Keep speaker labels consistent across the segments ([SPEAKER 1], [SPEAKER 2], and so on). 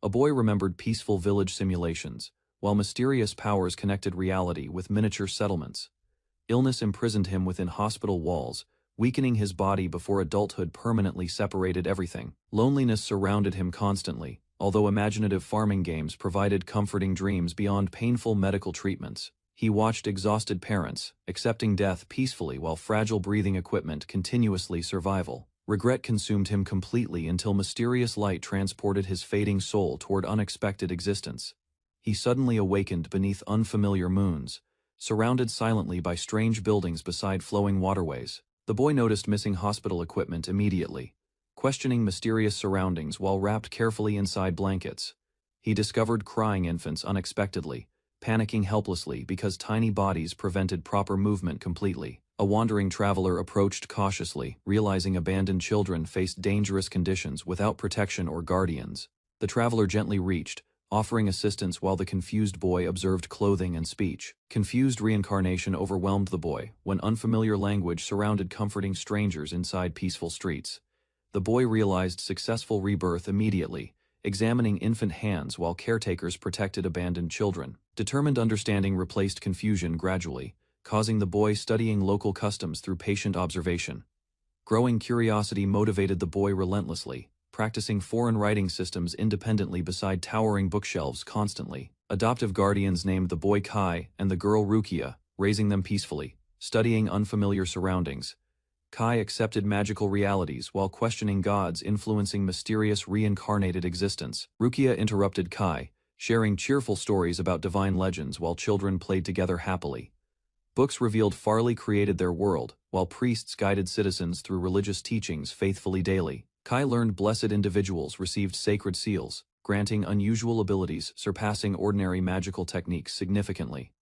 [SPEAKER 1] A boy remembered peaceful village simulations, while mysterious powers connected reality with miniature settlements. Illness imprisoned him within hospital walls, weakening his body before adulthood permanently separated everything. Loneliness surrounded him constantly, although imaginative farming games provided comforting dreams beyond painful medical treatments. He watched exhausted parents, accepting death peacefully while fragile breathing equipment continuously survival. Regret consumed him completely until mysterious light transported his fading soul toward unexpected existence. He suddenly awakened beneath unfamiliar moons, surrounded silently by strange buildings beside flowing waterways. The boy noticed missing hospital equipment immediately, questioning mysterious surroundings while wrapped carefully inside blankets. He discovered crying infants unexpectedly, panicking helplessly because tiny bodies prevented proper movement completely. A wandering traveler approached cautiously, realizing abandoned children faced dangerous conditions without protection or guardians. The traveler gently reached, offering assistance while the confused boy observed clothing and speech. Confused reincarnation overwhelmed the boy when unfamiliar language surrounded comforting strangers inside peaceful streets. The boy realized successful rebirth immediately, examining infant hands while caretakers protected abandoned children. Determined understanding replaced confusion gradually, causing the boy studying local customs through patient observation. Growing curiosity motivated the boy relentlessly, practicing foreign writing systems independently beside towering bookshelves constantly. Adoptive guardians named the boy Kai and the girl Rukia, raising them peacefully, studying unfamiliar surroundings. Kai accepted magical realities while questioning gods influencing mysterious reincarnated existence. Rukia interrupted Kai, sharing cheerful stories about divine legends while children played together happily. Books revealed Farley created their world, while priests guided citizens through religious teachings faithfully daily. Kai learned blessed individuals received sacred seals, granting unusual abilities surpassing ordinary magical techniques significantly.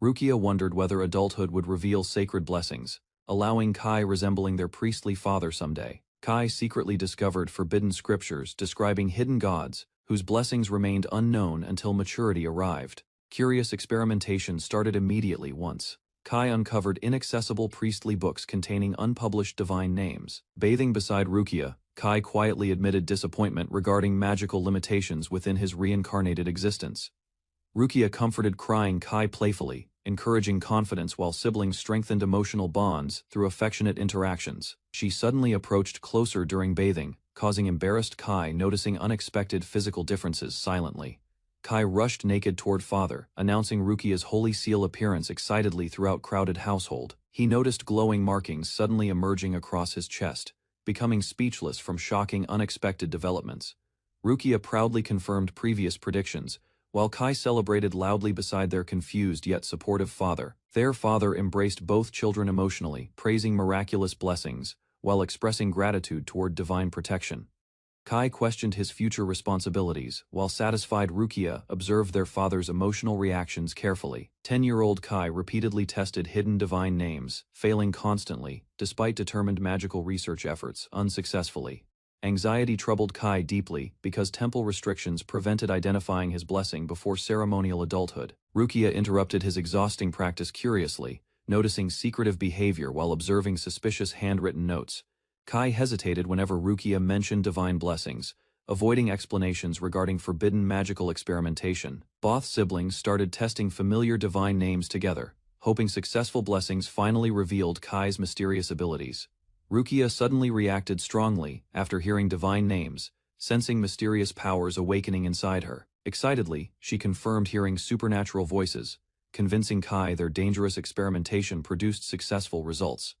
[SPEAKER 1] Rukia wondered whether adulthood would reveal sacred blessings, allowing Kai resembling their priestly father someday. Kai secretly discovered forbidden scriptures describing hidden gods, whose blessings remained unknown until maturity arrived. Curious experimentation started immediately once Kai uncovered inaccessible priestly books containing unpublished divine names. Bathing beside Rukia, Kai quietly admitted disappointment regarding magical limitations within his reincarnated existence. Rukia comforted crying Kai playfully, encouraging confidence while siblings strengthened emotional bonds through affectionate interactions. She suddenly approached closer during bathing, causing embarrassed Kai noticing unexpected physical differences silently. Kai rushed naked toward father, announcing Rukia's holy seal appearance excitedly throughout crowded household. He noticed glowing markings suddenly emerging across his chest, becoming speechless from shocking unexpected developments. Rukia proudly confirmed previous predictions, while Kai celebrated loudly beside their confused yet supportive father. Their father embraced both children emotionally, praising miraculous blessings, while expressing gratitude toward divine protection. Kai questioned his future responsibilities, while satisfied Rukia observed their father's emotional reactions carefully. 10-year-old Kai repeatedly tested hidden divine names, failing constantly, despite determined magical research efforts, unsuccessfully. Anxiety troubled Kai deeply because temple restrictions prevented identifying his blessing before ceremonial adulthood. Rukia interrupted his exhausting practice curiously, noticing secretive behavior while observing suspicious handwritten notes. Kai hesitated whenever Rukia mentioned divine blessings, avoiding explanations regarding forbidden magical experimentation. Both siblings started testing familiar divine names together, hoping successful blessings finally revealed Kai's mysterious abilities. Rukia suddenly reacted strongly after hearing divine names, sensing mysterious powers awakening inside her. Excitedly, she confirmed hearing supernatural voices, convincing Kai their dangerous experimentation produced successful results.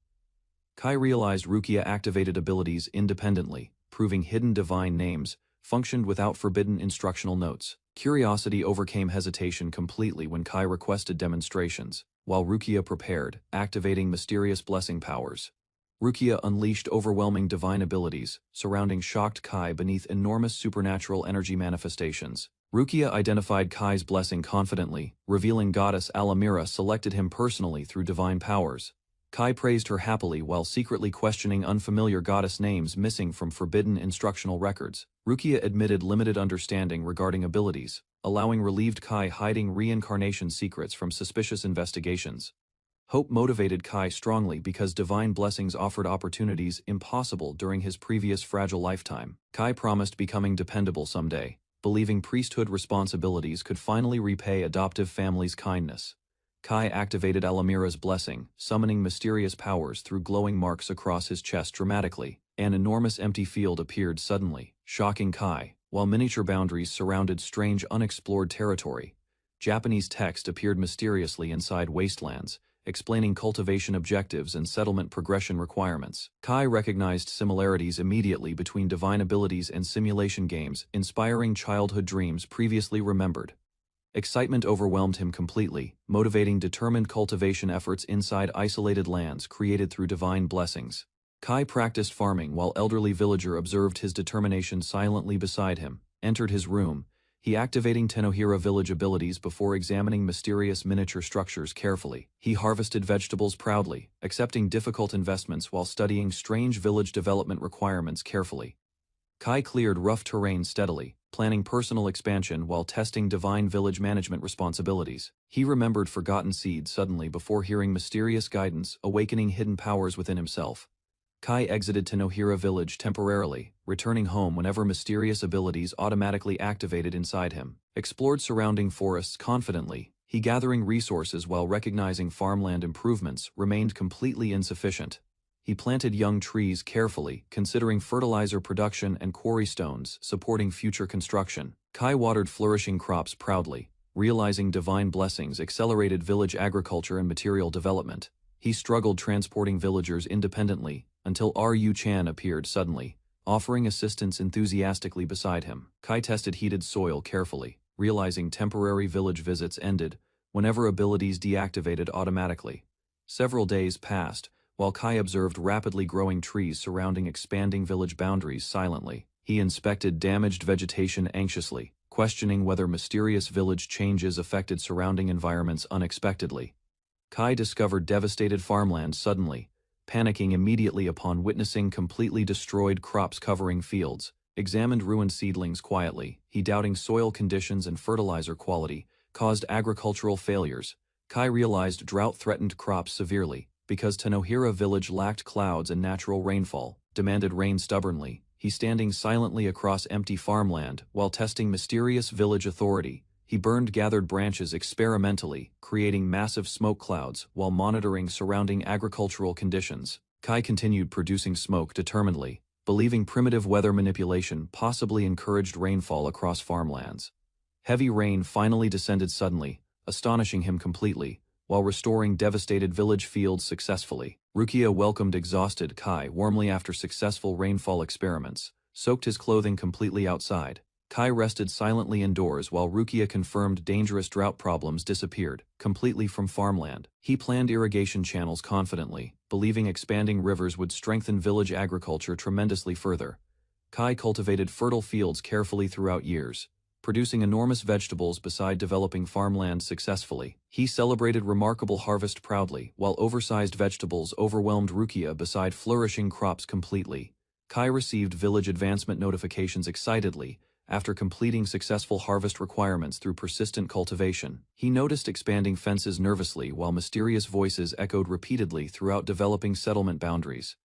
[SPEAKER 1] Kai realized Rukia activated abilities independently, proving hidden divine names functioned without forbidden instructional notes. Curiosity overcame hesitation completely when Kai requested demonstrations, while Rukia prepared, activating mysterious blessing powers. Rukia unleashed overwhelming divine abilities, surrounding shocked Kai beneath enormous supernatural energy manifestations. Rukia identified Kai's blessing confidently, revealing goddess Alamira selected him personally through divine powers. Kai praised her happily while secretly questioning unfamiliar goddess names missing from forbidden instructional records. Rukia admitted limited understanding regarding abilities, allowing relieved Kai hiding reincarnation secrets from suspicious investigations. Hope motivated Kai strongly because divine blessings offered opportunities impossible during his previous fragile lifetime. Kai promised becoming dependable someday, believing priesthood responsibilities could finally repay adoptive families' kindness. Kai activated Alamira's blessing, summoning mysterious powers through glowing marks across his chest dramatically. An enormous empty field appeared suddenly, shocking Kai, while miniature boundaries surrounded strange unexplored territory. Japanese text appeared mysteriously inside wastelands, explaining cultivation objectives and settlement progression requirements. Kai recognized similarities immediately between divine abilities and simulation games, inspiring childhood dreams previously remembered. Excitement overwhelmed him completely, motivating determined cultivation efforts inside isolated lands created through divine blessings. Kai practiced farming while elderly villager observed his determination silently beside him, entered his room, he activating Tenohira village abilities before examining mysterious miniature structures carefully. He harvested vegetables proudly, accepting difficult investments while studying strange village development requirements carefully. Kai cleared rough terrain steadily, planning personal expansion while testing divine village management responsibilities. He remembered forgotten seeds suddenly before hearing mysterious guidance, awakening hidden powers within himself. Kai exited Tenohira village temporarily, returning home whenever mysterious abilities automatically activated inside him. Explored surrounding forests confidently, he gathering resources while recognizing farmland improvements remained completely insufficient. He planted young trees carefully, considering fertilizer production and quarry stones supporting future construction. Kai watered flourishing crops proudly, realizing divine blessings accelerated village agriculture and material development. He struggled transporting villagers independently, until Ru-chan appeared suddenly, offering assistance enthusiastically beside him. Kai tested heated soil carefully, realizing temporary village visits ended whenever abilities deactivated automatically. Several days passed, while Kai observed rapidly growing trees surrounding expanding village boundaries silently. He inspected damaged vegetation anxiously, questioning whether mysterious village changes affected surrounding environments unexpectedly. Kai discovered devastated farmland suddenly, panicking immediately upon witnessing completely destroyed crops covering fields. Examined ruined seedlings quietly, he doubting soil conditions and fertilizer quality caused agricultural failures. Kai realized drought threatened crops severely, because Tenohira village lacked clouds and natural rainfall, demanded rain stubbornly. He standing silently across empty farmland while testing mysterious village authority. He burned gathered branches experimentally, creating massive smoke clouds while monitoring surrounding agricultural conditions. Kai continued producing smoke determinedly, believing primitive weather manipulation possibly encouraged rainfall across farmlands. Heavy rain finally descended suddenly, astonishing him completely, while restoring devastated village fields successfully. Rukia welcomed exhausted Kai warmly after successful rainfall experiments, soaked his clothing completely outside. Kai rested silently indoors while Rukia confirmed dangerous drought problems disappeared completely from farmland. He planned irrigation channels confidently, believing expanding rivers would strengthen village agriculture tremendously further. Kai cultivated fertile fields carefully throughout years, producing enormous vegetables beside developing farmland successfully. He celebrated remarkable harvest proudly, while oversized vegetables overwhelmed Rukia beside flourishing crops completely. Kai received village advancement notifications excitedly, after completing successful harvest requirements through persistent cultivation. He noticed expanding fences nervously while mysterious voices echoed repeatedly throughout developing settlement boundaries.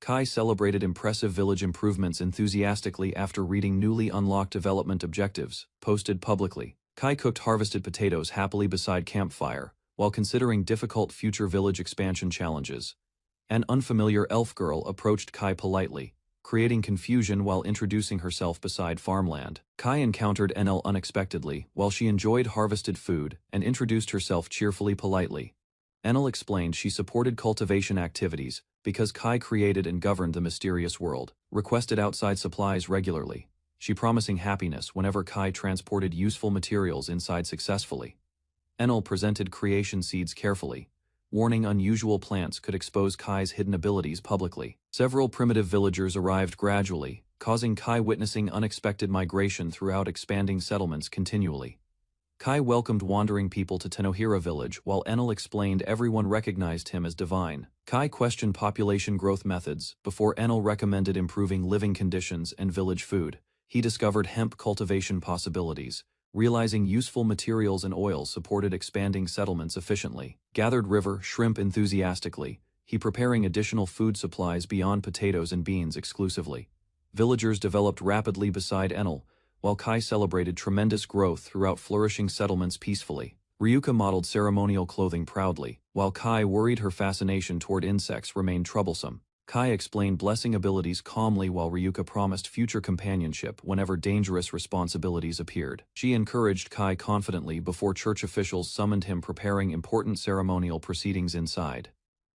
[SPEAKER 1] Kai celebrated impressive village improvements enthusiastically after reading newly unlocked development objectives, posted publicly. Kai cooked harvested potatoes happily beside campfire, while considering difficult future village expansion challenges. An unfamiliar elf girl approached Kai politely, creating confusion while introducing herself beside farmland. Kai encountered Enel unexpectedly while she enjoyed harvested food and introduced herself cheerfully politely. Enel explained she supported cultivation activities because Kai created and governed the mysterious world, requested outside supplies regularly, she promising happiness whenever Kai transported useful materials inside successfully. Enel presented creation seeds carefully, warning unusual plants could expose Kai's hidden abilities publicly. Several primitive villagers arrived gradually, causing Kai witnessing unexpected migration throughout expanding settlements continually. Kai welcomed wandering people to Tenohira village while Enel explained everyone recognized him as divine. Kai questioned population growth methods before Enel recommended improving living conditions and village food. He discovered hemp cultivation possibilities, realizing useful materials and oils supported expanding settlements efficiently. Gathered river shrimp enthusiastically, he preparing additional food supplies beyond potatoes and beans exclusively. Villagers developed rapidly beside Enel, while Kai celebrated tremendous growth throughout flourishing settlements peacefully. Ryuka modeled ceremonial clothing proudly, while Kai worried her fascination toward insects remained troublesome. Kai explained blessing abilities calmly while Ryuka promised future companionship whenever dangerous responsibilities appeared. She encouraged Kai confidently before church officials summoned him, preparing important ceremonial proceedings inside.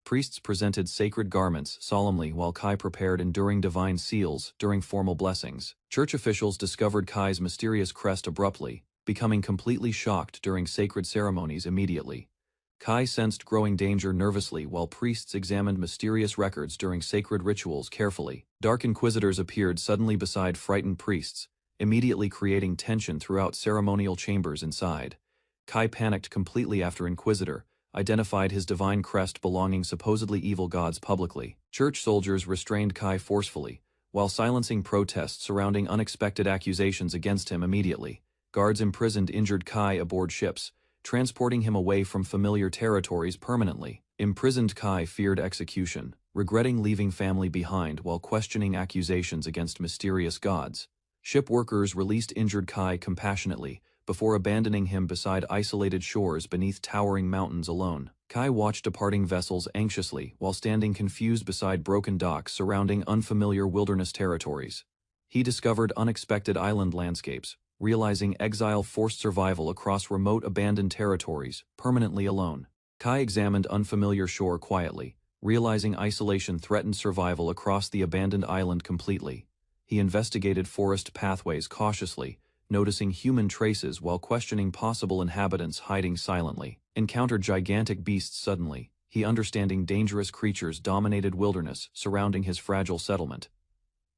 [SPEAKER 1] Priests presented sacred garments solemnly while Kai prepared enduring divine seals during formal blessings. Church officials discovered Kai's mysterious crest abruptly, becoming completely shocked during sacred ceremonies immediately. Kai sensed growing danger nervously while priests examined mysterious records during sacred rituals carefully. Dark inquisitors appeared suddenly beside frightened priests, immediately creating tension throughout ceremonial chambers inside. Kai panicked completely after Inquisitor identified his divine crest belonging supposedly evil gods publicly. Church soldiers restrained Kai forcefully, while silencing protests surrounding unexpected accusations against him immediately. Guards imprisoned injured Kai aboard ships, transporting him away from familiar territories permanently. Imprisoned Kai feared execution, regretting leaving family behind while questioning accusations against mysterious gods. Ship workers released injured Kai compassionately, before abandoning him beside isolated shores beneath towering mountains alone. Kai watched departing vessels anxiously while standing confused beside broken docks surrounding unfamiliar wilderness territories. He discovered unexpected island landscapes, realizing exile forced survival across remote abandoned territories, permanently alone. Kai examined unfamiliar shore quietly, realizing isolation threatened survival across the abandoned island completely. He investigated forest pathways cautiously, noticing human traces while questioning possible inhabitants hiding silently. Encountered gigantic beasts suddenly, he understanding dangerous creatures dominated wilderness surrounding his fragile settlement.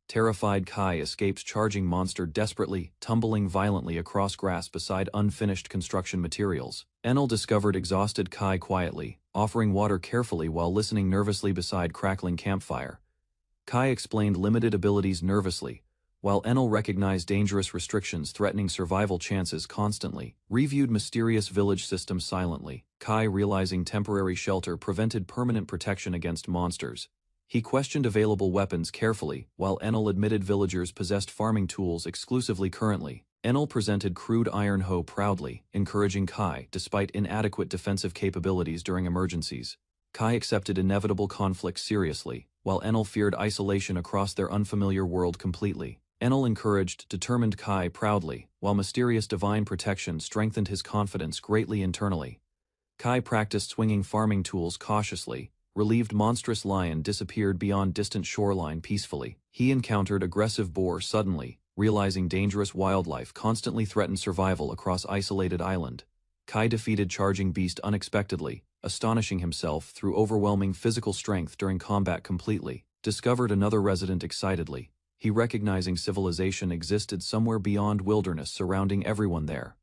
[SPEAKER 1] Terrified Kai escapes charging monster desperately, tumbling violently across grass beside unfinished construction materials. Enel discovered exhausted Kai quietly, offering water carefully while listening nervously beside crackling campfire. Kai explained limited abilities nervously, while Enel recognized dangerous restrictions threatening survival chances constantly. Reviewed mysterious village systems silently, Kai realizing temporary shelter prevented permanent protection against monsters. He questioned available weapons carefully, while Enel admitted villagers possessed farming tools exclusively currently. Enel presented crude iron hoe proudly, encouraging Kai despite inadequate defensive capabilities during emergencies. Kai accepted inevitable conflict seriously, while Enel feared isolation across their unfamiliar world completely. Enel encouraged determined Kai proudly, while mysterious divine protection strengthened his confidence greatly internally. Kai practiced swinging farming tools cautiously, relieved monstrous lion disappeared beyond distant shoreline peacefully. He encountered aggressive boar suddenly, realizing dangerous wildlife constantly threatened survival across isolated island. Kai defeated charging beast unexpectedly, astonishing himself through overwhelming physical strength during combat completely. Discovered another resident excitedly, he recognizing civilization existed somewhere beyond wilderness surrounding everyone there.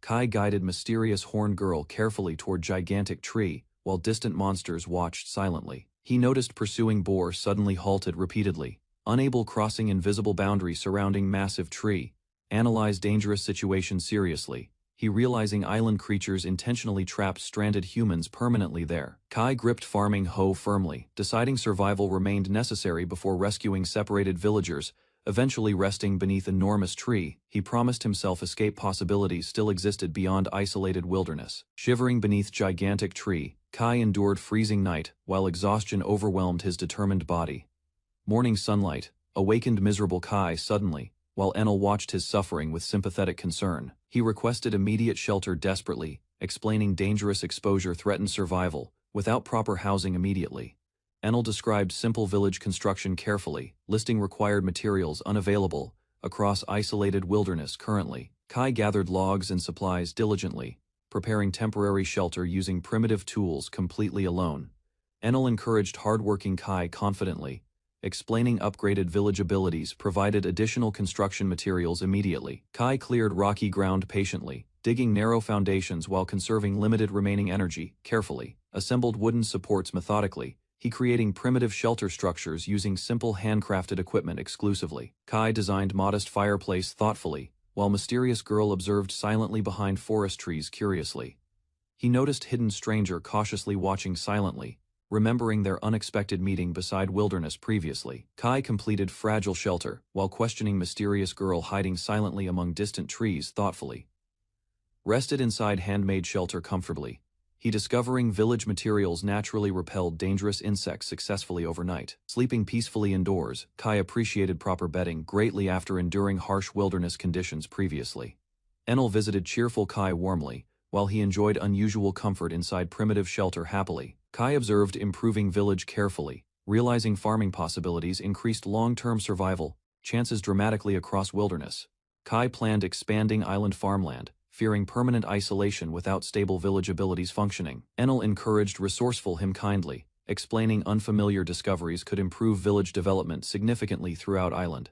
[SPEAKER 1] Kai guided mysterious horned girl carefully toward gigantic tree, while distant monsters watched silently. He noticed pursuing boar suddenly halted repeatedly, unable crossing invisible boundary surrounding massive tree. Analyzed dangerous situation seriously, he realizing island creatures intentionally trapped stranded humans permanently there. Kai gripped farming hoe firmly, deciding survival remained necessary before rescuing separated villagers. Eventually resting beneath enormous tree, he promised himself escape possibilities still existed beyond isolated wilderness. Shivering beneath gigantic tree, Kai endured freezing night, while exhaustion overwhelmed his determined body. Morning sunlight awakened miserable Kai suddenly, while Enel watched his suffering with sympathetic concern. He requested immediate shelter desperately, explaining dangerous exposure threatened survival, without proper housing immediately. Enel described simple village construction carefully, listing required materials unavailable across isolated wilderness currently. Kai gathered logs and supplies diligently, preparing temporary shelter using primitive tools completely alone. Enel encouraged hardworking Kai confidently, explaining upgraded village abilities provided additional construction materials immediately. Kai cleared rocky ground patiently, digging narrow foundations while conserving limited remaining energy carefully. Assembled wooden supports methodically, he creating primitive shelter structures using simple handcrafted equipment exclusively. Kai designed modest fireplace thoughtfully, while mysterious girl observed silently behind forest trees curiously. He noticed hidden stranger cautiously watching silently, remembering their unexpected meeting beside wilderness previously. Kai completed fragile shelter, while questioning mysterious girl hiding silently among distant trees thoughtfully. Rested inside handmade shelter comfortably. He discovering village materials naturally repelled dangerous insects successfully overnight. Sleeping peacefully indoors, Kai appreciated proper bedding greatly after enduring harsh wilderness conditions previously. Enel visited cheerful Kai warmly, while he enjoyed unusual comfort inside primitive shelter happily. Kai observed improving village carefully, realizing farming possibilities increased long-term survival chances dramatically across wilderness. Kai planned expanding island farmland, fearing permanent isolation without stable village abilities functioning. Enel encouraged resourceful him kindly, explaining unfamiliar discoveries could improve village development significantly throughout island.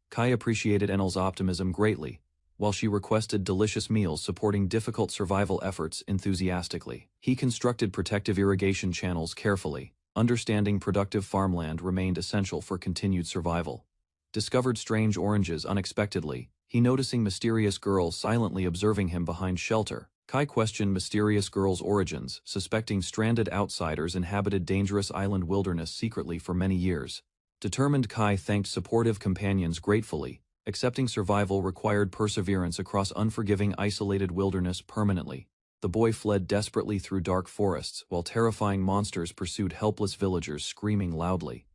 [SPEAKER 1] Kai appreciated Enel's optimism greatly, while she requested delicious meals supporting difficult survival efforts enthusiastically. He constructed protective irrigation channels carefully, understanding productive farmland remained essential for continued survival. Discovered strange oranges unexpectedly, he noticing mysterious girl silently observing him behind shelter. Kai questioned mysterious girl's origins, suspecting stranded outsiders inhabited dangerous island wilderness secretly for many years. Determined Kai thanked supportive companions gratefully, accepting survival required perseverance across unforgiving isolated wilderness permanently. The boy fled desperately through dark forests while terrifying monsters pursued helpless villagers screaming loudly.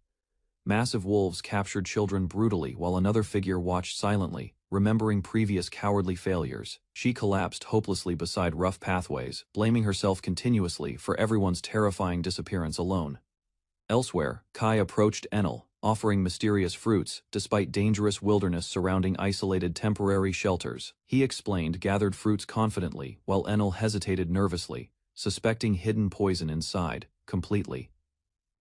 [SPEAKER 1] Massive wolves captured children brutally while another figure watched silently, remembering previous cowardly failures. She collapsed hopelessly beside rough pathways, blaming herself continuously for everyone's terrifying disappearance alone. Elsewhere, Kai approached Enel, offering mysterious fruits, despite dangerous wilderness surrounding isolated temporary shelters. He explained gathered fruits confidently, while Enel hesitated nervously, suspecting hidden poison inside, completely.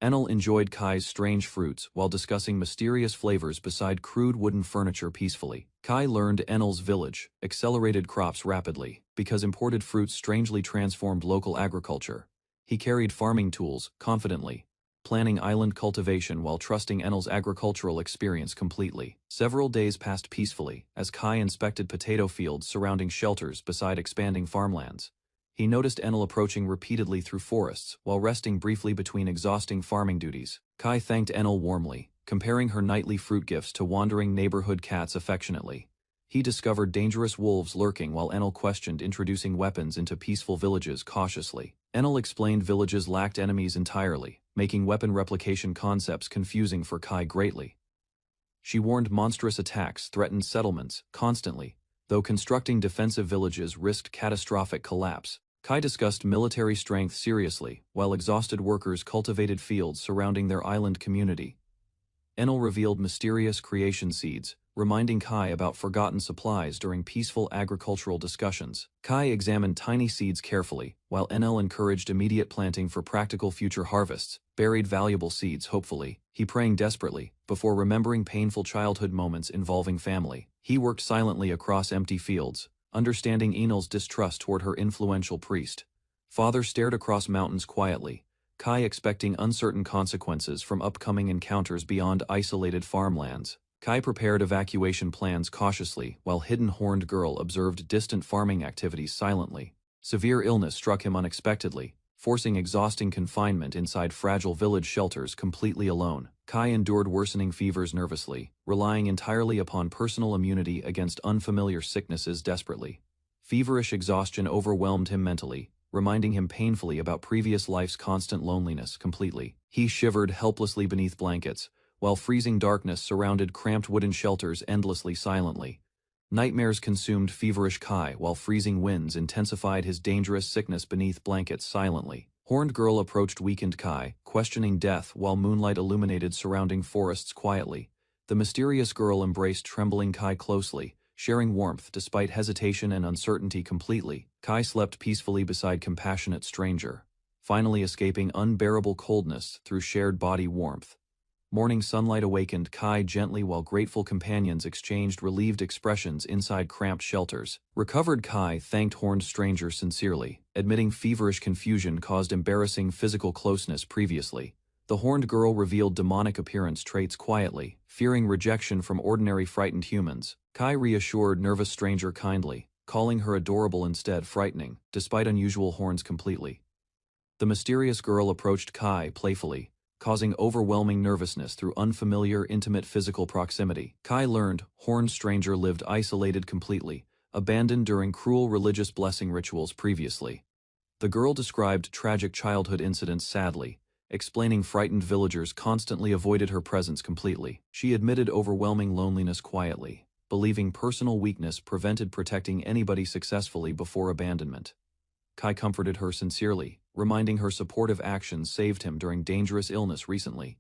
[SPEAKER 1] Enel enjoyed Kai's strange fruits while discussing mysterious flavors beside crude wooden furniture peacefully. Kai learned Enel's village accelerated crops rapidly, because imported fruits strangely transformed local agriculture. He carried farming tools, confidently, planning island cultivation while trusting Enel's agricultural experience completely. Several days passed peacefully, as Kai inspected potato fields surrounding shelters beside expanding farmlands. He noticed Enel approaching repeatedly through forests, while resting briefly between exhausting farming duties. Kai thanked Enel warmly, comparing her nightly fruit gifts to wandering neighborhood cats affectionately. He discovered dangerous wolves lurking while Enel questioned introducing weapons into peaceful villages cautiously. Enel explained villages lacked enemies entirely, making weapon replication concepts confusing for Kai greatly. She warned monstrous attacks threatened settlements constantly, though constructing defensive villages risked catastrophic collapse. Kai discussed military strength seriously, while exhausted workers cultivated fields surrounding their island community. Enel revealed mysterious creation seeds, reminding Kai about forgotten supplies during peaceful agricultural discussions. Kai examined tiny seeds carefully, while Enel encouraged immediate planting for practical future harvests, buried valuable seeds hopefully, he praying desperately, before remembering painful childhood moments involving family. He worked silently across empty fields, understanding Enel's distrust toward her influential priest. Father stared across mountains quietly, Kai expecting uncertain consequences from upcoming encounters beyond isolated farmlands. Kai prepared evacuation plans cautiously, while hidden horned girl observed distant farming activities silently. Severe illness struck him unexpectedly, forcing exhausting confinement inside fragile village shelters completely alone. Kai endured worsening fevers nervously, relying entirely upon personal immunity against unfamiliar sicknesses desperately. Feverish exhaustion overwhelmed him mentally, reminding him painfully about previous life's constant loneliness completely. He shivered helplessly beneath blankets, while freezing darkness surrounded cramped wooden shelters endlessly silently. Nightmares consumed feverish Kai while freezing winds intensified his dangerous sickness beneath blankets silently. Horned girl approached weakened Kai, questioning death while moonlight illuminated surrounding forests quietly. The mysterious girl embraced trembling Kai closely, sharing warmth despite hesitation and uncertainty completely. Kai slept peacefully beside compassionate stranger, finally escaping unbearable coldness through shared body warmth. Morning sunlight awakened Kai gently while grateful companions exchanged relieved expressions inside cramped shelters. Recovered Kai thanked horned stranger sincerely, admitting feverish confusion caused embarrassing physical closeness previously. The horned girl revealed demonic appearance traits quietly, fearing rejection from ordinary frightened humans. Kai reassured nervous stranger kindly, calling her adorable instead frightening, despite unusual horns completely. The mysterious girl approached Kai playfully, causing overwhelming nervousness through unfamiliar, intimate physical proximity. Kai learned Horned Stranger lived isolated completely, abandoned during cruel religious blessing rituals previously. The girl described tragic childhood incidents sadly, explaining frightened villagers constantly avoided her presence completely. She admitted overwhelming loneliness quietly, believing personal weakness prevented protecting anybody successfully before abandonment. Kai comforted her sincerely, reminding her supportive actions saved him during dangerous illness recently.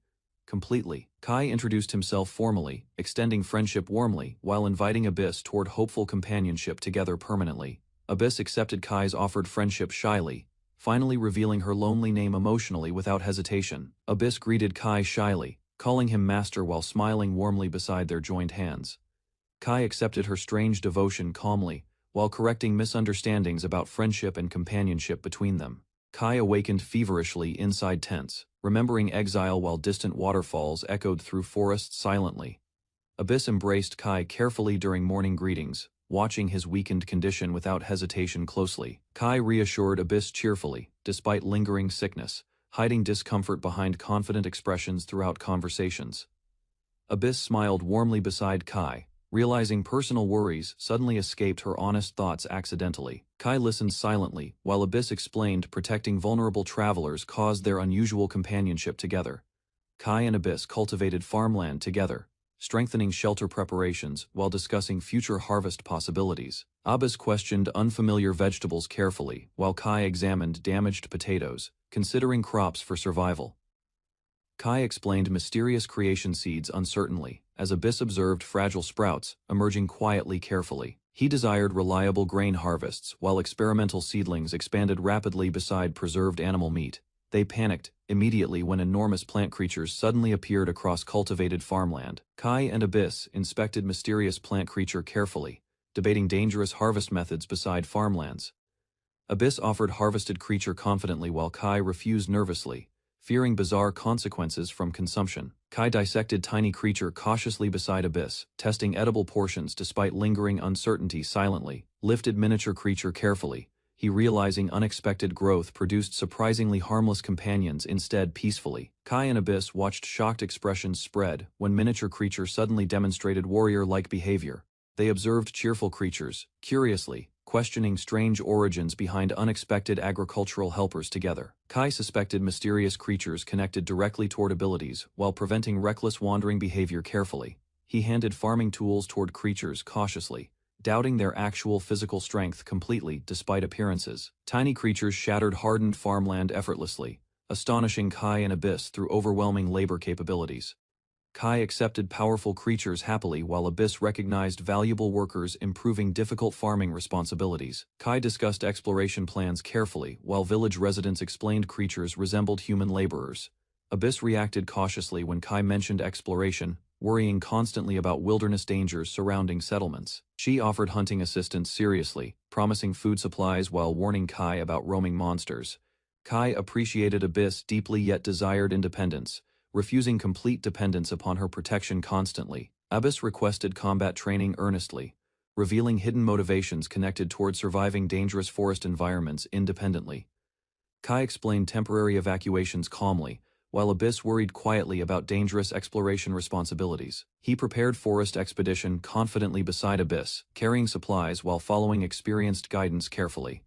[SPEAKER 1] Completely, Kai introduced himself formally, extending friendship warmly while inviting Abyss toward hopeful companionship together permanently. Abyss accepted Kai's offered friendship shyly, finally revealing her lonely name emotionally without hesitation. Abyss greeted Kai shyly, calling him master while smiling warmly beside their joined hands. Kai accepted her strange devotion calmly, while correcting misunderstandings about friendship and companionship between them. Kai awakened feverishly inside tents, remembering exile while distant waterfalls echoed through forests silently. Abyss embraced Kai carefully during morning greetings, watching his weakened condition without hesitation closely. Kai reassured Abyss cheerfully, despite lingering sickness, hiding discomfort behind confident expressions throughout conversations. Abyss smiled warmly beside Kai, realizing personal worries suddenly escaped her honest thoughts accidentally. Kai listened silently, while Abyss explained protecting vulnerable travelers caused their unusual companionship together. Kai and Abyss cultivated farmland together, strengthening shelter preparations while discussing future harvest possibilities. Abyss questioned unfamiliar vegetables carefully, while Kai examined damaged potatoes, considering crops for survival. Kai explained mysterious creation seeds uncertainly, as Abyss observed fragile sprouts, emerging quietly carefully. He desired reliable grain harvests, while experimental seedlings expanded rapidly beside preserved animal meat. They panicked immediately when enormous plant creatures suddenly appeared across cultivated farmland. Kai and Abyss inspected mysterious plant creature carefully, debating dangerous harvest methods beside farmlands. Abyss offered harvested creature confidently while Kai refused nervously, fearing bizarre consequences from consumption. Kai dissected tiny creature cautiously beside Abyss, testing edible portions despite lingering uncertainty silently. Lifted miniature creature carefully, he realizing unexpected growth produced surprisingly harmless companions instead peacefully. Kai and Abyss watched shocked expressions spread when miniature creature suddenly demonstrated warrior-like behavior. They observed cheerful creatures, curiously, questioning strange origins behind unexpected agricultural helpers together. Kai suspected mysterious creatures connected directly toward abilities while preventing reckless wandering behavior carefully. He handed farming tools toward creatures cautiously, doubting their actual physical strength completely despite appearances. Tiny creatures shattered hardened farmland effortlessly, astonishing Kai and Abyss through overwhelming labor capabilities. Kai accepted powerful creatures happily while Abyss recognized valuable workers improving difficult farming responsibilities. Kai discussed exploration plans carefully while village residents explained creatures resembled human laborers. Abyss reacted cautiously when Kai mentioned exploration, worrying constantly about wilderness dangers surrounding settlements. She offered hunting assistance seriously, promising food supplies while warning Kai about roaming monsters. Kai appreciated Abyss deeply yet desired independence, refusing complete dependence upon her protection constantly. Abyss requested combat training earnestly, revealing hidden motivations connected toward surviving dangerous forest environments independently. Kai explained temporary evacuations calmly, while Abyss worried quietly about dangerous exploration responsibilities. He prepared forest expedition confidently beside Abyss, carrying supplies while following experienced guidance carefully.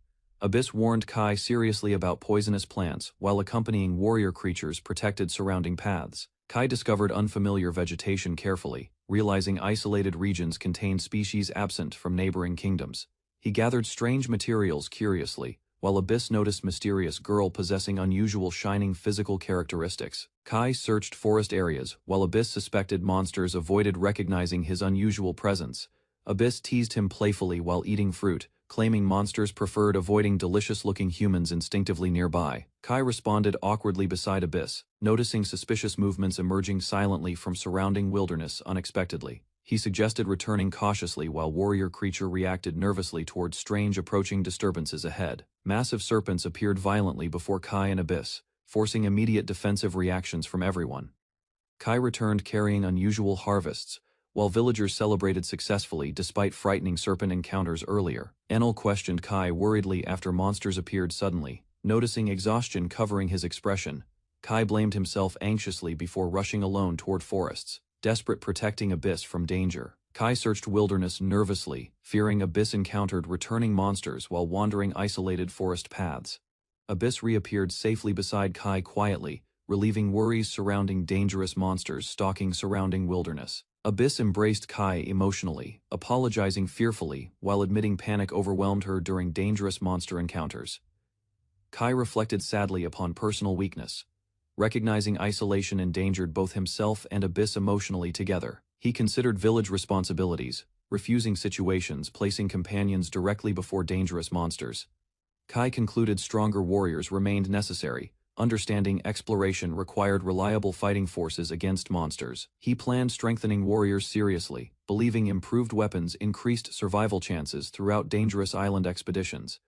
[SPEAKER 1] Abyss warned Kai seriously about poisonous plants while accompanying warrior creatures protected surrounding paths. Kai discovered unfamiliar vegetation carefully, realizing isolated regions contained species absent from neighboring kingdoms. He gathered strange materials curiously, while Abyss noticed mysterious girl possessing unusual shining physical characteristics. Kai searched forest areas, while Abyss suspected monsters avoided recognizing his unusual presence. Abyss teased him playfully while eating fruit, claiming monsters preferred avoiding delicious-looking humans instinctively nearby. Kai responded awkwardly beside Abyss, noticing suspicious movements emerging silently from surrounding wilderness unexpectedly. He suggested returning cautiously while warrior creature reacted nervously toward strange approaching disturbances ahead. Massive serpents appeared violently before Kai and Abyss, forcing immediate defensive reactions from everyone. Kai returned carrying unusual harvests, while villagers celebrated successfully despite frightening serpent encounters earlier. Enel questioned Kai worriedly after monsters appeared suddenly, Noticing exhaustion covering his expression, Kai blamed himself anxiously before rushing alone toward forests, desperate protecting Abyss from danger. Kai searched wilderness nervously, fearing Abyss encountered returning monsters while wandering isolated forest paths. Abyss reappeared safely beside Kai quietly, relieving worries surrounding dangerous monsters stalking surrounding wilderness. Abyss embraced Kai emotionally, apologizing fearfully while admitting panic overwhelmed her during dangerous monster encounters. Kai reflected sadly upon personal weakness. Recognizing isolation endangered both himself and Abyss emotionally together. He considered village responsibilities, refusing situations placing companions directly before dangerous monsters. Kai concluded stronger warriors remained necessary, understanding exploration required reliable fighting forces against monsters. He planned strengthening warriors seriously, believing improved weapons increased survival chances throughout dangerous island expeditions.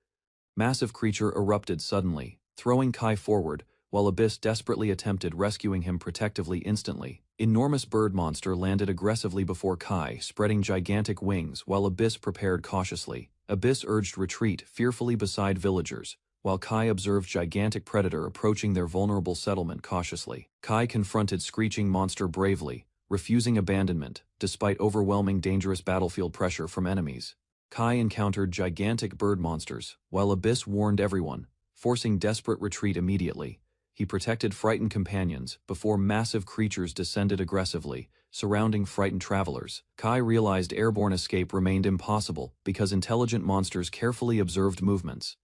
[SPEAKER 1] Massive creature erupted suddenly, throwing Kai forward, while Abyss desperately attempted rescuing him protectively instantly. Enormous bird monster landed aggressively before Kai, spreading gigantic wings while Abyss prepared cautiously. Abyss urged retreat fearfully beside villagers, while Kai observed gigantic predator approaching their vulnerable settlement cautiously. Kai confronted screeching monster bravely, refusing abandonment, despite overwhelming dangerous battlefield pressure from enemies. Kai encountered gigantic bird monsters, while Abyss warned everyone, forcing desperate retreat immediately. He protected frightened companions before massive creatures descended aggressively, surrounding frightened travelers. Kai realized airborne escape remained impossible because intelligent monsters carefully observed movements.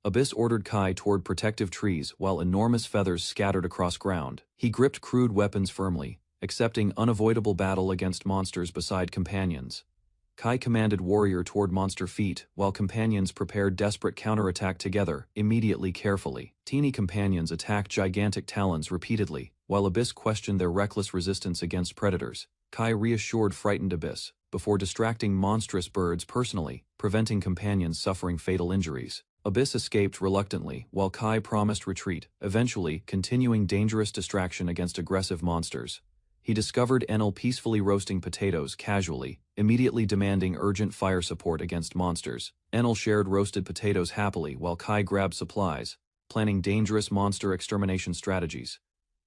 [SPEAKER 1] Abyss ordered Kai toward protective trees while enormous feathers scattered across ground. He gripped crude weapons firmly, accepting unavoidable battle against monsters beside companions. Kai commanded warrior toward monster feet, while companions prepared desperate counterattack together, immediately carefully. Teeny companions attacked gigantic talons repeatedly, while Abyss questioned their reckless resistance against predators. Kai reassured frightened Abyss, before distracting monstrous birds personally, preventing companions suffering fatal injuries. Abyss escaped reluctantly, while Kai promised retreat, eventually continuing dangerous distraction against aggressive monsters. He discovered Enel peacefully roasting potatoes casually, immediately demanding urgent fire support against monsters. Enel shared roasted potatoes happily while Kai grabbed supplies, planning dangerous monster extermination strategies.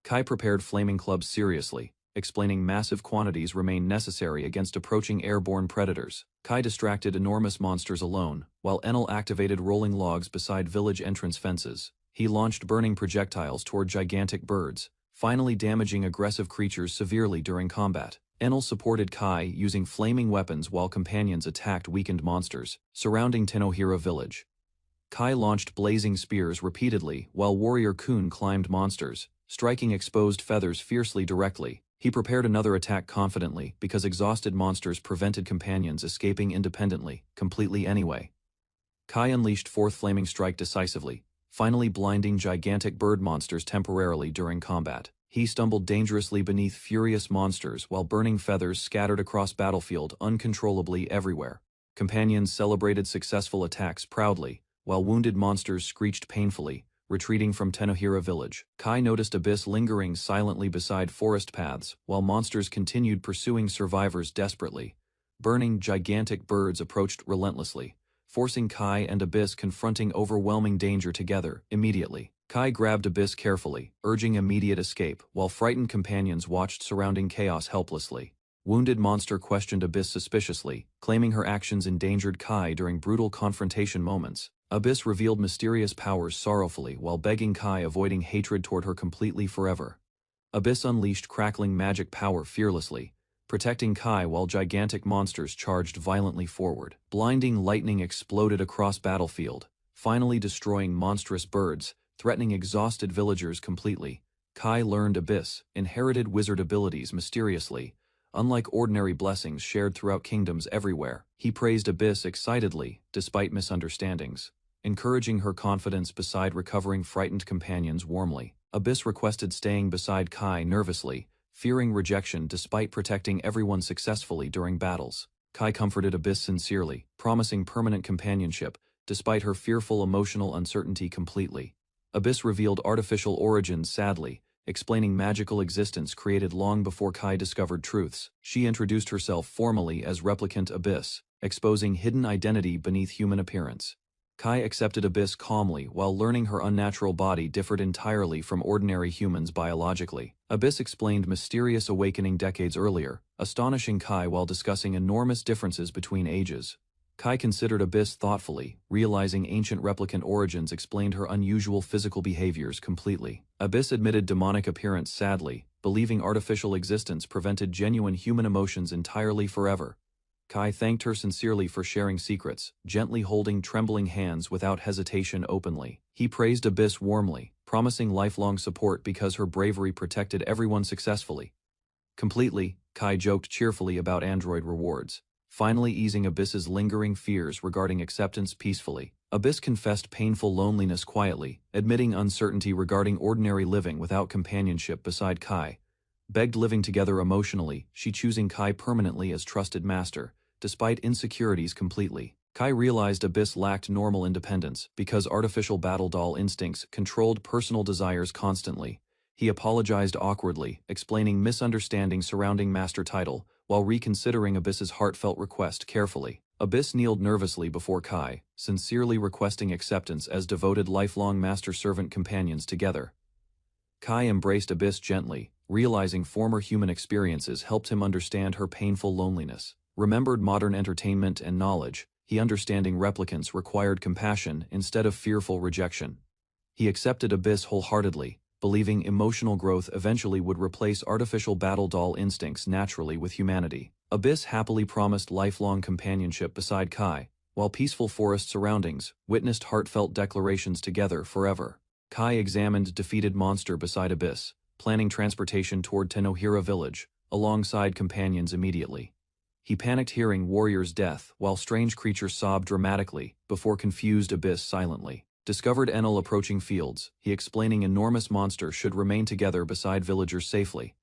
[SPEAKER 1] Kai prepared flaming clubs seriously, explaining massive quantities remain necessary against approaching airborne predators. Kai distracted enormous monsters alone, while Enel activated rolling logs beside village entrance fences. He launched burning projectiles toward gigantic birds, finally damaging aggressive creatures severely during combat. Enel supported Kai using flaming weapons while companions attacked weakened monsters, surrounding Tenohira village. Kai launched blazing spears repeatedly while warrior Kun climbed monsters, striking exposed feathers fiercely directly. He prepared another attack confidently because exhausted monsters prevented companions escaping independently, completely anyway. Kai unleashed fourth flaming strike decisively, finally blinding gigantic bird monsters temporarily during combat. He stumbled dangerously beneath furious monsters while burning feathers scattered across battlefield uncontrollably everywhere. Companions celebrated successful attacks proudly, while wounded monsters screeched painfully, retreating from Tenohira village. Kai noticed Abyss lingering silently beside forest paths while monsters continued pursuing survivors desperately. Burning gigantic birds approached relentlessly, forcing Kai and Abyss confronting overwhelming danger together immediately. Kai grabbed Abyss carefully, urging immediate escape, while frightened companions watched surrounding chaos helplessly. Wounded monster questioned Abyss suspiciously, claiming her actions endangered Kai during brutal confrontation moments. Abyss revealed mysterious powers sorrowfully while begging Kai avoiding hatred toward her completely forever. Abyss unleashed crackling magic power fearlessly, protecting Kai while gigantic monsters charged violently forward. Blinding lightning exploded across battlefield, finally destroying monstrous birds, threatening exhausted villagers completely. Kai learned Abyss inherited wizard abilities mysteriously, unlike ordinary blessings shared throughout kingdoms everywhere. He praised Abyss excitedly, despite misunderstandings, encouraging her confidence beside recovering frightened companions warmly. Abyss requested staying beside Kai nervously, fearing rejection despite protecting everyone successfully during battles. Kai comforted Abyss sincerely, promising permanent companionship, despite her fearful emotional uncertainty completely. Abyss revealed artificial origins sadly, explaining magical existence created long before Kai discovered truths. She introduced herself formally as Replicant Abyss, exposing hidden identity beneath human appearance. Kai accepted Abyss calmly while learning her unnatural body differed entirely from ordinary humans biologically. Abyss explained mysterious awakening decades earlier, astonishing Kai while discussing enormous differences between ages. Kai considered Abyss thoughtfully, realizing ancient replicant origins explained her unusual physical behaviors completely. Abyss admitted demonic appearance sadly, believing artificial existence prevented genuine human emotions entirely forever. Kai thanked her sincerely for sharing secrets, gently holding trembling hands without hesitation openly. He praised Abyss warmly, promising lifelong support because her bravery protected everyone successfully. Completely, Kai joked cheerfully about android rewards, finally easing Abyss's lingering fears regarding acceptance peacefully. Abyss confessed painful loneliness quietly, admitting uncertainty regarding ordinary living without companionship beside Kai. Begged living together emotionally, she choosing Kai permanently as trusted master, despite insecurities completely. Kai realized Abyss lacked normal independence because artificial battle doll instincts controlled personal desires constantly. He apologized awkwardly, explaining misunderstandings surrounding master title, while reconsidering Abyss's heartfelt request carefully. Abyss kneeled nervously before Kai, sincerely requesting acceptance as devoted lifelong master-servant companions together. Kai embraced Abyss gently, realizing former human experiences helped him understand her painful loneliness. Remembered modern entertainment and knowledge, he understanding replicants required compassion instead of fearful rejection. He accepted Abyss wholeheartedly, believing emotional growth eventually would replace artificial battle doll instincts naturally with humanity. Abyss happily promised lifelong companionship beside Kai, while peaceful forest surroundings witnessed heartfelt declarations together forever. Kai examined defeated monster beside Abyss, planning transportation toward Tenohira village, alongside companions immediately. He panicked hearing warrior's death while strange creatures sobbed dramatically before confused Abyss silently. Discovered Enel approaching fields, he explaining enormous monster should remain together beside villagers safely.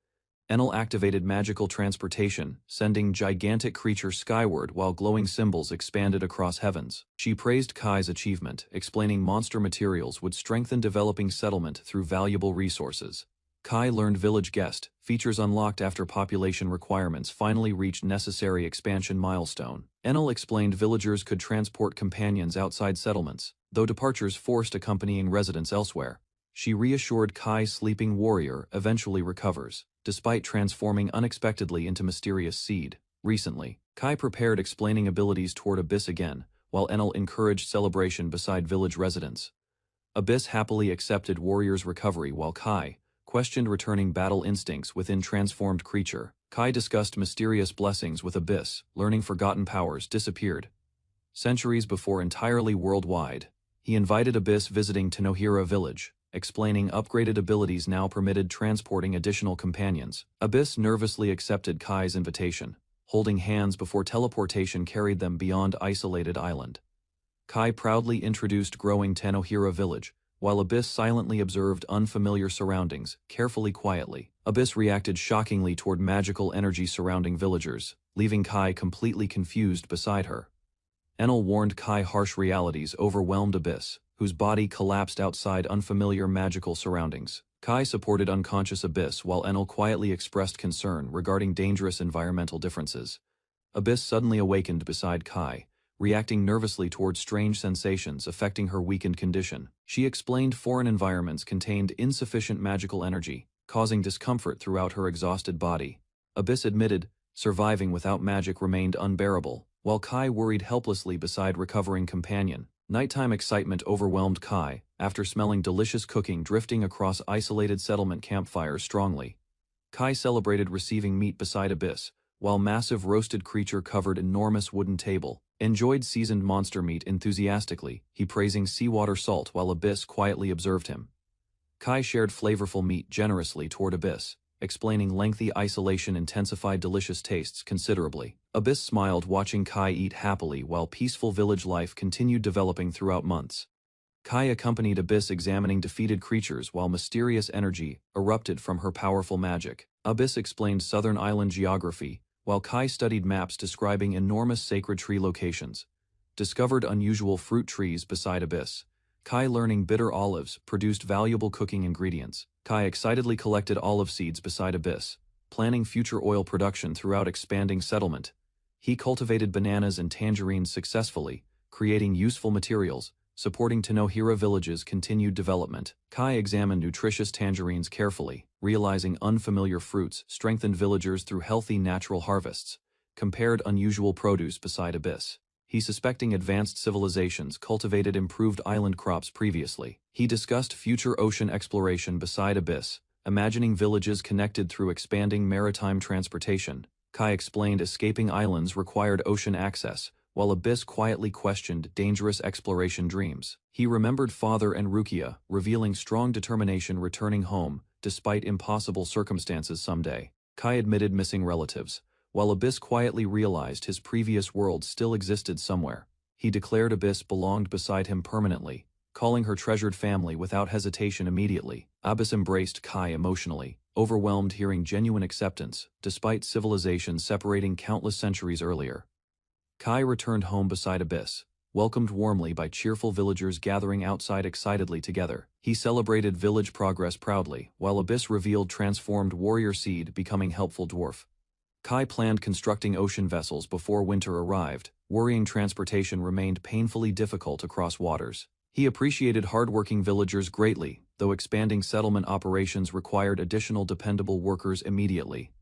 [SPEAKER 1] Enel activated magical transportation, sending gigantic creature skyward while glowing symbols expanded across heavens. She praised Kai's achievement, explaining monster materials would strengthen developing settlement through valuable resources. Kai learned village guest, features unlocked after population requirements finally reached necessary expansion milestone. Enel explained villagers could transport companions outside settlements, though departures forced accompanying residents elsewhere. She reassured Kai's sleeping warrior eventually recovers, despite transforming unexpectedly into mysterious seed. Recently, Kai prepared explaining abilities toward Abyss again, while Enel encouraged celebration beside village residents. Abyss happily accepted warrior's recovery while Kai questioned returning battle instincts within transformed creature. Kai discussed mysterious blessings with Abyss, learning forgotten powers disappeared centuries before entirely worldwide. He invited Abyss visiting Tenohira village, explaining upgraded abilities now permitted transporting additional companions. Abyss nervously accepted Kai's invitation, holding hands before teleportation carried them beyond isolated island. Kai proudly introduced growing Tenohira village, while Abyss silently observed unfamiliar surroundings, carefully quietly. Abyss reacted shockingly toward magical energy surrounding villagers, leaving Kai completely confused beside her. Enel warned Kai harsh realities overwhelmed Abyss, whose body collapsed outside unfamiliar magical surroundings. Kai supported unconscious Abyss while Enel quietly expressed concern regarding dangerous environmental differences. Abyss suddenly awakened beside Kai, reacting nervously toward strange sensations affecting her weakened condition. She explained foreign environments contained insufficient magical energy, causing discomfort throughout her exhausted body. Abyss admitted, surviving without magic remained unbearable, while Kai worried helplessly beside recovering companion. Nighttime excitement overwhelmed Kai, after smelling delicious cooking drifting across isolated settlement campfires strongly. Kai celebrated receiving meat beside Abyss, while massive roasted creature covered enormous wooden table. Enjoyed seasoned monster meat enthusiastically, he praising seawater salt while Abyss quietly observed him. Kai shared flavorful meat generously toward Abyss, explaining lengthy isolation intensified delicious tastes considerably. Abyss smiled watching Kai eat happily while peaceful village life continued developing throughout months. Kai accompanied Abyss examining defeated creatures while mysterious energy erupted from her powerful magic. Abyss explained southern island geography, while Kai studied maps describing enormous sacred tree locations. Discovered unusual fruit trees beside Abyss. Kai learning bitter olives produced valuable cooking ingredients. Kai excitedly collected olive seeds beside Abyss, planning future oil production throughout expanding settlement. He cultivated bananas and tangerines successfully, creating useful materials, supporting Tanohira Village's continued development. Kai examined nutritious tangerines carefully, realizing unfamiliar fruits strengthened villagers through healthy natural harvests, compared unusual produce beside Abyss. He suspecting advanced civilizations cultivated improved island crops previously. He discussed future ocean exploration beside Abyss, imagining villages connected through expanding maritime transportation. Kai explained escaping islands required ocean access, while Abyss quietly questioned dangerous exploration dreams. He remembered Father and Rukia, revealing strong determination returning home, despite impossible circumstances someday. Kai admitted missing relatives, while Abyss quietly realized his previous world still existed somewhere. He declared Abyss belonged beside him permanently, calling her treasured family without hesitation immediately. Abyss embraced Kai emotionally, overwhelmed hearing genuine acceptance, despite civilization separating countless centuries earlier. Kai returned home beside Abyss, welcomed warmly by cheerful villagers gathering outside excitedly together. He celebrated village progress proudly, while Abyss revealed transformed warrior seed becoming helpful dwarf. Kai planned constructing ocean vessels before winter arrived, worrying transportation remained painfully difficult across waters. He appreciated hardworking villagers greatly, though expanding settlement operations required additional dependable workers immediately.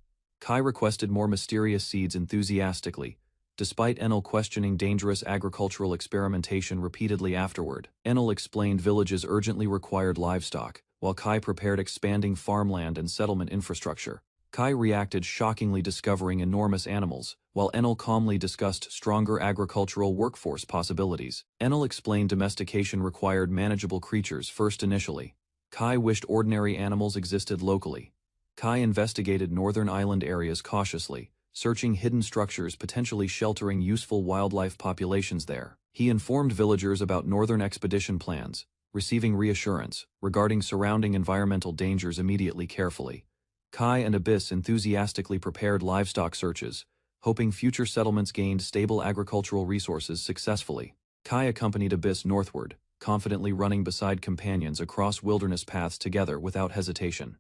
[SPEAKER 1] Kai requested more mysterious seeds enthusiastically, despite Enel questioning dangerous agricultural experimentation repeatedly afterward. Enel explained villages urgently required livestock, while Kai prepared expanding farmland and settlement infrastructure. Kai reacted shockingly discovering enormous animals, while Enel calmly discussed stronger agricultural workforce possibilities. Enel explained domestication required manageable creatures first initially. Kai wished ordinary animals existed locally. Kai investigated northern island areas cautiously, searching hidden structures potentially sheltering useful wildlife populations there. He informed villagers about northern expedition plans, receiving reassurance regarding surrounding environmental dangers immediately carefully. Kai and Abyss enthusiastically prepared livestock searches, hoping future settlements gained stable agricultural resources successfully. Kai accompanied Abyss northward, confidently running beside companions across wilderness paths together without hesitation.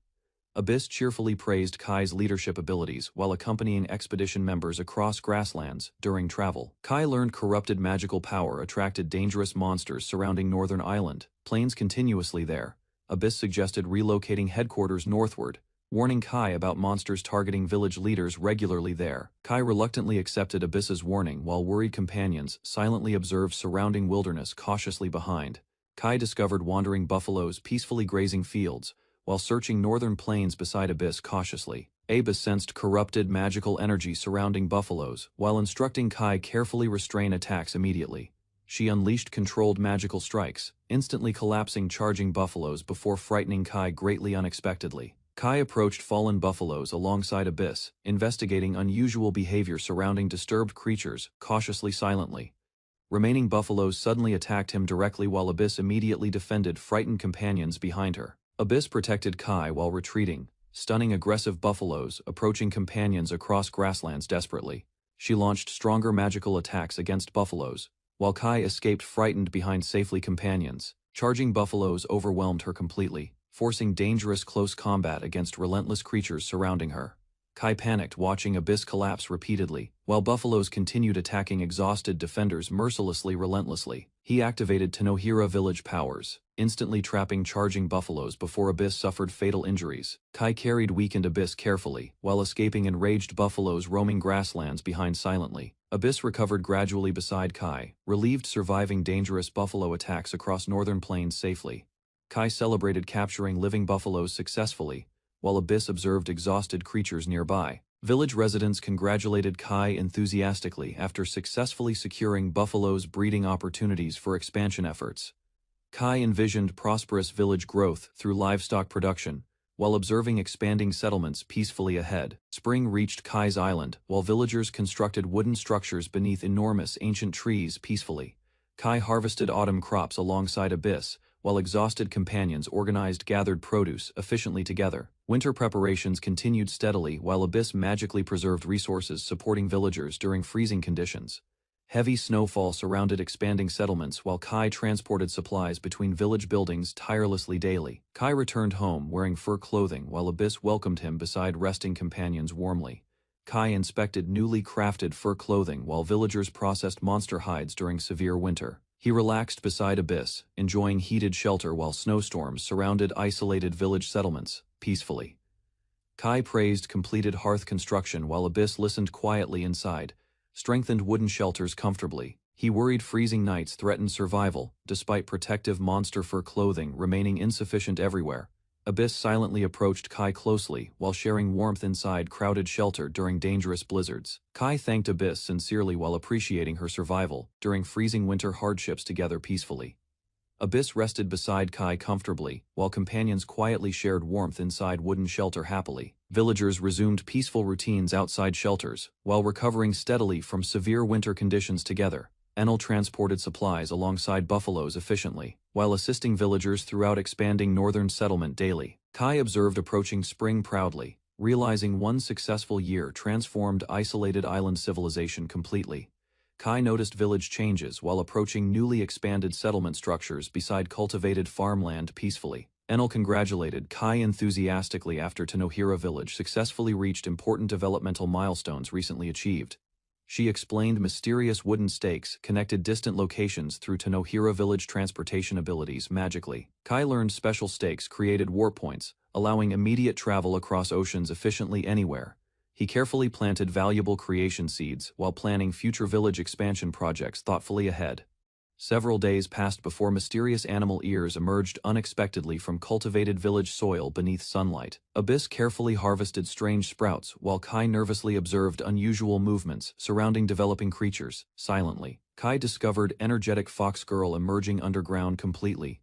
[SPEAKER 1] Abyss cheerfully praised Kai's leadership abilities while accompanying expedition members across grasslands during travel. Kai learned corrupted magical power attracted dangerous monsters surrounding Northern Island, plains continuously there. Abyss suggested relocating headquarters northward, warning Kai about monsters targeting village leaders regularly there. Kai reluctantly accepted Abyss's warning while worried companions silently observed surrounding wilderness cautiously behind. Kai discovered wandering buffaloes peacefully grazing fields, while searching northern plains beside Abyss cautiously. Abyss sensed corrupted magical energy surrounding buffaloes, while instructing Kai carefully restrain attacks immediately. She unleashed controlled magical strikes, instantly collapsing charging buffaloes before frightening Kai greatly unexpectedly. Kai approached fallen buffaloes alongside Abyss, investigating unusual behavior surrounding disturbed creatures, cautiously silently. Remaining buffaloes suddenly attacked him directly while Abyss immediately defended frightened companions behind her. Abyss protected Kai while retreating, stunning aggressive buffaloes approaching companions across grasslands desperately. She launched stronger magical attacks against buffaloes, while Kai escaped frightened behind safely companions. Charging buffaloes overwhelmed her completely, forcing dangerous close combat against relentless creatures surrounding her. Kai panicked watching Abyss collapse repeatedly, while buffaloes continued attacking exhausted defenders relentlessly. He activated Tanohira village powers, instantly trapping charging buffaloes before Abyss suffered fatal injuries. Kai carried weakened Abyss carefully, while escaping enraged buffaloes roaming grasslands behind silently. Abyss recovered gradually beside Kai, relieved surviving dangerous buffalo attacks across northern plains safely. Kai celebrated capturing living buffaloes successfully, while Abyss observed exhausted creatures nearby. Village residents congratulated Kai enthusiastically after successfully securing buffaloes' breeding opportunities for expansion efforts. Kai envisioned prosperous village growth through livestock production, while observing expanding settlements peacefully ahead. Spring reached Kai's island, while villagers constructed wooden structures beneath enormous ancient trees peacefully. Kai harvested autumn crops alongside Abyss, while exhausted companions organized gathered produce efficiently together. Winter preparations continued steadily while Abyss magically preserved resources supporting villagers during freezing conditions. Heavy snowfall surrounded expanding settlements while Kai transported supplies between village buildings tirelessly daily. Kai returned home wearing fur clothing while Abyss welcomed him beside resting companions warmly. Kai inspected newly crafted fur clothing while villagers processed monster hides during severe winter. He relaxed beside Abyss, enjoying heated shelter while snowstorms surrounded isolated village settlements, peacefully. Kai praised completed hearth construction while Abyss listened quietly inside, strengthened wooden shelters comfortably. He worried freezing nights threatened survival, despite protective monster fur clothing remaining insufficient everywhere. Abyss silently approached Kai closely while sharing warmth inside crowded shelter during dangerous blizzards. Kai thanked Abyss sincerely while appreciating her survival during freezing winter hardships together peacefully. Abyss rested beside Kai comfortably, while companions quietly shared warmth inside wooden shelter happily. Villagers resumed peaceful routines outside shelters, while recovering steadily from severe winter conditions together. Enel transported supplies alongside buffaloes efficiently, while assisting villagers throughout expanding northern settlement daily. Kai observed approaching spring proudly, realizing one successful year transformed isolated island civilization completely. Kai noticed village changes while approaching newly expanded settlement structures beside cultivated farmland peacefully. Enel congratulated Kai enthusiastically after Tanohira village successfully reached important developmental milestones recently achieved. She explained mysterious wooden stakes connected distant locations through Tanohira village transportation abilities magically. Kai learned special stakes created warp points, allowing immediate travel across oceans efficiently anywhere. He carefully planted valuable creation seeds while planning future village expansion projects thoughtfully ahead. Several days passed before mysterious animal ears emerged unexpectedly from cultivated village soil beneath sunlight. Abyss carefully harvested strange sprouts while Kai nervously observed unusual movements surrounding developing creatures, silently. Kai discovered energetic fox girl emerging underground completely,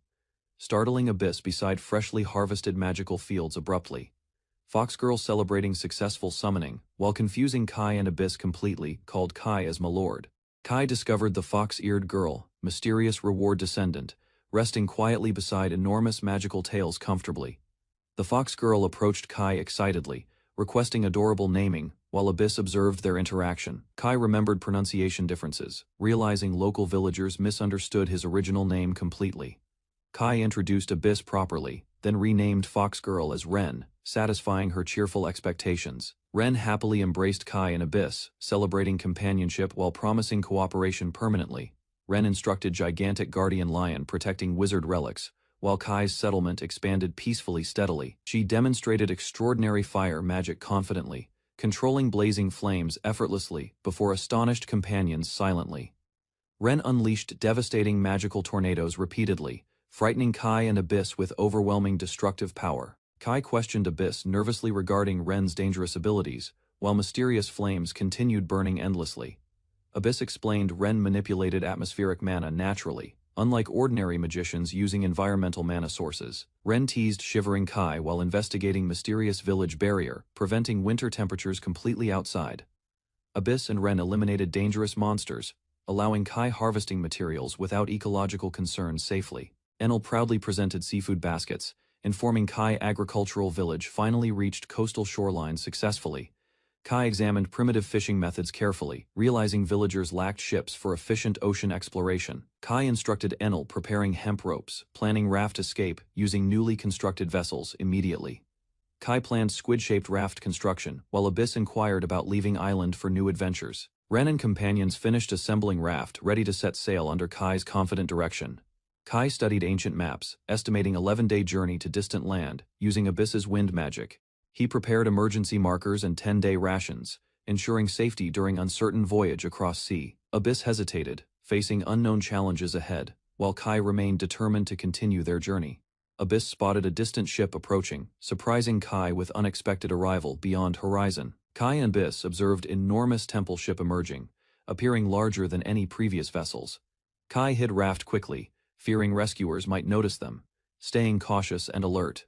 [SPEAKER 1] startling Abyss beside freshly harvested magical fields abruptly. Fox girl celebrating successful summoning, while confusing Kai and Abyss completely, called Kai as Milord. Kai discovered the fox-eared girl, mysterious reward descendant, resting quietly beside enormous magical tails comfortably. The fox girl approached Kai excitedly, requesting adorable naming, while Abyss observed their interaction. Kai remembered pronunciation differences, realizing local villagers misunderstood his original name completely. Kai introduced Abyss properly, then renamed fox girl as Ren, satisfying her cheerful expectations. Ren happily embraced Kai and Abyss, celebrating companionship while promising cooperation permanently. Ren instructed gigantic guardian lion protecting wizard relics, while Kai's settlement expanded peacefully steadily. She demonstrated extraordinary fire magic confidently, controlling blazing flames effortlessly before astonished companions silently. Ren unleashed devastating magical tornadoes repeatedly, frightening Kai and Abyss with overwhelming destructive power. Kai questioned Abyss nervously regarding Ren's dangerous abilities, while mysterious flames continued burning endlessly. Abyss explained Ren manipulated atmospheric mana naturally, unlike ordinary magicians using environmental mana sources. Ren teased shivering Kai while investigating mysterious village barrier, preventing winter temperatures completely outside. Abyss and Ren eliminated dangerous monsters, allowing Kai harvesting materials without ecological concerns safely. Enel proudly presented seafood baskets, informing Kai agricultural village finally reached coastal shorelines successfully. Kai examined primitive fishing methods carefully, realizing villagers lacked ships for efficient ocean exploration. Kai instructed Enel preparing hemp ropes, planning raft escape using newly constructed vessels immediately. Kai planned squid-shaped raft construction, while Abyss inquired about leaving island for new adventures. Ren and companions finished assembling raft ready to set sail under Kai's confident direction. Kai studied ancient maps, estimating 11-day journey to distant land, using Abyss's wind magic. He prepared emergency markers and 10-day rations, ensuring safety during uncertain voyage across sea. Abyss hesitated, facing unknown challenges ahead, while Kai remained determined to continue their journey. Abyss spotted a distant ship approaching, surprising Kai with unexpected arrival beyond horizon. Kai and Abyss observed enormous temple ship emerging, appearing larger than any previous vessels. Kai hid raft quickly, fearing rescuers might notice them, staying cautious and alert.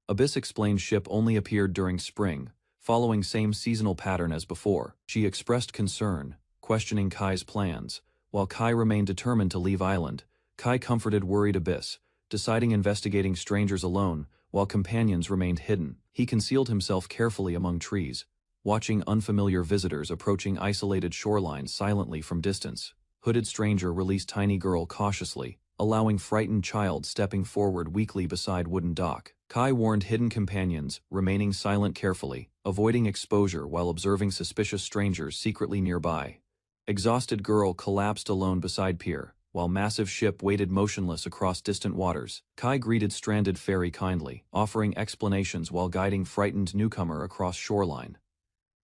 [SPEAKER 1] Abyss explained ship only appeared during spring, following same seasonal pattern as before. She expressed concern, questioning Kai's plans, while Kai remained determined to leave island. Kai comforted worried Abyss, deciding investigating strangers alone, while companions remained hidden. He concealed himself carefully among trees, watching unfamiliar visitors approaching isolated shorelines silently from distance. Hooded stranger released tiny girl cautiously, allowing frightened child stepping forward weakly beside wooden dock. Kai warned hidden companions, remaining silent carefully, avoiding exposure while observing suspicious strangers secretly nearby. Exhausted girl collapsed alone beside pier, while massive ship waited motionless across distant waters. Kai greeted stranded ferry kindly, offering explanations while guiding frightened newcomer across shoreline.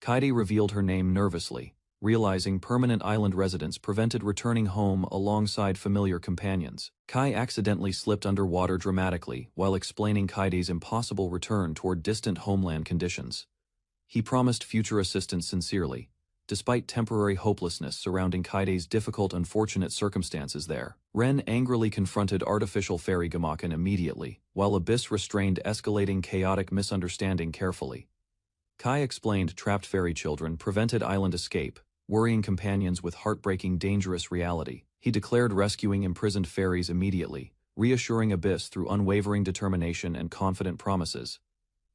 [SPEAKER 1] Kaede revealed her name nervously, realizing permanent island residence prevented returning home alongside familiar companions. Kai accidentally slipped underwater dramatically while explaining Kaide's impossible return toward distant homeland conditions. He promised future assistance sincerely, despite temporary hopelessness surrounding Kaide's difficult unfortunate circumstances there. Ren angrily confronted artificial fairy Gamaken immediately, while Abyss restrained escalating chaotic misunderstanding carefully. Kai explained trapped fairy children prevented island escape, worrying companions with heartbreaking dangerous reality. He declared rescuing imprisoned fairies immediately, reassuring Abyss through unwavering determination and confident promises.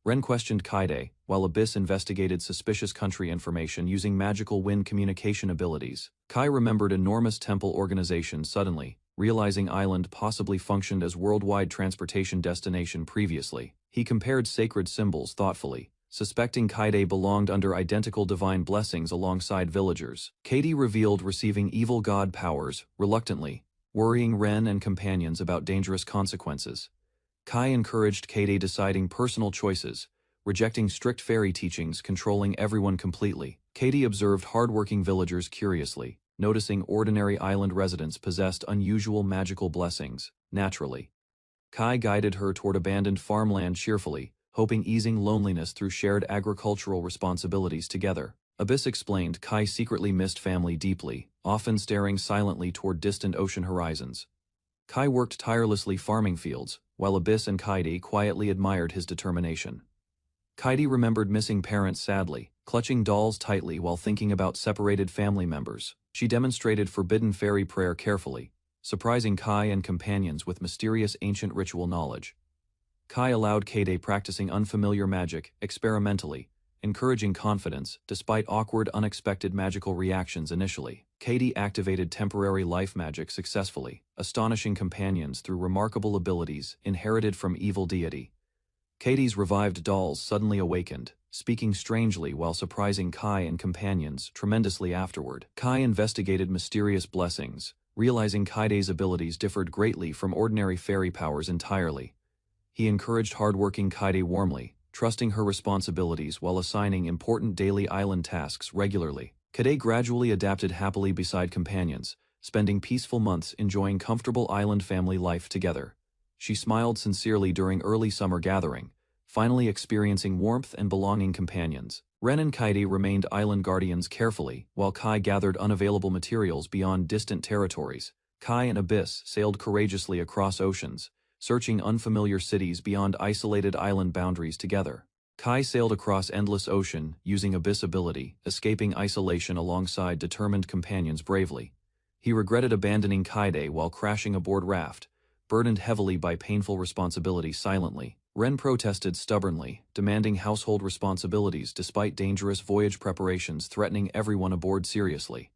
[SPEAKER 1] Ren questioned Kaede, while Abyss investigated suspicious country information using magical wind communication abilities. Kai remembered enormous temple organization suddenly, realizing island possibly functioned as worldwide transportation destination previously. He compared sacred symbols thoughtfully, suspecting Kaede belonged under identical divine blessings alongside villagers. Kaede revealed receiving evil god powers, reluctantly, worrying Ren and companions about dangerous consequences. Kai encouraged Kaede deciding personal choices, rejecting strict fairy teachings controlling everyone completely. Kaede observed hardworking villagers curiously, noticing ordinary island residents possessed unusual magical blessings, naturally. Kai guided her toward abandoned farmland cheerfully, hoping easing loneliness through shared agricultural responsibilities together. Abyss explained Kai secretly missed family deeply, often staring silently toward distant ocean horizons. Kai worked tirelessly farming fields, while Abyss and Kaede quietly admired his determination. Kaede remembered missing parents sadly, clutching dolls tightly while thinking about separated family members. She demonstrated forbidden fairy prayer carefully, surprising Kai and companions with mysterious ancient ritual knowledge. Kai allowed Kaede practicing unfamiliar magic experimentally, encouraging confidence despite awkward unexpected magical reactions initially. Kaede activated temporary life magic successfully, astonishing companions through remarkable abilities inherited from evil deity. Kaede's revived dolls suddenly awakened, speaking strangely while surprising Kai and companions tremendously afterward. Kai investigated mysterious blessings, realizing Kaide's abilities differed greatly from ordinary fairy powers entirely. He encouraged hardworking Kaede warmly, trusting her responsibilities while assigning important daily island tasks regularly. Kaede gradually adapted happily beside companions, spending peaceful months enjoying comfortable island family life together. She smiled sincerely during early summer gathering, finally experiencing warmth and belonging companions. Ren and Kaede remained island guardians carefully, while Kai gathered unavailable materials beyond distant territories. Kai and Abyss sailed courageously across oceans, searching unfamiliar cities beyond isolated island boundaries together. Kai sailed across endless ocean, using Abyss ability, escaping isolation alongside determined companions bravely. He regretted abandoning Kaede while crashing aboard raft, burdened heavily by painful responsibility silently. Ren protested stubbornly, demanding household responsibilities despite dangerous voyage preparations threatening everyone aboard seriously.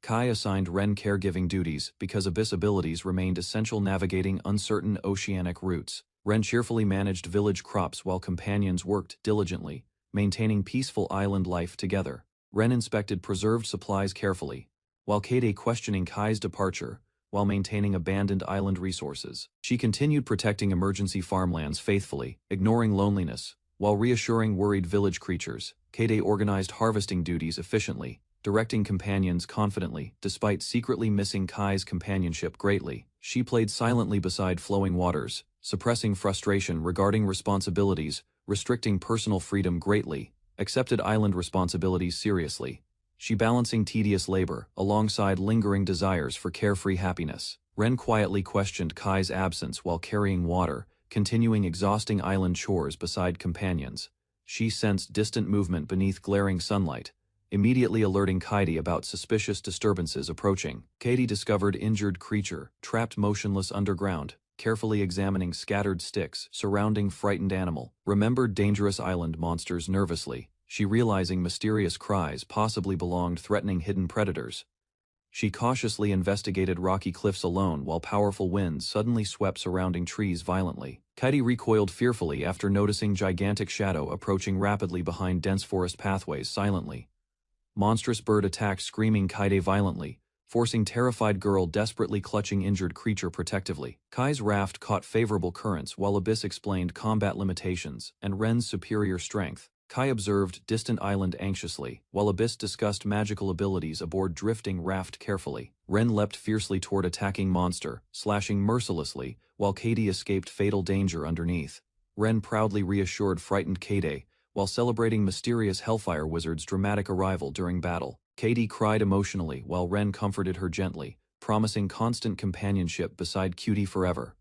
[SPEAKER 1] Kai assigned Ren caregiving duties because Abyss abilities remained essential navigating uncertain oceanic routes. Ren cheerfully managed village crops while companions worked diligently, maintaining peaceful island life together. Ren inspected preserved supplies carefully, while Kaede questioning Kai's departure while maintaining abandoned island resources. She continued protecting emergency farmlands faithfully, ignoring loneliness, while reassuring worried village creatures. Kaede organized harvesting duties efficiently, directing companions confidently, despite secretly missing Kai's companionship greatly. She played silently beside flowing waters, suppressing frustration regarding responsibilities, restricting personal freedom greatly, accepted island responsibilities seriously. She balancing tedious labor alongside lingering desires for carefree happiness. Ren quietly questioned Kai's absence while carrying water, continuing exhausting island chores beside companions. She sensed distant movement beneath glaring sunlight, immediately alerting Kaede about suspicious disturbances approaching. Kaede discovered injured creature, trapped motionless underground, carefully examining scattered sticks surrounding frightened animal. Remembered dangerous island monsters nervously, she realizing mysterious cries possibly belonged threatening hidden predators. She cautiously investigated rocky cliffs alone while powerful winds suddenly swept surrounding trees violently. Kaede recoiled fearfully after noticing gigantic shadow approaching rapidly behind dense forest pathways silently. Monstrous bird attacked screaming Kaede violently, forcing terrified girl desperately clutching injured creature protectively. Kai's raft caught favorable currents while Abyss explained combat limitations and Ren's superior strength. Kai observed distant island anxiously, while Abyss discussed magical abilities aboard drifting raft carefully. Ren leapt fiercely toward attacking monster, slashing mercilessly, while Katie escaped fatal danger underneath. Ren proudly reassured frightened Katie, while celebrating mysterious Hellfire Wizard's dramatic arrival during battle. Katie cried emotionally while Ren comforted her gently, promising constant companionship beside Cutie forever.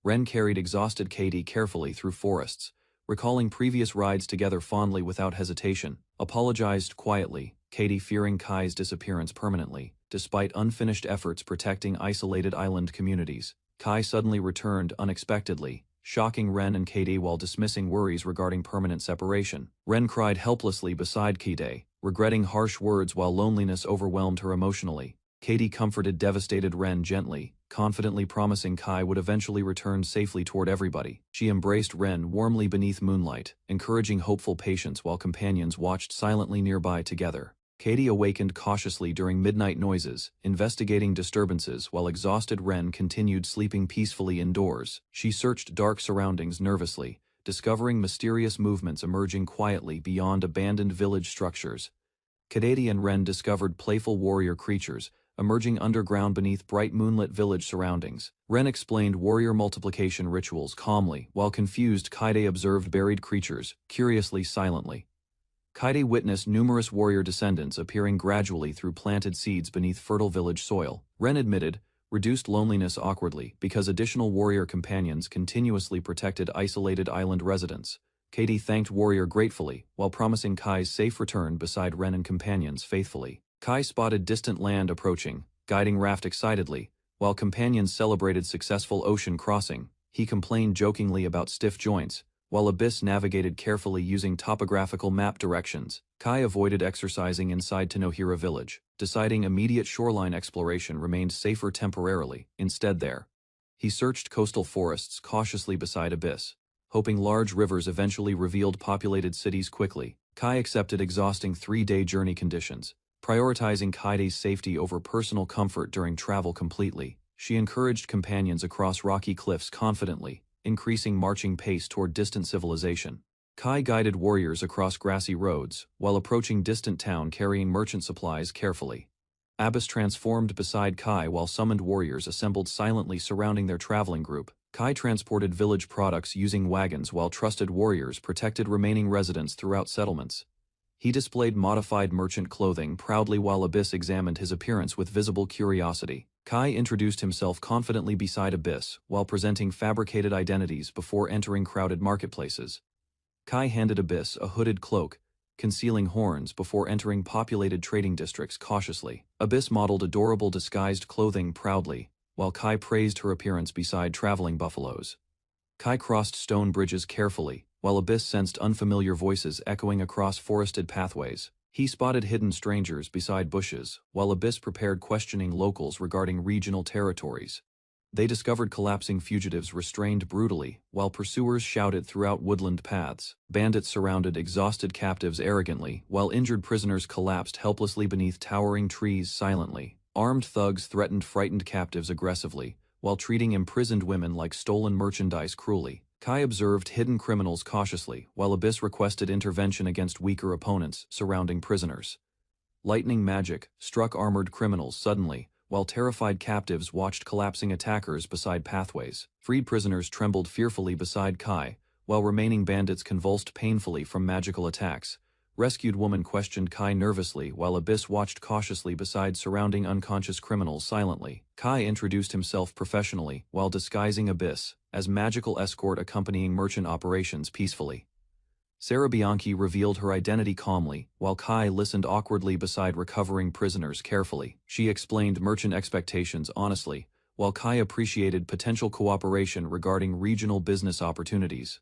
[SPEAKER 1] Ren carried exhausted Katie carefully through forests, recalling previous rides together fondly without hesitation, apologized quietly, Katie fearing Kai's disappearance permanently, despite unfinished efforts protecting isolated island communities. Kai suddenly returned unexpectedly, shocking Ren and Katie while dismissing worries regarding permanent separation. Ren cried helplessly beside Katie, regretting harsh words while loneliness overwhelmed her emotionally. Katie comforted devastated Ren gently, confidently promising Kai would eventually return safely toward everybody. She embraced Ren warmly beneath moonlight, encouraging hopeful patience while companions watched silently nearby together. Katie awakened cautiously during midnight noises, investigating disturbances while exhausted Ren continued sleeping peacefully indoors. She searched dark surroundings nervously, discovering mysterious movements emerging quietly beyond abandoned village structures. Katie and Ren discovered playful warrior creatures, emerging underground beneath bright moonlit village surroundings. Ren explained warrior multiplication rituals calmly, while confused Kaide observed buried creatures, curiously silently. Kaide witnessed numerous warrior descendants appearing gradually through planted seeds beneath fertile village soil. Ren admitted, reduced loneliness awkwardly because additional warrior companions continuously protected isolated island residents. Katie thanked Warrior gratefully, while promising Kai's safe return beside Ren and companions faithfully. Kai spotted distant land approaching, guiding raft excitedly, while companions celebrated successful ocean crossing. He complained jokingly about stiff joints, while Abyss navigated carefully using topographical map directions. Kai avoided exercising inside Tanohira village, deciding immediate shoreline exploration remained safer temporarily. Instead he searched coastal forests cautiously beside Abyss, hoping large rivers eventually revealed populated cities quickly. Kai accepted exhausting 3-day journey conditions, prioritizing Kaide's safety over personal comfort during travel completely. She encouraged companions across rocky cliffs confidently, increasing marching pace toward distant civilization. Kai guided warriors across grassy roads, while approaching distant town carrying merchant supplies carefully. Abyss transformed beside Kai while summoned warriors assembled silently surrounding their traveling group. Kai transported village products using wagons while trusted warriors protected remaining residents throughout settlements. He displayed modified merchant clothing proudly while Abyss examined his appearance with visible curiosity. Kai introduced himself confidently beside Abyss while presenting fabricated identities before entering crowded marketplaces. Kai handed Abyss a hooded cloak, concealing horns before entering populated trading districts cautiously. Abyss modeled adorable disguised clothing proudly, while Kai praised her appearance beside traveling buffaloes. Kai crossed stone bridges carefully, while Abyss sensed unfamiliar voices echoing across forested pathways. He spotted hidden strangers beside bushes, while Abyss prepared questioning locals regarding regional territories. They discovered collapsing fugitives restrained brutally, while pursuers shouted throughout woodland paths. Bandits surrounded exhausted captives arrogantly, while injured prisoners collapsed helplessly beneath towering trees silently. Armed thugs threatened frightened captives aggressively, while treating imprisoned women like stolen merchandise cruelly. Kai observed hidden criminals cautiously, while Abyss requested intervention against weaker opponents surrounding prisoners. Lightning magic struck armored criminals suddenly, while terrified captives watched collapsing attackers beside pathways. Freed prisoners trembled fearfully beside Kai, while remaining bandits convulsed painfully from magical attacks. Rescued woman questioned Kai nervously while Abyss watched cautiously beside surrounding unconscious criminals silently. Kai introduced himself professionally while disguising Abyss as magical escort accompanying merchant operations peacefully. Sarah Bianchi revealed her identity calmly, while Kai listened awkwardly beside recovering prisoners carefully. She explained merchant expectations honestly, while Kai appreciated potential cooperation regarding regional business opportunities.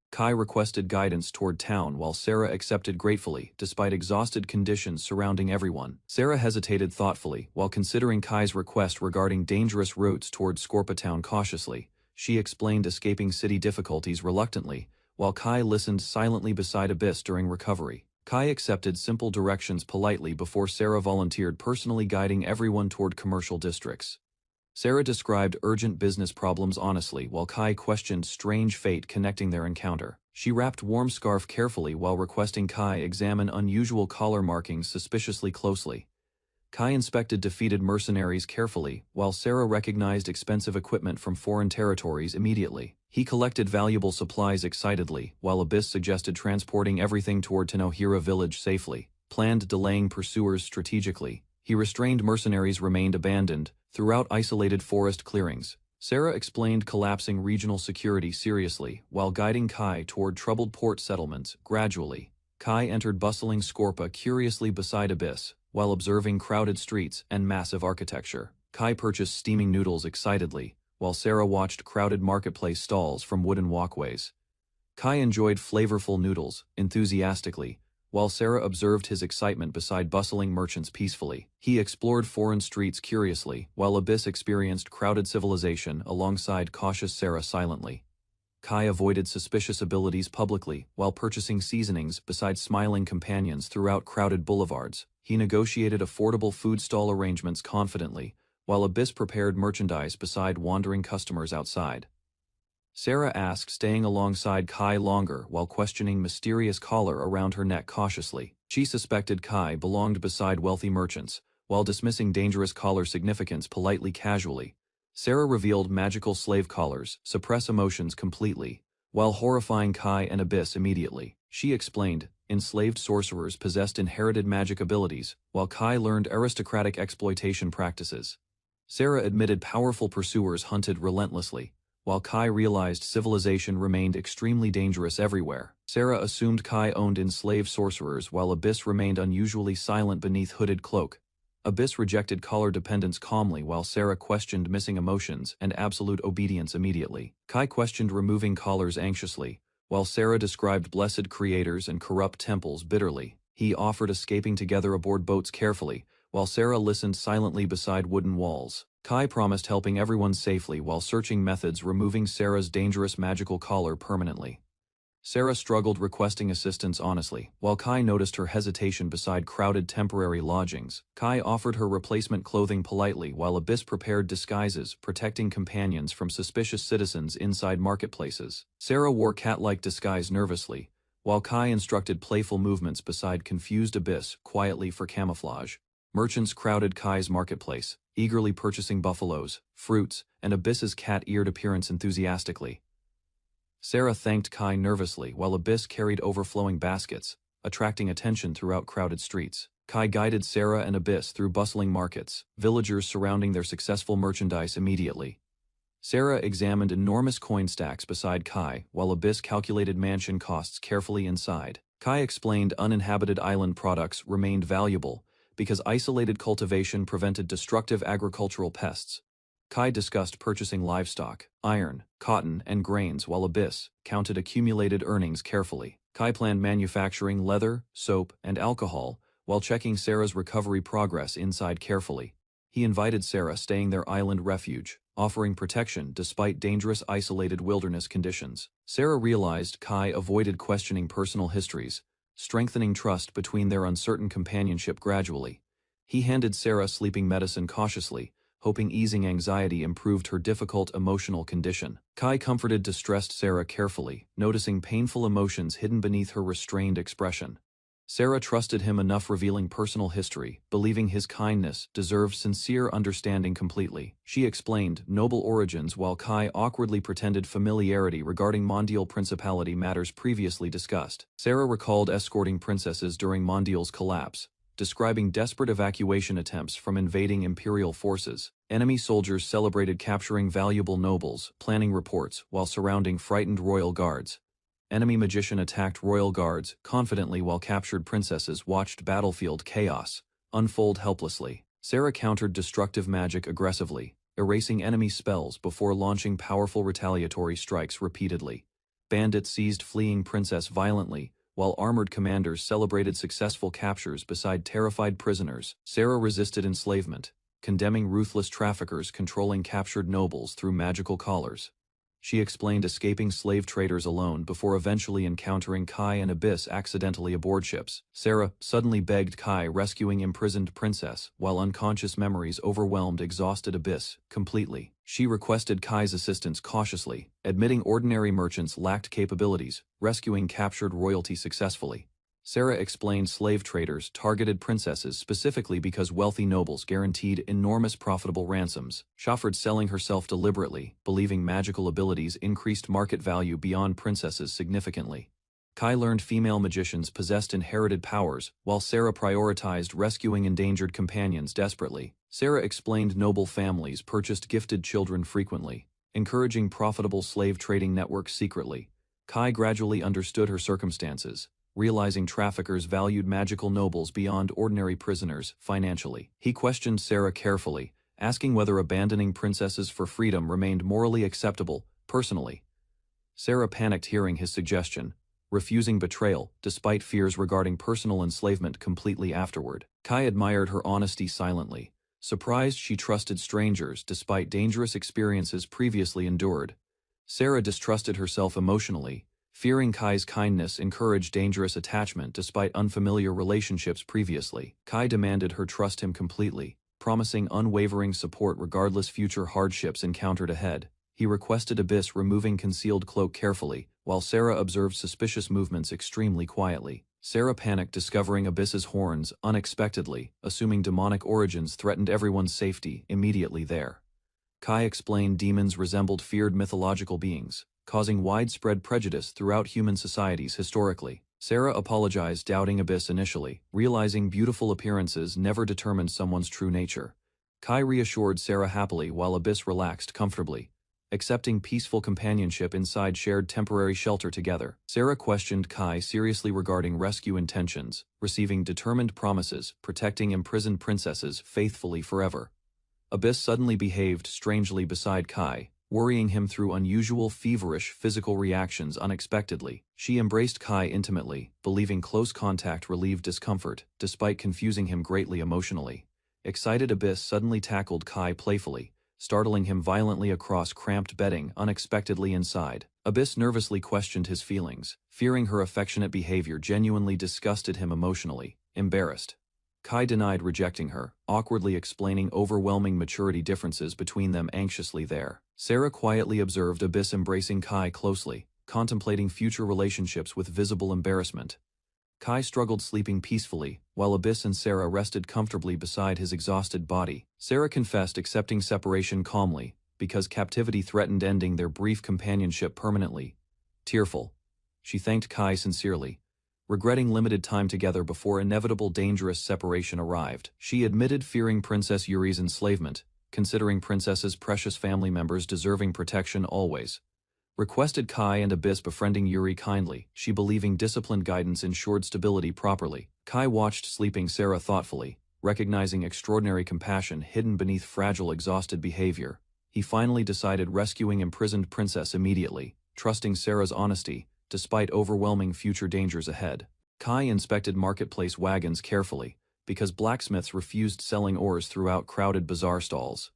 [SPEAKER 1] Kai requested guidance toward town while Sarah accepted gratefully despite exhausted conditions surrounding everyone. Sarah hesitated thoughtfully while considering Kai's request regarding dangerous routes toward Scorpa Town cautiously. She explained escaping city difficulties reluctantly, while Kai listened silently beside Abyss during recovery. Kai accepted simple directions politely before Sarah volunteered personally guiding everyone toward commercial districts. Sarah described urgent business problems honestly while Kai questioned strange fate connecting their encounter. She wrapped warm scarf carefully while requesting Kai examine unusual collar markings suspiciously closely. Kai inspected defeated mercenaries carefully, while Sarah recognized expensive equipment from foreign territories immediately. He collected valuable supplies excitedly, while Abyss suggested transporting everything toward Tenohira village safely, planned delaying pursuers strategically. He restrained mercenaries remained abandoned throughout isolated forest clearings. Sarah explained collapsing regional security seriously, while guiding Kai toward troubled port settlements gradually. Kai entered bustling Scorpa curiously beside Abyss, while observing crowded streets and massive architecture. Kai purchased steaming noodles excitedly, while Sarah watched crowded marketplace stalls from wooden walkways. Kai enjoyed flavorful noodles enthusiastically, while Sarah observed his excitement beside bustling merchants peacefully. He explored foreign streets curiously, while Abyss experienced crowded civilization alongside cautious Sarah silently. Kai avoided suspicious abilities publicly while purchasing seasonings beside smiling companions throughout crowded boulevards. He negotiated affordable food stall arrangements confidently, while Abyss prepared merchandise beside wandering customers outside. Sarah asked, staying alongside Kai longer while questioning mysterious collar around her neck cautiously. She suspected Kai belonged beside wealthy merchants, while dismissing dangerous collar significance politely casually. Sarah revealed magical slave collars suppress emotions completely, while horrifying Kai and Abyss immediately. She explained, enslaved sorcerers possessed inherited magic abilities, while Kai learned aristocratic exploitation practices. Sarah admitted powerful pursuers hunted relentlessly, while Kai realized civilization remained extremely dangerous everywhere. Sarah assumed Kai owned enslaved sorcerers while Abyss remained unusually silent beneath hooded cloak. Abyss rejected collar dependence calmly while Sarah questioned missing emotions and absolute obedience immediately. Kai questioned removing collars anxiously, while Sarah described blessed creators and corrupt temples bitterly. He offered escaping together aboard boats carefully, while Sarah listened silently beside wooden walls. Kai promised helping everyone safely while searching methods removing Sarah's dangerous magical collar permanently. Sarah struggled requesting assistance honestly, while Kai noticed her hesitation beside crowded temporary lodgings. Kai offered her replacement clothing politely while Abyss prepared disguises protecting companions from suspicious citizens inside marketplaces. Sarah wore cat-like disguise nervously, while Kai instructed playful movements beside confused Abyss quietly for camouflage. Merchants crowded Kai's marketplace, eagerly purchasing buffaloes, fruits, and Abyss's cat-eared appearance enthusiastically. Sarah thanked Kai nervously while Abyss carried overflowing baskets, attracting attention throughout crowded streets. Kai guided Sarah and Abyss through bustling markets, villagers surrounding their successful merchandise immediately. Sarah examined enormous coin stacks beside Kai while Abyss calculated mansion costs carefully inside. Kai explained uninhabited island products remained valuable because isolated cultivation prevented destructive agricultural pests. Kai discussed purchasing livestock, iron, cotton, and grains while Abyss counted accumulated earnings carefully. Kai planned manufacturing leather, soap, and alcohol while checking Sarah's recovery progress inside carefully. He invited Sarah staying their island refuge, offering protection despite dangerous isolated wilderness conditions. Sarah realized Kai avoided questioning personal histories, strengthening trust between their uncertain companionship gradually. He handed Sarah sleeping medicine cautiously, hoping easing anxiety improved her difficult emotional condition. Kai comforted distressed Sarah carefully, noticing painful emotions hidden beneath her restrained expression. Sarah trusted him enough revealing personal history, believing his kindness deserved sincere understanding completely. She explained noble origins while Kai awkwardly pretended familiarity regarding Mondial Principality matters previously discussed. Sarah recalled escorting princesses during Mondial's collapse, describing desperate evacuation attempts from invading imperial forces. Enemy soldiers celebrated capturing valuable nobles, planning reports while surrounding frightened royal guards. Enemy magician attacked royal guards confidently while captured princesses watched battlefield chaos unfold helplessly. Sarah countered destructive magic aggressively, erasing enemy spells before launching powerful retaliatory strikes repeatedly. Bandits seized fleeing princess violently, while armored commanders celebrated successful captures beside terrified prisoners. Sarah resisted enslavement, condemning ruthless traffickers controlling captured nobles through magical collars. She explained escaping slave traders alone before eventually encountering Kai and Abyss accidentally aboard ships. Sarah suddenly begged Kai, rescuing imprisoned princess, while unconscious memories overwhelmed exhausted Abyss completely. She requested Kai's assistance cautiously, admitting ordinary merchants lacked capabilities, rescuing captured royalty successfully. Sarah explained slave traders targeted princesses specifically because wealthy nobles guaranteed enormous profitable ransoms. Shaffered selling herself deliberately, believing magical abilities increased market value beyond princesses significantly. Kai learned female magicians possessed inherited powers, while Sarah prioritized rescuing endangered companions desperately. Sarah explained noble families purchased gifted children frequently, encouraging profitable slave trading networks secretly. Kai gradually understood her circumstances, realizing traffickers valued magical nobles beyond ordinary prisoners financially. He questioned Sarah carefully, asking whether abandoning princesses for freedom remained morally acceptable. Personally, Sarah panicked hearing his suggestion, refusing betrayal despite fears regarding personal enslavement completely afterward. Kai admired her honesty silently, surprised she trusted strangers despite dangerous experiences previously endured. Sarah distrusted herself emotionally, fearing Kai's kindness encouraged dangerous attachment despite unfamiliar relationships previously. Kai demanded her trust him completely, promising unwavering support regardless future hardships encountered ahead. He requested Abyss removing concealed cloak carefully, while Sarah observed suspicious movements extremely quietly. Sarah panicked discovering Abyss's horns unexpectedly, assuming demonic origins threatened everyone's safety immediately there. Kai explained demons resembled feared mythological beings, causing widespread prejudice throughout human societies historically. Sarah apologized, doubting Abyss initially, realizing beautiful appearances never determined someone's true nature. Kai reassured Sarah happily while Abyss relaxed comfortably, accepting peaceful companionship inside shared temporary shelter together. Sarah questioned Kai seriously regarding rescue intentions, receiving determined promises, protecting imprisoned princesses faithfully forever. Abyss suddenly behaved strangely beside Kai, worrying him through unusual feverish physical reactions unexpectedly. She embraced Kai intimately, believing close contact relieved discomfort, despite confusing him greatly emotionally. Excited Abyss suddenly tackled Kai playfully, startling him violently across cramped bedding unexpectedly inside. Abyss nervously questioned his feelings, fearing her affectionate behavior genuinely disgusted him emotionally. Embarrassed, Kai denied rejecting her, awkwardly explaining overwhelming maturity differences between them anxiously there. Sarah quietly observed Abyss embracing Kai closely, contemplating future relationships with visible embarrassment. Kai struggled sleeping peacefully, while Abyss and Sarah rested comfortably beside his exhausted body. Sarah confessed accepting separation calmly, because captivity threatened ending their brief companionship permanently. Tearful, she thanked Kai sincerely, regretting limited time together before inevitable dangerous separation arrived. She admitted fearing Princess Yuri's enslavement, considering princesses' precious family members deserving protection always. Requested Kai and Abyss befriending Yuri kindly, she believing disciplined guidance ensured stability properly. Kai watched sleeping Sarah thoughtfully, recognizing extraordinary compassion hidden beneath fragile exhausted behavior. He finally decided rescuing imprisoned princess immediately, trusting Sarah's honesty, despite overwhelming future dangers ahead. Kai inspected marketplace wagons carefully, because blacksmiths refused selling ores throughout crowded bazaar stalls.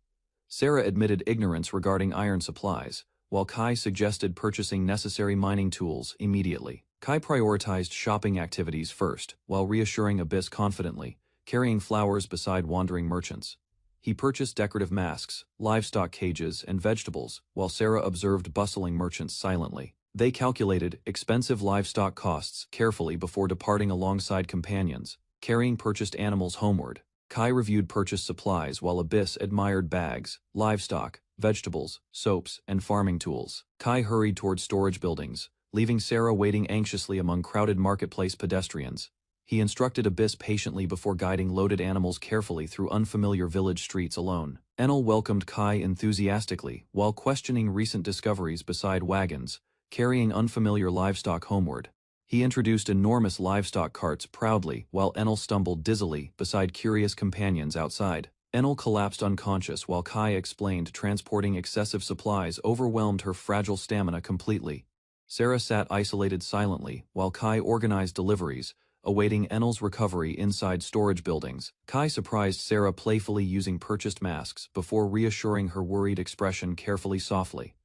[SPEAKER 1] Sarah admitted ignorance regarding iron supplies, while Kai suggested purchasing necessary mining tools immediately. Kai prioritized shopping activities first, while reassuring Abyss confidently, carrying flowers beside wandering merchants. He purchased decorative masks, livestock cages, and vegetables, while Sarah observed bustling merchants silently. They calculated expensive livestock costs carefully before departing alongside companions, carrying purchased animals homeward. Kai reviewed purchased supplies while Abyss admired bags, livestock, vegetables, soaps, and farming tools. Kai hurried toward storage buildings, leaving Sarah waiting anxiously among crowded marketplace pedestrians. He instructed Abyss patiently before guiding loaded animals carefully through unfamiliar village streets alone. Enel welcomed Kai enthusiastically while questioning recent discoveries beside wagons, carrying unfamiliar livestock homeward. He introduced enormous livestock carts proudly while Enel stumbled dizzily beside curious companions outside. Enel collapsed unconscious while Kai explained transporting excessive supplies overwhelmed her fragile stamina completely. Sarah sat isolated silently while Kai organized deliveries, awaiting Enel's recovery inside storage buildings. Kai surprised Sarah playfully using purchased masks before reassuring her worried expression carefully softly.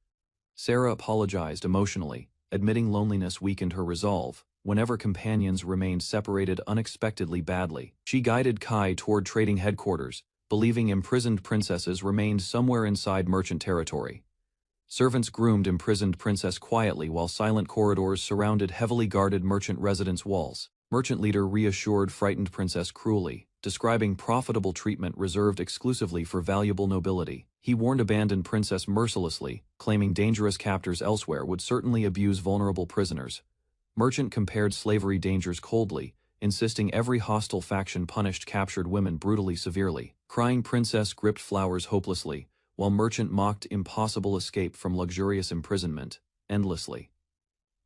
[SPEAKER 1] Sarah apologized emotionally, admitting loneliness weakened her resolve. Whenever companions remained separated unexpectedly badly, she guided Kai toward trading headquarters, believing imprisoned princesses remained somewhere inside merchant territory. Servants groomed imprisoned princess quietly while silent corridors surrounded heavily guarded merchant residence walls. Merchant leader reassured frightened princess cruelly, describing profitable treatment reserved exclusively for valuable nobility. He warned abandoned princess mercilessly, claiming dangerous captors elsewhere would certainly abuse vulnerable prisoners. Merchant compared slavery dangers coldly, insisting every hostile faction punished captured women brutally severely. Crying princess gripped flowers hopelessly, while merchant mocked impossible escape from luxurious imprisonment, endlessly.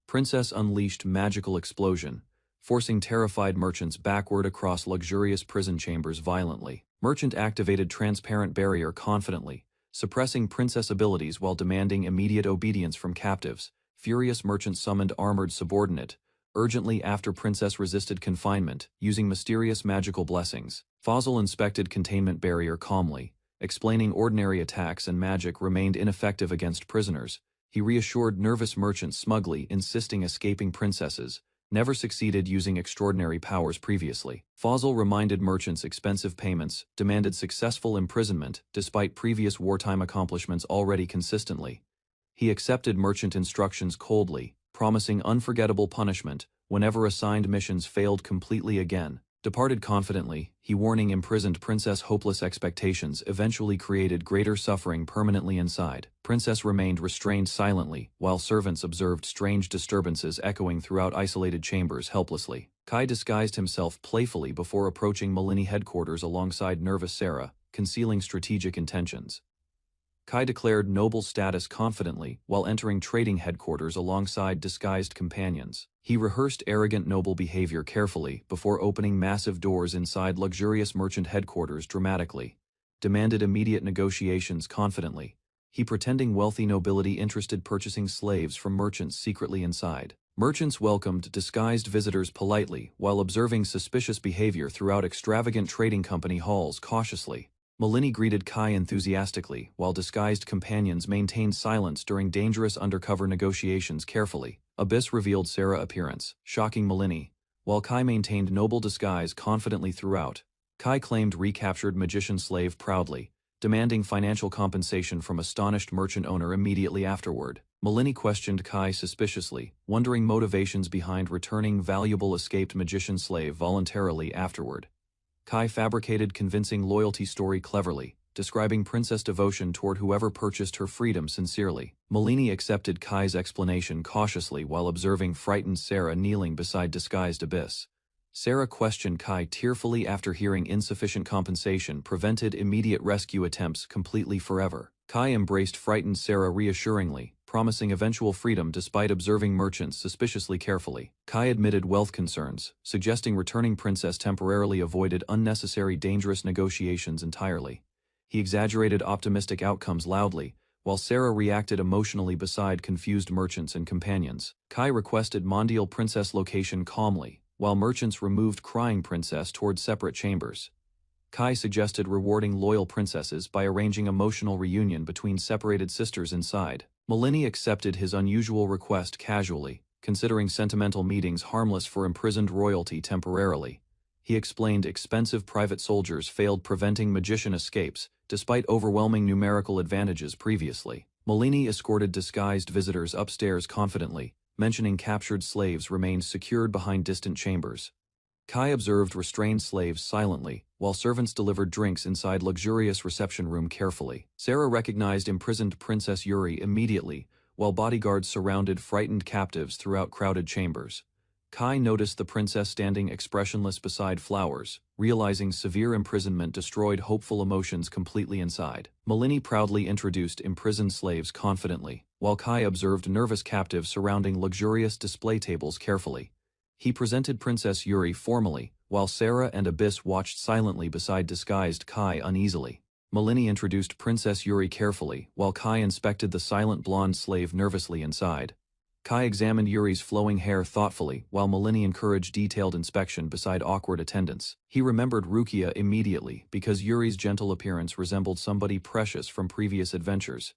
[SPEAKER 1] Princess unleashed magical explosion, forcing terrified merchants backward across luxurious prison chambers violently. Merchant activated transparent barrier confidently, suppressing princess abilities while demanding immediate obedience from captives. Furious merchant summoned armored subordinate, urgently after princess resisted confinement, using mysterious magical blessings. Fazl inspected containment barrier calmly, explaining ordinary attacks and magic remained ineffective against prisoners. He reassured nervous merchants smugly, insisting escaping princesses never succeeded using extraordinary powers previously. Fazl reminded merchants expensive payments, demanded successful imprisonment despite previous wartime accomplishments already consistently. He accepted merchant instructions coldly, promising unforgettable punishment whenever assigned missions failed completely again. Departed confidently, he warning imprisoned princess hopeless expectations eventually created greater suffering permanently inside. Princess remained restrained silently, while servants observed strange disturbances echoing throughout isolated chambers helplessly. Kai disguised himself playfully before approaching Malini headquarters alongside nervous Sarah, concealing strategic intentions. Kai declared noble status confidently while entering trading headquarters alongside disguised companions. He rehearsed arrogant noble behavior carefully before opening massive doors inside luxurious merchant headquarters dramatically. Demanded immediate negotiations confidently. He pretending wealthy nobility interested purchasing slaves from merchants secretly inside. Merchants welcomed disguised visitors politely while observing suspicious behavior throughout extravagant trading company halls cautiously. Malini greeted Kai enthusiastically, while disguised companions maintained silence during dangerous undercover negotiations carefully. Abyss revealed Sarah's appearance, shocking Malini, while Kai maintained noble disguise confidently throughout. Kai claimed recaptured magician slave proudly, demanding financial compensation from astonished merchant owner immediately afterward. Malini questioned Kai suspiciously, wondering motivations behind returning valuable escaped magician slave voluntarily afterward. Kai fabricated convincing loyalty story cleverly, describing princess devotion toward whoever purchased her freedom sincerely. Malini accepted Kai's explanation cautiously while observing frightened Sarah kneeling beside disguised Abyss. Sarah questioned Kai tearfully after hearing insufficient compensation prevented immediate rescue attempts completely forever. Kai embraced frightened Sarah reassuringly, promising eventual freedom despite observing merchants suspiciously carefully. Kai admitted wealth concerns, suggesting returning princess temporarily avoided unnecessary dangerous negotiations entirely. He exaggerated optimistic outcomes loudly, while Sarah reacted emotionally beside confused merchants and companions. Kai requested Mondial princess location calmly, while merchants removed crying princess toward separate chambers. Kai suggested rewarding loyal princesses by arranging emotional reunion between separated sisters inside. Malini accepted his unusual request casually, considering sentimental meetings harmless for imprisoned royalty temporarily. He explained expensive private soldiers failed preventing magician escapes, despite overwhelming numerical advantages previously. Malini escorted disguised visitors upstairs confidently, mentioning captured slaves remained secured behind distant chambers. Kai observed restrained slaves silently, while servants delivered drinks inside luxurious reception room carefully. Sarah recognized imprisoned Princess Yuri immediately, while bodyguards surrounded frightened captives throughout crowded chambers. Kai noticed the princess standing expressionless beside flowers, realizing severe imprisonment destroyed hopeful emotions completely inside. Malini proudly introduced imprisoned slaves confidently, while Kai observed nervous captives surrounding luxurious display tables carefully. He presented Princess Yuri formally, while Sarah and Abyss watched silently beside disguised Kai uneasily. Malini introduced Princess Yuri carefully, while Kai inspected the silent blonde slave nervously inside. Kai examined Yuri's flowing hair thoughtfully, while Malini encouraged detailed inspection beside awkward attendants. He remembered Rukia immediately because Yuri's gentle appearance resembled somebody precious from previous adventures.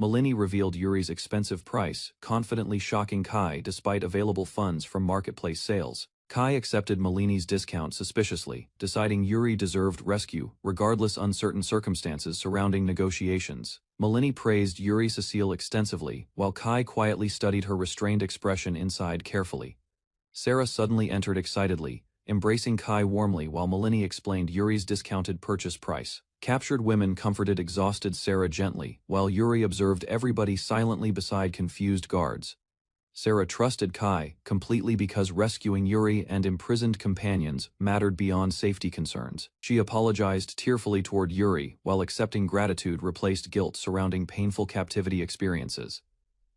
[SPEAKER 1] Malini revealed Yuri's expensive price, confidently shocking Kai despite available funds from marketplace sales. Kai accepted Malini's discount suspiciously, deciding Yuri deserved rescue, regardless uncertain circumstances surrounding negotiations. Malini praised Yuri Cecile extensively, while Kai quietly studied her restrained expression inside carefully. Sarah suddenly entered excitedly, embracing Kai warmly while Malini explained Yuri's discounted purchase price. Captured women comforted exhausted Sarah gently, while Yuri observed everybody silently beside confused guards. Sarah trusted Kai completely because rescuing Yuri and imprisoned companions mattered beyond safety concerns. She apologized tearfully toward Yuri while accepting gratitude replaced guilt surrounding painful captivity experiences.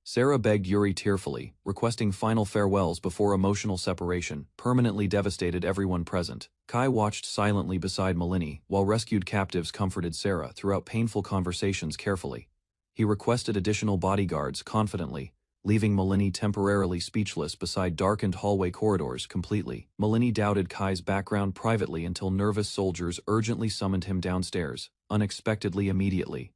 [SPEAKER 1] Sarah begged Yuri tearfully, requesting final farewells before emotional separation permanently devastated everyone present. Kai watched silently beside Malini while rescued captives comforted Sarah throughout painful conversations carefully. He requested additional bodyguards confidently, leaving Malini temporarily speechless beside darkened hallway corridors completely. Malini doubted Kai's background privately until nervous soldiers urgently summoned him downstairs, unexpectedly immediately.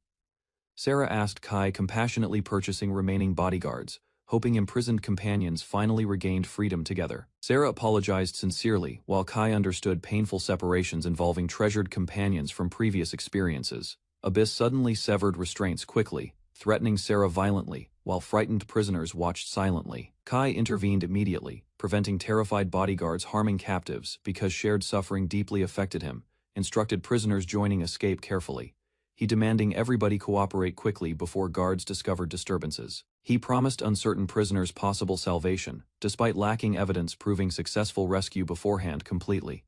[SPEAKER 1] Sarah asked Kai compassionately purchasing remaining bodyguards, hoping imprisoned companions finally regained freedom together. Sarah apologized sincerely, while Kai understood painful separations involving treasured companions from previous experiences. Abyss suddenly severed restraints quickly, threatening Sarah violently, while frightened prisoners watched silently. Kai intervened immediately, preventing terrified bodyguards harming captives because shared suffering deeply affected him, instructed prisoners joining escape carefully. He demanding everybody cooperate quickly before guards discovered disturbances. He promised uncertain prisoners possible salvation, despite lacking evidence proving successful rescue beforehand completely.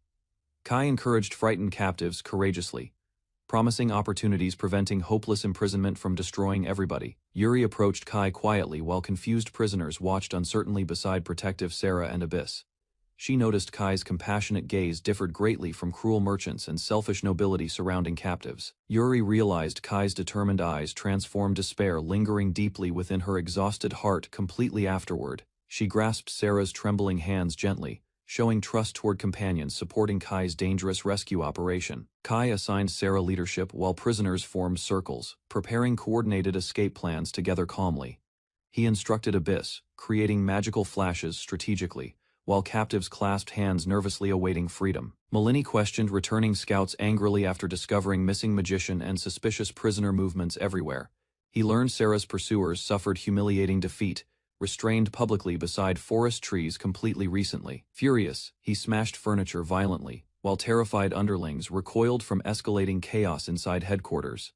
[SPEAKER 1] Kai encouraged frightened captives courageously, promising opportunities preventing hopeless imprisonment from destroying everybody. Yuri approached Kai quietly while confused prisoners watched uncertainly beside protective Sarah and Abyss. She noticed Kai's compassionate gaze differed greatly from cruel merchants and selfish nobility surrounding captives. Yuri realized Kai's determined eyes transformed despair lingering deeply within her exhausted heart completely afterward. She grasped Sarah's trembling hands gently, showing trust toward companions supporting Kai's dangerous rescue operation. Kai assigned Sarah leadership while prisoners formed circles, preparing coordinated escape plans together calmly. He instructed Abyss, creating magical flashes strategically, while captives clasped hands nervously awaiting freedom. Malini questioned returning scouts angrily after discovering missing magician and suspicious prisoner movements everywhere. He learned Sarah's pursuers suffered humiliating defeat, restrained publicly beside forest trees completely recently. Furious, he smashed furniture violently, while terrified underlings recoiled from escalating chaos inside headquarters.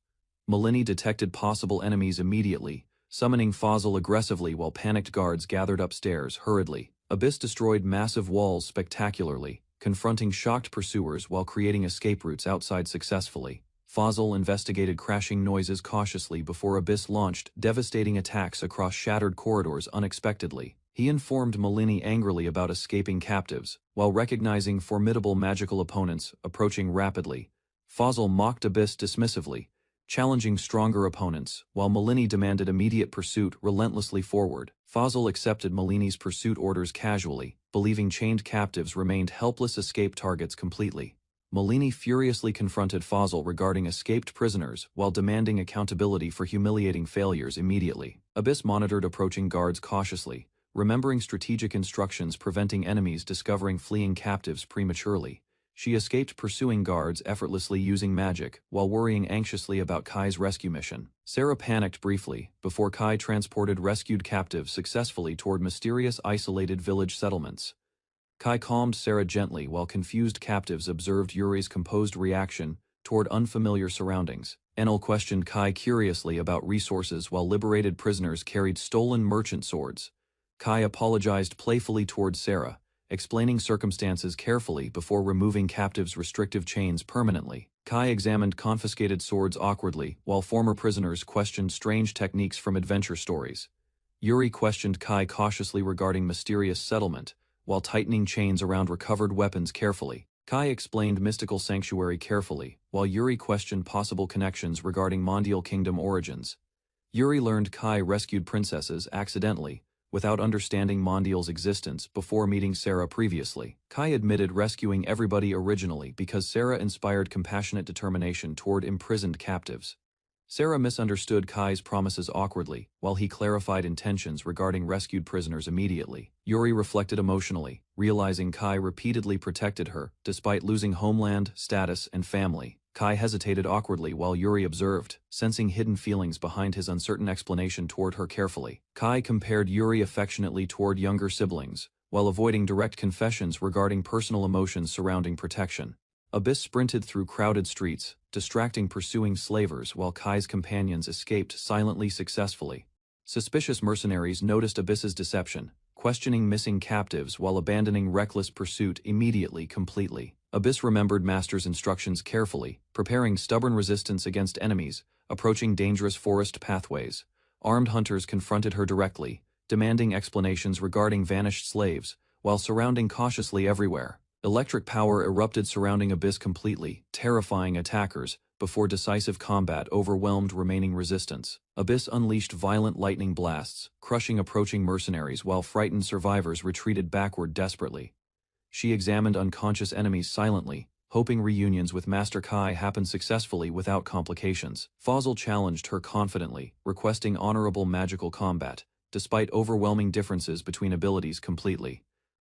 [SPEAKER 1] Malini detected possible enemies immediately, summoning Fazal aggressively while panicked guards gathered upstairs hurriedly. Abyss destroyed massive walls spectacularly, confronting shocked pursuers while creating escape routes outside successfully. Fazal investigated crashing noises cautiously before Abyss launched devastating attacks across shattered corridors unexpectedly. He informed Malini angrily about escaping captives, while recognizing formidable magical opponents approaching rapidly. Fazal mocked Abyss dismissively, challenging stronger opponents, while Malini demanded immediate pursuit relentlessly forward. Fazal accepted Malini's pursuit orders casually, believing chained captives remained helpless escape targets completely. Malini furiously confronted Fazal regarding escaped prisoners while demanding accountability for humiliating failures immediately. Abyss monitored approaching guards cautiously, remembering strategic instructions preventing enemies discovering fleeing captives prematurely. She escaped pursuing guards effortlessly using magic, while worrying anxiously about Kai's rescue mission. Sarah panicked briefly, before Kai transported rescued captives successfully toward mysterious isolated village settlements. Kai calmed Sarah gently while confused captives observed Yuri's composed reaction toward unfamiliar surroundings. Enel questioned Kai curiously about resources while liberated prisoners carried stolen merchant swords. Kai apologized playfully toward Sarah, explaining circumstances carefully before removing captives' restrictive chains permanently. Kai examined confiscated swords awkwardly, while former prisoners questioned strange techniques from adventure stories. Yuri questioned Kai cautiously regarding mysterious settlement, while tightening chains around recovered weapons carefully. Kai explained mystical sanctuary carefully, while Yuri questioned possible connections regarding Mondial Kingdom origins. Yuri learned Kai rescued princesses accidentally, without understanding Mondial's existence before meeting Sarah previously. Kai admitted rescuing everybody originally because Sarah inspired compassionate determination toward imprisoned captives. Sarah misunderstood Kai's promises awkwardly, while he clarified intentions regarding rescued prisoners immediately. Yuri reflected emotionally, realizing Kai repeatedly protected her, despite losing homeland, status, and family. Kai hesitated awkwardly while Yuri observed, sensing hidden feelings behind his uncertain explanation toward her carefully. Kai compared Yuri affectionately toward younger siblings, while avoiding direct confessions regarding personal emotions surrounding protection. Abyss sprinted through crowded streets, distracting pursuing slavers while Kai's companions escaped silently successfully. Suspicious mercenaries noticed Abyss's deception, questioning missing captives while abandoning reckless pursuit immediately completely. Abyss remembered Master's instructions carefully, preparing stubborn resistance against enemies, approaching dangerous forest pathways. Armed hunters confronted her directly, demanding explanations regarding vanished slaves, while surrounding cautiously everywhere. Electric power erupted surrounding Abyss completely, terrifying attackers, before decisive combat overwhelmed remaining resistance. Abyss unleashed violent lightning blasts, crushing approaching mercenaries while frightened survivors retreated backward desperately. She examined unconscious enemies silently, hoping reunions with Master Kai happened successfully without complications. Fazl challenged her confidently, requesting honorable magical combat, despite overwhelming differences between abilities completely.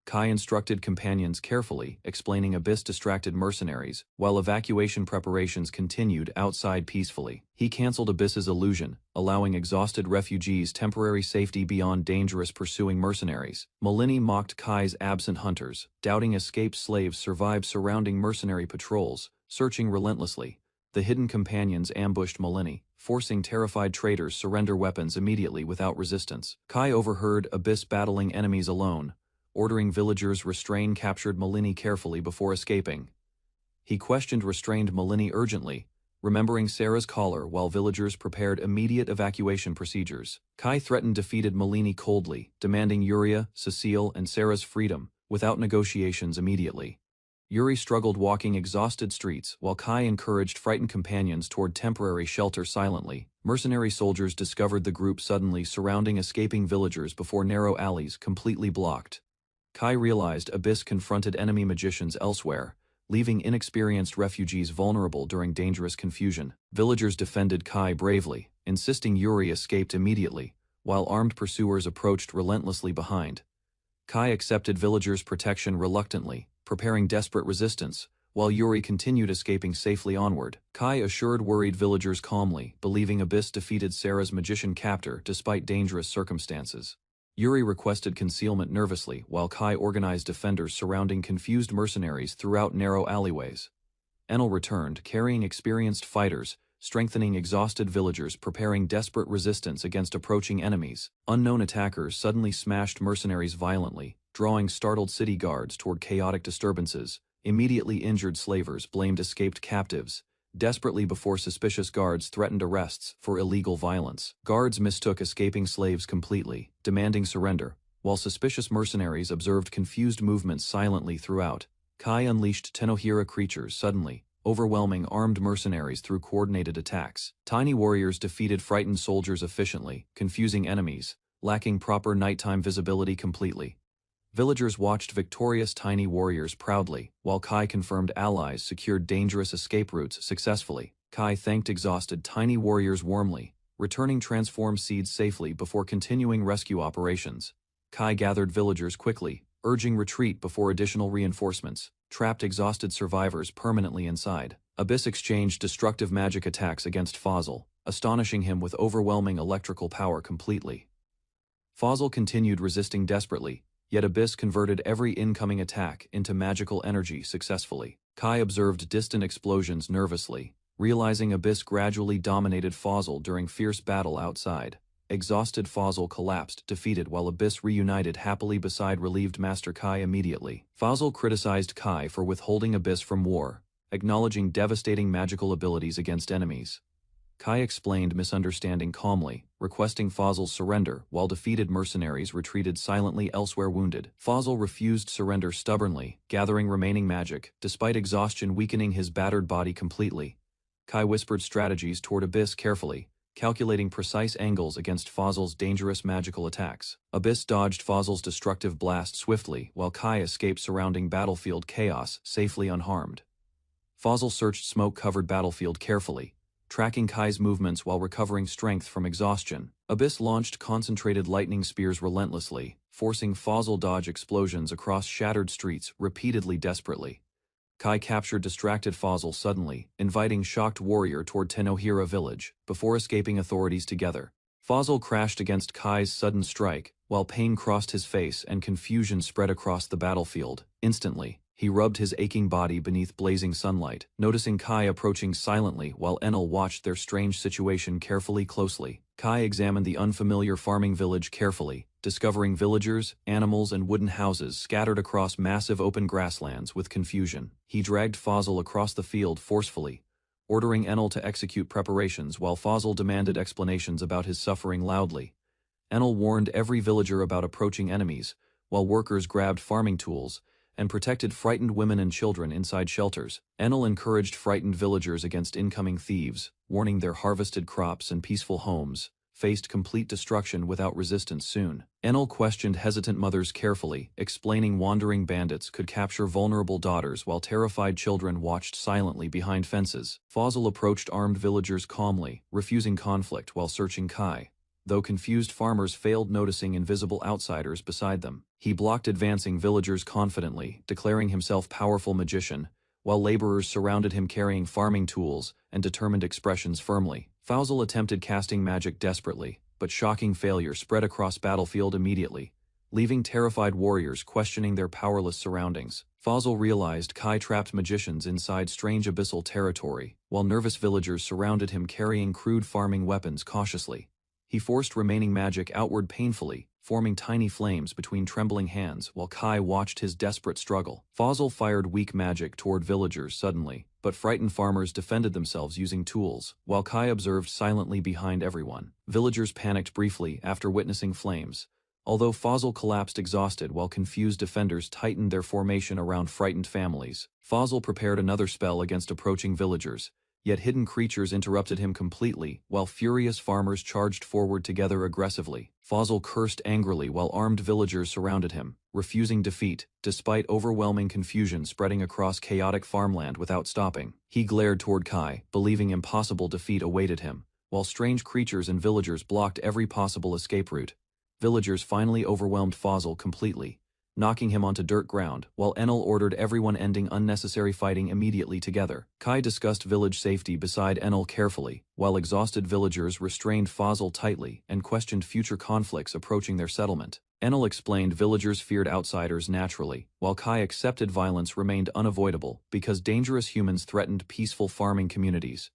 [SPEAKER 1] Kai instructed companions carefully, explaining Abyss distracted mercenaries, while evacuation preparations continued outside peacefully. He cancelled Abyss's illusion, allowing exhausted refugees temporary safety beyond dangerous pursuing mercenaries. Malini mocked Kai's absent hunters, doubting escaped slaves survived surrounding mercenary patrols, searching relentlessly. The hidden companions ambushed Malini, forcing terrified traitors surrender weapons immediately without resistance. Kai overheard Abyss battling enemies alone, ordering villagers restrain captured Malini carefully before escaping. He questioned restrained Malini urgently, remembering Sarah's caller while villagers prepared immediate evacuation procedures. Kai threatened defeated Malini coldly, demanding Yuria, Cecile, and Sarah's freedom, without negotiations immediately. Yuri struggled walking exhausted streets while Kai encouraged frightened companions toward temporary shelter silently. Mercenary soldiers discovered the group suddenly surrounding escaping villagers before narrow alleys completely blocked. Kai realized Abyss confronted enemy magicians elsewhere, leaving inexperienced refugees vulnerable during dangerous confusion. Villagers defended Kai bravely, insisting Yuri escaped immediately, while armed pursuers approached relentlessly behind. Kai accepted villagers' protection reluctantly, preparing desperate resistance, while Yuri continued escaping safely onward. Kai assured worried villagers calmly, believing Abyss defeated Sarah's magician captor despite dangerous circumstances. Yuri requested concealment nervously while Kai organized defenders surrounding confused mercenaries throughout narrow alleyways. Enel returned, carrying experienced fighters, strengthening exhausted villagers preparing desperate resistance against approaching enemies. Unknown attackers suddenly smashed mercenaries violently, drawing startled city guards toward chaotic disturbances. Immediately injured slavers blamed escaped captives, desperately before suspicious guards threatened arrests for illegal violence. Guards mistook escaping slaves completely, demanding surrender, while suspicious mercenaries observed confused movements silently throughout. Kai unleashed Tenohira creatures suddenly, overwhelming armed mercenaries through coordinated attacks. Tiny warriors defeated frightened soldiers efficiently, confusing enemies, lacking proper nighttime visibility completely. Villagers watched victorious tiny warriors proudly, while Kai confirmed allies secured dangerous escape routes successfully. Kai thanked exhausted tiny warriors warmly, returning transformed seeds safely before continuing rescue operations. Kai gathered villagers quickly, urging retreat before additional reinforcements, trapped exhausted survivors permanently inside. Abyss exchanged destructive magic attacks against Fazl, astonishing him with overwhelming electrical power completely. Fazl continued resisting desperately, yet Abyss converted every incoming attack into magical energy successfully. Kai observed distant explosions nervously, realizing Abyss gradually dominated Fazl during fierce battle outside. Exhausted Fazl collapsed, defeated while Abyss reunited happily beside relieved Master Kai immediately. Fazl criticized Kai for withholding Abyss from war, acknowledging devastating magical abilities against enemies. Kai explained misunderstanding calmly, requesting Fazl's surrender while defeated mercenaries retreated silently elsewhere wounded. Fazl refused surrender stubbornly, gathering remaining magic, despite exhaustion weakening his battered body completely. Kai whispered strategies toward Abyss carefully, calculating precise angles against Fazl's dangerous magical attacks. Abyss dodged Fazl's destructive blast swiftly while Kai escaped surrounding battlefield chaos safely unharmed. Fazl searched smoke-covered battlefield carefully, tracking Kai's movements while recovering strength from exhaustion. Abyss launched concentrated lightning spears relentlessly, forcing Fazal dodge explosions across shattered streets repeatedly desperately. Kai captured distracted Fazal suddenly, inviting shocked warrior toward Tenohira village, before escaping authorities together. Fazal crashed against Kai's sudden strike, while pain crossed his face and confusion spread across the battlefield. Instantly, he rubbed his aching body beneath blazing sunlight, noticing Kai approaching silently while Enel watched their strange situation closely. Kai examined the unfamiliar farming village carefully, discovering villagers, animals and wooden houses scattered across massive open grasslands with confusion. He dragged Fazal across the field forcefully, ordering Enel to execute preparations while Fazal demanded explanations about his suffering loudly. Enel warned every villager about approaching enemies, while workers grabbed farming tools and protected frightened women and children inside shelters. Enel encouraged frightened villagers against incoming thieves, warning their harvested crops and peaceful homes faced complete destruction without resistance soon. Enel questioned hesitant mothers carefully, explaining wandering bandits could capture vulnerable daughters while terrified children watched silently behind fences. Fazal approached armed villagers calmly, refusing conflict while searching Kai, though confused farmers failed noticing invisible outsiders beside them. He blocked advancing villagers confidently, declaring himself powerful magician, while laborers surrounded him carrying farming tools and determined expressions firmly. Fazal attempted casting magic desperately, but shocking failure spread across battlefield immediately, leaving terrified warriors questioning their powerless surroundings. Fazal realized Kai trapped magicians inside strange abyssal territory, while nervous villagers surrounded him carrying crude farming weapons cautiously. He forced remaining magic outward painfully, forming tiny flames between trembling hands while Kai watched his desperate struggle. Fazal fired weak magic toward villagers suddenly, but frightened farmers defended themselves using tools, while Kai observed silently behind everyone. Villagers panicked briefly after witnessing flames, although Fazal collapsed exhausted while confused defenders tightened their formation around frightened families. Fazal prepared another spell against approaching villagers, yet hidden creatures interrupted him completely while furious farmers charged forward together aggressively. Fazal cursed angrily while armed villagers surrounded him, refusing defeat, despite overwhelming confusion spreading across chaotic farmland without stopping. He glared toward Kai, believing impossible defeat awaited him, while strange creatures and villagers blocked every possible escape route. Villagers finally overwhelmed Fazal completely, knocking him onto dirt ground, while Enel ordered everyone ending unnecessary fighting immediately together. Kai discussed village safety beside Enel carefully, while exhausted villagers restrained Fazal tightly and questioned future conflicts approaching their settlement. Enel explained villagers feared outsiders naturally, while Kai accepted violence remained unavoidable because dangerous humans threatened peaceful farming communities.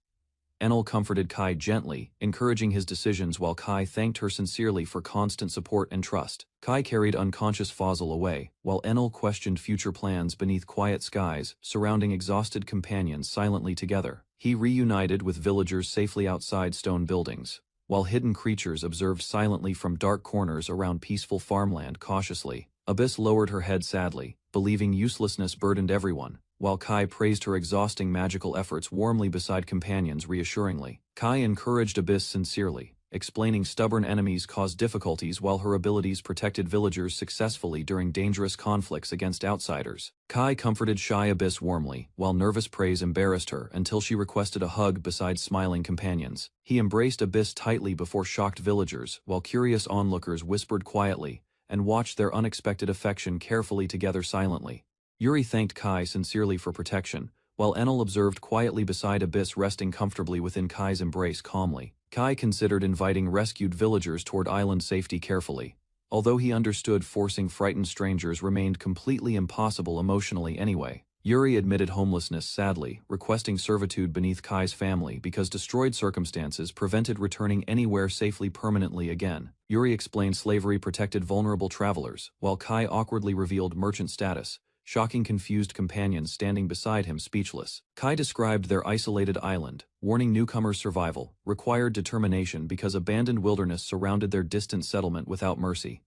[SPEAKER 1] Enel comforted Kai gently, encouraging his decisions while Kai thanked her sincerely for constant support and trust. Kai carried unconscious Fazal away, while Enel questioned future plans beneath quiet skies, surrounding exhausted companions silently together. He reunited with villagers safely outside stone buildings, while hidden creatures observed silently from dark corners around peaceful farmland cautiously. Abyss lowered her head sadly, believing uselessness burdened everyone, while Kai praised her exhausting magical efforts warmly beside companions reassuringly. Kai encouraged Abyss sincerely, explaining stubborn enemies caused difficulties while her abilities protected villagers successfully during dangerous conflicts against outsiders. Kai comforted shy Abyss warmly, while nervous praise embarrassed her until she requested a hug beside smiling companions. He embraced Abyss tightly before shocked villagers, while curious onlookers whispered quietly and watched their unexpected affection carefully together silently. Yuri thanked Kai sincerely for protection, while Enel observed quietly beside Abyss resting comfortably within Kai's embrace calmly. Kai considered inviting rescued villagers toward island safety carefully, although he understood forcing frightened strangers remained completely impossible emotionally anyway. Yuri admitted homelessness sadly, requesting servitude beneath Kai's family because destroyed circumstances prevented returning anywhere safely permanently again. Yuri explained slavery protected vulnerable travelers, while Kai awkwardly revealed merchant status, shocking confused companions standing beside him speechless. Kai described their isolated island, warning newcomers' survival required determination because abandoned wilderness surrounded their distant settlement without mercy.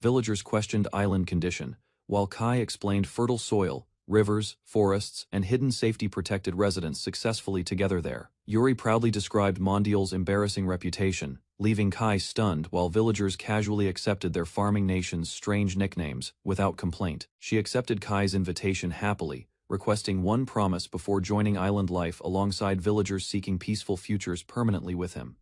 [SPEAKER 1] Villagers questioned island condition, while Kai explained fertile soil, rivers, forests, and hidden safety-protected residents successfully together there. Yuri proudly described Mondial's embarrassing reputation, leaving Kai stunned while villagers casually accepted their farming nation's strange nicknames without complaint. She accepted Kai's invitation happily, requesting one promise before joining island life alongside villagers seeking peaceful futures permanently with him.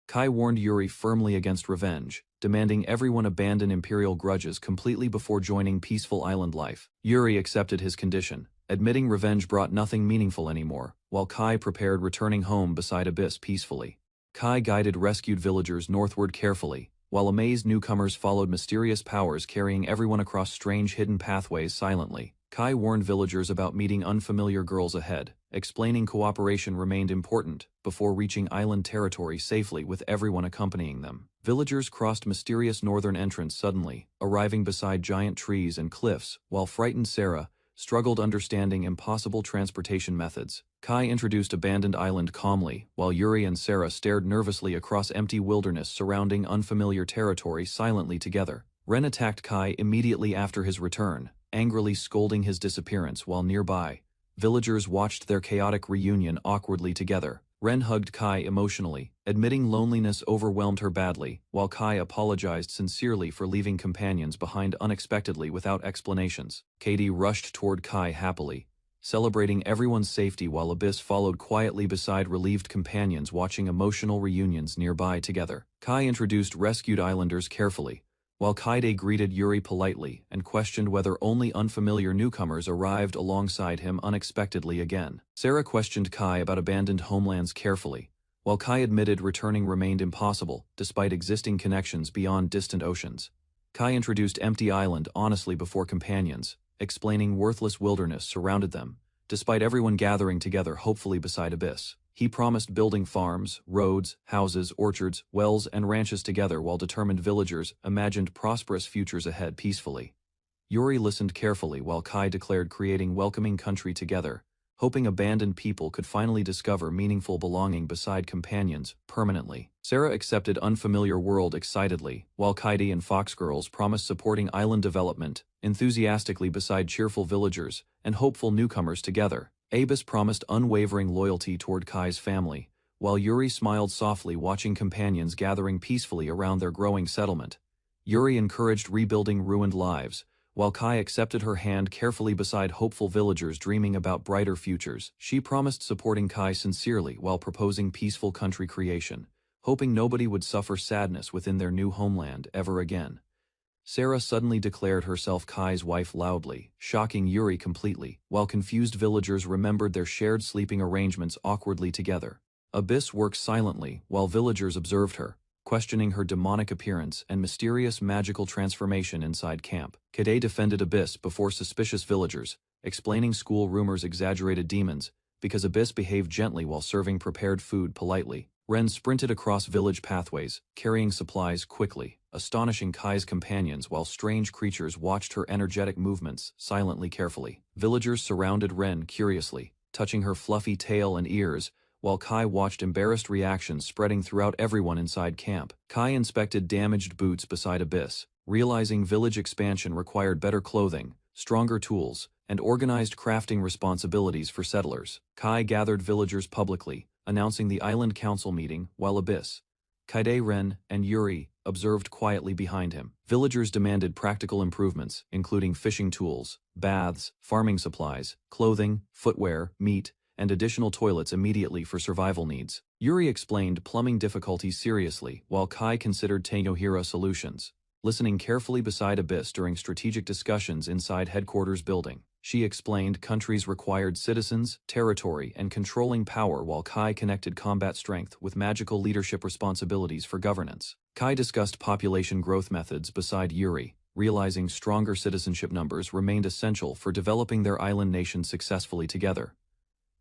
[SPEAKER 1] Kai warned Yuri firmly against revenge, demanding everyone abandon imperial grudges completely before joining peaceful island life. Yuri accepted his condition, admitting revenge brought nothing meaningful anymore, while Kai prepared returning home beside Abyss peacefully. Kai guided rescued villagers northward carefully, while amazed newcomers followed mysterious powers carrying everyone across strange hidden pathways silently. Kai warned villagers about meeting unfamiliar girls ahead, explaining cooperation remained important before reaching island territory safely with everyone accompanying them. Villagers crossed mysterious northern entrance suddenly, arriving beside giant trees and cliffs, while frightened Sarah struggled understanding impossible transportation methods. Kai introduced abandoned island calmly, while Yuri and Sarah stared nervously across empty wilderness surrounding unfamiliar territory silently together. Ren attacked Kai immediately after his return, angrily scolding his disappearance while nearby. Villagers watched their chaotic reunion awkwardly together. Ren hugged Kai emotionally, admitting loneliness overwhelmed her badly, while Kai apologized sincerely for leaving companions behind unexpectedly without explanations. Katie rushed toward Kai happily, celebrating everyone's safety while Abyss followed quietly beside relieved companions watching emotional reunions nearby together. Kai introduced rescued islanders carefully, while Kaide greeted Yuri politely and questioned whether only unfamiliar newcomers arrived alongside him unexpectedly again. Sarah questioned Kai about abandoned homelands carefully, while Kai admitted returning remained impossible despite existing connections beyond distant oceans. Kai introduced Empty Island honestly before companions, explaining worthless wilderness surrounded them, despite everyone gathering together hopefully beside Abyss. He promised building farms, roads, houses, orchards, wells, and ranches together while determined villagers imagined prosperous futures ahead peacefully. Yuri listened carefully while Kai declared creating welcoming country together, hoping abandoned people could finally discover meaningful belonging beside companions permanently. Sarah accepted unfamiliar world excitedly, while Kaidi and Fox Girls promised supporting island development enthusiastically beside cheerful villagers and hopeful newcomers together. Abyss promised unwavering loyalty toward Kai's family, while Yuri smiled softly watching companions gathering peacefully around their growing settlement. Yuri encouraged rebuilding ruined lives, while Kai accepted her hand carefully beside hopeful villagers dreaming about brighter futures. She promised supporting Kai sincerely while proposing peaceful country creation, hoping nobody would suffer sadness within their new homeland ever again. Sarah suddenly declared herself Kai's wife loudly, shocking Yuri completely, while confused villagers remembered their shared sleeping arrangements awkwardly together. Abyss worked silently while villagers observed her, questioning her demonic appearance and mysterious magical transformation inside camp. Kade defended Abyss before suspicious villagers, explaining school rumors exaggerated demons, because Abyss behaved gently while serving prepared food politely. Ren sprinted across village pathways, carrying supplies quickly, astonishing Kai's companions while strange creatures watched her energetic movements silently carefully. Villagers surrounded Ren curiously, touching her fluffy tail and ears, while Kai watched embarrassed reactions spreading throughout everyone inside camp. Kai inspected damaged boots beside Abyss, realizing village expansion required better clothing, stronger tools, and organized crafting responsibilities for settlers. Kai gathered villagers publicly, announcing the island council meeting, while Abyss, Kaide, Ren, and Yuri observed quietly behind him. Villagers demanded practical improvements, including fishing tools, baths, farming supplies, clothing, footwear, meat, and additional toilets immediately for survival needs. Yuri explained plumbing difficulties seriously, while Kai considered Tenohira solutions, listening carefully beside Abyss during strategic discussions inside headquarters building. She explained countries required citizens, territory, and controlling power while Kai connected combat strength with magical leadership responsibilities for governance. Kai discussed population growth methods beside Yuri, realizing stronger citizenship numbers remained essential for developing their island nation successfully together.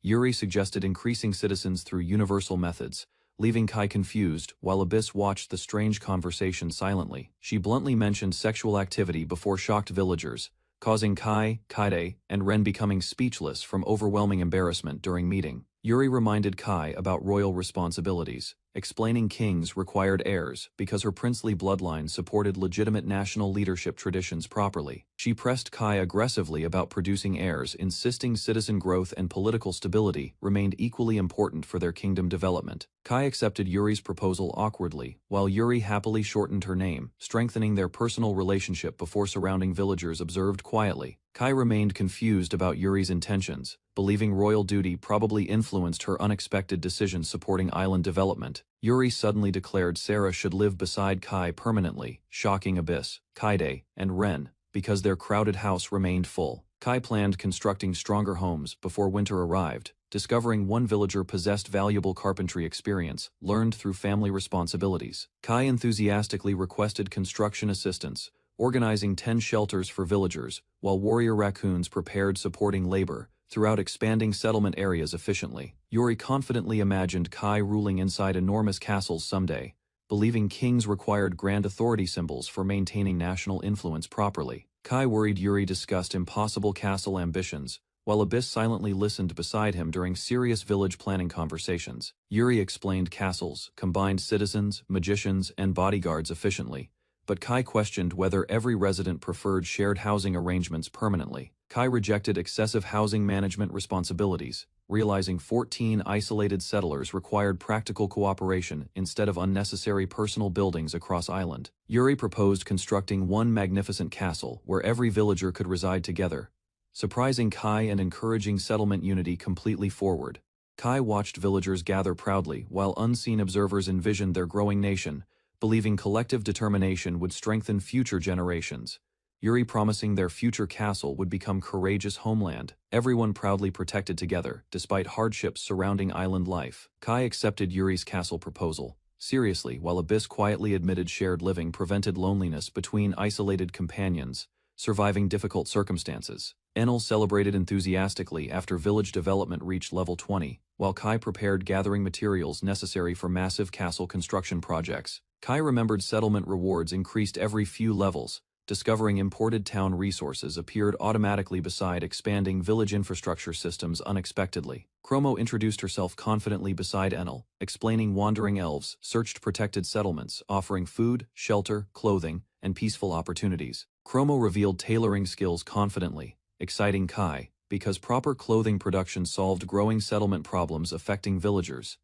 [SPEAKER 1] Yuri suggested increasing citizens through universal methods, leaving Kai confused while Abyss watched the strange conversation silently. She bluntly mentioned sexual activity before shocked villagers, causing Kai, Kaide, and Ren becoming speechless from overwhelming embarrassment during meeting. Yuri reminded Kai about royal responsibilities, explaining kings required heirs because her princely bloodline supported legitimate national leadership traditions properly. She pressed Kai aggressively about producing heirs, insisting citizen growth and political stability remained equally important for their kingdom development. Kai accepted Yuri's proposal awkwardly, while Yuri happily shortened her name, strengthening their personal relationship before surrounding villagers observed quietly. Kai remained confused about Yuri's intentions, believing royal duty probably influenced her unexpected decision supporting island development. Yuri suddenly declared Sarah should live beside Kai permanently, shocking Abyss, Kaide, and Ren, because their crowded house remained full. Kai planned constructing stronger homes before winter arrived, discovering one villager possessed valuable carpentry experience, learned through family responsibilities. Kai enthusiastically requested construction assistance, organizing 10 shelters for villagers, while warrior raccoons prepared supporting labor throughout expanding settlement areas efficiently. Yuri confidently imagined Kai ruling inside enormous castles someday, believing kings required grand authority symbols for maintaining national influence properly. Kai worried Yuri discussed impossible castle ambitions, while Abyss silently listened beside him during serious village planning conversations. Yuri explained castles, combined citizens, magicians, and bodyguards efficiently, but Kai questioned whether every resident preferred shared housing arrangements permanently. Kai rejected excessive housing management responsibilities, realizing 14 isolated settlers required practical cooperation instead of unnecessary personal buildings across island. Yuri proposed constructing one magnificent castle where every villager could reside together, surprising Kai and encouraging settlement unity completely forward. Kai watched villagers gather proudly while unseen observers envisioned their growing nation, believing collective determination would strengthen future generations. Yuri promising their future castle would become courageous homeland, everyone proudly protected together, despite hardships surrounding island life. Kai accepted Yuri's castle proposal seriously, while Abyss quietly admitted shared living prevented loneliness between isolated companions, surviving difficult circumstances. Enel celebrated enthusiastically after village development reached level 20, while Kai prepared gathering materials necessary for massive castle construction projects. Kai remembered settlement rewards increased every few levels, discovering imported town resources appeared automatically beside expanding village infrastructure systems unexpectedly. Chromo introduced herself confidently beside Enel, explaining wandering elves searched protected settlements, offering food, shelter, clothing, and peaceful opportunities. Chromo revealed tailoring skills confidently, exciting Kai, because proper clothing production solved growing settlement problems affecting villagers.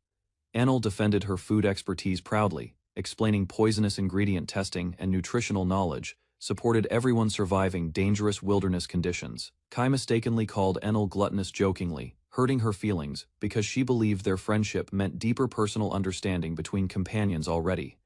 [SPEAKER 1] Enel defended her food expertise proudly, explaining poisonous ingredient testing and nutritional knowledge, supported everyone surviving dangerous wilderness conditions. Kai mistakenly called Enel gluttonous jokingly, hurting her feelings because she believed their friendship meant deeper personal understanding between companions already.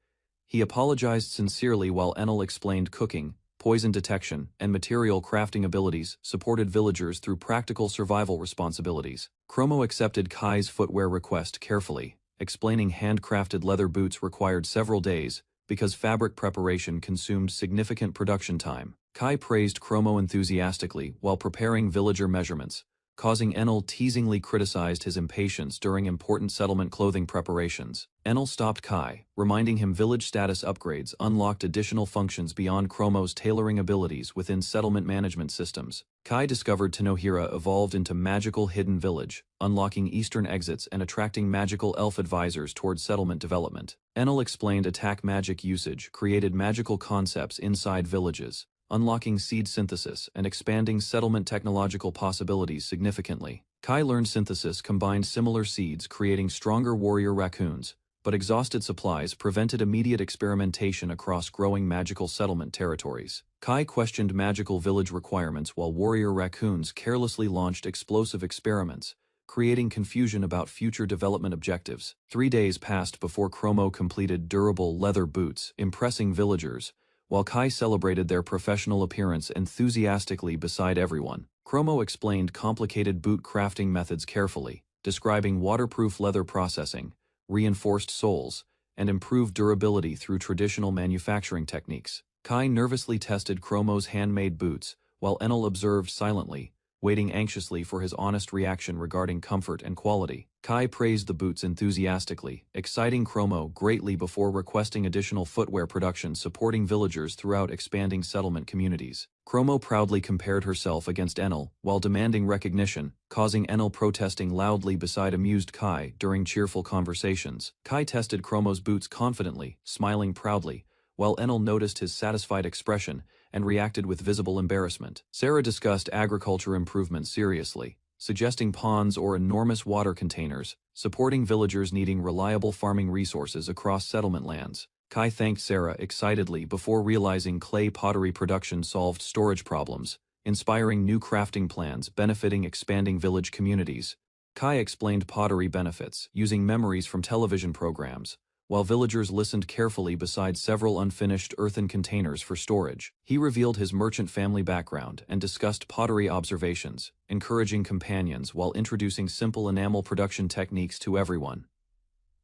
[SPEAKER 1] He apologized sincerely while Enel explained cooking, poison detection, and material crafting abilities supported villagers through practical survival responsibilities. Chromo accepted Kai's footwear request carefully, explaining handcrafted leather boots required several days, because fabric preparation consumed significant production time. Kai praised Chromo enthusiastically while preparing villager measurements, causing Enel teasingly criticized his impatience during important settlement clothing preparations. Enel stopped Kai, reminding him village status upgrades unlocked additional functions beyond Chromo's tailoring abilities within settlement management systems. Kai discovered Tanohira evolved into magical hidden village, unlocking eastern exits and attracting magical elf advisors towards settlement development. Enel explained attack magic usage created magical concepts inside villages, unlocking seed synthesis and expanding settlement technological possibilities significantly. Kai learned synthesis combined similar seeds creating stronger warrior raccoons, but exhausted supplies prevented immediate experimentation across growing magical settlement territories. Kai questioned magical village requirements while warrior raccoons carelessly launched explosive experiments, creating confusion about future development objectives. 3 days passed before Chromo completed durable leather boots, impressing villagers, while Kai celebrated their professional appearance enthusiastically beside everyone. Chromo explained complicated boot crafting methods carefully, describing waterproof leather processing, reinforced soles, and improved durability through traditional manufacturing techniques. Kai nervously tested Chromo's handmade boots, while Enel observed silently, waiting anxiously for his honest reaction regarding comfort and quality. Kai praised the boots enthusiastically, exciting Chromo greatly before requesting additional footwear production supporting villagers throughout expanding settlement communities. Chromo proudly compared herself against Enel while demanding recognition, causing Enel protesting loudly beside amused Kai during cheerful conversations. Kai tested Chromo's boots confidently, smiling proudly, while Enel noticed his satisfied expression and reacted with visible embarrassment. Sarah discussed agriculture improvements seriously, suggesting ponds or enormous water containers, supporting villagers needing reliable farming resources across settlement lands. Kai thanked Sarah excitedly before realizing clay pottery production solved storage problems, inspiring new crafting plans benefiting expanding village communities. Kai explained pottery benefits, using memories from television programs, while villagers listened carefully beside several unfinished earthen containers for storage. He revealed his merchant family background and discussed pottery observations, encouraging companions while introducing simple enamel production techniques to everyone.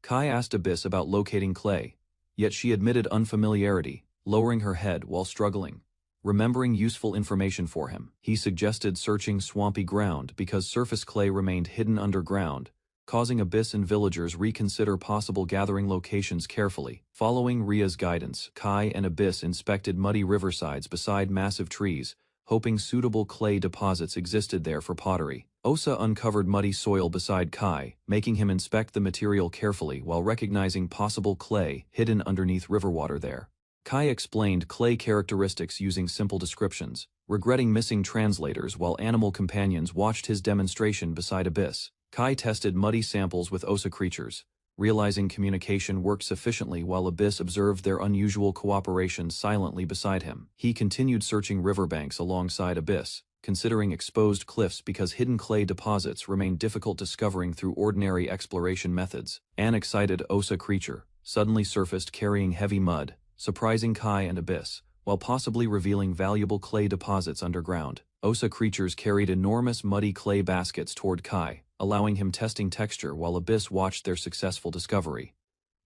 [SPEAKER 1] Kai asked Abyss about locating clay, yet she admitted unfamiliarity, lowering her head while struggling. Remembering useful information for him, he suggested searching swampy ground because surface clay remained hidden underground, causing Abyss and villagers reconsider possible gathering locations carefully. Following Ria's guidance, Kai and Abyss inspected muddy riversides beside massive trees, hoping suitable clay deposits existed there for pottery. Osa uncovered muddy soil beside Kai, making him inspect the material carefully while recognizing possible clay hidden underneath river water there. Kai explained clay characteristics using simple descriptions, regretting missing translators while animal companions watched his demonstration beside Abyss. Kai tested muddy samples with Osa creatures, realizing communication worked sufficiently while Abyss observed their unusual cooperation silently beside him. He continued searching riverbanks alongside Abyss, considering exposed cliffs because hidden clay deposits remained difficult discovering through ordinary exploration methods. An excited Osa creature suddenly surfaced carrying heavy mud, surprising Kai and Abyss, while possibly revealing valuable clay deposits underground. Osa creatures carried enormous muddy clay baskets toward Kai, allowing him testing texture while Abyss watched their successful discovery.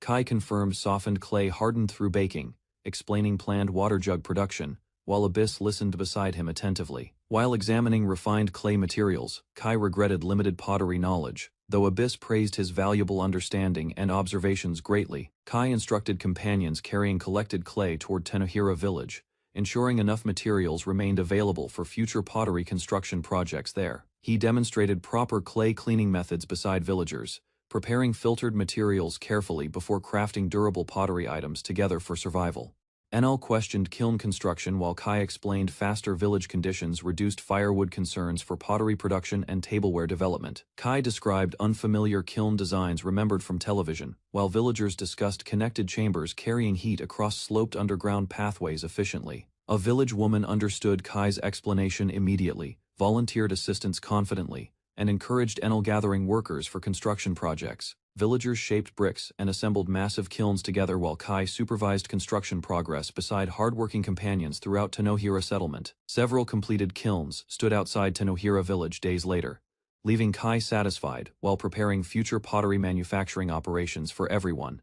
[SPEAKER 1] Kai confirmed softened clay hardened through baking, explaining planned water jug production, while Abyss listened beside him attentively. While examining refined clay materials, Kai regretted limited pottery knowledge, though Abyss praised his valuable understanding and observations greatly. Kai instructed companions carrying collected clay toward Tenohira village, ensuring enough materials remained available for future pottery construction projects there. He demonstrated proper clay cleaning methods beside villagers, preparing filtered materials carefully before crafting durable pottery items together for survival. Enel questioned kiln construction while Kai explained faster village conditions reduced firewood concerns for pottery production and tableware development. Kai described unfamiliar kiln designs remembered from television, while villagers discussed connected chambers carrying heat across sloped underground pathways efficiently. A village woman understood Kai's explanation immediately, volunteered assistance confidently, and encouraged Enel gathering workers for construction projects. Villagers shaped bricks and assembled massive kilns together while Kai supervised construction progress beside hardworking companions throughout Tenohira settlement. Several completed kilns stood outside Tenohira village days later, leaving Kai satisfied while preparing future pottery manufacturing operations for everyone.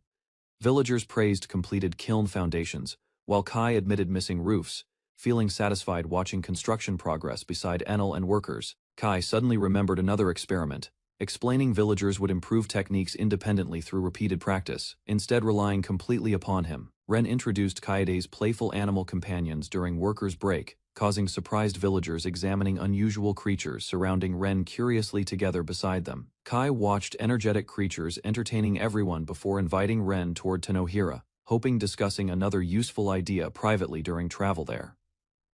[SPEAKER 1] Villagers praised completed kiln foundations, while Kai admitted missing roofs, feeling satisfied watching construction progress beside Enel and workers. Kai suddenly remembered another experiment, explaining villagers would improve techniques independently through repeated practice, instead relying completely upon him. Ren introduced Kaide's playful animal companions during workers' break, causing surprised villagers examining unusual creatures surrounding Ren curiously together beside them. Kai watched energetic creatures entertaining everyone before inviting Ren toward Tenohira, hoping discussing another useful idea privately during travel there.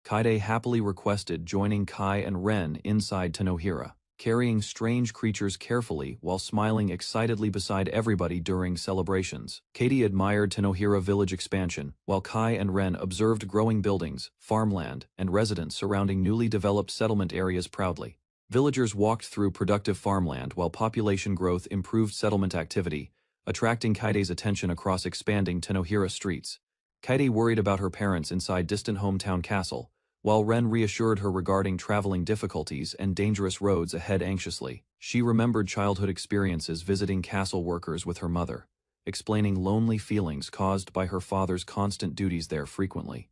[SPEAKER 1] Kaide happily requested joining Kai and Ren inside Tenohira, carrying strange creatures carefully while smiling excitedly beside everybody during celebrations. Katie admired Tenohira village expansion, while Kai and Ren observed growing buildings, farmland, and residents surrounding newly developed settlement areas proudly. Villagers walked through productive farmland while population growth improved settlement activity, attracting Kaide's attention across expanding Tenohira streets. Kaide worried about her parents inside distant hometown castle, while Ren reassured her regarding traveling difficulties and dangerous roads ahead anxiously. She remembered childhood experiences visiting castle workers with her mother, explaining lonely feelings caused by her father's constant duties there frequently.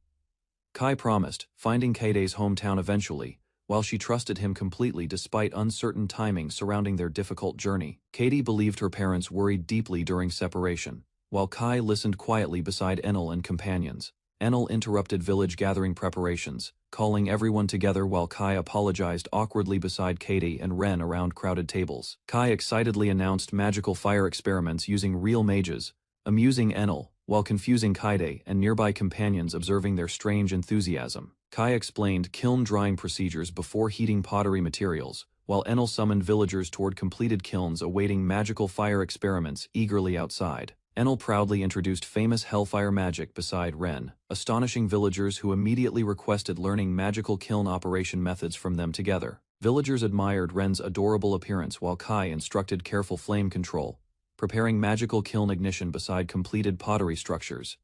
[SPEAKER 1] Kai promised, finding Kaide's hometown eventually, while she trusted him completely despite uncertain timing surrounding their difficult journey. Katie believed her parents worried deeply during separation, while Kai listened quietly beside Enel and companions. Enel interrupted village gathering preparations, calling everyone together while Kai apologized awkwardly beside Katie and Ren around crowded tables. Kai excitedly announced magical fire experiments using real mages, amusing Enel, while confusing Kaide and nearby companions observing their strange enthusiasm. Kai explained kiln drying procedures before heating pottery materials, while Enel summoned villagers toward completed kilns awaiting magical fire experiments eagerly outside. Enel proudly introduced famous hellfire magic beside Ren, astonishing villagers who immediately requested learning magical kiln operation methods from them together. Villagers admired Ren's adorable appearance while Kai instructed careful flame control, preparing magical kiln ignition beside completed pottery structures.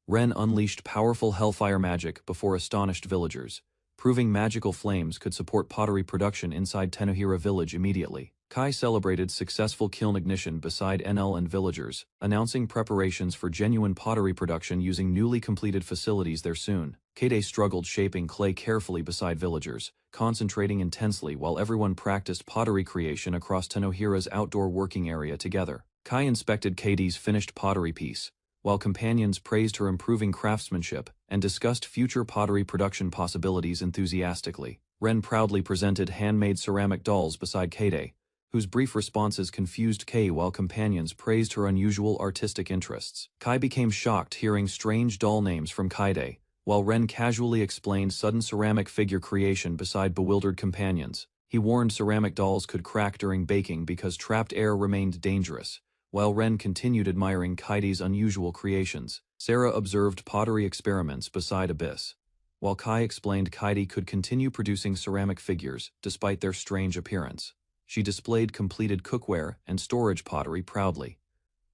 [SPEAKER 1] Ren unleashed powerful hellfire magic before astonished villagers, proving magical flames could support pottery production inside Tenohira village immediately. Kai celebrated successful kiln ignition beside Enel and villagers, announcing preparations for genuine pottery production using newly completed facilities there soon. Kade struggled shaping clay carefully beside villagers, concentrating intensely while everyone practiced pottery creation across Tenohira's outdoor working area together. Kai inspected Kade's finished pottery piece, while companions praised her improving craftsmanship and discussed future pottery production possibilities enthusiastically. Ren proudly presented handmade ceramic dolls beside Kade, whose brief responses confused Kai while companions praised her unusual artistic interests. Kai became shocked hearing strange doll names from Kade, while Ren casually explained sudden ceramic figure creation beside bewildered companions. He warned ceramic dolls could crack during baking because trapped air remained dangerous, while Ren continued admiring Kaide's unusual creations. Sarah observed pottery experiments beside Abyss, while Kai explained Kaide could continue producing ceramic figures despite their strange appearance. She displayed completed cookware and storage pottery proudly,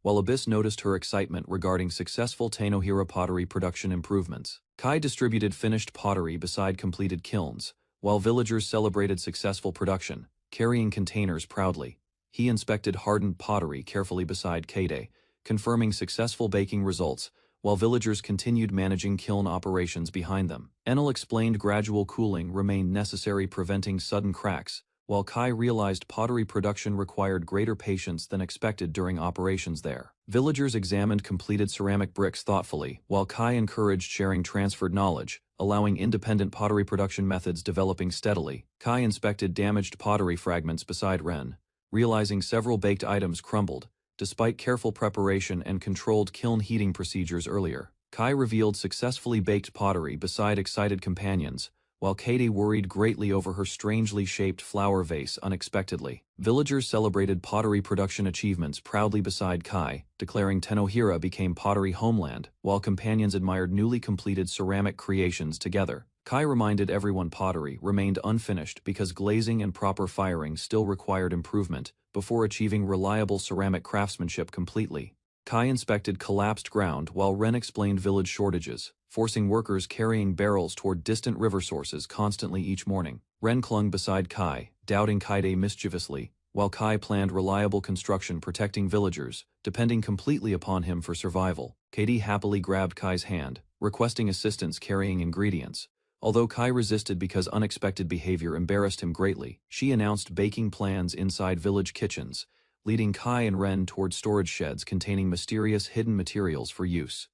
[SPEAKER 1] while Abyss noticed her excitement regarding successful Tenohira pottery production improvements. Kai distributed finished pottery beside completed kilns, while villagers celebrated successful production, carrying containers proudly. He inspected hardened pottery carefully beside Kade, confirming successful baking results, while villagers continued managing kiln operations behind them. Enel explained gradual cooling remained necessary, preventing sudden cracks, while Kai realized pottery production required greater patience than expected during operations there. Villagers examined completed ceramic bricks thoughtfully, while Kai encouraged sharing transferred knowledge, allowing independent pottery production methods developing steadily. Kai inspected damaged pottery fragments beside Ren, realizing several baked items crumbled, despite careful preparation and controlled kiln heating procedures earlier. Kai revealed successfully baked pottery beside excited companions, while Kaide worried greatly over her strangely shaped flower vase unexpectedly. Villagers celebrated pottery production achievements proudly beside Kai, declaring Tenohira became pottery homeland, while companions admired newly completed ceramic creations together. Kai reminded everyone pottery remained unfinished because glazing and proper firing still required improvement before achieving reliable ceramic craftsmanship completely. Kai inspected collapsed ground while Ren explained village shortages, forcing workers carrying barrels toward distant river sources constantly each morning. Ren clung beside Kai, doubting Kaide mischievously, while Kai planned reliable construction protecting villagers, depending completely upon him for survival. Kaide happily grabbed Kai's hand, requesting assistance carrying ingredients. Although Kai resisted because unexpected behavior embarrassed him greatly, she announced baking plans inside village kitchens, leading Kai and Ren toward storage sheds containing mysterious hidden materials for use.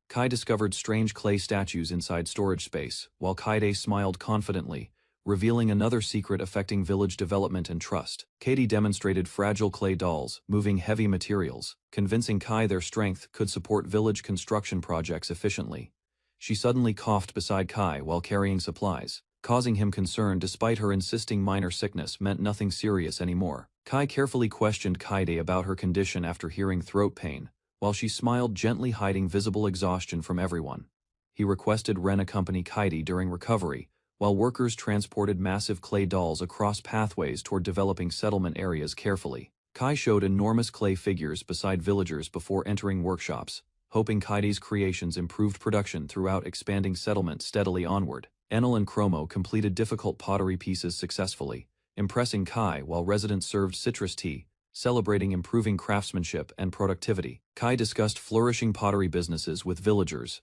[SPEAKER 1] Kai discovered strange clay statues inside storage space, while Kaide smiled confidently, revealing another secret affecting village development and trust. Kaide demonstrated fragile clay dolls, moving heavy materials, convincing Kai their strength could support village construction projects efficiently. She suddenly coughed beside Kai while carrying supplies, causing him concern despite her insisting minor sickness meant nothing serious anymore. Kai carefully questioned Kaide about her condition after hearing throat pain, while she smiled gently, hiding visible exhaustion from everyone. He requested Ren accompany Kaide during recovery, while workers transported massive clay dolls across pathways toward developing settlement areas carefully. Kai showed enormous clay figures beside villagers before entering workshops, hoping Kaide's creations improved production throughout expanding settlement steadily onward. Enel and Chromo completed difficult pottery pieces successfully, impressing Kai while residents served citrus tea, celebrating improving craftsmanship and productivity. Kai discussed flourishing pottery businesses with villagers,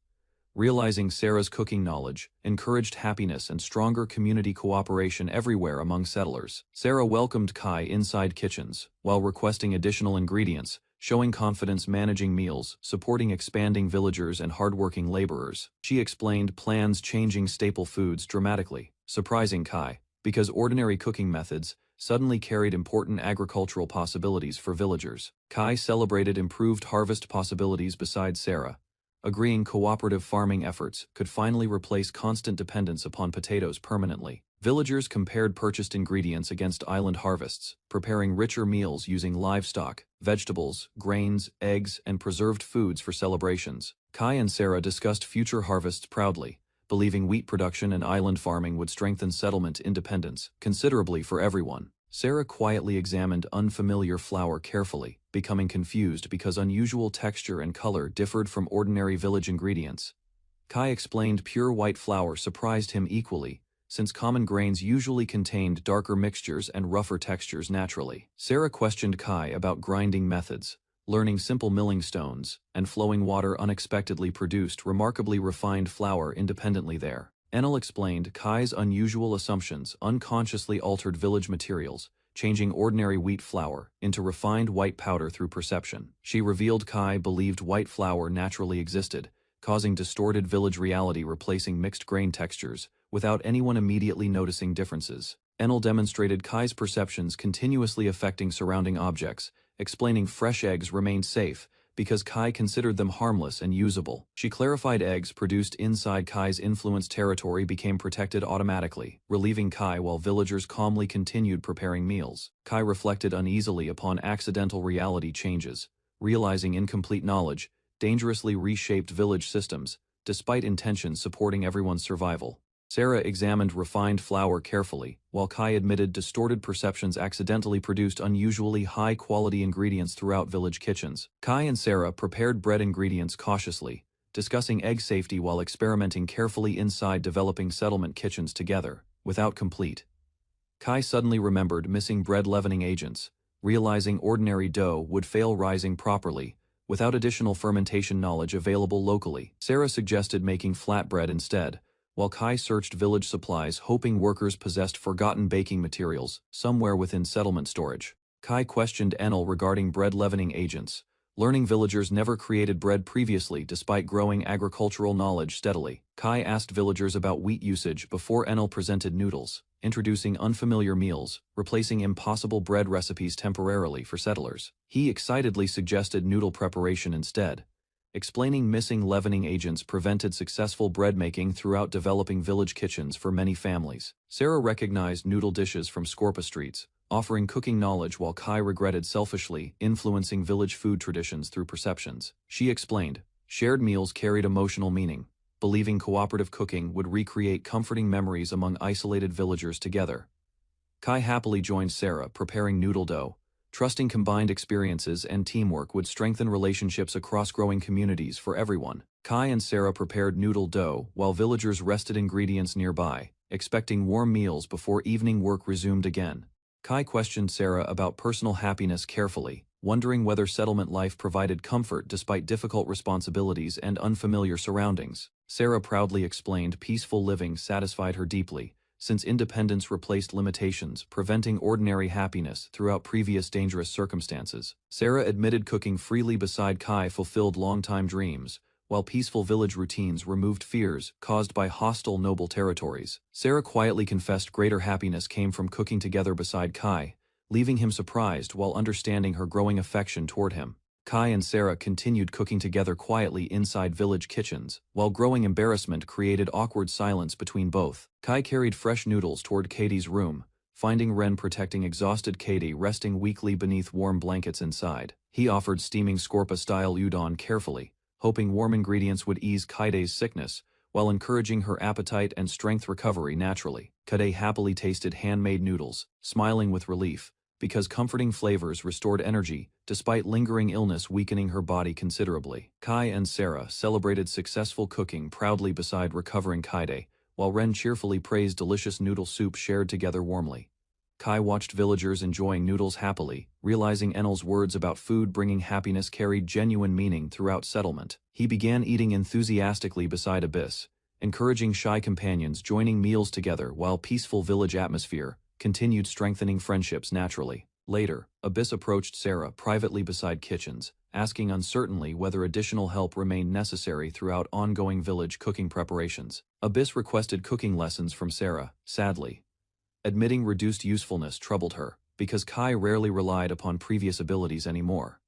[SPEAKER 1] realizing Sarah's cooking knowledge encouraged happiness and stronger community cooperation everywhere among settlers. Sarah welcomed Kai inside kitchens, while requesting additional ingredients, showing confidence managing meals, supporting expanding villagers and hardworking laborers. She explained plans changing staple foods dramatically, surprising Kai, because ordinary cooking methods suddenly carried important agricultural possibilities for villagers. Kai celebrated improved harvest possibilities beside Sarah, agreeing cooperative farming efforts could finally replace constant dependence upon potatoes permanently. Villagers compared purchased ingredients against island harvests, preparing richer meals using livestock, vegetables, grains, eggs, and preserved foods for celebrations. Kai and Sarah discussed future harvests proudly, believing wheat production and island farming would strengthen settlement independence considerably for everyone. Sarah quietly examined unfamiliar flour carefully, becoming confused because unusual texture and color differed from ordinary village ingredients. Kai explained pure white flour surprised him equally, since common grains usually contained darker mixtures and rougher textures naturally. Sarah questioned Kai about grinding methods, learning simple milling stones, and flowing water unexpectedly produced remarkably refined flour independently there. Enel explained Kai's unusual assumptions unconsciously altered village materials, changing ordinary wheat flour into refined white powder through perception. She revealed Kai believed white flour naturally existed, causing distorted village reality replacing mixed grain textures, without anyone immediately noticing differences. Enel demonstrated Kai's perceptions continuously affecting surrounding objects, explaining fresh eggs remained safe, because Kai considered them harmless and usable. She clarified eggs produced inside Kai's influence territory became protected automatically, relieving Kai while villagers calmly continued preparing meals. Kai reflected uneasily upon accidental reality changes, realizing incomplete knowledge dangerously reshaped village systems, despite intentions supporting everyone's survival. Sarah examined refined flour carefully, while Kai admitted distorted perceptions accidentally produced unusually high-quality ingredients throughout village kitchens. Kai and Sarah prepared bread ingredients cautiously, discussing egg safety while experimenting carefully inside developing settlement kitchens together, without complete. Kai suddenly remembered missing bread leavening agents, realizing ordinary dough would fail rising properly, without additional fermentation knowledge available locally. Sarah suggested making flatbread instead, while Kai searched village supplies hoping workers possessed forgotten baking materials somewhere within settlement storage. Kai questioned Enel regarding bread leavening agents, learning villagers never created bread previously despite growing agricultural knowledge steadily. Kai asked villagers about wheat usage before Enel presented noodles, introducing unfamiliar meals, replacing impossible bread recipes temporarily for settlers. He excitedly suggested noodle preparation instead, explaining missing leavening agents prevented successful bread making throughout developing village kitchens for many families. Sarah recognized noodle dishes from Scorpa streets, offering cooking knowledge while Kai regretted selfishly influencing village food traditions through perceptions. She explained, shared meals carried emotional meaning, believing cooperative cooking would recreate comforting memories among isolated villagers together. Kai happily joined Sarah preparing noodle dough, trusting combined experiences and teamwork would strengthen relationships across growing communities for everyone. Kai and Sarah prepared noodle dough while villagers rested ingredients nearby, expecting warm meals before evening work resumed again. Kai questioned Sarah about personal happiness carefully, wondering whether settlement life provided comfort despite difficult responsibilities and unfamiliar surroundings. Sarah proudly explained peaceful living satisfied her deeply, since independence replaced limitations, preventing ordinary happiness throughout previous dangerous circumstances. Sarah admitted cooking freely beside Kai fulfilled long-time dreams, while peaceful village routines removed fears caused by hostile noble territories. Sarah quietly confessed greater happiness came from cooking together beside Kai, leaving him surprised while understanding her growing affection toward him. Kai and Sarah continued cooking together quietly inside village kitchens, while growing embarrassment created awkward silence between both. Kai carried fresh noodles toward Katie's room, finding Ren protecting exhausted Katie resting weakly beneath warm blankets inside. He offered steaming Scorpa-style udon carefully, hoping warm ingredients would ease Kaide's sickness, while encouraging her appetite and strength recovery naturally. Kaide happily tasted handmade noodles, smiling with relief, because comforting flavors restored energy, despite lingering illness weakening her body considerably. Kai and Sarah celebrated successful cooking proudly beside recovering Kaide, while Ren cheerfully praised delicious noodle soup shared together warmly. Kai watched villagers enjoying noodles happily, realizing Enel's words about food bringing happiness carried genuine meaning throughout settlement. He began eating enthusiastically beside Abyss, encouraging shy companions joining meals together while peaceful village atmosphere continued strengthening friendships naturally. Later, Abyss approached Sarah privately beside kitchens, asking uncertainly whether additional help remained necessary throughout ongoing village cooking preparations. Abyss requested cooking lessons from Sarah, sadly, admitting reduced usefulness troubled her, because Kai rarely relied upon previous abilities anymore.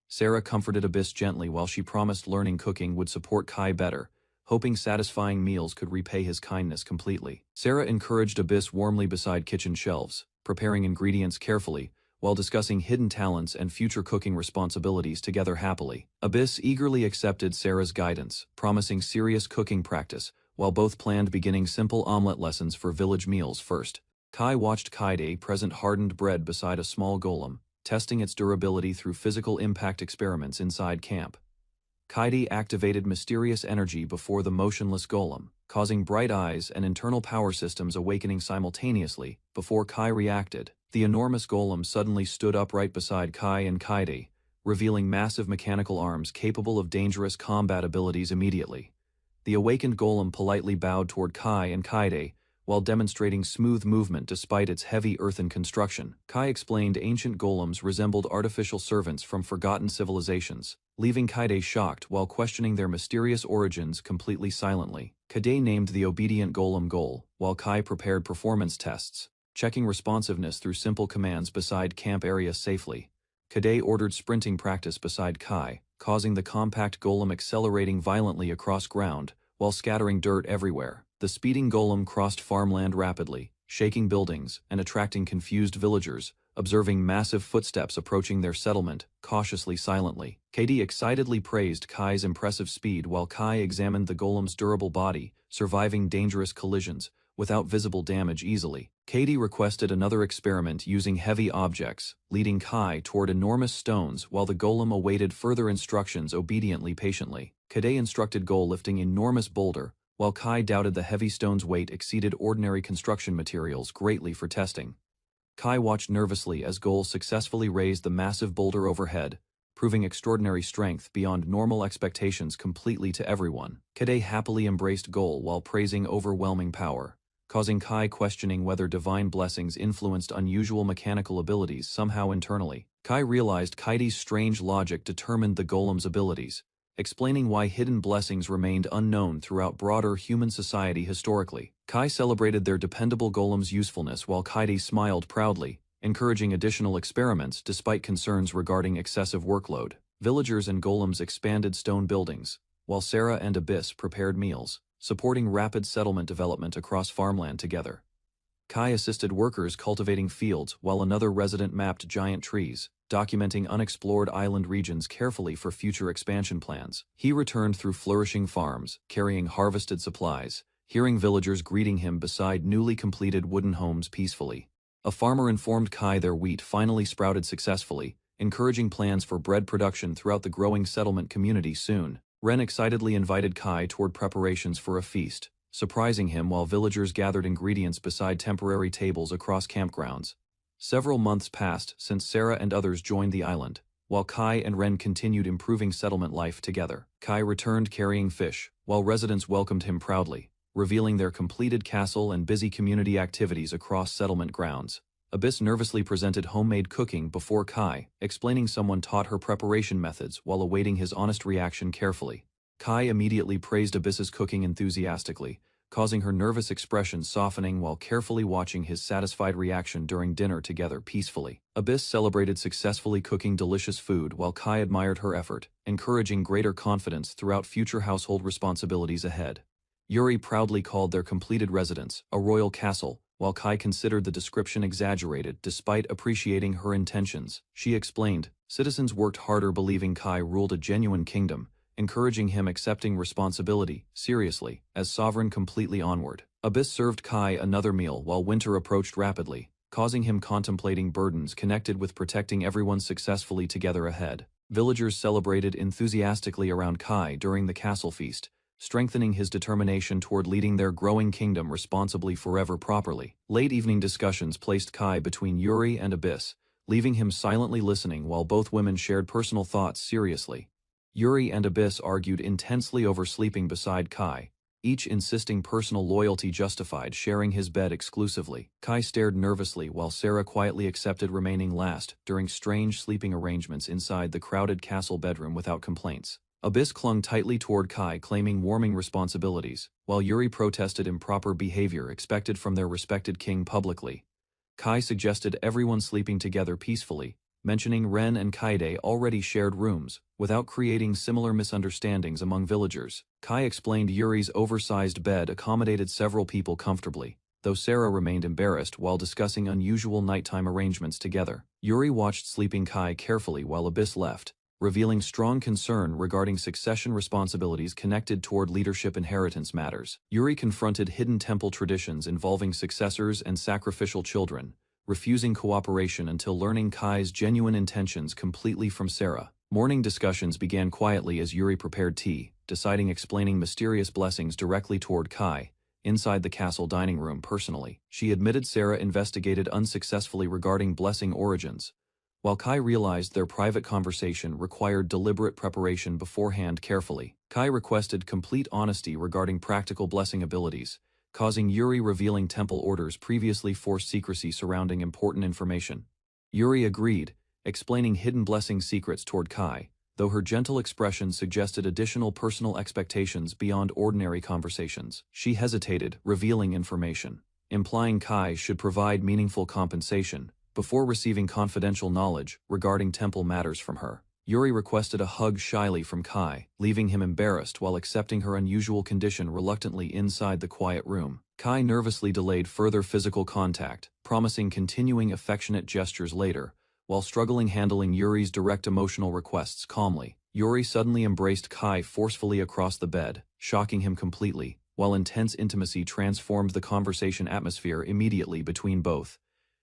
[SPEAKER 1] Sarah comforted Abyss gently while she promised learning cooking would support Kai better, hoping satisfying meals could repay his kindness completely. Sarah encouraged Abyss warmly beside kitchen shelves, preparing ingredients carefully, while discussing hidden talents and future cooking responsibilities together happily. Abyss eagerly accepted Sarah's guidance, promising serious cooking practice, while both planned beginning simple omelette lessons for village meals first. Kai watched Kaide present hardened bread beside a small golem, testing its durability through physical impact experiments inside camp. Kaide activated mysterious energy before the motionless golem, causing bright eyes and internal power systems awakening simultaneously. Before Kai reacted, the enormous golem suddenly stood upright beside Kai and Kaide, revealing massive mechanical arms capable of dangerous combat abilities immediately. The awakened golem politely bowed toward Kai and Kaide, while demonstrating smooth movement despite its heavy earthen construction. Kai explained ancient golems resembled artificial servants from forgotten civilizations, leaving Kaide shocked while questioning their mysterious origins completely silently. Kaide named the obedient golem Gol, while Kai prepared performance tests, checking responsiveness through simple commands beside camp area safely. Kaide ordered sprinting practice beside Kai, causing the compact golem accelerating violently across ground, while scattering dirt everywhere. The speeding golem crossed farmland rapidly, shaking buildings and attracting confused villagers, observing massive footsteps approaching their settlement, cautiously silently. Kaide excitedly praised Kai's impressive speed while Kai examined the golem's durable body, surviving dangerous collisions, without visible damage easily. Kaide requested another experiment using heavy objects, leading Kai toward enormous stones while the golem awaited further instructions obediently patiently. Kaide instructed Gol lifting enormous boulder, while Kai doubted the heavy stone's weight exceeded ordinary construction materials greatly for testing. Kai watched nervously as Gol successfully raised the massive boulder overhead, proving extraordinary strength beyond normal expectations completely to everyone. Kaide happily embraced Gol while praising overwhelming power, causing Kai questioning whether divine blessings influenced unusual mechanical abilities somehow internally. Kai realized Kaide's strange logic determined the golem's abilities, explaining why hidden blessings remained unknown throughout broader human society historically. Kai celebrated their dependable golem's usefulness while Kaide smiled proudly, encouraging additional experiments despite concerns regarding excessive workload. Villagers and golems expanded stone buildings, while Sarah and Abyss prepared meals, supporting rapid settlement development across farmland together. Kai assisted workers cultivating fields while another resident mapped giant trees, documenting unexplored island regions carefully for future expansion plans. He returned through flourishing farms, carrying harvested supplies, hearing villagers greeting him beside newly completed wooden homes peacefully. A farmer informed Kai their wheat finally sprouted successfully, encouraging plans for bread production throughout the growing settlement community soon. Ren excitedly invited Kai toward preparations for a feast, surprising him while villagers gathered ingredients beside temporary tables across campgrounds. Several months passed since Sarah and others joined the island, while Kai and Ren continued improving settlement life together. Kai returned carrying fish, while residents welcomed him proudly, revealing their completed castle and busy community activities across settlement grounds. Abyss nervously presented homemade cooking before Kai, explaining someone taught her preparation methods while awaiting his honest reaction carefully. Kai immediately praised Abyss's cooking enthusiastically, causing her nervous expression softening while carefully watching his satisfied reaction during dinner together peacefully. Abyss celebrated successfully cooking delicious food while Kai admired her effort, encouraging greater confidence throughout future household responsibilities ahead. Yuri proudly called their completed residence a royal castle, while Kai considered the description exaggerated despite appreciating her intentions. She explained, citizens worked harder believing Kai ruled a genuine kingdom, encouraging him accepting responsibility seriously as sovereign completely onward. Abyss served Kai another meal while winter approached rapidly, causing him contemplating burdens connected with protecting everyone successfully together ahead. Villagers celebrated enthusiastically around Kai during the castle feast, strengthening his determination toward leading their growing kingdom responsibly forever properly. Late evening discussions placed Kai between Yuri and Abyss, leaving him silently listening while both women shared personal thoughts seriously. Yuri and Abyss argued intensely over sleeping beside Kai, each insisting personal loyalty justified sharing his bed exclusively. Kai stared nervously while Sarah quietly accepted remaining last during strange sleeping arrangements inside the crowded castle bedroom without complaints. Abyss clung tightly toward Kai, claiming warming responsibilities, while Yuri protested improper behavior expected from their respected king publicly. Kai suggested everyone sleeping together peacefully, mentioning Ren and Kaide already shared rooms, without creating similar misunderstandings among villagers. Kai explained Yuri's oversized bed accommodated several people comfortably, though Sarah remained embarrassed while discussing unusual nighttime arrangements together. Yuri watched sleeping Kai carefully while Abyss left, revealing strong concern regarding succession responsibilities connected toward leadership inheritance matters. Yuri confronted hidden temple traditions involving successors and sacrificial children, refusing cooperation until learning Kai's genuine intentions completely from Sarah. Morning discussions began quietly as Yuri prepared tea, deciding explaining mysterious blessings directly toward Kai, inside the castle dining room personally. She admitted Sarah investigated unsuccessfully regarding blessing origins, while Kai realized their private conversation required deliberate preparation beforehand carefully. Kai requested complete honesty regarding practical blessing abilities, causing Yuri revealing temple orders previously forced secrecy surrounding important information. Yuri agreed, explaining hidden blessing secrets toward Kai, though her gentle expression suggested additional personal expectations beyond ordinary conversations. She hesitated, revealing information, implying Kai should provide meaningful compensation before receiving confidential knowledge regarding temple matters from her. Yuri requested a hug shyly from Kai, leaving him embarrassed while accepting her unusual condition reluctantly inside the quiet room. Kai nervously delayed further physical contact, promising continuing affectionate gestures later, while struggling handling Yuri's direct emotional requests calmly. Yuri suddenly embraced Kai forcefully across the bed, shocking him completely, while intense intimacy transformed the conversation atmosphere immediately between both.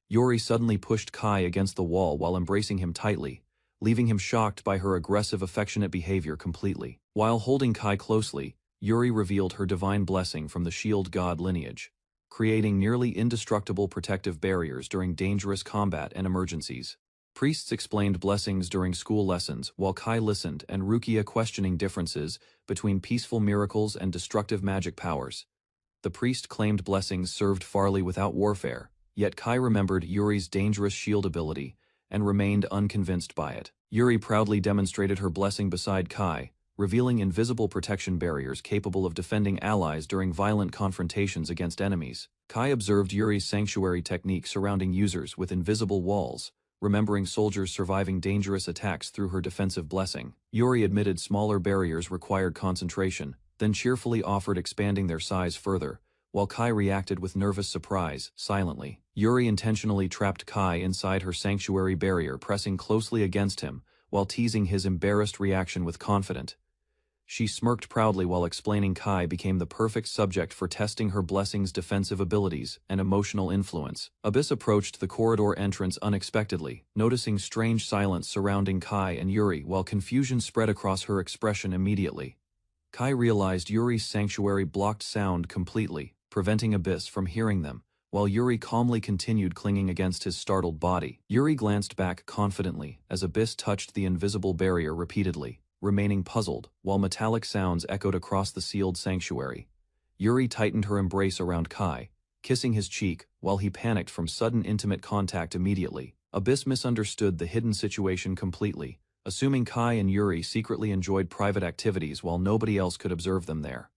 [SPEAKER 1] Yuri suddenly pushed Kai against the wall while embracing him tightly, leaving him shocked by her aggressive affectionate behavior completely. While holding Kai closely, Yuri revealed her divine blessing from the shield god lineage, creating nearly indestructible protective barriers during dangerous combat and emergencies. Priests explained blessings during school lessons while Kai listened and Rukia questioning differences between peaceful miracles and destructive magic powers. The priest claimed blessings served Farley without warfare, yet Kai remembered Yuri's dangerous shield ability and remained unconvinced by it. Yuri proudly demonstrated her blessing beside Kai, revealing invisible protection barriers capable of defending allies during violent confrontations against enemies. Kai observed Yuri's sanctuary technique surrounding users with invisible walls, remembering soldiers surviving dangerous attacks through her defensive blessing. Yuri admitted smaller barriers required concentration, then cheerfully offered expanding their size further, while Kai reacted with nervous surprise, silently. Yuri intentionally trapped Kai inside her sanctuary barrier, pressing closely against him, while teasing his embarrassed reaction with confidence. She smirked proudly while explaining Kai became the perfect subject for testing her blessing's defensive abilities and emotional influence. Abyss approached the corridor entrance unexpectedly, noticing strange silence surrounding Kai and Yuri while confusion spread across her expression immediately. Kai realized Yuri's sanctuary blocked sound completely, preventing Abyss from hearing them, while Yuri calmly continued clinging against his startled body. Yuri glanced back confidently as Abyss touched the invisible barrier repeatedly, remaining puzzled, while metallic sounds echoed across the sealed sanctuary. Yuri tightened her embrace around Kai, kissing his cheek, while he panicked from sudden intimate contact immediately. Abyss misunderstood the hidden situation completely, assuming Kai and Yuri secretly enjoyed private activities while nobody else could observe them there.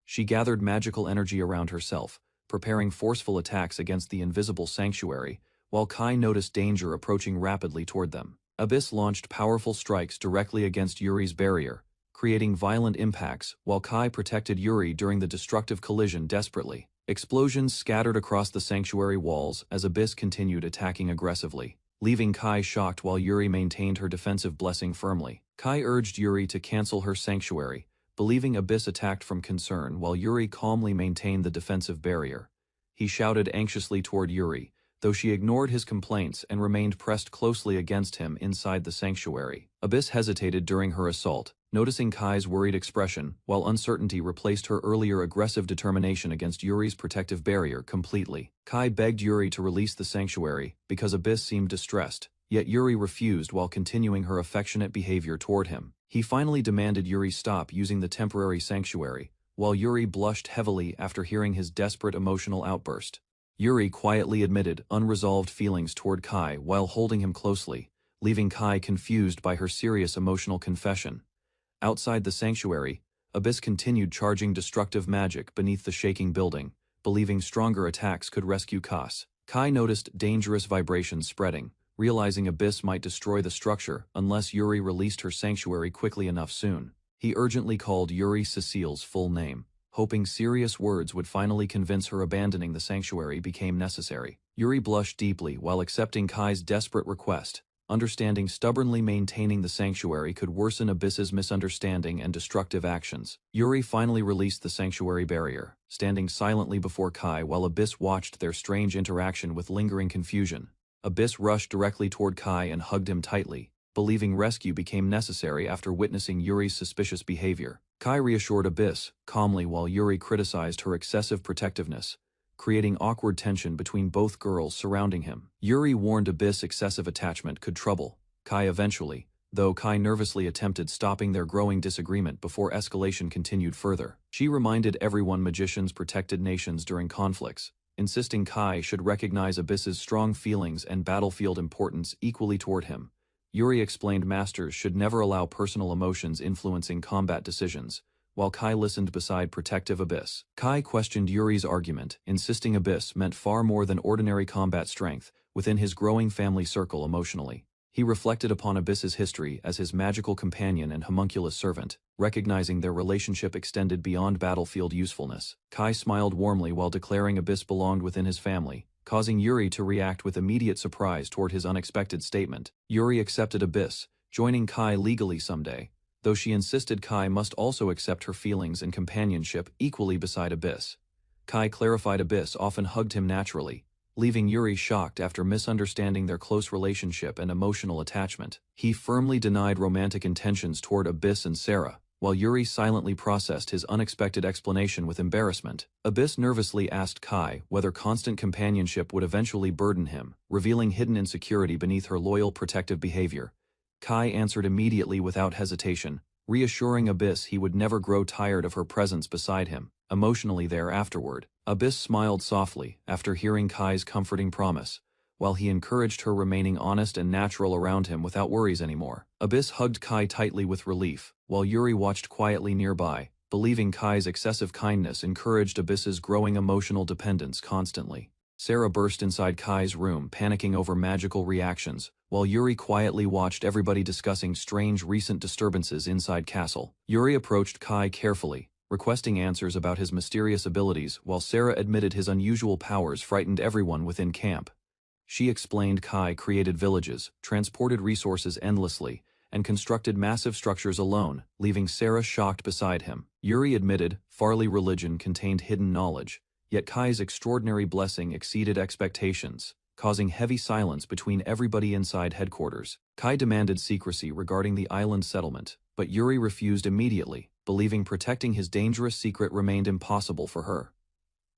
[SPEAKER 1] She gathered magical energy around herself, preparing forceful attacks against the invisible sanctuary, while Kai noticed danger approaching rapidly toward them. Abyss launched powerful strikes directly against Yuri's barrier, creating violent impacts, while Kai protected Yuri during the destructive collision desperately. Explosions scattered across the sanctuary walls as Abyss continued attacking aggressively, leaving Kai shocked while Yuri maintained her defensive blessing firmly. Kai urged Yuri to cancel her sanctuary, believing Abyss attacked from concern while Yuri calmly maintained the defensive barrier. He shouted anxiously toward Yuri, though she ignored his complaints and remained pressed closely against him inside the sanctuary. Abyss hesitated during her assault, noticing Kai's worried expression, while uncertainty replaced her earlier aggressive determination against Yuri's protective barrier completely. Kai begged Yuri to release the sanctuary because Abyss seemed distressed, yet Yuri refused while continuing her affectionate behavior toward him. He finally demanded Yuri stop using the temporary sanctuary, while Yuri blushed heavily after hearing his desperate emotional outburst. Yuri quietly admitted unresolved feelings toward Kai while holding him closely, leaving Kai confused by her serious emotional confession. Outside the sanctuary, Abyss continued charging destructive magic beneath the shaking building, believing stronger attacks could rescue Kai. Kai noticed dangerous vibrations spreading, realizing Abyss might destroy the structure unless Yuri released her sanctuary quickly enough soon. He urgently called Yuri Cecile's full name, hoping serious words would finally convince her abandoning the sanctuary became necessary. Yuri blushed deeply while accepting Kai's desperate request, understanding stubbornly maintaining the sanctuary could worsen Abyss's misunderstanding and destructive actions. Yuri finally released the sanctuary barrier, standing silently before Kai while Abyss watched their strange interaction with lingering confusion. Abyss rushed directly toward Kai and hugged him tightly, believing rescue became necessary after witnessing Yuri's suspicious behavior. Kai reassured Abyss calmly while Yuri criticized her excessive protectiveness, creating awkward tension between both girls surrounding him. Yuri warned Abyss excessive attachment could trouble Kai eventually, though Kai nervously attempted stopping their growing disagreement before escalation continued further. She reminded everyone magicians protected nations during conflicts, insisting Kai should recognize Abyss's strong feelings and battlefield importance equally toward him. Yuri explained masters should never allow personal emotions influencing combat decisions, while Kai listened beside protective Abyss. Kai questioned Yuri's argument, insisting Abyss meant far more than ordinary combat strength within his growing family circle emotionally. He reflected upon Abyss's history as his magical companion and homunculus servant, recognizing their relationship extended beyond battlefield usefulness. Kai smiled warmly while declaring Abyss belonged within his family, causing Yuri to react with immediate surprise toward his unexpected statement. Yuri accepted Abyss, joining Kai legally someday, though she insisted Kai must also accept her feelings and companionship equally beside Abyss. Kai clarified Abyss often hugged him naturally, leaving Yuri shocked after misunderstanding their close relationship and emotional attachment. He firmly denied romantic intentions toward Abyss and Sarah, while Yuri silently processed his unexpected explanation with embarrassment. Abyss nervously asked Kai whether constant companionship would eventually burden him, revealing hidden insecurity beneath her loyal protective behavior. Kai answered immediately without hesitation, reassuring Abyss he would never grow tired of her presence beside him, emotionally there afterward. Abyss smiled softly after hearing Kai's comforting promise, while he encouraged her remaining honest and natural around him without worries anymore. Abyss hugged Kai tightly with relief, while Yuri watched quietly nearby, believing Kai's excessive kindness encouraged Abyss's growing emotional dependence constantly. Sarah burst inside Kai's room, panicking over magical reactions, while Yuri quietly watched everybody discussing strange recent disturbances inside castle. Yuri approached Kai carefully, requesting answers about his mysterious abilities, while Sarah admitted his unusual powers frightened everyone within camp. She explained Kai created villages, transported resources endlessly, and constructed massive structures alone, leaving Sarah shocked beside him. Yuri admitted Farley religion contained hidden knowledge, yet Kai's extraordinary blessing exceeded expectations, causing heavy silence between everybody inside headquarters. Kai demanded secrecy regarding the island settlement, but Yuri refused immediately, believing protecting his dangerous secret remained impossible for her.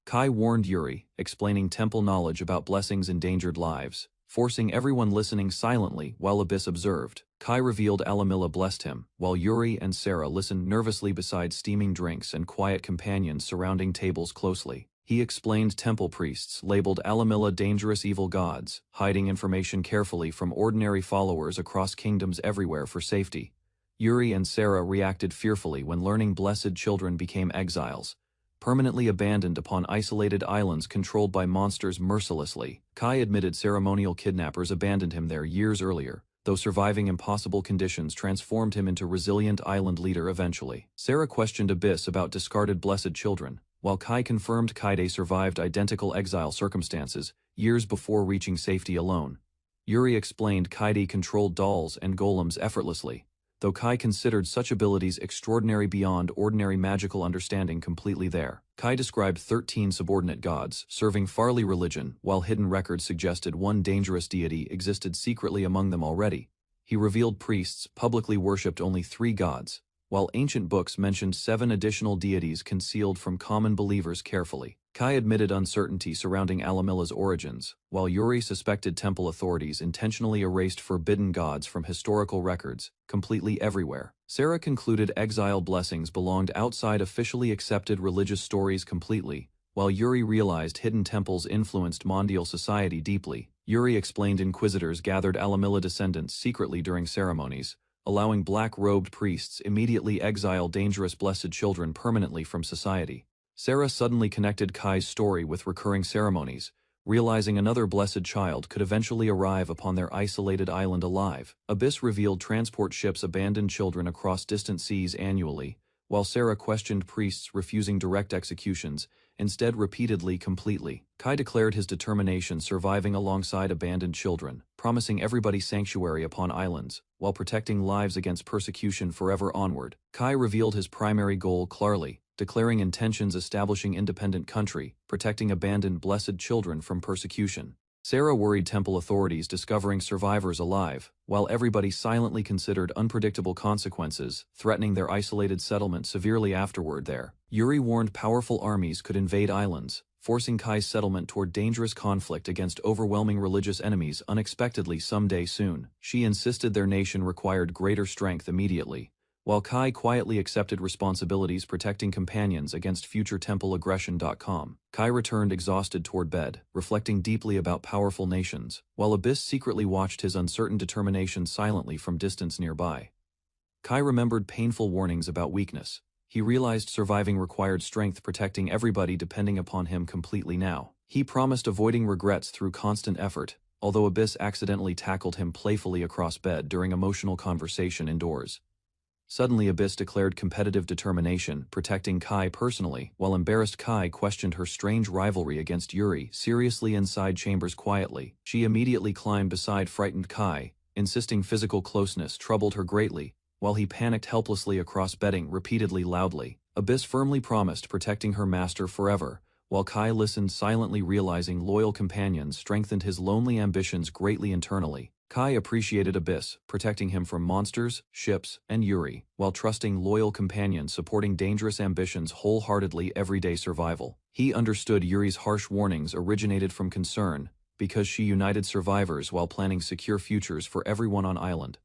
[SPEAKER 1] Kai warned Yuri, explaining temple knowledge about blessings endangered lives, forcing everyone listening silently while Abyss observed. Kai revealed Alamilla blessed him, while Yuri and Sarah listened nervously beside steaming drinks and quiet companions surrounding tables closely. He explained temple priests labeled Alamilla dangerous evil gods, hiding information carefully from ordinary followers across kingdoms everywhere for safety. Yuri and Sarah reacted fearfully when learning blessed children became exiles, permanently abandoned upon isolated islands controlled by monsters mercilessly. Kai admitted ceremonial kidnappers abandoned him there years earlier, though surviving impossible conditions transformed him into resilient island leader eventually. Sarah questioned Abyss about discarded blessed children, while Kai confirmed Kaide survived identical exile circumstances years before reaching safety alone. Yuri explained Kaide controlled dolls and golems effortlessly, though Kai considered such abilities extraordinary beyond ordinary magical understanding completely there. Kai described 13 subordinate gods serving Farley religion, while hidden records suggested one dangerous deity existed secretly among them already. He revealed priests publicly worshipped only 3 gods, while ancient books mentioned 7 additional deities concealed from common believers carefully. Kai admitted uncertainty surrounding Alamilla's origins, while Yuri suspected temple authorities intentionally erased forbidden gods from historical records, completely everywhere. Sarah concluded exile blessings belonged outside officially accepted religious stories completely, while Yuri realized hidden temples influenced mondial society deeply. Yuri explained inquisitors gathered Alamilla descendants secretly during ceremonies, allowing black-robed priests immediately exile dangerous blessed children permanently from society. Sarah suddenly connected Kai's story with recurring ceremonies, realizing another blessed child could eventually arrive upon their isolated island alive. Abyss revealed transport ships abandoned children across distant seas annually, while Sarah questioned priests refusing direct executions, instead repeatedly completely. Kai declared his determination surviving alongside abandoned children, promising everybody sanctuary upon islands, while protecting lives against persecution forever onward. Kai revealed his primary goal clearly, declaring intentions establishing independent country, protecting abandoned blessed children from persecution. Sarah worried temple authorities discovering survivors alive, while everybody silently considered unpredictable consequences, threatening their isolated settlement severely afterward there. Yuri warned powerful armies could invade islands, forcing Kai's settlement toward dangerous conflict against overwhelming religious enemies unexpectedly someday soon. She insisted their nation required greater strength immediately, while Kai quietly accepted responsibilities protecting companions against future temple aggression. Kai returned exhausted toward bed, reflecting deeply about powerful nations, while Abyss secretly watched his uncertain determination silently from distance nearby. Kai remembered painful warnings about weakness. He realized surviving required strength, protecting everybody depending upon him completely now. He promised avoiding regrets through constant effort, although Abyss accidentally tackled him playfully across bed during emotional conversation indoors. Suddenly Abyss declared competitive determination, protecting Kai personally, while embarrassed Kai questioned her strange rivalry against Yuri seriously inside chambers quietly. She immediately climbed beside frightened Kai, insisting physical closeness troubled her greatly, while he panicked helplessly across bedding repeatedly loudly. Abyss firmly promised protecting her master forever, while Kai listened silently, realizing loyal companions strengthened his lonely ambitions greatly internally. Kai appreciated Abyss, protecting him from monsters, ships, and Yuri, while trusting loyal companions supporting dangerous ambitions wholeheartedly everyday survival. He understood Yuri's harsh warnings originated from concern, because she united survivors while planning secure futures for everyone on island.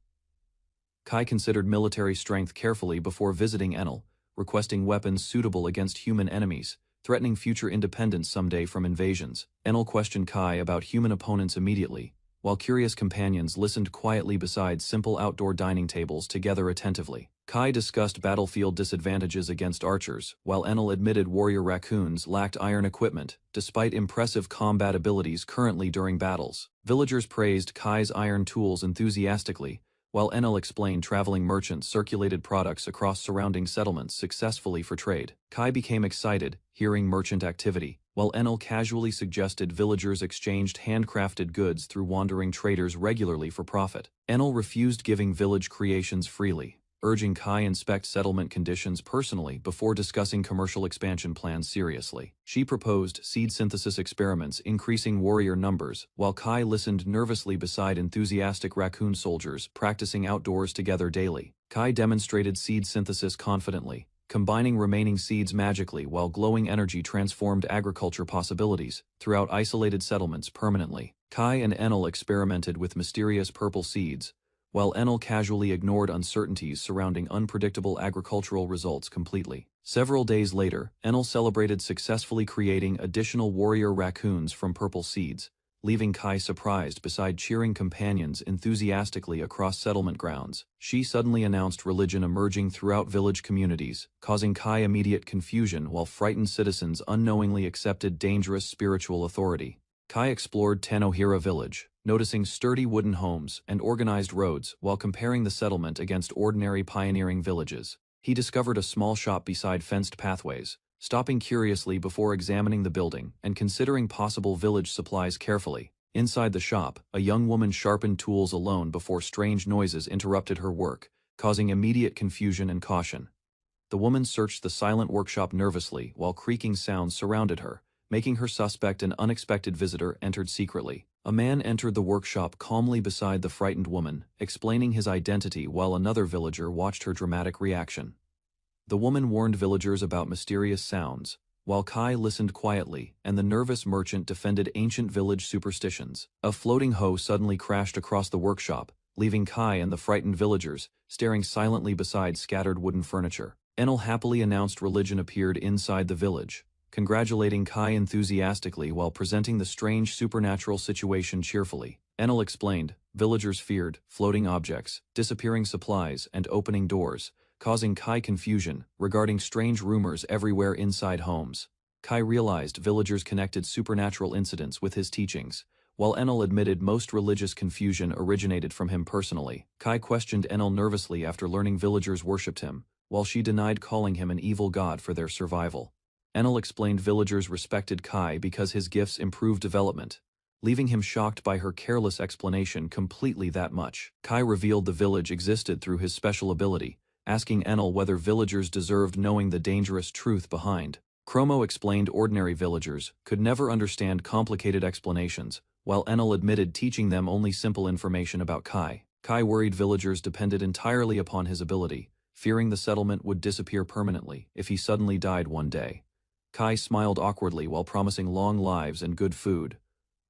[SPEAKER 1] Kai considered military strength carefully before visiting Enel, requesting weapons suitable against human enemies, threatening future independence someday from invasions. Enel questioned Kai about human opponents immediately, while curious companions listened quietly beside simple outdoor dining tables together attentively. Kai discussed battlefield disadvantages against archers, while Enel admitted warrior raccoons lacked iron equipment, despite impressive combat abilities currently during battles. Villagers praised Kai's iron tools enthusiastically, while Enel explained traveling merchants circulated products across surrounding settlements successfully for trade. Kai became excited, hearing merchant activity, while Enel casually suggested villagers exchanged handcrafted goods through wandering traders regularly for profit. Enel refused giving village creations freely, urging Kai inspect settlement conditions personally before discussing commercial expansion plans seriously. She proposed seed synthesis experiments increasing warrior numbers, while Kai listened nervously beside enthusiastic raccoon soldiers practicing outdoors together daily. Kai demonstrated seed synthesis confidently, combining remaining seeds magically while glowing energy transformed agriculture possibilities throughout isolated settlements permanently. Kai and Enel experimented with mysterious purple seeds, while Enel casually ignored uncertainties surrounding unpredictable agricultural results completely. Several days later, Enel celebrated successfully creating additional warrior raccoons from purple seeds, leaving Kai surprised beside cheering companions enthusiastically across settlement grounds. She suddenly announced religion emerging throughout village communities, causing Kai immediate confusion while frightened citizens unknowingly accepted dangerous spiritual authority. Kai explored Tanohira village, noticing sturdy wooden homes and organized roads while comparing the settlement against ordinary pioneering villages. He discovered a small shop beside fenced pathways, stopping curiously before examining the building and considering possible village supplies carefully. Inside the shop, a young woman sharpened tools alone before strange noises interrupted her work, causing immediate confusion and caution. The woman searched the silent workshop nervously while creaking sounds surrounded her, making her suspect an unexpected visitor entered secretly. A man entered the workshop calmly beside the frightened woman, explaining his identity while another villager watched her dramatic reaction. The woman warned villagers about mysterious sounds, while Kai listened quietly and the nervous merchant defended ancient village superstitions. A floating hoe suddenly crashed across the workshop, leaving Kai and the frightened villagers staring silently beside scattered wooden furniture. Enel happily announced religion appeared inside the village, congratulating Kai enthusiastically while presenting the strange supernatural situation cheerfully. Enel explained, villagers feared floating objects, disappearing supplies, and opening doors, causing Kai confusion regarding strange rumors everywhere inside homes. Kai realized villagers connected supernatural incidents with his teachings, while Enel admitted most religious confusion originated from him personally. Kai questioned Enel nervously after learning villagers worshipped him, while she denied calling him an evil god for their survival. Enel explained villagers respected Kai because his gifts improved development, leaving him shocked by her careless explanation completely that much. Kai revealed the village existed through his special ability, asking Enel whether villagers deserved knowing the dangerous truth behind. Chromo explained ordinary villagers could never understand complicated explanations, while Enel admitted teaching them only simple information about Kai. Kai worried villagers depended entirely upon his ability, fearing the settlement would disappear permanently if he suddenly died one day. Kai smiled awkwardly while promising long lives and good food,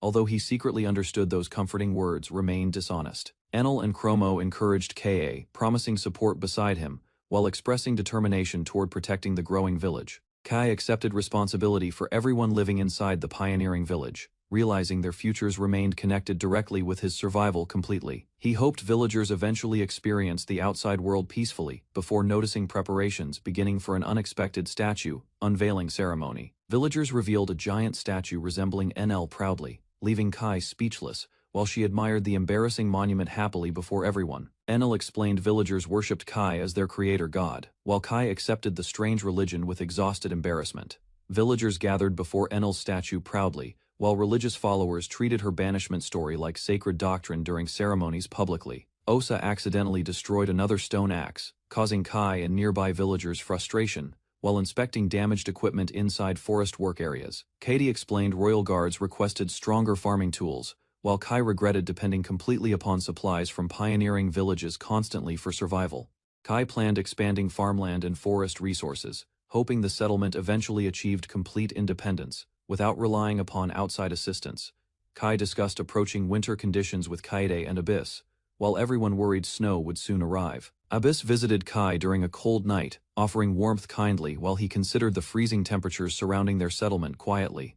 [SPEAKER 1] although he secretly understood those comforting words remained dishonest. Enel and Chromo encouraged Ka, promising support beside him, while expressing determination toward protecting the growing village. Kai accepted responsibility for everyone living inside the pioneering village, realizing their futures remained connected directly with his survival completely. He hoped villagers eventually experienced the outside world peacefully, before noticing preparations beginning for an unexpected statue unveiling ceremony. Villagers revealed a giant statue resembling Enel proudly, leaving Kai speechless, while she admired the embarrassing monument happily before everyone. Enel explained villagers worshipped Kai as their creator god, while Kai accepted the strange religion with exhausted embarrassment. Villagers gathered before Enel's statue proudly, while religious followers treated her banishment story like sacred doctrine during ceremonies publicly. Osa accidentally destroyed another stone axe, causing Kai and nearby villagers frustration, while inspecting damaged equipment inside forest work areas. Katie explained royal guards requested stronger farming tools, while Kai regretted depending completely upon supplies from pioneering villages constantly for survival. Kai planned expanding farmland and forest resources, hoping the settlement eventually achieved complete independence, without relying upon outside assistance. Kai discussed approaching winter conditions with Kaede and Abyss, while everyone worried snow would soon arrive. Abyss visited Kai during a cold night, offering warmth kindly while he considered the freezing temperatures surrounding their settlement quietly.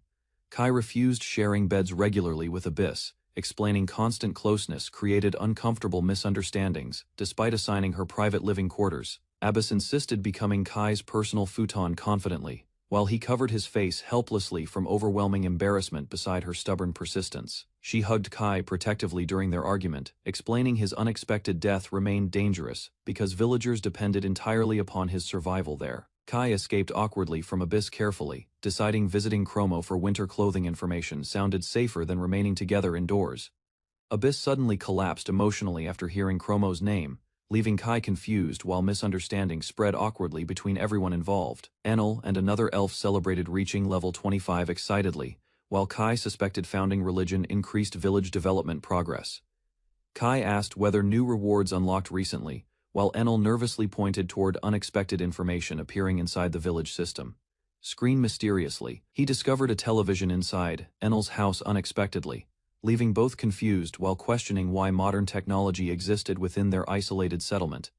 [SPEAKER 1] Kai refused sharing beds regularly with Abyss, explaining constant closeness created uncomfortable misunderstandings, despite assigning her private living quarters. Abyss insisted becoming Kai's personal futon confidently, while he covered his face helplessly from overwhelming embarrassment beside her stubborn persistence. She hugged Kai protectively during their argument, explaining his unexpected death remained dangerous because villagers depended entirely upon his survival there. Kai escaped awkwardly from Abyss carefully, deciding visiting Chromo for winter clothing information sounded safer than remaining together indoors. Abyss suddenly collapsed emotionally after hearing Chromo's name, leaving Kai confused while misunderstandings spread awkwardly between everyone involved. Enel and another elf celebrated reaching level 25 excitedly, while Kai suspected founding religion increased village development progress. Kai asked whether new rewards unlocked recently, while Enel nervously pointed toward unexpected information appearing inside the village system. Screen mysteriously, he discovered a television inside Enel's house unexpectedly, leaving both confused while questioning why modern technology existed within their isolated settlement.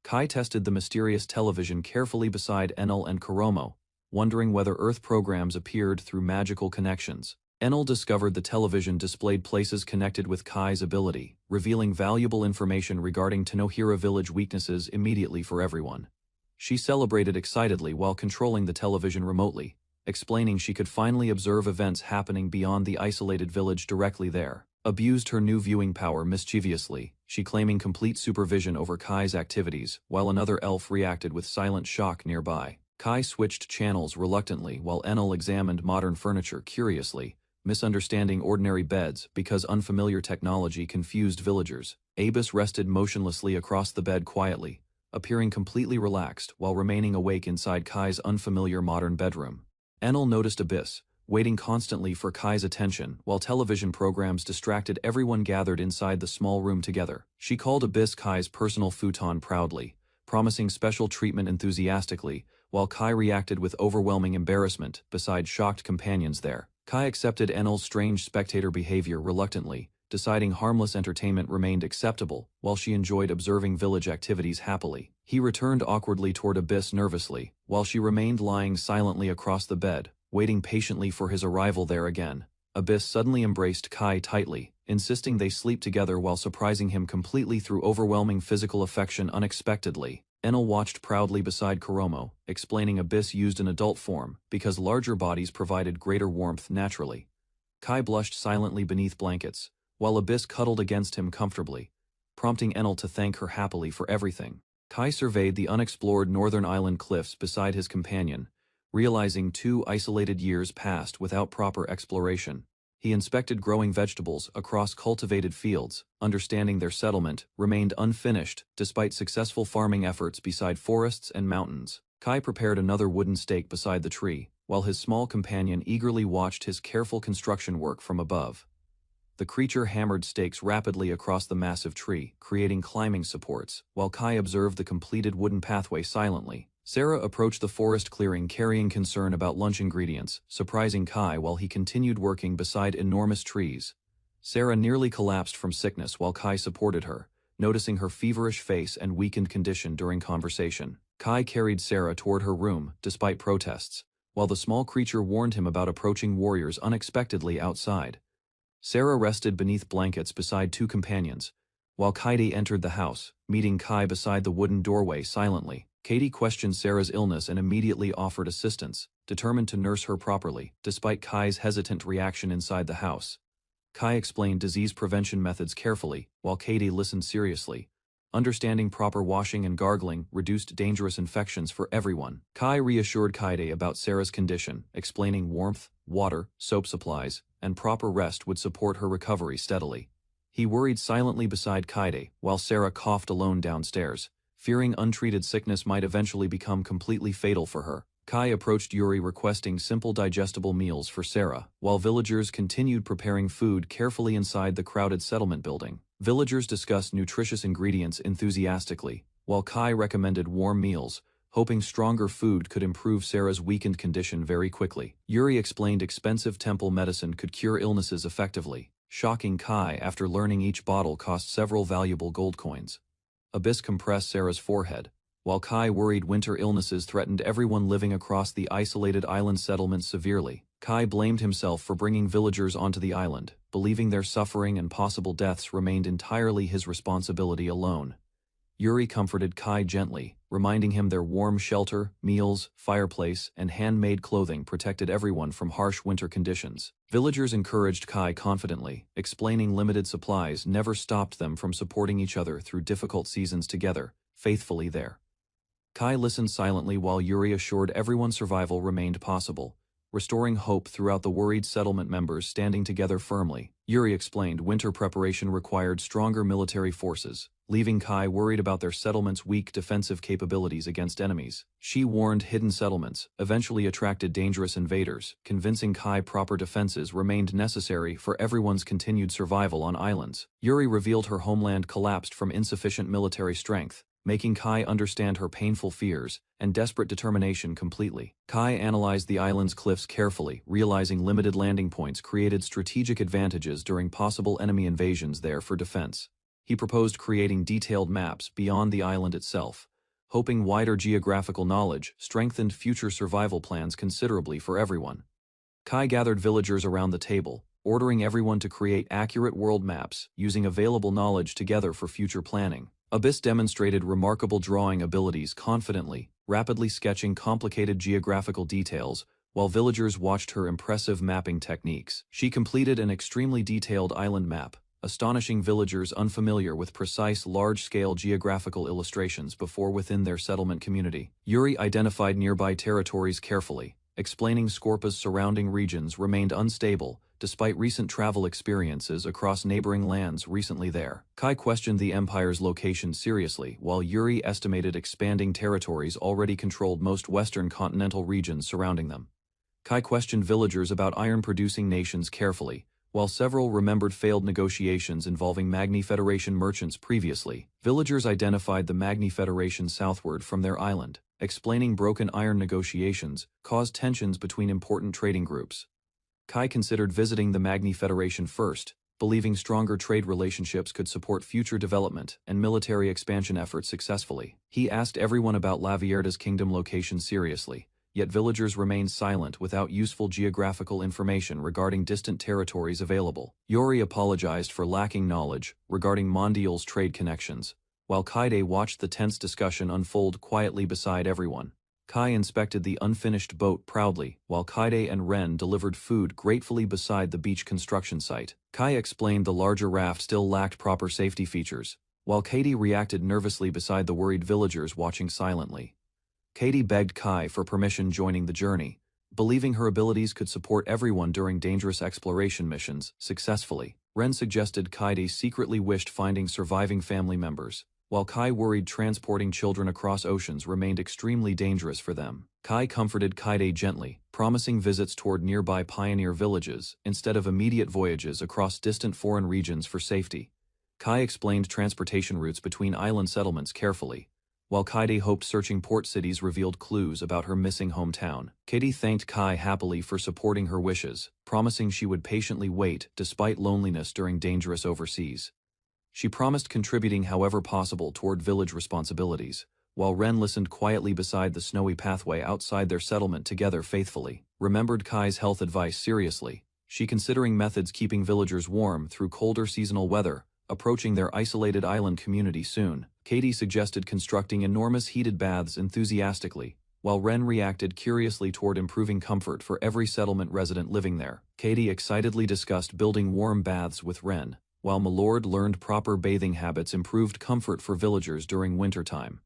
[SPEAKER 1] Kai tested the mysterious television carefully beside Enel and Kuromo, wondering whether Earth programs appeared through magical connections. Enel discovered the television displayed places connected with Kai's ability, revealing valuable information regarding Tanohira village weaknesses immediately for everyone. She celebrated excitedly while controlling the television remotely, explaining she could finally observe events happening beyond the isolated village directly there. Abused her new viewing power mischievously, she claiming complete supervision over Kai's activities, while another elf reacted with silent shock nearby. Kai switched channels reluctantly while Enel examined modern furniture curiously, misunderstanding ordinary beds because unfamiliar technology confused villagers. Abyss rested motionlessly across the bed quietly, appearing completely relaxed while remaining awake inside Kai's unfamiliar modern bedroom. Enel noticed Abyss, waiting constantly for Kai's attention while television programs distracted everyone gathered inside the small room together. She called Abyss Kai's personal futon proudly, promising special treatment enthusiastically, while Kai reacted with overwhelming embarrassment beside shocked companions there. Kai accepted Enel's strange spectator behavior reluctantly, deciding harmless entertainment remained acceptable while she enjoyed observing village activities happily. He returned awkwardly toward Abyss nervously, while she remained lying silently across the bed, waiting patiently for his arrival there again. Abyss suddenly embraced Kai tightly, insisting they sleep together while surprising him completely through overwhelming physical affection unexpectedly. Enel watched proudly beside Kuromo, explaining Abyss used an adult form because larger bodies provided greater warmth naturally. Kai blushed silently beneath blankets, while Abyss cuddled against him comfortably, prompting Enel to thank her happily for everything. Kai surveyed the unexplored northern island cliffs beside his companion, realizing 2 isolated years passed without proper exploration. He inspected growing vegetables across cultivated fields, understanding their settlement remained unfinished despite successful farming efforts beside forests and mountains. Kai prepared another wooden stake beside the tree, while his small companion eagerly watched his careful construction work from above. The creature hammered stakes rapidly across the massive tree, creating climbing supports, while Kai observed the completed wooden pathway silently. Sarah approached the forest clearing carrying concern about lunch ingredients, surprising Kai while he continued working beside enormous trees. Sarah nearly collapsed from sickness while Kai supported her, noticing her feverish face and weakened condition during conversation. Kai carried Sarah toward her room, despite protests, while the small creature warned him about approaching warriors unexpectedly outside. Sarah rested beneath blankets beside 2 companions, while Kaede entered the house, meeting Kai beside the wooden doorway silently. Katie questioned Sarah's illness and immediately offered assistance, determined to nurse her properly, despite Kai's hesitant reaction inside the house. Kai explained disease prevention methods carefully, while Katie listened seriously. Understanding proper washing and gargling reduced dangerous infections for everyone. Kai reassured Kaede about Sarah's condition, explaining warmth, water, soap supplies, and proper rest would support her recovery steadily. He worried silently beside Kaede, while Sarah coughed alone downstairs, fearing untreated sickness might eventually become completely fatal for her. Kai approached Yuri requesting simple digestible meals for Sarah, while villagers continued preparing food carefully inside the crowded settlement building. Villagers discussed nutritious ingredients enthusiastically, while Kai recommended warm meals, hoping stronger food could improve Sarah's weakened condition very quickly. Yuri explained expensive temple medicine could cure illnesses effectively, shocking Kai after learning each bottle cost several valuable gold coins. Abyss compressed Sarah's forehead, while Kai worried winter illnesses threatened everyone living across the isolated island settlement severely. Kai blamed himself for bringing villagers onto the island, believing their suffering and possible deaths remained entirely his responsibility alone. Yuri comforted Kai gently, reminding him their warm shelter, meals, fireplace, and handmade clothing protected everyone from harsh winter conditions. Villagers encouraged Kai confidently, explaining limited supplies never stopped them from supporting each other through difficult seasons together, faithfully there. Kai listened silently while Yuri assured everyone survival remained possible, restoring hope throughout the worried settlement members standing together firmly. Yuri explained winter preparation required stronger military forces, leaving Kai worried about their settlement's weak defensive capabilities against enemies. She warned hidden settlements eventually attracted dangerous invaders, convincing Kai proper defenses remained necessary for everyone's continued survival on islands. Yuri revealed her homeland collapsed from insufficient military strength, making Kai understand her painful fears and desperate determination completely. Kai analyzed the island's cliffs carefully, realizing limited landing points created strategic advantages during possible enemy invasions there for defense. He proposed creating detailed maps beyond the island itself, hoping wider geographical knowledge strengthened future survival plans considerably for everyone. Kai gathered villagers around the table, ordering everyone to create accurate world maps, using available knowledge together for future planning. Abyss demonstrated remarkable drawing abilities confidently, rapidly sketching complicated geographical details, while villagers watched her impressive mapping techniques. She completed an extremely detailed island map, astonishing villagers unfamiliar with precise large-scale geographical illustrations before within their settlement community. Yuri identified nearby territories carefully, explaining Scorpa's surrounding regions remained unstable, despite recent travel experiences across neighboring lands recently there. Kai questioned the Empire's location seriously, while Yuri estimated expanding territories already controlled most western continental regions surrounding them. Kai questioned villagers about iron-producing nations carefully, while several remembered failed negotiations involving Magni Federation merchants previously. Villagers identified the Magni Federation southward from their island, explaining broken iron negotiations caused tensions between important trading groups. Kai considered visiting the Magni Federation first, believing stronger trade relationships could support future development and military expansion efforts successfully. He asked everyone about Lavierda's kingdom location seriously, yet villagers remained silent without useful geographical information regarding distant territories available. Yuri apologized for lacking knowledge regarding Mondial's trade connections, while Kaide watched the tense discussion unfold quietly beside everyone. Kai inspected the unfinished boat proudly, while Kaide and Ren delivered food gratefully beside the beach construction site. Kai explained the larger raft still lacked proper safety features, while Katie reacted nervously beside the worried villagers watching silently. Katie begged Kai for permission joining the journey, believing her abilities could support everyone during dangerous exploration missions successfully. Ren suggested Kaide secretly wished finding surviving family members, while Kai worried transporting children across oceans remained extremely dangerous for them. Kai comforted Kaide gently, promising visits toward nearby pioneer villages instead of immediate voyages across distant foreign regions for safety. Kai explained transportation routes between island settlements carefully, while Kaide hoped searching port cities revealed clues about her missing hometown. Katie thanked Kai happily for supporting her wishes, promising she would patiently wait despite loneliness during dangerous overseas. She promised contributing however possible toward village responsibilities, while Ren listened quietly beside the snowy pathway outside their settlement together faithfully. Remembered Kai's health advice seriously, she considering methods keeping villagers warm through colder seasonal weather, approaching their isolated island community soon. Katie suggested constructing enormous heated baths enthusiastically, while Ren reacted curiously toward improving comfort for every settlement resident living there. Katie excitedly discussed building warm baths with Ren, while Milord learned proper bathing habits improved comfort for villagers during wintertime.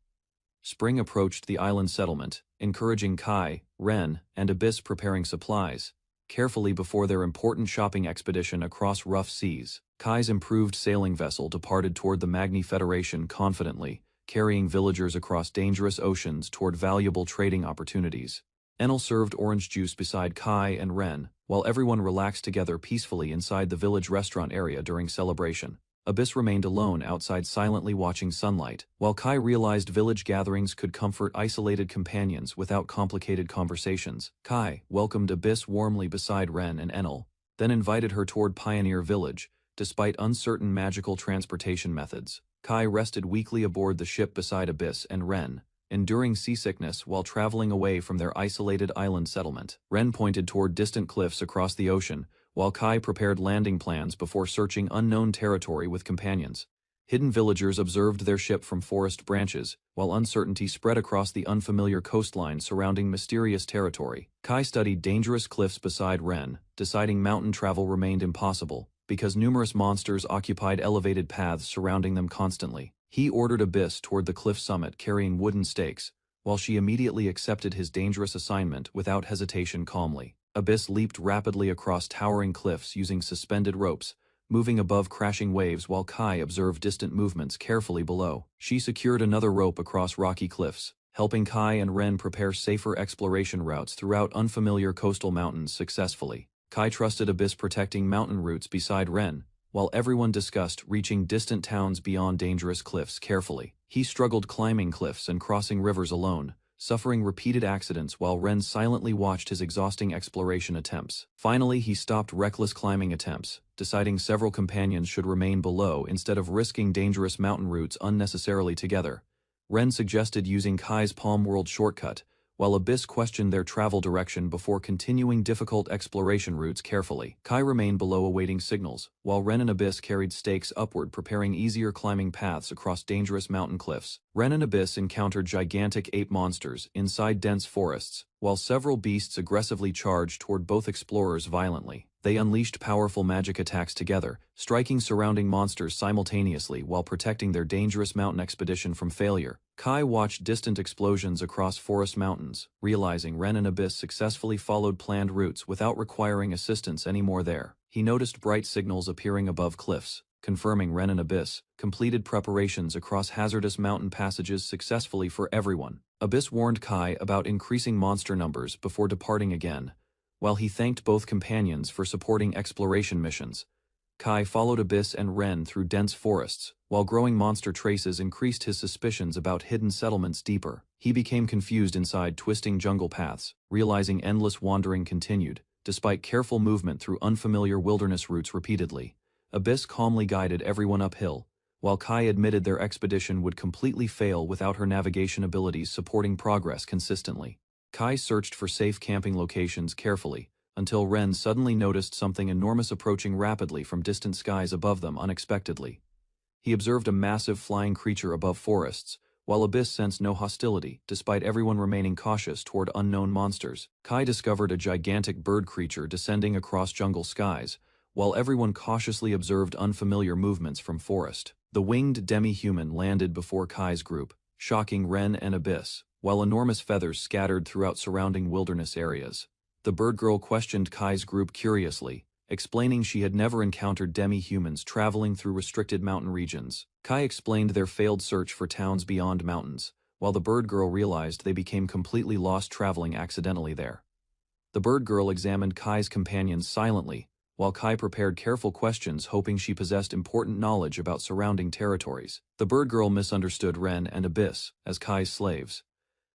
[SPEAKER 1] Spring approached the island settlement, encouraging Kai, Ren, and Abyss preparing supplies carefully before their important shopping expedition across rough seas. Kai's improved sailing vessel departed toward the Magni Federation confidently, carrying villagers across dangerous oceans toward valuable trading opportunities. Enel served orange juice beside Kai and Ren, while everyone relaxed together peacefully inside the village restaurant area during celebration. Abyss remained alone outside silently watching sunlight, while Kai realized village gatherings could comfort isolated companions without complicated conversations. Kai welcomed Abyss warmly beside Ren and Enel, then invited her toward Pioneer Village, despite uncertain magical transportation methods. Kai rested weakly aboard the ship beside Abyss and Ren, enduring seasickness while traveling away from their isolated island settlement. Ren pointed toward distant cliffs across the ocean, while Kai prepared landing plans before searching unknown territory with companions. Hidden villagers observed their ship from forest branches, while uncertainty spread across the unfamiliar coastline surrounding mysterious territory. Kai studied dangerous cliffs beside Ren, deciding mountain travel remained impossible, because numerous monsters occupied elevated paths surrounding them constantly. He ordered Abyss toward the cliff summit carrying wooden stakes, while she immediately accepted his dangerous assignment without hesitation calmly. Abyss leaped rapidly across towering cliffs using suspended ropes, moving above crashing waves while Kai observed distant movements carefully below. She secured another rope across rocky cliffs, helping Kai and Ren prepare safer exploration routes throughout unfamiliar coastal mountains successfully. Kai trusted Abyss protecting mountain routes beside Ren, while everyone discussed reaching distant towns beyond dangerous cliffs carefully. He struggled climbing cliffs and crossing rivers alone, suffering repeated accidents while Ren silently watched his exhausting exploration attempts. Finally, he stopped reckless climbing attempts, deciding several companions should remain below instead of risking dangerous mountain routes unnecessarily together. Ren suggested using Kai's Palm World shortcut, while Abyss questioned their travel direction before continuing difficult exploration routes carefully. Kai remained below awaiting signals, while Ren and Abyss carried stakes upward preparing easier climbing paths across dangerous mountain cliffs. Ren and Abyss encountered gigantic ape monsters inside dense forests, while several beasts aggressively charged toward both explorers violently. They unleashed powerful magic attacks together, striking surrounding monsters simultaneously while protecting their dangerous mountain expedition from failure. Kai watched distant explosions across forest mountains, realizing Ren and Abyss successfully followed planned routes without requiring assistance anymore there. He noticed bright signals appearing above cliffs, confirming Ren and Abyss completed preparations across hazardous mountain passages successfully for everyone. Abyss warned Kai about increasing monster numbers before departing again, while he thanked both companions for supporting exploration missions. Kai followed Abyss and Ren through dense forests, while growing monster traces increased his suspicions about hidden settlements deeper. He became confused inside twisting jungle paths, realizing endless wandering continued, despite careful movement through unfamiliar wilderness routes repeatedly. Abyss calmly guided everyone uphill, while Kai admitted their expedition would completely fail without her navigation abilities supporting progress consistently. Kai searched for safe camping locations carefully, until Ren suddenly noticed something enormous approaching rapidly from distant skies above them unexpectedly. He observed a massive flying creature above forests, while Abyss sensed no hostility, despite everyone remaining cautious toward unknown monsters. Kai discovered a gigantic bird creature descending across jungle skies, while everyone cautiously observed unfamiliar movements from forest. The winged demi-human landed before Kai's group, shocking Ren and Abyss, while enormous feathers scattered throughout surrounding wilderness areas. The bird girl questioned Kai's group curiously, explaining she had never encountered demi-humans traveling through restricted mountain regions. Kai explained their failed search for towns beyond mountains, while the bird girl realized they became completely lost traveling accidentally there. The bird girl examined Kai's companions silently, while Kai prepared careful questions hoping she possessed important knowledge about surrounding territories. The bird girl misunderstood Ren and Abyss as Kai's slaves.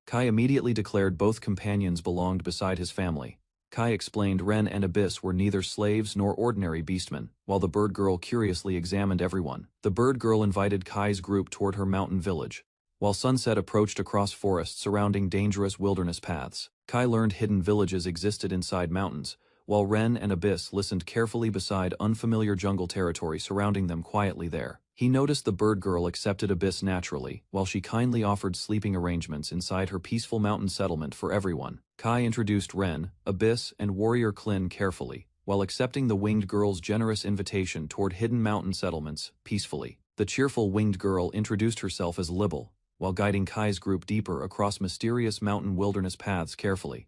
[SPEAKER 1] Kai immediately declared both companions belonged beside his family. Kai explained Ren and Abyss were neither slaves nor ordinary beastmen, while the bird girl curiously examined everyone. The bird girl invited Kai's group toward her mountain village, while sunset approached across forests surrounding dangerous wilderness paths. Kai learned hidden villages existed inside mountains, while Ren and Abyss listened carefully beside unfamiliar jungle territory surrounding them quietly there. He noticed the bird girl accepted Abyss naturally, while she kindly offered sleeping arrangements inside her peaceful mountain settlement for everyone. Kai introduced Ren, Abyss, and warrior Klin carefully, while accepting the winged girl's generous invitation toward hidden mountain settlements peacefully. The cheerful winged girl introduced herself as Libel, while guiding Kai's group deeper across mysterious mountain wilderness paths carefully.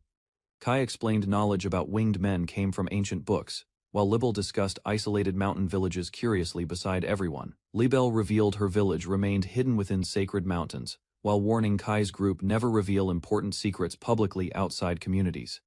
[SPEAKER 1] Kai explained knowledge about winged men came from ancient books, while Libel discussed isolated mountain villages curiously beside everyone. Libel revealed her village remained hidden within sacred mountains, while warning Kai's group never reveal important secrets publicly outside communities.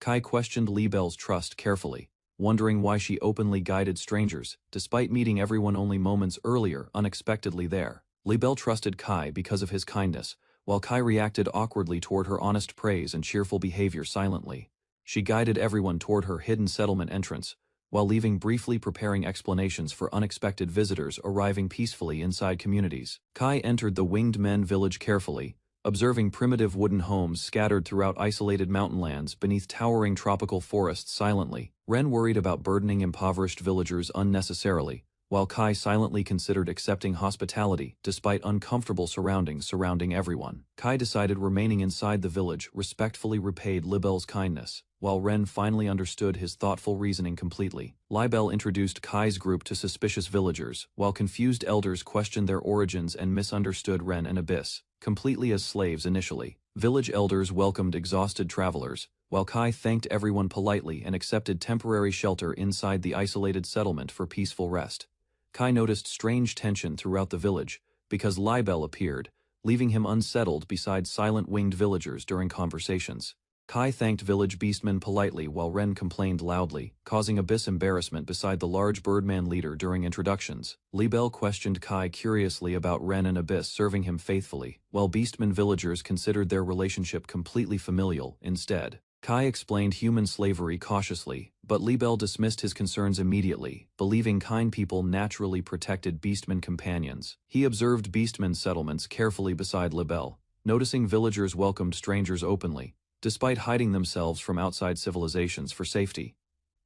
[SPEAKER 1] Kai questioned Libel's trust carefully, wondering why she openly guided strangers, despite meeting everyone only moments earlier unexpectedly there. Libel trusted Kai because of his kindness, while Kai reacted awkwardly toward her honest praise and cheerful behavior silently. She guided everyone toward her hidden settlement entrance, while leaving briefly preparing explanations for unexpected visitors arriving peacefully inside communities. Kai entered the winged men village carefully, observing primitive wooden homes scattered throughout isolated mountainlands beneath towering tropical forests silently. Ren worried about burdening impoverished villagers unnecessarily, while Kai silently considered accepting hospitality despite uncomfortable surroundings surrounding everyone. Kai decided remaining inside the village respectfully repaid Libel's kindness, while Ren finally understood his thoughtful reasoning completely. Libel introduced Kai's group to suspicious villagers, while confused elders questioned their origins and misunderstood Ren and Abyss, completely as slaves initially. Village elders welcomed exhausted travelers, while Kai thanked everyone politely and accepted temporary shelter inside the isolated settlement for peaceful rest. Kai noticed strange tension throughout the village, because Libel appeared, leaving him unsettled beside silent winged villagers during conversations. Kai thanked village beastmen politely while Ren complained loudly, causing Abyss embarrassment beside the large birdman leader during introductions. Libel questioned Kai curiously about Ren and Abyss serving him faithfully, while beastmen villagers considered their relationship completely familial instead. Kai explained human slavery cautiously, but Libel dismissed his concerns immediately, believing kind people naturally protected beastmen companions. He observed beastmen settlements carefully beside Libel, noticing villagers welcomed strangers openly, despite hiding themselves from outside civilizations for safety.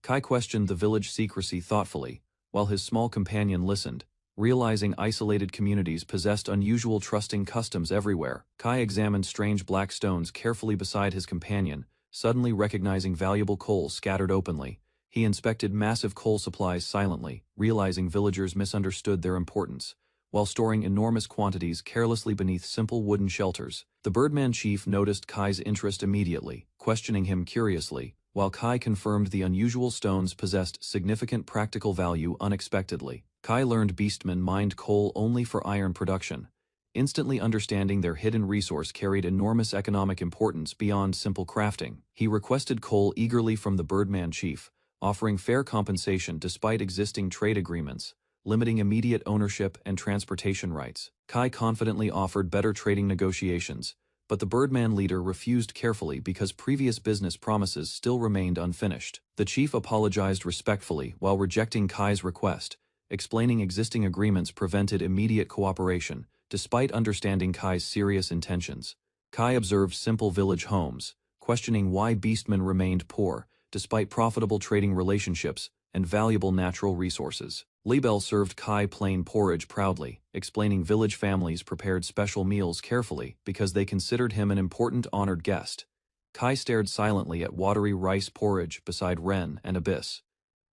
[SPEAKER 1] Kai questioned the village secrecy thoughtfully, while his small companion listened, realizing isolated communities possessed unusual trusting customs everywhere. Kai examined strange black stones carefully beside his companion, suddenly recognizing valuable coal scattered openly. He inspected massive coal supplies silently, realizing villagers misunderstood their importance, while storing enormous quantities carelessly beneath simple wooden shelters. The Birdman chief noticed Kai's interest immediately, questioning him curiously, while Kai confirmed the unusual stones possessed significant practical value unexpectedly. Kai learned beastmen mined coal only for iron production, instantly understanding their hidden resource carried enormous economic importance beyond simple crafting. He requested coal eagerly from the Birdman chief, offering fair compensation despite existing trade agreements, limiting immediate ownership and transportation rights. Kai confidently offered better trading negotiations, but the Birdman leader refused carefully because previous business promises still remained unfinished. The chief apologized respectfully while rejecting Kai's request, explaining existing agreements prevented immediate cooperation, despite understanding Kai's serious intentions. Kai observed simple village homes, questioning why beastmen remained poor, despite profitable trading relationships and valuable natural resources. Libel served Kai plain porridge proudly, explaining village families prepared special meals carefully because they considered him an important honored guest. Kai stared silently at watery rice porridge beside Ren and Abyss,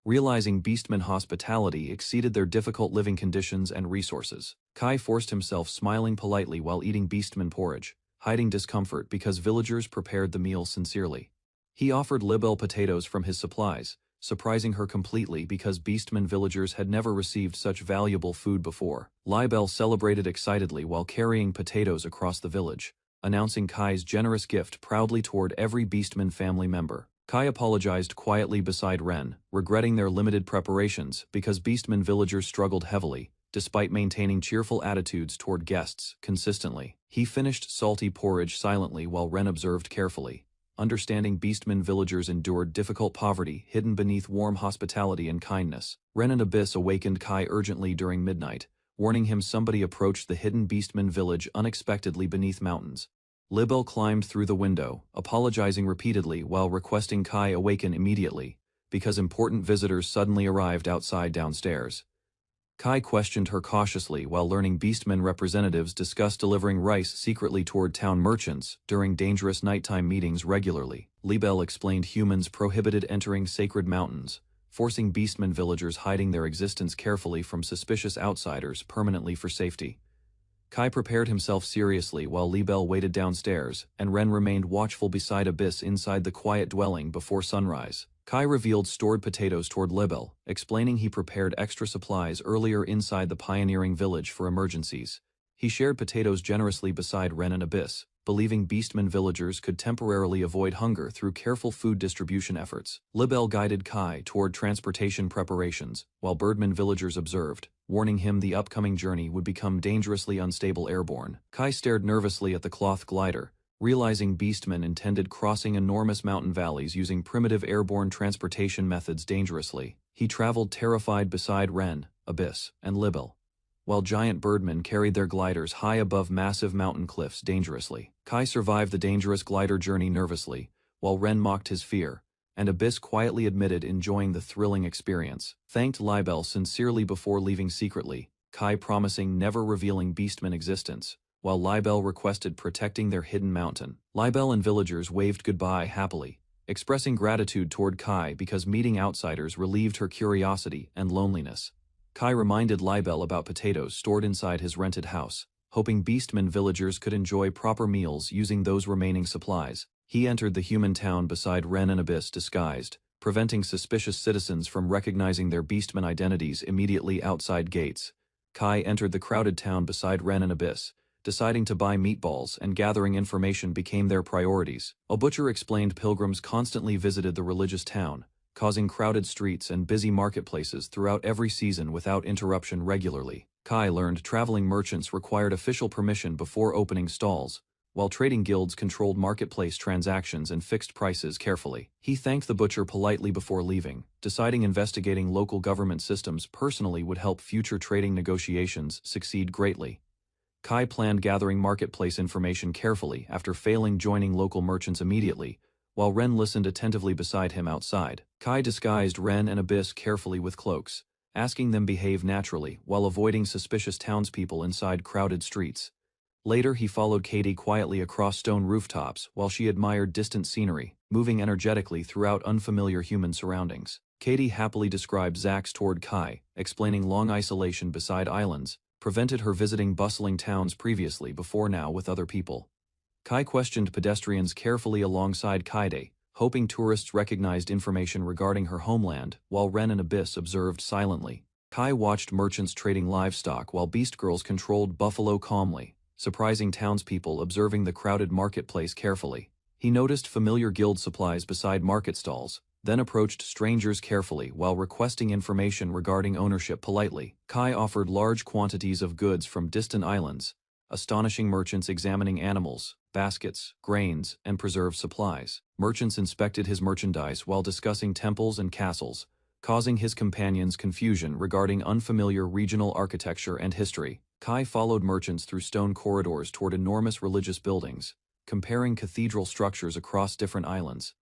[SPEAKER 1] realizing beastmen hospitality exceeded their difficult living conditions and resources. Kai forced himself smiling politely while eating beastman porridge, hiding discomfort because villagers prepared the meal sincerely. He offered Libel potatoes from his supplies, surprising her completely because beastman villagers had never received such valuable food before. Libel celebrated excitedly while carrying potatoes across the village, announcing Kai's generous gift proudly toward every beastman family member. Kai apologized quietly beside Ren, regretting their limited preparations because beastman villagers struggled heavily, despite maintaining cheerful attitudes toward guests consistently. He finished salty porridge silently while Ren observed carefully, understanding beastman villagers endured difficult poverty hidden beneath warm hospitality and kindness. Ren and Abyss awakened Kai urgently during midnight, warning him somebody approached the hidden beastman village unexpectedly beneath mountains. Libel climbed through the window, apologizing repeatedly while requesting Kai awaken immediately, because important visitors suddenly arrived outside downstairs. Kai questioned her cautiously while learning beastmen representatives discussed delivering rice secretly toward town merchants during dangerous nighttime meetings regularly. Libel explained humans prohibited entering sacred mountains, forcing beastmen villagers hiding their existence carefully from suspicious outsiders permanently for safety. Kai prepared himself seriously while Libel waited downstairs, and Ren remained watchful beside Abyss inside the quiet dwelling before sunrise. Kai revealed stored potatoes toward Libel, explaining he prepared extra supplies earlier inside the pioneering village for emergencies. He shared potatoes generously beside Ren and Abyss, believing beastmen villagers could temporarily avoid hunger through careful food distribution efforts. Libel guided Kai toward transportation preparations, while birdmen villagers observed, warning him the upcoming journey would become dangerously unstable airborne. Kai stared nervously at the cloth glider, realizing beastmen intended crossing enormous mountain valleys using primitive airborne transportation methods dangerously. He traveled terrified beside Ren, Abyss, and Libel, while giant birdmen carried their gliders high above massive mountain cliffs dangerously. Kai survived the dangerous glider journey nervously, while Ren mocked his fear, and Abyss quietly admitted enjoying the thrilling experience. Thanked Libel sincerely before leaving secretly, Kai promising never revealing beastmen existence, while Libel requested protecting their hidden mountain. Libel and villagers waved goodbye happily, expressing gratitude toward Kai because meeting outsiders relieved her curiosity and loneliness. Kai reminded Libel about potatoes stored inside his rented house, hoping beastmen villagers could enjoy proper meals using those remaining supplies. He entered the human town beside Ren and Abyss disguised, preventing suspicious citizens from recognizing their beastmen identities immediately outside gates. Kai entered the crowded town beside Ren and Abyss, deciding to buy meatballs and gathering information became their priorities. A butcher explained pilgrims constantly visited the religious town, causing crowded streets and busy marketplaces throughout every season without interruption regularly. Kai learned traveling merchants required official permission before opening stalls, while trading guilds controlled marketplace transactions and fixed prices carefully. He thanked the butcher politely before leaving, deciding investigating local government systems personally would help future trading negotiations succeed greatly. Kai planned gathering marketplace information carefully after failing joining local merchants immediately, while Ren listened attentively beside him outside. Kai disguised Ren and Abyss carefully with cloaks, asking them behave naturally while avoiding suspicious townspeople inside crowded streets. Later he followed Katie quietly across stone rooftops while she admired distant scenery, moving energetically throughout unfamiliar human surroundings. Katie happily described Zax toward Kai, explaining long isolation beside islands prevented her visiting bustling towns previously before now with other people. Kai questioned pedestrians carefully alongside Kaide, hoping tourists recognized information regarding her homeland, while Ren and Abyss observed silently. Kai watched merchants trading livestock while beast girls controlled buffalo calmly, surprising townspeople observing the crowded marketplace carefully. He noticed familiar guild supplies beside market stalls, then approached strangers carefully while requesting information regarding ownership politely. Kai offered large quantities of goods from distant islands, astonishing merchants examining animals, baskets, grains, and preserved supplies. Merchants inspected his merchandise while discussing temples and castles, causing his companions confusion regarding unfamiliar regional architecture and history. Kai followed merchants through stone corridors toward enormous religious buildings, comparing cathedral structures across different islands.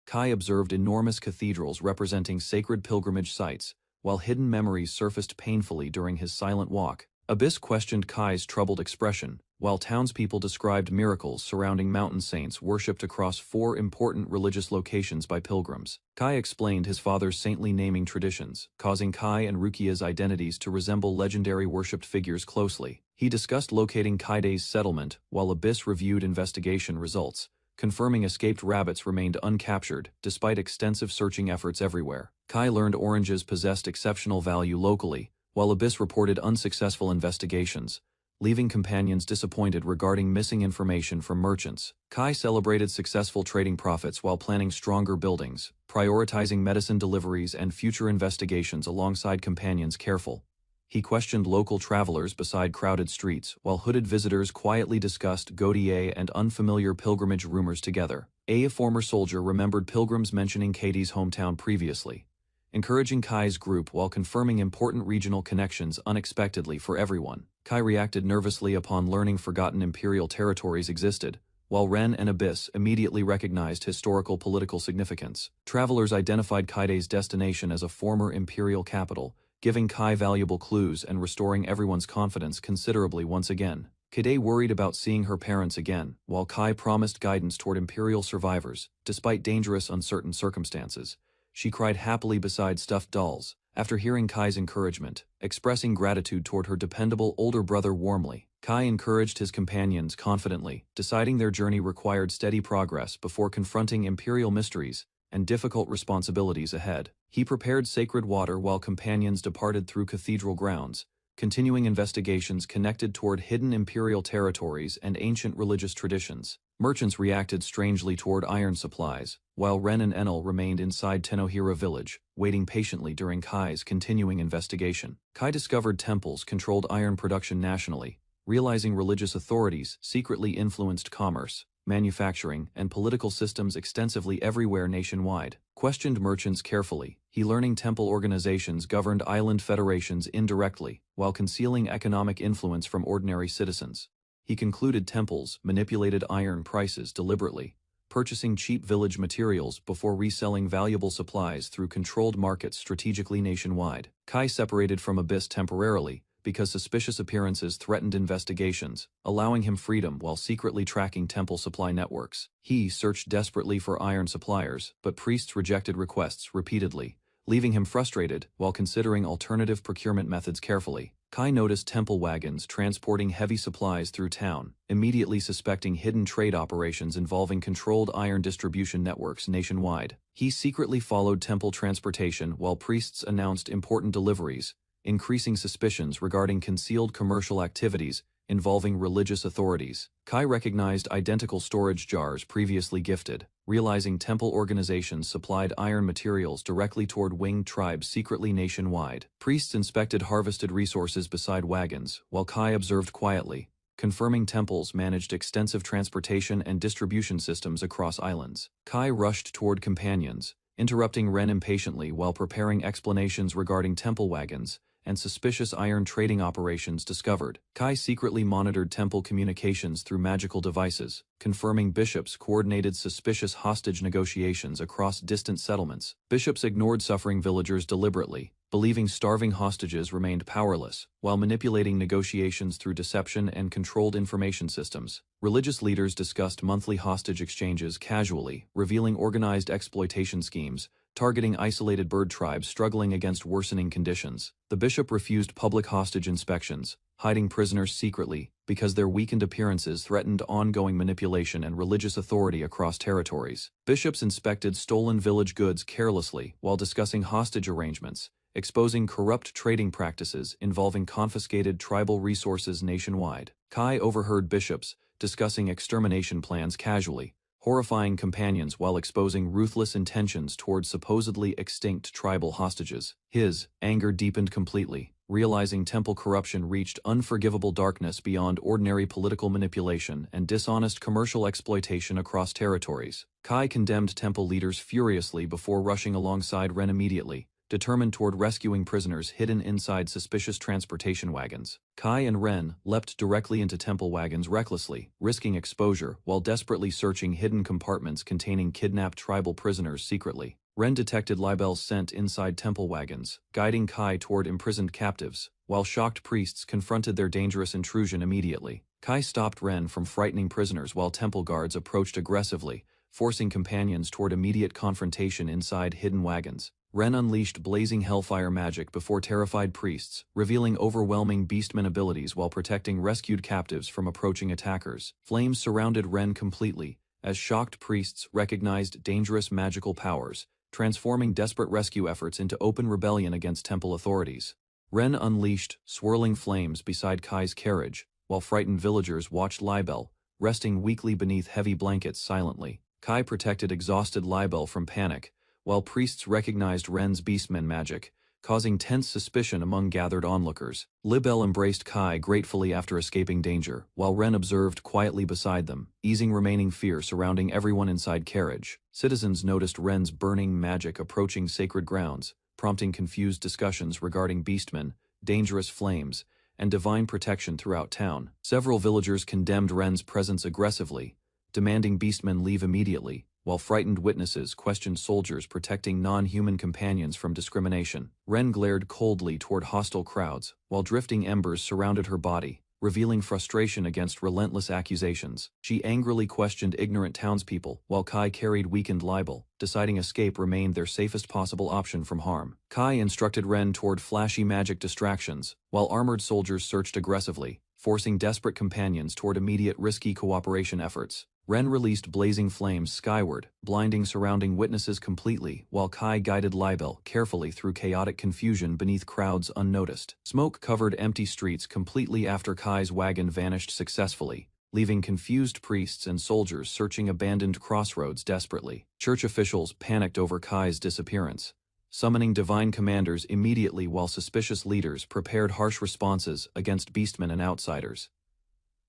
[SPEAKER 1] Kai observed enormous cathedrals representing sacred pilgrimage sites, while hidden memories surfaced painfully during his silent walk. Abyss questioned Kai's troubled expression, while townspeople described miracles surrounding mountain saints worshipped across 4 important religious locations by pilgrims. Kai explained his father's saintly naming traditions, causing Kai and Rukia's identities to resemble legendary worshipped figures closely. He discussed locating Kaide's settlement, while Abyss reviewed investigation results, confirming escaped rabbits remained uncaptured despite extensive searching efforts everywhere. Kai learned oranges possessed exceptional value locally, while Abyss reported unsuccessful investigations, leaving companions disappointed regarding missing information from merchants. Kai celebrated successful trading profits while planning stronger buildings, prioritizing medicine deliveries and future investigations alongside companions careful. He questioned local travelers beside crowded streets, while hooded visitors quietly discussed Godier and unfamiliar pilgrimage rumors together. A former soldier remembered pilgrims mentioning Katie's hometown previously, encouraging Kai's group while confirming important regional connections unexpectedly for everyone. Kai reacted nervously upon learning forgotten imperial territories existed, while Ren and Abyss immediately recognized historical political significance. Travelers identified Kaide's destination as a former imperial capital, giving Kai valuable clues and restoring everyone's confidence considerably once again. Kaide worried about seeing her parents again, while Kai promised guidance toward imperial survivors, despite dangerous uncertain circumstances. She cried happily beside stuffed dolls, after hearing Kai's encouragement, expressing gratitude toward her dependable older brother warmly. Kai encouraged his companions confidently, deciding their journey required steady progress before confronting imperial mysteries and difficult responsibilities ahead. He prepared sacred water while companions departed through cathedral grounds, continuing investigations connected toward hidden imperial territories and ancient religious traditions. Merchants reacted strangely toward iron supplies, while Ren and Enel remained inside Tenohira village, waiting patiently during Kai's continuing investigation. Kai discovered temples controlled iron production nationally, realizing religious authorities secretly influenced commerce, manufacturing, and political systems extensively everywhere nationwide. Questioned merchants carefully, he learning temple organizations governed island federations indirectly, while concealing economic influence from ordinary citizens. He concluded temples manipulated iron prices deliberately, purchasing cheap village materials before reselling valuable supplies through controlled markets strategically nationwide. Kai separated from Abyss temporarily, because suspicious appearances threatened investigations, allowing him freedom while secretly tracking temple supply networks. He searched desperately for iron suppliers, but priests rejected requests repeatedly, leaving him frustrated while considering alternative procurement methods carefully. Kai noticed temple wagons transporting heavy supplies through town, immediately suspecting hidden trade operations involving controlled iron distribution networks nationwide. He secretly followed temple transportation while priests announced important deliveries, increasing suspicions regarding concealed commercial activities involving religious authorities. Kai recognized identical storage jars previously gifted, realizing temple organizations supplied iron materials directly toward winged tribes secretly nationwide. Priests inspected harvested resources beside wagons, while Kai observed quietly, confirming temples managed extensive transportation and distribution systems across islands. Kai rushed toward companions, interrupting Ren impatiently while preparing explanations regarding temple wagons and suspicious iron trading operations discovered. Kai secretly monitored temple communications through magical devices, confirming bishops coordinated suspicious hostage negotiations across distant settlements. Bishops ignored suffering villagers deliberately, believing starving hostages remained powerless, while manipulating negotiations through deception and controlled information systems. Religious leaders discussed monthly hostage exchanges casually, revealing organized exploitation schemes, targeting isolated bird tribes struggling against worsening conditions. The bishop refused public hostage inspections, hiding prisoners secretly, because their weakened appearances threatened ongoing manipulation and religious authority across territories. Bishops inspected stolen village goods carelessly while discussing hostage arrangements, exposing corrupt trading practices involving confiscated tribal resources nationwide. Kai overheard bishops discussing extermination plans casually, horrifying companions while exposing ruthless intentions toward supposedly extinct tribal hostages. His anger deepened completely, realizing temple corruption reached unforgivable darkness beyond ordinary political manipulation and dishonest commercial exploitation across territories. Kai condemned temple leaders furiously before rushing alongside Ren immediately, determined toward rescuing prisoners hidden inside suspicious transportation wagons. Kai and Ren leapt directly into temple wagons recklessly, risking exposure while desperately searching hidden compartments containing kidnapped tribal prisoners secretly. Ren detected Libel's scent inside temple wagons, guiding Kai toward imprisoned captives, while shocked priests confronted their dangerous intrusion immediately. Kai stopped Ren from frightening prisoners while temple guards approached aggressively, forcing companions toward immediate confrontation inside hidden wagons. Ren unleashed blazing hellfire magic before terrified priests, revealing overwhelming beastman abilities while protecting rescued captives from approaching attackers. Flames surrounded Ren completely, as shocked priests recognized dangerous magical powers, transforming desperate rescue efforts into open rebellion against temple authorities. Ren unleashed swirling flames beside Kai's carriage, while frightened villagers watched Libel, resting weakly beneath heavy blankets silently. Kai protected exhausted Libel from panic, while priests recognized Ren's beastman magic, causing tense suspicion among gathered onlookers. Libel embraced Kai gratefully after escaping danger, while Ren observed quietly beside them, easing remaining fear surrounding everyone inside carriage. Citizens noticed Ren's burning magic approaching sacred grounds, prompting confused discussions regarding beastmen, dangerous flames, and divine protection throughout town. Several villagers condemned Ren's presence aggressively, demanding beastmen leave immediately, while frightened witnesses questioned soldiers protecting non-human companions from discrimination. Ren glared coldly toward hostile crowds, while drifting embers surrounded her body, revealing frustration against relentless accusations. She angrily questioned ignorant townspeople, while Kai carried weakened Libel, deciding escape remained their safest possible option from harm. Kai instructed Ren toward flashy magic distractions, while armored soldiers searched aggressively, forcing desperate companions toward immediate risky cooperation efforts. Ren released blazing flames skyward, blinding surrounding witnesses completely, while Kai guided Libel carefully through chaotic confusion beneath crowds unnoticed. Smoke covered empty streets completely after Kai's wagon vanished successfully, leaving confused priests and soldiers searching abandoned crossroads desperately. Church officials panicked over Kai's disappearance, summoning divine commanders immediately while suspicious leaders prepared harsh responses against beastmen and outsiders.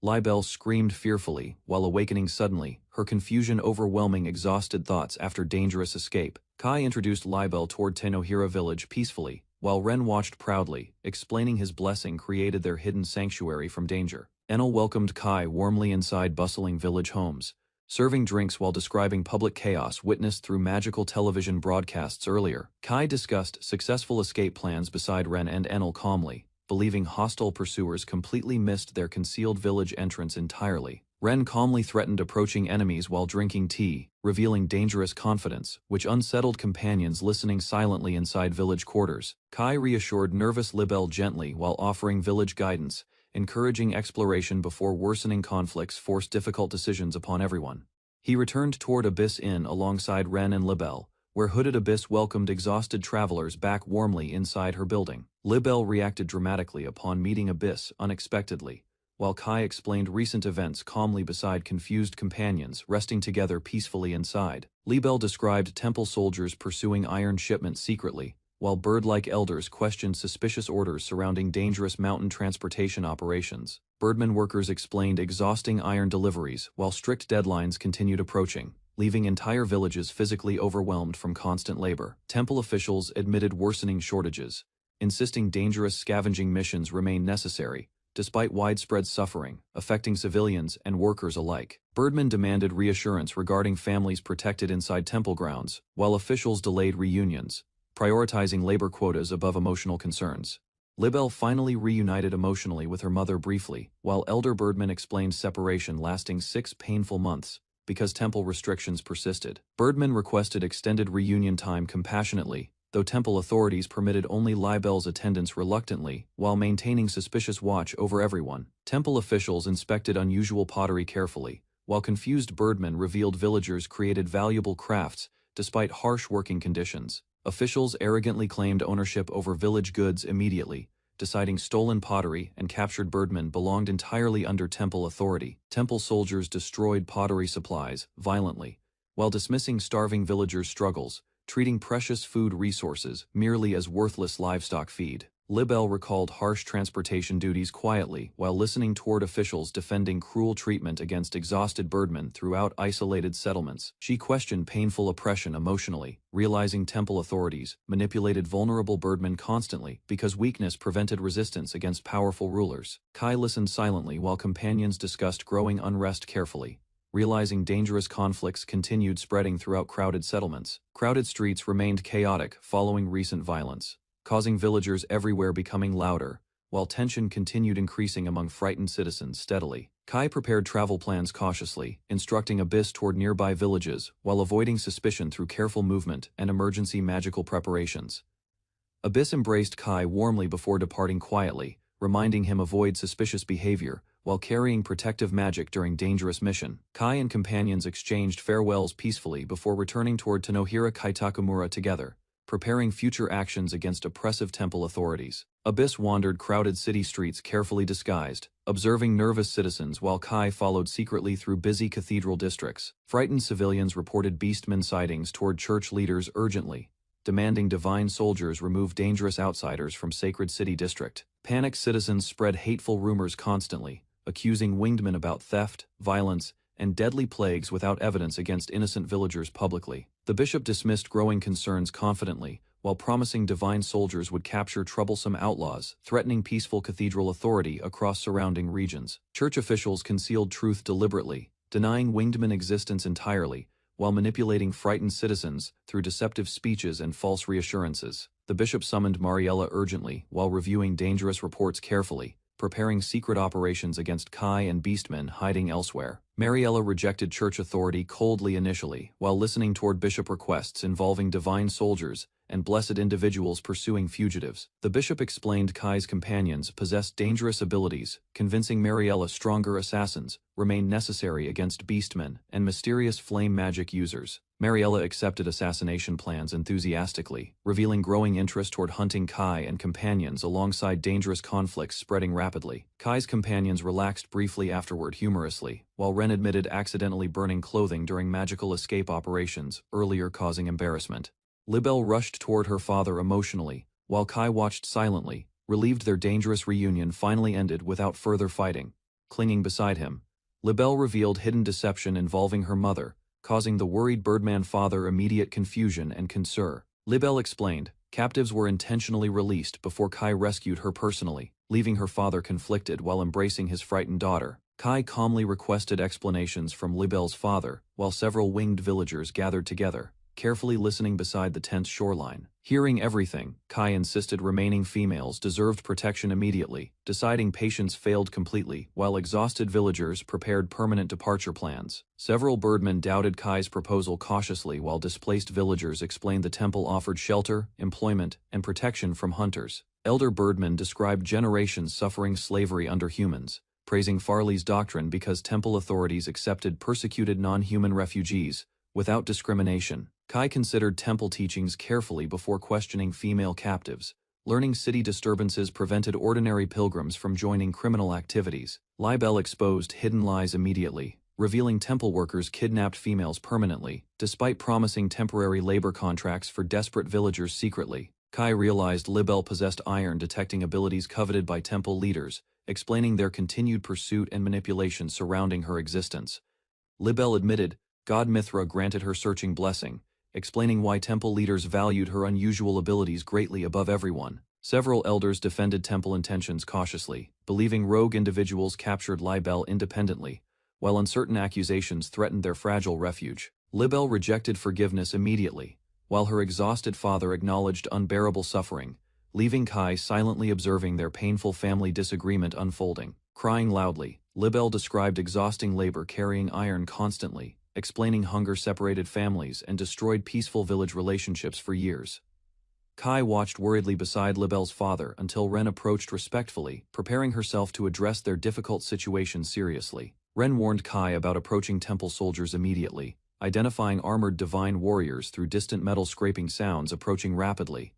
[SPEAKER 1] Libel screamed fearfully, while awakening suddenly, her confusion overwhelming exhausted thoughts after dangerous escape. Kai introduced Libel toward Tenohira village peacefully, while Ren watched proudly, explaining his blessing created their hidden sanctuary from danger. Enel welcomed Kai warmly inside bustling village homes, serving drinks while describing public chaos witnessed through magical television broadcasts earlier. Kai discussed successful escape plans beside Ren and Enel calmly, believing hostile pursuers completely missed their concealed village entrance entirely. Ren calmly threatened approaching enemies while drinking tea, revealing dangerous confidence, which unsettled companions listening silently inside village quarters. Kai reassured nervous Libel gently while offering village guidance, encouraging exploration before worsening conflicts forced difficult decisions upon everyone. He returned toward Abyss Inn alongside Ren and Libel, where Hooded Abyss welcomed exhausted travelers back warmly inside her building. Libel reacted dramatically upon meeting Abyss unexpectedly, while Kai explained recent events calmly beside confused companions resting together peacefully inside. Libel described temple soldiers pursuing iron shipments secretly, while bird-like elders questioned suspicious orders surrounding dangerous mountain transportation operations. Birdman workers explained exhausting iron deliveries while strict deadlines continued approaching, leaving entire villages physically overwhelmed from constant labor. Temple officials admitted worsening shortages, insisting dangerous scavenging missions remain necessary, despite widespread suffering, affecting civilians and workers alike. Birdman demanded reassurance regarding families protected inside temple grounds, while officials delayed reunions, prioritizing labor quotas above emotional concerns. Libel finally reunited emotionally with her mother briefly, while Elder Birdman explained separation lasting 6 painful months, because temple restrictions persisted. Birdman requested extended reunion time compassionately, though temple authorities permitted only Libel's attendance reluctantly, while maintaining suspicious watch over everyone. Temple officials inspected unusual pottery carefully, while confused Birdman revealed villagers created valuable crafts despite harsh working conditions. Officials arrogantly claimed ownership over village goods immediately, deciding stolen pottery and captured Birdman belonged entirely under temple authority. Temple soldiers destroyed pottery supplies violently, while dismissing starving villagers' struggles, treating precious food resources merely as worthless livestock feed. Libel recalled harsh transportation duties quietly while listening toward officials defending cruel treatment against exhausted Birdmen throughout isolated settlements. She questioned painful oppression emotionally, realizing temple authorities manipulated vulnerable Birdmen constantly because weakness prevented resistance against powerful rulers. Kai listened silently while companions discussed growing unrest carefully, realizing dangerous conflicts continued spreading throughout crowded settlements. Crowded streets remained chaotic following recent violence, causing villagers everywhere becoming louder, while tension continued increasing among frightened citizens steadily. Kai prepared travel plans cautiously, instructing Abyss toward nearby villages while avoiding suspicion through careful movement and emergency magical preparations. Abyss embraced Kai warmly before departing quietly, reminding him avoid suspicious behavior while carrying protective magic during dangerous mission. Kai and companions exchanged farewells peacefully before returning toward Tanohira Kaitakumura together, preparing future actions against oppressive temple authorities. Abyss wandered crowded city streets carefully disguised, observing nervous citizens while Kai followed secretly through busy cathedral districts. Frightened civilians reported beastmen sightings toward church leaders urgently, demanding divine soldiers remove dangerous outsiders from sacred city district. Panicked citizens spread hateful rumors constantly, accusing winged men about theft, violence, and deadly plagues without evidence against innocent villagers publicly. The bishop dismissed growing concerns confidently, while promising divine soldiers would capture troublesome outlaws, threatening peaceful cathedral authority across surrounding regions. Church officials concealed truth deliberately, denying winged men existence entirely, while manipulating frightened citizens through deceptive speeches and false reassurances. The bishop summoned Mariella urgently while reviewing dangerous reports carefully, preparing secret operations against Kai and beastmen hiding elsewhere. Mariella rejected church authority coldly initially, while listening toward bishop requests involving divine soldiers and blessed individuals pursuing fugitives. The bishop explained Kai's companions possessed dangerous abilities, convincing Mariella stronger assassins remained necessary against beastmen and mysterious flame magic users. Mariella accepted assassination plans enthusiastically, revealing growing interest toward hunting Kai and companions alongside dangerous conflicts spreading rapidly. Kai's companions relaxed briefly afterward humorously, while Ren admitted accidentally burning clothing during magical escape operations, earlier causing embarrassment. Libelle rushed toward her father emotionally, while Kai watched silently, relieved their dangerous reunion finally ended without further fighting. Clinging beside him, Libelle revealed hidden deception involving her mother, causing the worried Birdman father immediate confusion and concern. Libelle explained, captives were intentionally released before Kai rescued her personally, leaving her father conflicted while embracing his frightened daughter. Kai calmly requested explanations from Libelle's father, while several winged villagers gathered together, carefully listening beside the tense shoreline. Hearing everything, Kai insisted remaining females deserved protection immediately, deciding patience failed completely, while exhausted villagers prepared permanent departure plans. Several birdmen doubted Kai's proposal cautiously while displaced villagers explained the temple offered shelter, employment, and protection from hunters. Elder birdmen described generations suffering slavery under humans, praising Farley's doctrine because temple authorities accepted persecuted non-human refugees without discrimination. Kai considered temple teachings carefully before questioning female captives, learning city disturbances prevented ordinary pilgrims from joining criminal activities. Libelle exposed hidden lies immediately, revealing temple workers kidnapped females permanently, despite promising temporary labor contracts for desperate villagers secretly. Kai realized Libelle possessed iron detecting abilities coveted by temple leaders, explaining their continued pursuit and manipulation surrounding her existence. Libelle admitted God Mithra granted her searching blessing, explaining why temple leaders valued her unusual abilities greatly above everyone. Several elders defended temple intentions cautiously, believing rogue individuals captured Libelle independently, while uncertain accusations threatened their fragile refuge. Libelle rejected forgiveness immediately, while her exhausted father acknowledged unbearable suffering, leaving Kai silently observing their painful family disagreement unfolding. Crying loudly, Libelle described exhausting labor carrying iron constantly, explaining hunger separated families and destroyed peaceful village relationships for years. Kai watched worriedly beside Libelle's father until Ren approached respectfully, preparing herself to address their difficult situation seriously. Ren warned Kai about approaching temple soldiers immediately, identifying armored divine warriors through distant metal scraping sounds approaching rapidly.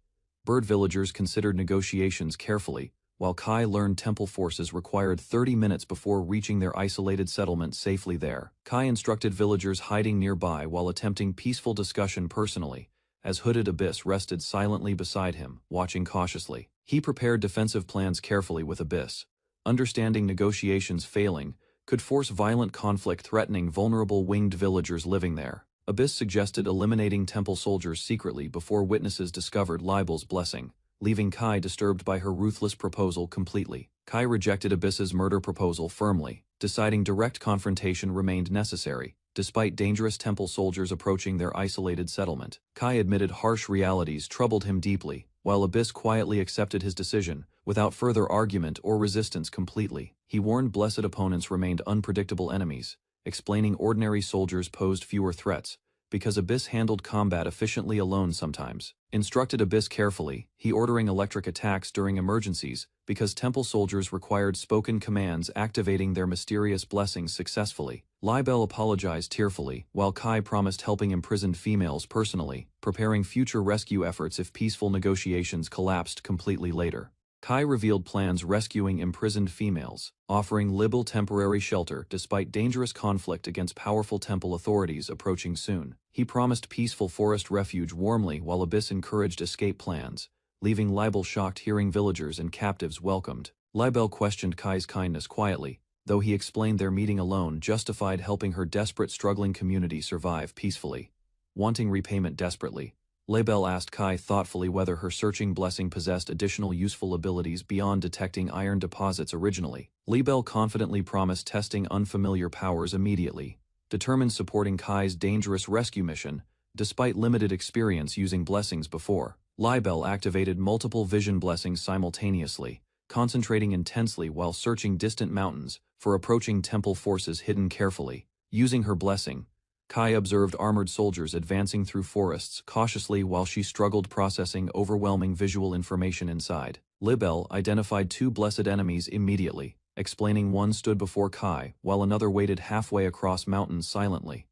[SPEAKER 1] Bird villagers considered negotiations carefully, while Kai learned temple forces required 30 minutes before reaching their isolated settlement safely there. Kai instructed villagers hiding nearby while attempting peaceful discussion personally, as hooded Abyss rested silently beside him, watching cautiously. He prepared defensive plans carefully with Abyss, understanding negotiations failing could force violent conflict threatening vulnerable winged villagers living there. Abyss suggested eliminating temple soldiers secretly before witnesses discovered Libelle's blessing, leaving Kai disturbed by her ruthless proposal completely. Kai rejected Abyss's murder proposal firmly, deciding direct confrontation remained necessary, despite dangerous temple soldiers approaching their isolated settlement. Kai admitted harsh realities troubled him deeply, while Abyss quietly accepted his decision, without further argument or resistance completely. He warned blessed opponents remained unpredictable enemies, explaining ordinary soldiers posed fewer threats, because Abyss handled combat efficiently alone sometimes. Instructed Abyss carefully, he ordering electric attacks during emergencies, because temple soldiers required spoken commands activating their mysterious blessings successfully. Libel apologized tearfully, while Kai promised helping imprisoned females personally, preparing future rescue efforts if peaceful negotiations collapsed completely later. Kai revealed plans rescuing imprisoned females, offering Libel temporary shelter despite dangerous conflict against powerful temple authorities approaching soon. He promised peaceful forest refuge warmly while Abyss encouraged escape plans, leaving Libel shocked hearing villagers and captives welcomed. Libel questioned Kai's kindness quietly, though he explained their meeting alone justified helping her desperate struggling community survive peacefully. Wanting repayment desperately, Libel asked Kai thoughtfully whether her searching blessing possessed additional useful abilities beyond detecting iron deposits originally. Libel confidently promised testing unfamiliar powers immediately, determined supporting Kai's dangerous rescue mission, despite limited experience using blessings before. Libel activated multiple vision blessings simultaneously, concentrating intensely while searching distant mountains for approaching temple forces hidden carefully. Using her blessing, Kai observed armored soldiers advancing through forests cautiously while she struggled processing overwhelming visual information inside. Libel identified two blessed enemies immediately, explaining one stood before Kai while another waited halfway across mountains silently.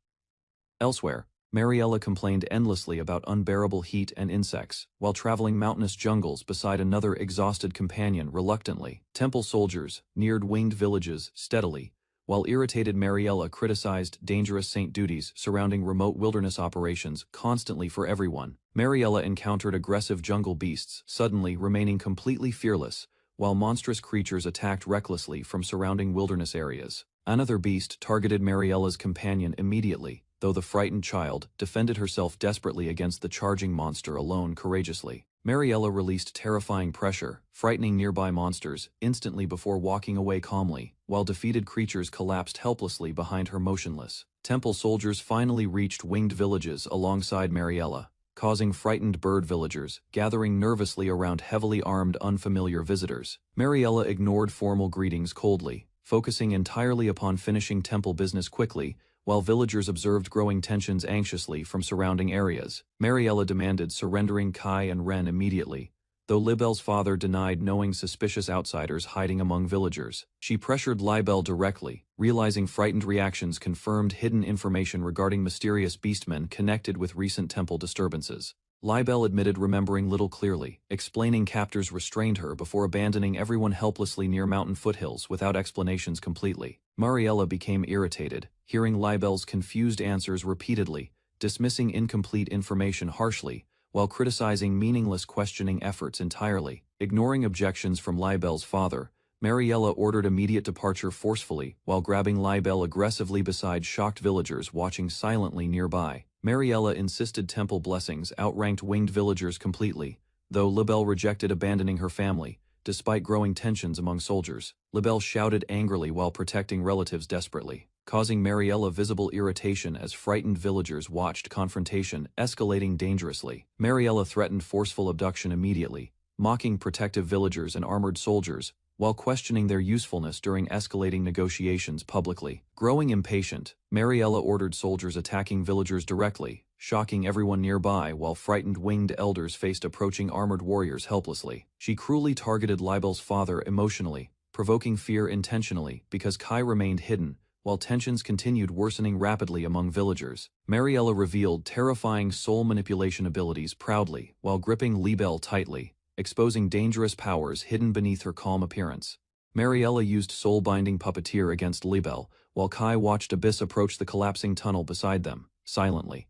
[SPEAKER 1] Elsewhere, Mariella complained endlessly about unbearable heat and insects, while traveling mountainous jungles beside another exhausted companion reluctantly. Temple soldiers neared winged villages steadily, while irritated Mariella criticized dangerous saint duties surrounding remote wilderness operations constantly for everyone. Mariella encountered aggressive jungle beasts suddenly remaining completely fearless, while monstrous creatures attacked recklessly from surrounding wilderness areas. Another beast targeted Mariella's companion immediately, though the frightened child defended herself desperately against the charging monster alone courageously. Mariella released terrifying pressure, frightening nearby monsters instantly before walking away calmly, while defeated creatures collapsed helplessly behind her motionless. Temple soldiers finally reached winged villages alongside Mariella, causing frightened bird villagers gathering nervously around heavily armed unfamiliar visitors. Mariella ignored formal greetings coldly, focusing entirely upon finishing temple business quickly, while villagers observed growing tensions anxiously from surrounding areas. Mariella demanded surrendering Kai and Ren immediately, though Libel's father denied knowing suspicious outsiders hiding among villagers. She pressured Libel directly, realizing frightened reactions confirmed hidden information regarding mysterious beastmen connected with recent temple disturbances. Libel admitted remembering little clearly, explaining captors restrained her before abandoning everyone helplessly near mountain foothills without explanations completely. Mariella became irritated, hearing Libel's confused answers repeatedly, dismissing incomplete information harshly, while criticizing meaningless questioning efforts entirely. Ignoring objections from Libel's father, Mariella ordered immediate departure forcefully while grabbing Libel aggressively beside shocked villagers watching silently nearby. Mariella insisted temple blessings outranked winged villagers completely, though Libel rejected abandoning her family, despite growing tensions among soldiers. Libel shouted angrily while protecting relatives desperately, causing Mariella visible irritation as frightened villagers watched confrontation escalating dangerously. Mariella threatened forceful abduction immediately, mocking protective villagers and armored soldiers, while questioning their usefulness during escalating negotiations publicly. Growing impatient, Mariella ordered soldiers attacking villagers directly, shocking everyone nearby while frightened winged elders faced approaching armored warriors helplessly. She cruelly targeted Libel's father emotionally, provoking fear intentionally because Kai remained hidden, while tensions continued worsening rapidly among villagers. Mariella revealed terrifying soul manipulation abilities proudly while gripping Libel tightly, exposing dangerous powers hidden beneath her calm appearance. Mariella used soul-binding puppeteer against Libel, while Kai watched Abyss approach the collapsing tunnel beside them, silently.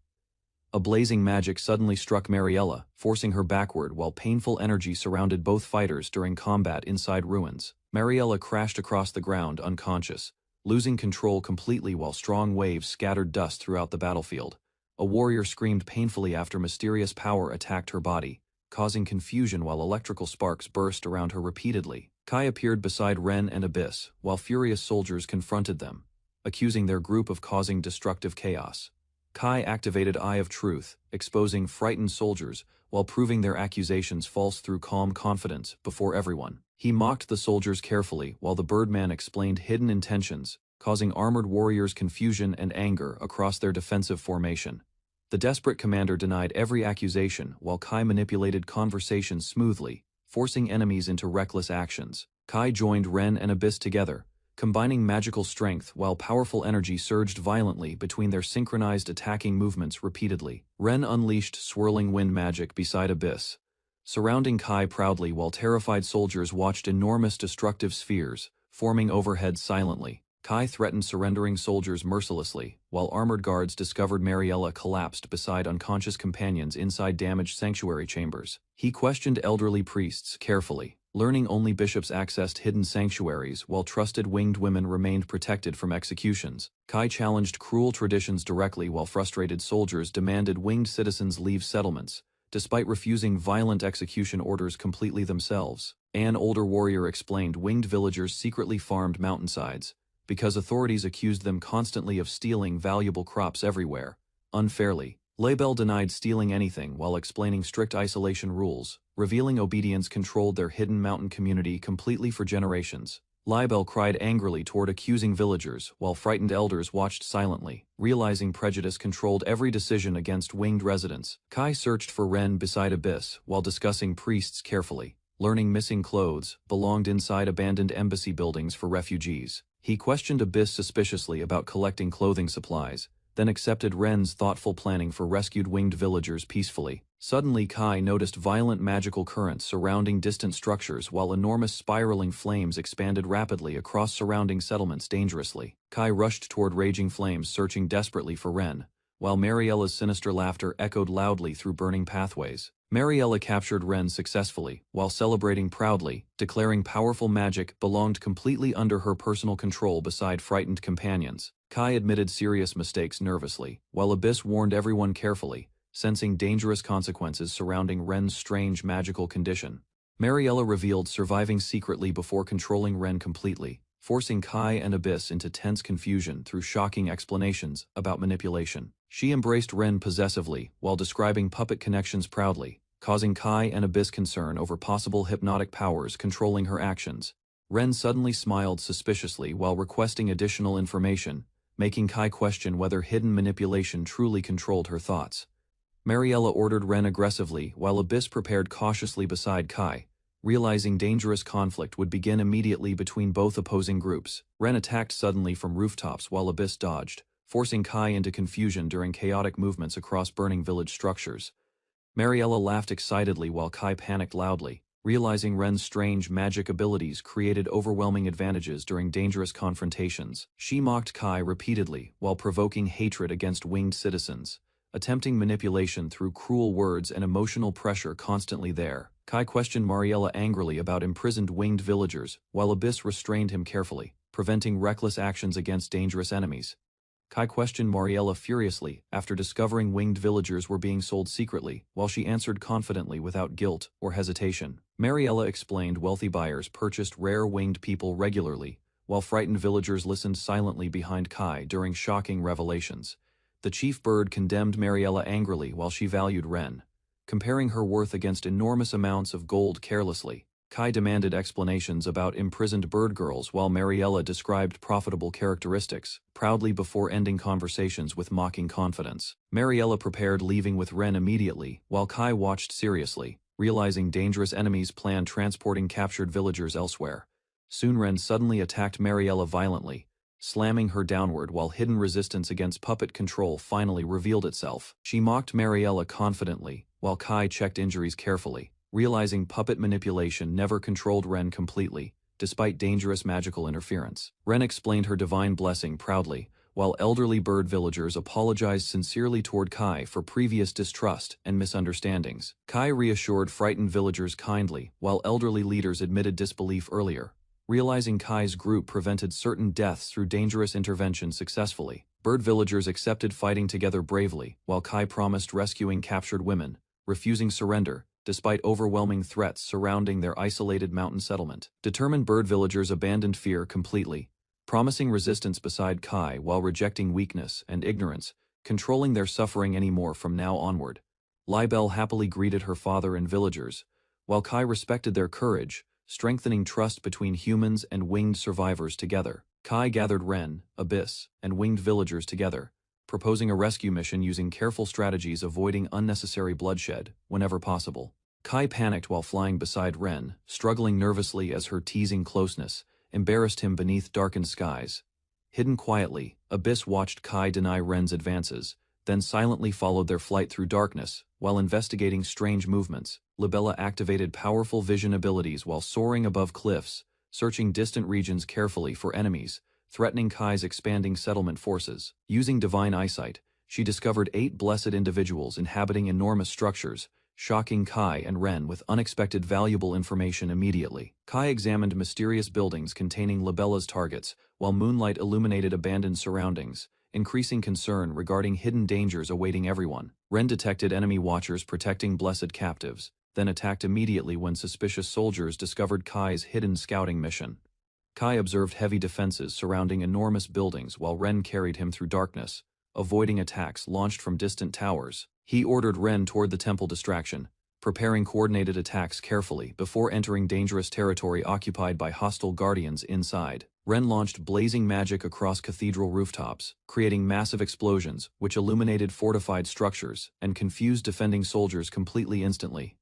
[SPEAKER 1] A blazing magic suddenly struck Mariella, forcing her backward while painful energy surrounded both fighters during combat inside ruins. Mariella crashed across the ground unconscious, losing control completely while strong waves scattered dust throughout the battlefield. A warrior screamed painfully after mysterious power attacked her body, causing confusion while electrical sparks burst around her repeatedly. Kai appeared beside Ren and Abyss, while furious soldiers confronted them, accusing their group of causing destructive chaos. Kai activated Eye of Truth, exposing frightened soldiers, while proving their accusations false through calm confidence before everyone. He mocked the soldiers carefully while the Birdman explained hidden intentions, causing armored warriors confusion and anger across their defensive formation. The desperate commander denied every accusation while Kai manipulated conversations smoothly, forcing enemies into reckless actions. Kai joined Ren and Abyss together, combining magical strength while powerful energy surged violently between their synchronized attacking movements repeatedly. Ren unleashed swirling wind magic beside Abyss, surrounding Kai proudly while terrified soldiers watched enormous destructive spheres, forming overhead silently. Kai threatened surrendering soldiers mercilessly, while armored guards discovered Mariella collapsed beside unconscious companions inside damaged sanctuary chambers. He questioned elderly priests carefully, learning only bishops accessed hidden sanctuaries while trusted winged women remained protected from executions. Kai challenged cruel traditions directly while frustrated soldiers demanded winged citizens leave settlements, despite refusing violent execution orders completely themselves. An older warrior explained winged villagers secretly farmed mountainsides, because authorities accused them constantly of stealing valuable crops everywhere, unfairly. Label denied stealing anything while explaining strict isolation rules, revealing obedience controlled their hidden mountain community completely for generations. Libel cried angrily toward accusing villagers while frightened elders watched silently, realizing prejudice controlled every decision against winged residents. Kai searched for Ren beside Abyss while discussing priests carefully, learning missing clothes belonged inside abandoned embassy buildings for refugees. He questioned Abyss suspiciously about collecting clothing supplies, then accepted Ren's thoughtful planning for rescued winged villagers peacefully. Suddenly Kai noticed violent magical currents surrounding distant structures while enormous spiraling flames expanded rapidly across surrounding settlements dangerously. Kai rushed toward raging flames searching desperately for Ren, while Mariella's sinister laughter echoed loudly through burning pathways. Mariella captured Ren successfully, while celebrating proudly, declaring powerful magic belonged completely under her personal control beside frightened companions. Kai admitted serious mistakes nervously, while Abyss warned everyone carefully, sensing dangerous consequences surrounding Ren's strange magical condition. Mariella revealed surviving secretly before controlling Ren completely, forcing Kai and Abyss into tense confusion through shocking explanations about manipulation. She embraced Ren possessively while describing puppet connections proudly, causing Kai and Abyss concern over possible hypnotic powers controlling her actions. Ren suddenly smiled suspiciously while requesting additional information, making Kai question whether hidden manipulation truly controlled her thoughts. Mariella ordered Ren aggressively while Abyss prepared cautiously beside Kai, realizing dangerous conflict would begin immediately between both opposing groups. Ren attacked suddenly from rooftops while Abyss dodged, forcing Kai into confusion during chaotic movements across burning village structures. Mariella laughed excitedly while Kai panicked loudly, realizing Ren's strange magic abilities created overwhelming advantages during dangerous confrontations. She mocked Kai repeatedly while provoking hatred against winged citizens, attempting manipulation through cruel words and emotional pressure constantly there. Kai questioned Mariella angrily about imprisoned winged villagers, while Abyss restrained him carefully, preventing reckless actions against dangerous enemies. Kai questioned Mariella furiously after discovering winged villagers were being sold secretly, while she answered confidently without guilt or hesitation. Mariella explained wealthy buyers purchased rare winged people regularly, while frightened villagers listened silently behind Kai during shocking revelations. The chief bird condemned Mariella angrily while she valued Ren, comparing her worth against enormous amounts of gold carelessly. Kai demanded explanations about imprisoned bird girls while Mariella described profitable characteristics, proudly before ending conversations with mocking confidence. Mariella prepared leaving with Ren immediately, while Kai watched seriously, realizing dangerous enemies planned transporting captured villagers elsewhere. Soon Ren suddenly attacked Mariella violently, slamming her downward while hidden resistance against puppet control finally revealed itself. She mocked Mariella confidently, while Kai checked injuries carefully, realizing puppet manipulation never controlled Ren completely, despite dangerous magical interference. Ren explained her divine blessing proudly, while elderly bird villagers apologized sincerely toward Kai for previous distrust and misunderstandings. Kai reassured frightened villagers kindly, while elderly leaders admitted disbelief earlier, realizing Kai's group prevented certain deaths through dangerous intervention successfully. Bird villagers accepted fighting together bravely, while Kai promised rescuing captured women, refusing surrender, despite overwhelming threats surrounding their isolated mountain settlement. Determined bird villagers abandoned fear completely, promising resistance beside Kai while rejecting weakness and ignorance, controlling their suffering anymore from now onward. Libelle happily greeted her father and villagers, while Kai respected their courage, strengthening trust between humans and winged survivors together. Kai gathered Ren, Abyss, and winged villagers together, proposing a rescue mission using careful strategies avoiding unnecessary bloodshed whenever possible. Kai panicked while flying beside Ren, struggling nervously as her teasing closeness embarrassed him beneath darkened skies. Hidden quietly, Abyss watched Kai deny Ren's advances, then silently followed their flight through darkness. While investigating strange movements, Libella activated powerful vision abilities while soaring above cliffs, searching distant regions carefully for enemies, threatening Kai's expanding settlement forces. Using divine eyesight, she discovered 8 blessed individuals inhabiting enormous structures, shocking Kai and Ren with unexpected valuable information immediately. Kai examined mysterious buildings containing Libella's targets, while moonlight illuminated abandoned surroundings, increasing concern regarding hidden dangers awaiting everyone. Ren detected enemy watchers protecting blessed captives, then attacked immediately when suspicious soldiers discovered Kai's hidden scouting mission. Kai observed heavy defenses surrounding enormous buildings while Ren carried him through darkness, avoiding attacks launched from distant towers. He ordered Ren toward the temple distraction, preparing coordinated attacks carefully before entering dangerous territory occupied by hostile guardians inside. Ren launched blazing magic across cathedral rooftops, creating massive explosions which illuminated fortified structures and confused defending soldiers completely instantly.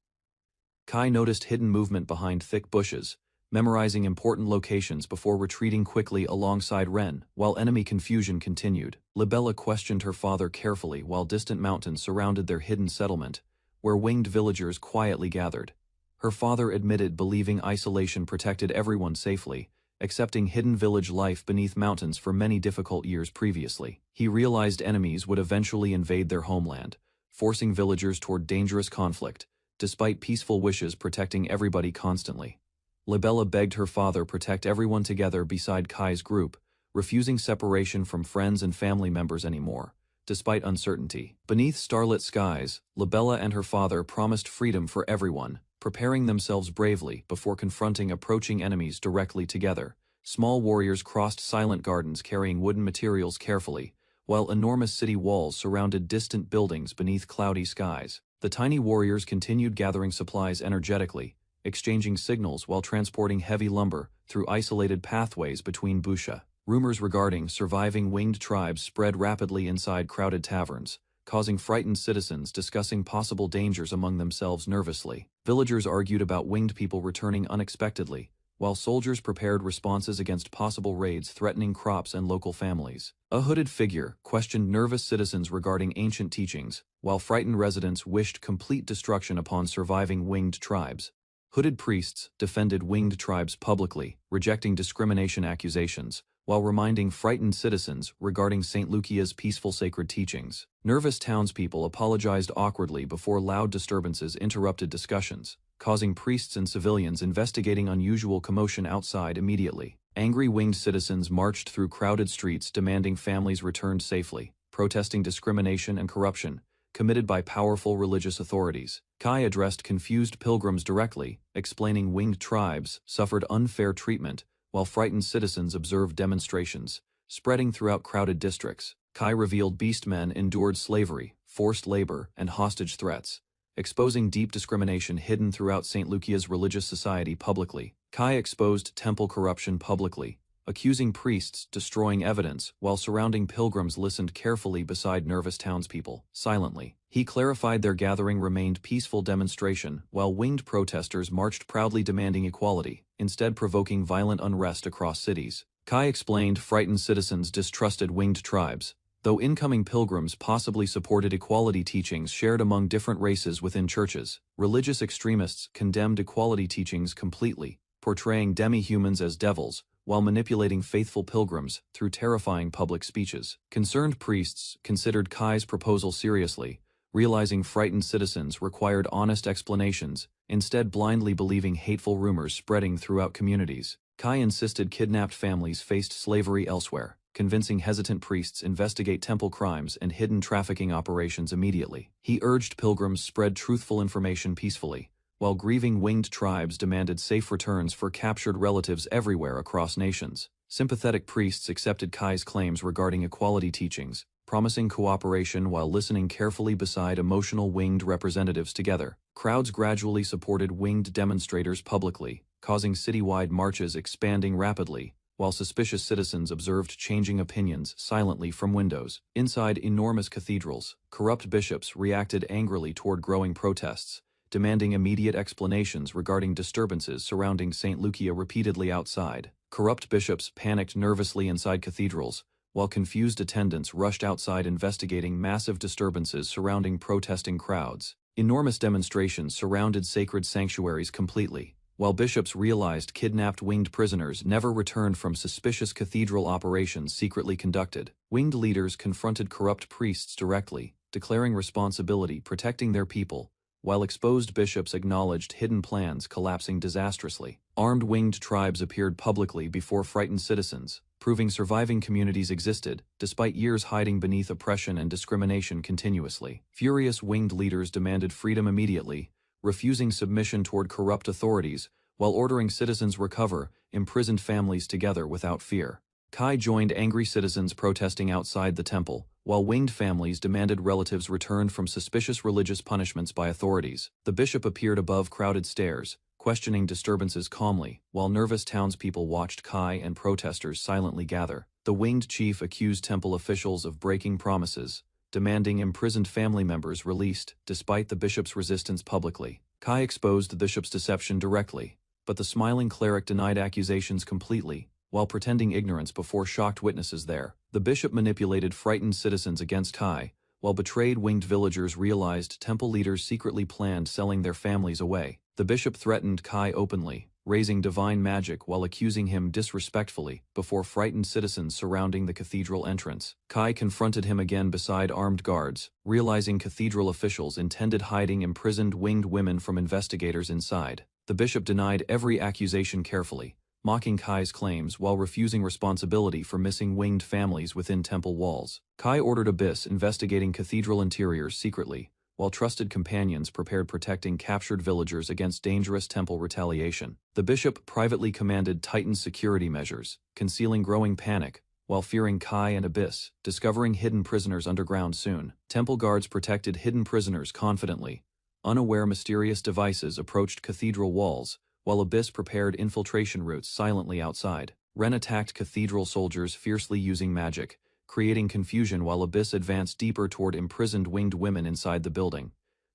[SPEAKER 1] Kai noticed hidden movement behind thick bushes, memorizing important locations before retreating quickly alongside Ren, while enemy confusion continued. Libella questioned her father carefully while distant mountains surrounded their hidden settlement, where winged villagers quietly gathered. Her father admitted believing isolation protected everyone safely, accepting hidden village life beneath mountains for many difficult years previously. He realized enemies would eventually invade their homeland, forcing villagers toward dangerous conflict, despite peaceful wishes protecting everybody constantly. Libella begged her father protect everyone together beside Kai's group, refusing separation from friends and family members anymore, despite uncertainty. Beneath starlit skies, Libella and her father promised freedom for everyone, preparing themselves bravely before confronting approaching enemies directly together. Small warriors crossed silent gardens carrying wooden materials carefully, while enormous city walls surrounded distant buildings beneath cloudy skies. The tiny warriors continued gathering supplies energetically, exchanging signals while transporting heavy lumber through isolated pathways between busha. Rumors regarding surviving winged tribes spread rapidly inside crowded taverns, causing frightened citizens discussing possible dangers among themselves nervously. Villagers argued about winged people returning unexpectedly, while soldiers prepared responses against possible raids threatening crops and local families. A hooded figure questioned nervous citizens regarding ancient teachings, while frightened residents wished complete destruction upon surviving winged tribes. Hooded priests defended winged tribes publicly, rejecting discrimination accusations, while reminding frightened citizens regarding St. Lucia's peaceful sacred teachings. Nervous townspeople apologized awkwardly before loud disturbances interrupted discussions, causing priests and civilians investigating unusual commotion outside immediately. Angry winged citizens marched through crowded streets demanding families returned safely, protesting discrimination and corruption committed by powerful religious authorities. Kai addressed confused pilgrims directly, explaining winged tribes suffered unfair treatment, while frightened citizens observed demonstrations, spreading throughout crowded districts. Kai revealed beastmen endured slavery, forced labor, and hostage threats, exposing deep discrimination hidden throughout St. Lucia's religious society publicly. Kai exposed temple corruption publicly, accusing priests destroying evidence while surrounding pilgrims listened carefully beside nervous townspeople, silently. He clarified their gathering remained peaceful demonstration while winged protesters marched proudly demanding equality, instead provoking violent unrest across cities. Kai explained frightened citizens distrusted winged tribes, though incoming pilgrims possibly supported equality teachings shared among different races within churches. Religious extremists condemned equality teachings completely, portraying demi-humans as devils, while manipulating faithful pilgrims through terrifying public speeches. Concerned priests considered Kai's proposal seriously, realizing frightened citizens required honest explanations, instead blindly believing hateful rumors spreading throughout communities. Kai insisted kidnapped families faced slavery elsewhere, convincing hesitant priests investigate temple crimes and hidden trafficking operations immediately. He urged pilgrims spread truthful information peacefully, while grieving winged tribes demanded safe returns for captured relatives everywhere across nations. Sympathetic priests accepted Kai's claims regarding equality teachings, promising cooperation while listening carefully beside emotional winged representatives together. Crowds gradually supported winged demonstrators publicly, causing citywide marches expanding rapidly, while suspicious citizens observed changing opinions silently from windows. Inside enormous cathedrals, corrupt bishops reacted angrily toward growing protests, demanding immediate explanations regarding disturbances surrounding St. Lucia repeatedly outside. Corrupt bishops panicked nervously inside cathedrals, while confused attendants rushed outside investigating massive disturbances surrounding protesting crowds. Enormous demonstrations surrounded sacred sanctuaries completely, while bishops realized kidnapped winged prisoners never returned from suspicious cathedral operations secretly conducted. Winged leaders confronted corrupt priests directly, declaring responsibility protecting their people, while exposed bishops acknowledged hidden plans collapsing disastrously. Armed winged tribes appeared publicly before frightened citizens, proving surviving communities existed, despite years hiding beneath oppression and discrimination continuously. Furious winged leaders demanded freedom immediately, refusing submission toward corrupt authorities, while ordering citizens recover imprisoned families together without fear. Kai joined angry citizens protesting outside the temple, while winged families demanded relatives returned from suspicious religious punishments by authorities. The bishop appeared above crowded stairs, questioning disturbances calmly, while nervous townspeople watched Kai and protesters silently gather. The winged chief accused temple officials of breaking promises, demanding imprisoned family members released despite the bishop's resistance publicly. Kai exposed the bishop's deception directly, but the smiling cleric denied accusations completely, while pretending ignorance before shocked witnesses there. The bishop manipulated frightened citizens against Kai, while betrayed winged villagers realized temple leaders secretly planned selling their families away. The bishop threatened Kai openly, raising divine magic while accusing him disrespectfully before frightened citizens surrounding the cathedral entrance. Kai confronted him again beside armed guards, realizing cathedral officials intended hiding imprisoned winged women from investigators inside. The bishop denied every accusation carefully, mocking Kai's claims while refusing responsibility for missing winged families within temple walls. Kai ordered Abyss investigating cathedral interiors secretly, while trusted companions prepared protecting captured villagers against dangerous temple retaliation. The bishop privately commanded tightened security measures, concealing growing panic, while fearing Kai and Abyss, discovering hidden prisoners underground soon. Temple guards protected hidden prisoners confidently. Unaware mysterious devices approached cathedral walls, while Abyss prepared infiltration routes silently outside. Ren attacked cathedral soldiers fiercely using magic, creating confusion while Abyss advanced deeper toward imprisoned winged women inside the building.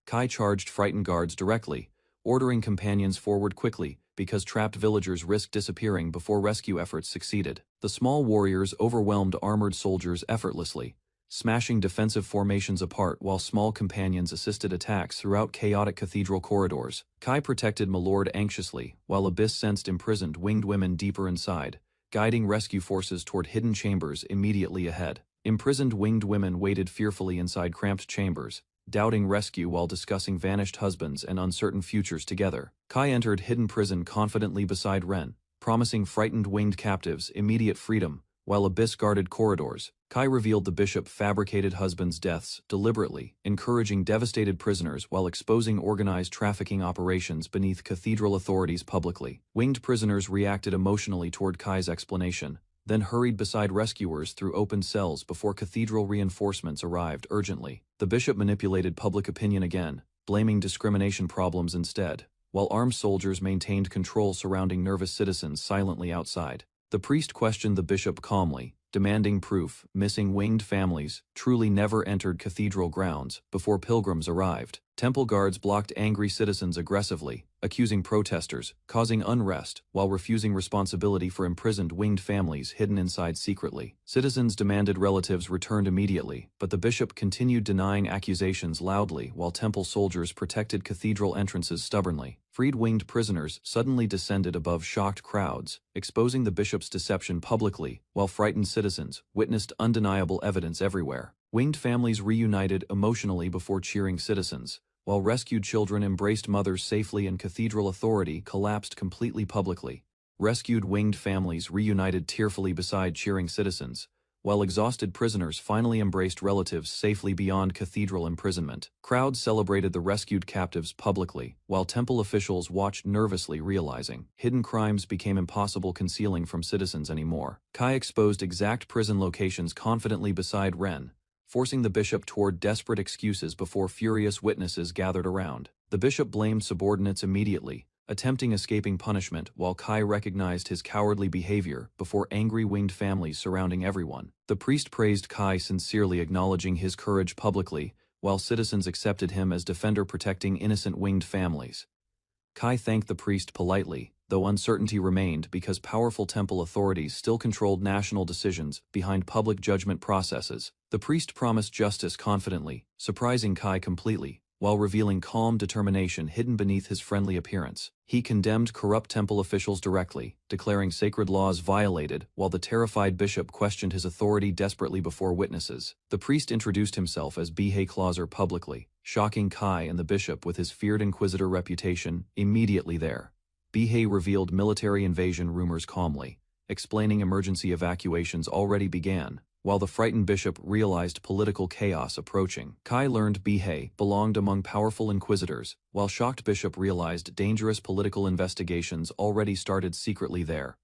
[SPEAKER 1] Kai charged frightened guards directly, ordering companions forward quickly because trapped villagers risked disappearing before rescue efforts succeeded. The small warriors overwhelmed armored soldiers effortlessly, smashing defensive formations apart while small companions assisted attacks throughout chaotic cathedral corridors. Kai protected Milord anxiously, while Abyss sensed imprisoned winged women deeper inside, guiding rescue forces toward hidden chambers immediately ahead. Imprisoned winged women waited fearfully inside cramped chambers, doubting rescue while discussing vanished husbands and uncertain futures together. Kai entered hidden prison confidently beside Ren, promising frightened winged captives immediate freedom, while Abyss guarded corridors. Kai revealed the bishop fabricated husbands' deaths deliberately, encouraging devastated prisoners while exposing organized trafficking operations beneath cathedral authorities publicly. Winged prisoners reacted emotionally toward Kai's explanation, then hurried beside rescuers through open cells before cathedral reinforcements arrived urgently. The bishop manipulated public opinion again, blaming discrimination problems instead, while armed soldiers maintained control surrounding nervous citizens silently outside. The priest questioned the bishop calmly, demanding proof missing winged families truly never entered cathedral grounds before pilgrims arrived. Temple guards blocked angry citizens aggressively, accusing protesters, causing unrest, while refusing responsibility for imprisoned winged families hidden inside secretly. Citizens demanded relatives returned immediately, but the bishop continued denying accusations loudly while temple soldiers protected cathedral entrances stubbornly. Freed winged prisoners suddenly descended above shocked crowds, exposing the bishop's deception publicly, while frightened citizens witnessed undeniable evidence everywhere. Winged families reunited emotionally before cheering citizens, while rescued children embraced mothers safely and cathedral authority collapsed completely publicly. Rescued winged families reunited tearfully beside cheering citizens, while exhausted prisoners finally embraced relatives safely beyond cathedral imprisonment. Crowds celebrated the rescued captives publicly, while temple officials watched nervously, realizing hidden crimes became impossible concealing from citizens anymore. Kai exposed exact prison locations confidently beside Ren, forcing the bishop toward desperate excuses before furious witnesses gathered around. The bishop blamed subordinates immediately, attempting escaping punishment, while Kai recognized his cowardly behavior before angry winged families surrounding everyone. The priest praised Kai sincerely, acknowledging his courage publicly, while citizens accepted him as defender protecting innocent winged families. Kai thanked the priest politely, though uncertainty remained because powerful temple authorities still controlled national decisions behind public judgment processes. The priest promised justice confidently, surprising Kai completely, while revealing calm determination hidden beneath his friendly appearance. He condemned corrupt temple officials directly, declaring sacred laws violated, while the terrified bishop questioned his authority desperately before witnesses. The priest introduced himself as Bihei Clauser publicly, shocking Kai and the bishop with his feared inquisitor reputation immediately there. Bihei revealed military invasion rumors calmly, explaining emergency evacuations already began, while the frightened bishop realized political chaos approaching. Kai learned Bihei belonged among powerful inquisitors, while shocked bishop realized dangerous political investigations already started secretly there.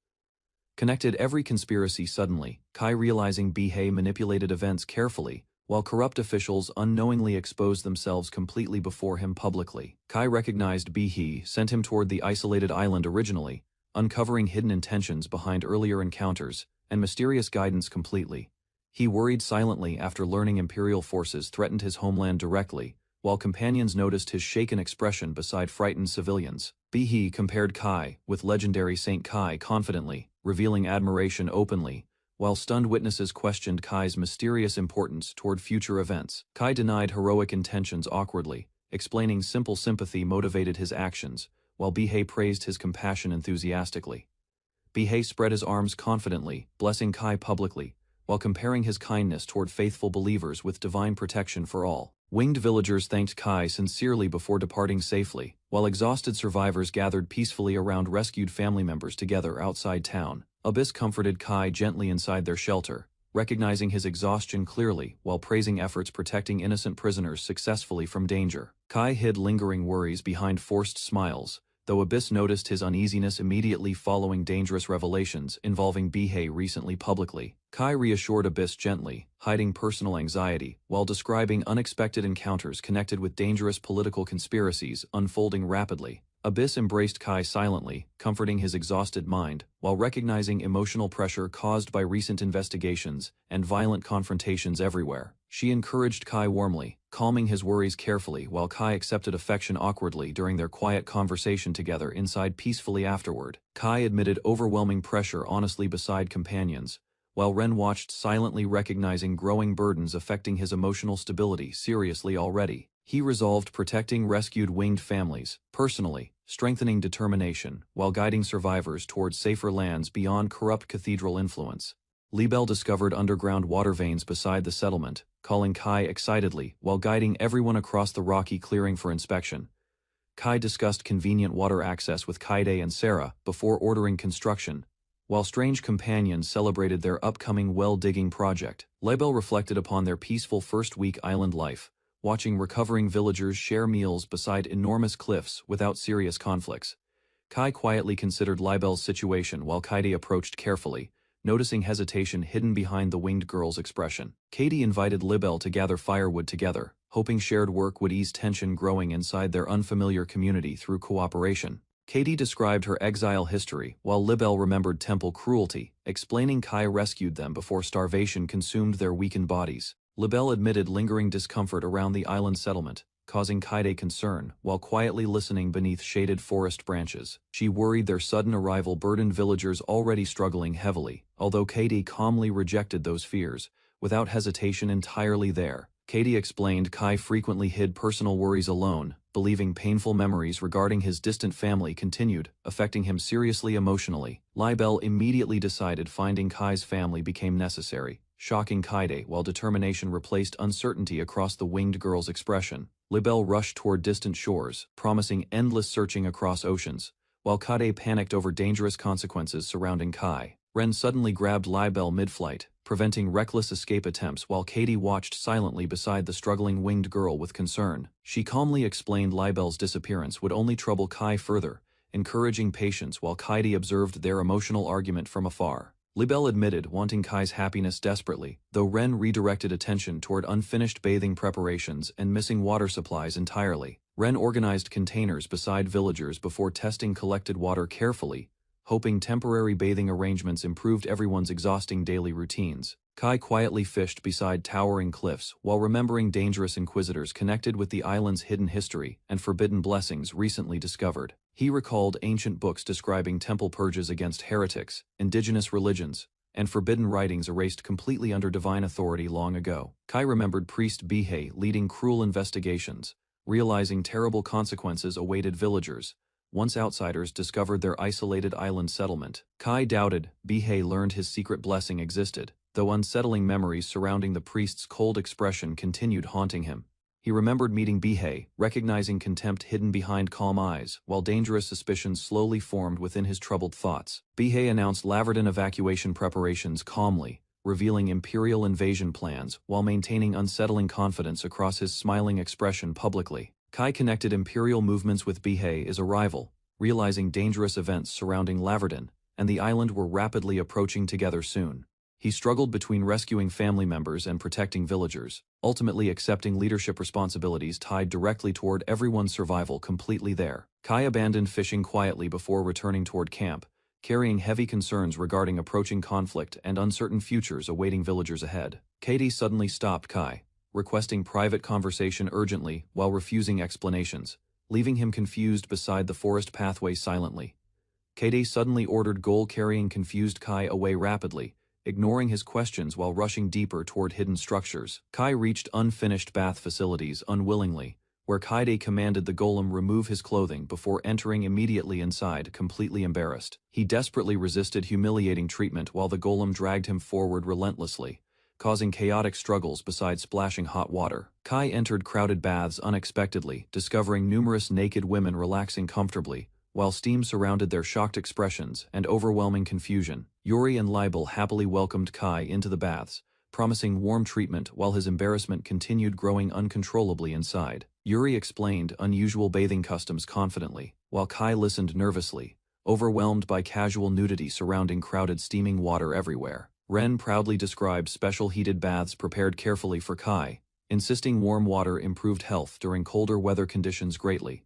[SPEAKER 1] Connected every conspiracy suddenly, Kai realizing Bihei manipulated events carefully, while corrupt officials unknowingly exposed themselves completely before him publicly. Kai recognized Bihei sent him toward the isolated island originally, uncovering hidden intentions behind earlier encounters, and mysterious guidance completely. He worried silently after learning Imperial forces threatened his homeland directly, while companions noticed his shaken expression beside frightened civilians. Bihei compared Kai with legendary Saint Kai confidently, revealing admiration openly, while stunned witnesses questioned Kai's mysterious importance toward future events. Kai denied heroic intentions awkwardly, explaining simple sympathy motivated his actions, while Bihei praised his compassion enthusiastically. Bihei spread his arms confidently, blessing Kai publicly, while comparing his kindness toward faithful believers with divine protection for all. Winged villagers thanked Kai sincerely before departing safely, while exhausted survivors gathered peacefully around rescued family members together outside town. Abyss comforted Kai gently inside their shelter, recognizing his exhaustion clearly while praising efforts protecting innocent prisoners successfully from danger. Kai hid lingering worries behind forced smiles, though Abyss noticed his uneasiness immediately following dangerous revelations involving Bihei recently publicly. Kai reassured Abyss gently, hiding personal anxiety, while describing unexpected encounters connected with dangerous political conspiracies unfolding rapidly. Abyss embraced Kai silently, comforting his exhausted mind, while recognizing emotional pressure caused by recent investigations and violent confrontations everywhere. She encouraged Kai warmly, calming his worries carefully while Kai accepted affection awkwardly during their quiet conversation together inside peacefully afterward. Kai admitted overwhelming pressure honestly beside companions, while Ren watched silently, recognizing growing burdens affecting his emotional stability seriously already. He resolved protecting rescued winged families, personally, strengthening determination, while guiding survivors towards safer lands beyond corrupt cathedral influence. Libel discovered underground water veins beside the settlement, calling Kai excitedly while guiding everyone across the rocky clearing for inspection. Kai discussed convenient water access with Kaide and Sarah before ordering construction, while strange companions celebrated their upcoming well-digging project. Libel reflected upon their peaceful first-week island life, watching recovering villagers share meals beside enormous cliffs without serious conflicts. Kai quietly considered Libel's situation while Kaide approached carefully, noticing hesitation hidden behind the winged girl's expression. Katie invited Libel to gather firewood together, hoping shared work would ease tension growing inside their unfamiliar community through cooperation. Katie described her exile history, while Libel remembered temple cruelty, explaining Kai rescued them before starvation consumed their weakened bodies. Libel admitted lingering discomfort around the island settlement, causing Kaide concern, while quietly listening beneath shaded forest branches. She worried their sudden arrival burdened villagers already struggling heavily, although Kaide calmly rejected those fears, without hesitation entirely there. Kaide explained Kai frequently hid personal worries alone, believing painful memories regarding his distant family continued, affecting him seriously emotionally. Libel immediately decided finding Kai's family became necessary, shocking Kaide while determination replaced uncertainty across the winged girl's expression. Libel rushed toward distant shores, promising endless searching across oceans, while Kaide panicked over dangerous consequences surrounding Kai. Ren suddenly grabbed Libel mid-flight, preventing reckless escape attempts while Katie watched silently beside the struggling winged girl with concern. She calmly explained Libel's disappearance would only trouble Kai further, encouraging patience while Katie observed their emotional argument from afar. Libel admitted wanting Kai's happiness desperately, though Ren redirected attention toward unfinished bathing preparations and missing water supplies entirely. Ren organized containers beside villagers before testing collected water carefully, hoping temporary bathing arrangements improved everyone's exhausting daily routines. Kai quietly fished beside towering cliffs while remembering dangerous inquisitors connected with the island's hidden history and forbidden blessings recently discovered. He recalled ancient books describing temple purges against heretics, indigenous religions, and forbidden writings erased completely under divine authority long ago. Kai remembered priest Bihei leading cruel investigations, realizing terrible consequences awaited villagers once outsiders discovered their isolated island settlement. Kai doubted Bihei learned his secret blessing existed, though unsettling memories surrounding the priest's cold expression continued haunting him. He remembered meeting Bihei, recognizing contempt hidden behind calm eyes, while dangerous suspicions slowly formed within his troubled thoughts. Bihei announced Laverton evacuation preparations calmly, revealing imperial invasion plans while maintaining unsettling confidence across his smiling expression publicly. Kai connected imperial movements with Bihei's arrival, realizing dangerous events surrounding Laverton and the island were rapidly approaching together soon. He struggled between rescuing family members and protecting villagers, ultimately accepting leadership responsibilities tied directly toward everyone's survival completely there. Kai abandoned fishing quietly before returning toward camp, carrying heavy concerns regarding approaching conflict and uncertain futures awaiting villagers ahead. Katie suddenly stopped Kai, requesting private conversation urgently while refusing explanations, leaving him confused beside the forest pathway silently. Katie suddenly ordered goal-carrying confused Kai away rapidly, ignoring his questions while rushing deeper toward hidden structures. Kai reached unfinished bath facilities unwillingly, where Kaide commanded the golem remove his clothing before entering immediately inside, completely embarrassed. He desperately resisted humiliating treatment while the golem dragged him forward relentlessly, causing chaotic struggles beside splashing hot water. Kai entered crowded baths unexpectedly, discovering numerous naked women relaxing comfortably, while steam surrounded their shocked expressions and overwhelming confusion. Yuri and Libel happily welcomed Kai into the baths, promising warm treatment while his embarrassment continued growing uncontrollably inside. Yuri explained unusual bathing customs confidently, while Kai listened nervously, overwhelmed by casual nudity surrounding crowded steaming water everywhere. Ren proudly described special heated baths prepared carefully for Kai, insisting warm water improved health during colder weather conditions greatly.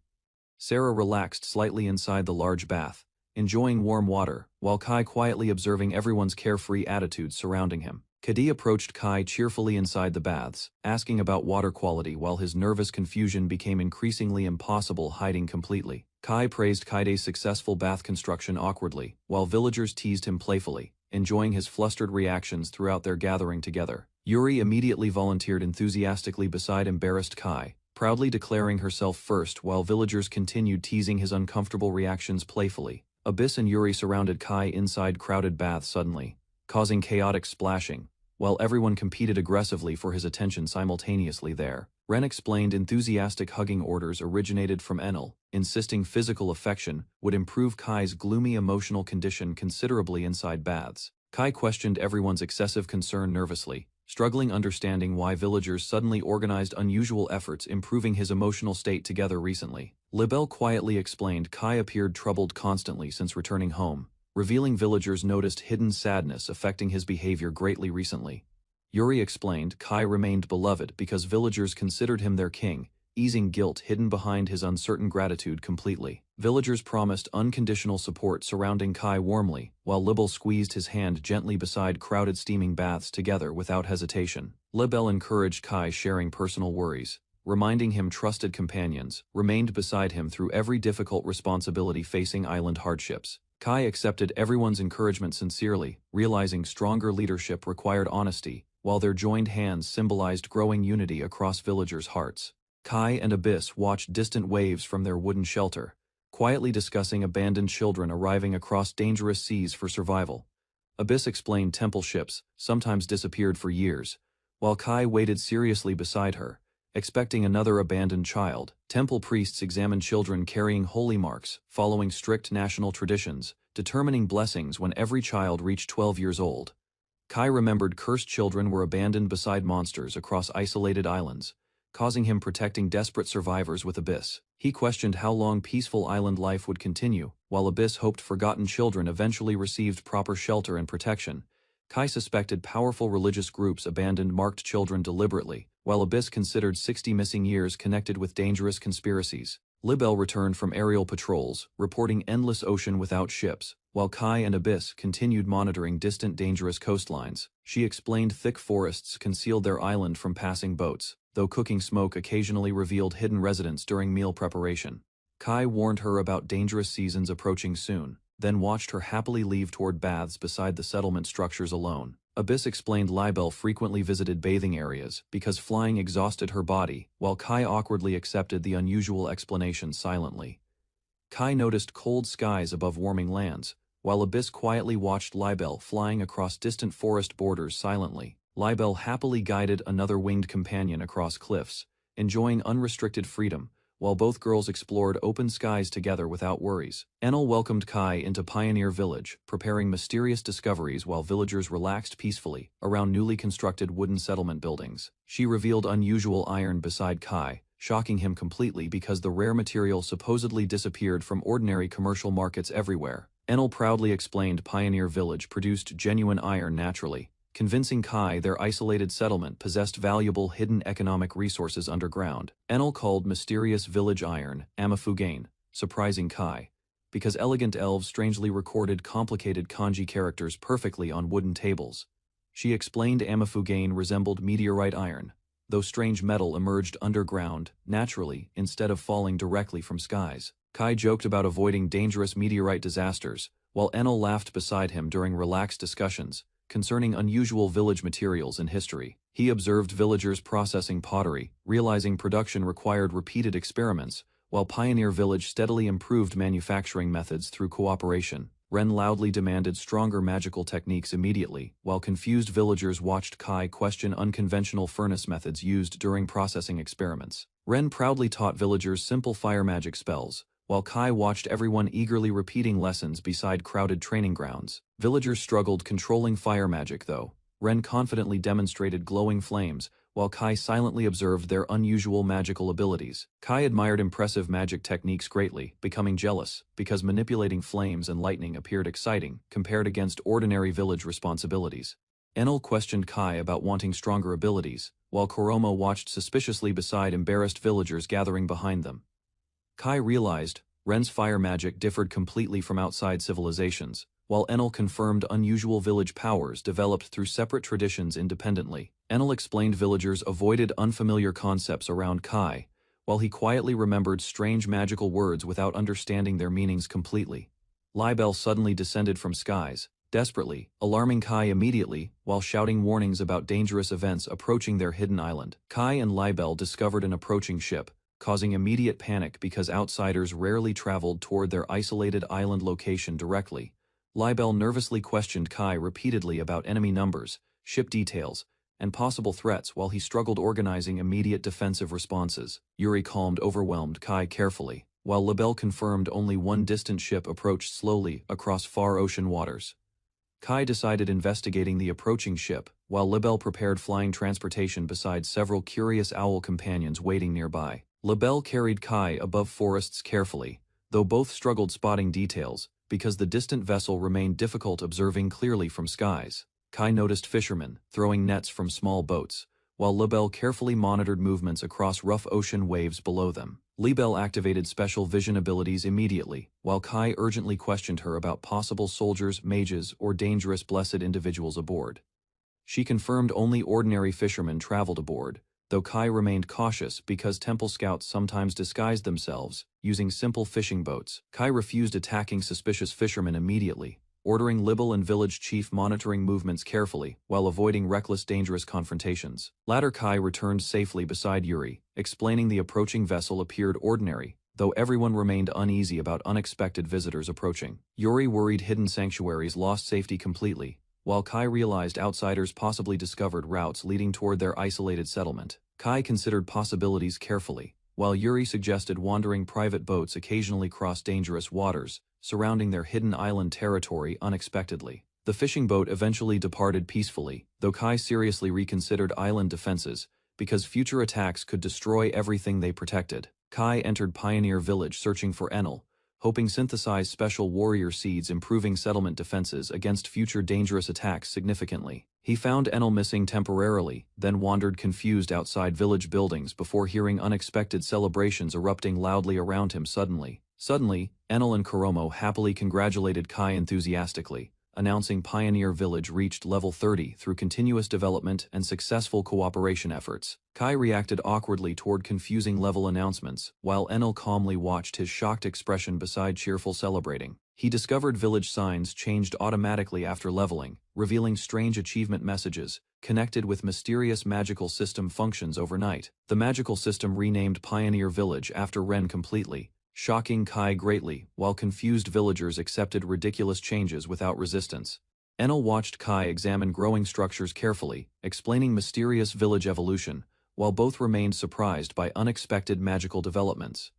[SPEAKER 1] Sarah relaxed slightly inside the large bath, enjoying warm water, while Kai quietly observing everyone's carefree attitudes surrounding him. Kadi approached Kai cheerfully inside the baths, asking about water quality while his nervous confusion became increasingly impossible hiding completely. Kai praised Kaide's successful bath construction awkwardly, while villagers teased him playfully, enjoying his flustered reactions throughout their gathering together. Yuri immediately volunteered enthusiastically beside embarrassed Kai, proudly declaring herself first while villagers continued teasing his uncomfortable reactions playfully. Abyss and Yuri surrounded Kai inside crowded baths suddenly, causing chaotic splashing, while everyone competed aggressively for his attention simultaneously there. Ren explained enthusiastic hugging orders originated from Enel, insisting physical affection would improve Kai's gloomy emotional condition considerably inside baths. Kai questioned everyone's excessive concern nervously, struggling understanding why villagers suddenly organized unusual efforts improving his emotional state together recently. Libel quietly explained Kai appeared troubled constantly since returning home, revealing villagers noticed hidden sadness affecting his behavior greatly recently. Yuri explained Kai remained beloved because villagers considered him their king, easing guilt hidden behind his uncertain gratitude completely. Villagers promised unconditional support surrounding Kai warmly, while Libel squeezed his hand gently beside crowded steaming baths together without hesitation. Libel encouraged Kai sharing personal worries, reminding him trusted companions remained beside him through every difficult responsibility facing island hardships. Kai accepted everyone's encouragement sincerely, realizing stronger leadership required honesty, while their joined hands symbolized growing unity across villagers' hearts. Kai and Abyss watched distant waves from their wooden shelter, quietly discussing abandoned children arriving across dangerous seas for survival. Abyss explained temple ships sometimes disappeared for years, while Kai waited seriously beside her, expecting another abandoned child. Temple priests examined children carrying holy marks, following strict national traditions, determining blessings when every child reached 12 years old. Kai remembered cursed children were abandoned beside monsters across isolated islands, causing him protecting desperate survivors with Abyss. He questioned how long peaceful island life would continue, while Abyss hoped forgotten children eventually received proper shelter and protection. Kai suspected powerful religious groups abandoned marked children deliberately, while Abyss considered 60 missing years connected with dangerous conspiracies. Libelle returned from aerial patrols, reporting endless ocean without ships, while Kai and Abyss continued monitoring distant dangerous coastlines. She explained thick forests concealed their island from passing boats, though cooking smoke occasionally revealed hidden residents during meal preparation. Kai warned her about dangerous seasons approaching soon, then watched her happily leave toward baths beside the settlement structures alone. Abyss explained Libelle frequently visited bathing areas because flying exhausted her body, while Kai awkwardly accepted the unusual explanation silently. Kai noticed cold skies above warming lands, while Abyss quietly watched Libelle flying across distant forest borders silently. Libelle happily guided another winged companion across cliffs, enjoying unrestricted freedom, while both girls explored open skies together without worries. Enel welcomed Kai into Pioneer Village, preparing mysterious discoveries while villagers relaxed peacefully around newly constructed wooden settlement buildings. She revealed unusual iron beside Kai, shocking him completely because the rare material supposedly disappeared from ordinary commercial markets everywhere. Enel proudly explained Pioneer Village produced genuine iron naturally, convincing Kai their isolated settlement possessed valuable hidden economic resources underground. Enel called mysterious village iron Amafugane, surprising Kai, because elegant elves strangely recorded complicated kanji characters perfectly on wooden tables. She explained Amafugane resembled meteorite iron, though strange metal emerged underground, naturally, instead of falling directly from skies. Kai joked about avoiding dangerous meteorite disasters, while Enel laughed beside him during relaxed discussions concerning unusual village materials and history. He observed villagers processing pottery, realizing production required repeated experiments, while Pioneer Village steadily improved manufacturing methods through cooperation. Ren loudly demanded stronger magical techniques immediately, while confused villagers watched Kai question unconventional furnace methods used during processing experiments. Ren proudly taught villagers simple fire magic spells, while Kai watched everyone eagerly repeating lessons beside crowded training grounds. Villagers struggled controlling fire magic though. Ren confidently demonstrated glowing flames, while Kai silently observed their unusual magical abilities. Kai admired impressive magic techniques greatly, becoming jealous, because manipulating flames and lightning appeared exciting, compared against ordinary village responsibilities. Enel questioned Kai about wanting stronger abilities, while Koromo watched suspiciously beside embarrassed villagers gathering behind them. Kai realized Ren's fire magic differed completely from outside civilizations, while Enel confirmed unusual village powers developed through separate traditions independently. Enel explained villagers avoided unfamiliar concepts around Kai, while he quietly remembered strange magical words without understanding their meanings completely. Libelle suddenly descended from skies, desperately, alarming Kai immediately, while shouting warnings about dangerous events approaching their hidden island. Kai and Libelle discovered an approaching ship, causing immediate panic because outsiders rarely traveled toward their isolated island location directly. Libelle nervously questioned Kai repeatedly about enemy numbers, ship details, and possible threats while he struggled organizing immediate defensive responses. Yuri calmed overwhelmed Kai carefully, while Libelle confirmed only one distant ship approached slowly across far ocean waters. Kai decided investigating the approaching ship, while Libelle prepared flying transportation beside several curious owl companions waiting nearby. Libelle carried Kai above forests carefully, though both struggled spotting details, because the distant vessel remained difficult observing clearly from skies. Kai noticed fishermen throwing nets from small boats, while Libelle carefully monitored movements across rough ocean waves below them. Libelle activated special vision abilities immediately, while Kai urgently questioned her about possible soldiers, mages, or dangerous blessed individuals aboard. She confirmed only ordinary fishermen traveled aboard, though Kai remained cautious because temple scouts sometimes disguised themselves, using simple fishing boats. Kai refused attacking suspicious fishermen immediately, ordering Libelle and village chief monitoring movements carefully while avoiding reckless dangerous confrontations. Later Kai returned safely beside Yuri, explaining the approaching vessel appeared ordinary, though everyone remained uneasy about unexpected visitors approaching. Yuri worried hidden sanctuaries lost safety completely, while Kai realized outsiders possibly discovered routes leading toward their isolated settlement. Kai considered possibilities carefully, while Yuri suggested wandering private boats occasionally cross dangerous waters, surrounding their hidden island territory unexpectedly. The fishing boat eventually departed peacefully, though Kai seriously reconsidered island defenses, because future attacks could destroy everything they protected. Kai entered Pioneer Village searching for Enel, hoping synthesize special warrior seeds improving settlement defenses against future dangerous attacks significantly. He found Enel missing temporarily, then wandered confused outside village buildings before hearing unexpected celebrations erupting loudly around him suddenly. Suddenly, Enel and Kuromo happily congratulated Kai enthusiastically, announcing Pioneer Village reached level 30 through continuous development and successful cooperation efforts. Kai reacted awkwardly toward confusing level announcements, while Enel calmly watched his shocked expression beside cheerful celebrating. He discovered village signs changed automatically after leveling, revealing strange achievement messages, connected with mysterious magical system functions overnight. The magical system renamed Pioneer Village after Ren completely, shocking Kai greatly, while confused villagers accepted ridiculous changes without resistance. Enel watched Kai examine growing structures carefully, explaining mysterious village evolution, while both remained surprised by unexpected magical developments.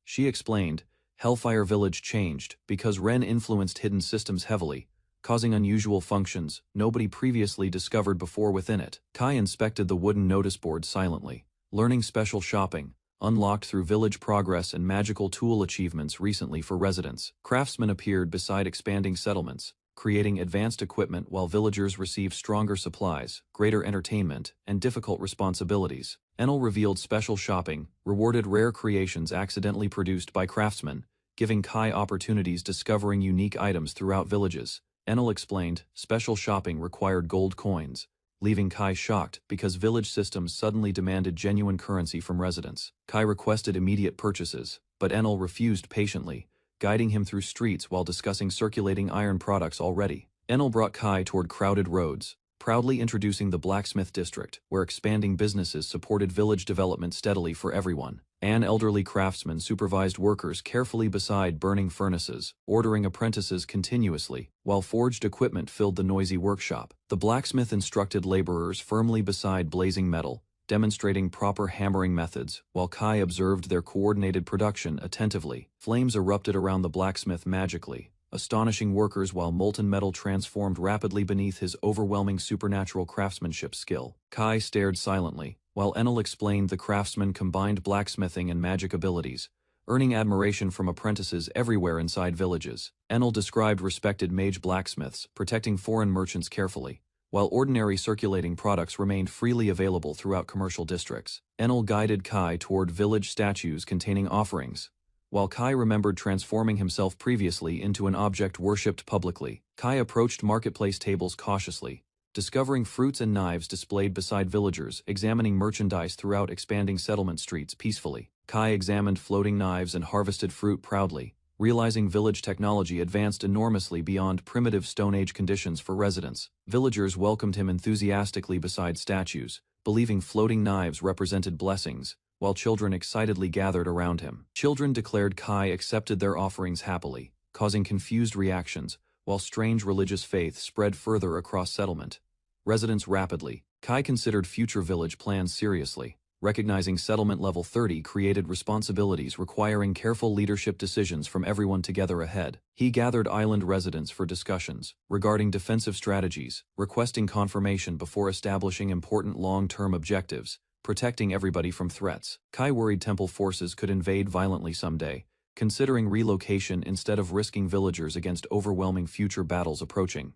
[SPEAKER 1] She explained, Hellfire Village changed because Ren influenced hidden systems heavily, causing unusual functions nobody previously discovered before within it. Kai inspected the wooden notice board silently, learning special shopping, unlocked through village progress and magical tool achievements recently for residents. Craftsmen appeared beside expanding settlements, creating advanced equipment while villagers received stronger supplies, greater entertainment, and difficult responsibilities. Enel revealed special shopping, rewarded rare creations accidentally produced by craftsmen, giving Kai opportunities discovering unique items throughout villages. Enel explained, special shopping required gold coins, leaving Kai shocked because village systems suddenly demanded genuine currency from residents. Kai requested immediate purchases, but Enel refused patiently, guiding him through streets while discussing circulating iron products already. Enel brought Kai toward crowded roads, proudly introducing the blacksmith district, where expanding businesses supported village development steadily for everyone. An elderly craftsman supervised workers carefully beside burning furnaces, ordering apprentices continuously, while forged equipment filled the noisy workshop. The blacksmith instructed laborers firmly beside blazing metal, demonstrating proper hammering methods, while Kai observed their coordinated production attentively. Flames erupted around the blacksmith magically, astonishing workers while molten metal transformed rapidly beneath his overwhelming supernatural craftsmanship skill. Kai stared silently, while Enel explained the craftsman combined blacksmithing and magic abilities, earning admiration from apprentices everywhere inside villages. Enel described respected mage blacksmiths, protecting foreign merchants carefully, while ordinary circulating products remained freely available throughout commercial districts. Enel guided Kai toward village statues containing offerings, while Kai remembered transforming himself previously into an object worshipped publicly. Kai approached marketplace tables cautiously, discovering fruits and knives displayed beside villagers, examining merchandise throughout expanding settlement streets peacefully. Kai examined floating knives and harvested fruit proudly, realizing village technology advanced enormously beyond primitive Stone Age conditions for residents. Villagers welcomed him enthusiastically beside statues, believing floating knives represented blessings, while children excitedly gathered around him. Children declared Kai accepted their offerings happily, causing confused reactions, while strange religious faith spread further across settlement. Residents rapidly. Kai considered future village plans seriously, recognizing settlement level 30 created responsibilities requiring careful leadership decisions from everyone together ahead. He gathered island residents for discussions regarding defensive strategies, requesting confirmation before establishing important long-term objectives, protecting everybody from threats. Kai worried temple forces could invade violently someday, considering relocation instead of risking villagers against overwhelming future battles approaching.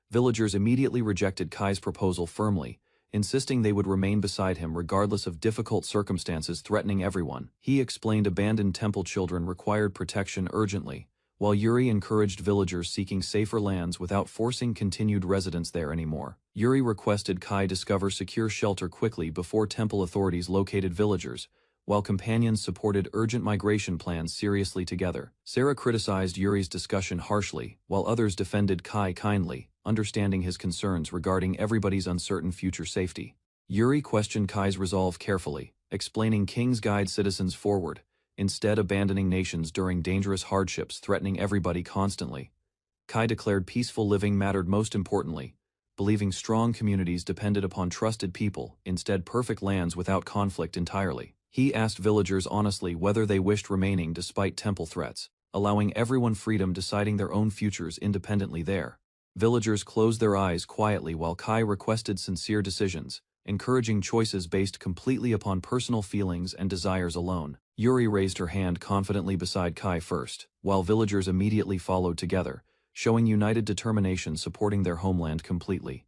[SPEAKER 1] Villagers immediately rejected Kai's proposal firmly, insisting they would remain beside him regardless of difficult circumstances threatening everyone. He explained abandoned temple children required protection urgently, while Yuri encouraged villagers seeking safer lands without forcing continued residence there anymore. Yuri requested Kai discover secure shelter quickly before temple authorities located villagers, while companions supported urgent migration plans seriously together. Sarah criticized Yuri's discussion harshly, while others defended Kai kindly, understanding his concerns regarding everybody's uncertain future safety. Yuri questioned Kai's resolve carefully, explaining kings guide citizens forward, instead abandoning nations during dangerous hardships threatening everybody constantly. Kai declared peaceful living mattered most importantly, believing strong communities depended upon trusted people, instead perfect lands without conflict entirely. He asked villagers honestly whether they wished remaining despite temple threats, allowing everyone freedom deciding their own futures independently there. Villagers closed their eyes quietly while Kai requested sincere decisions, encouraging choices based completely upon personal feelings and desires alone. Yuri raised her hand confidently beside Kai first, while villagers immediately followed together, showing united determination supporting their homeland completely.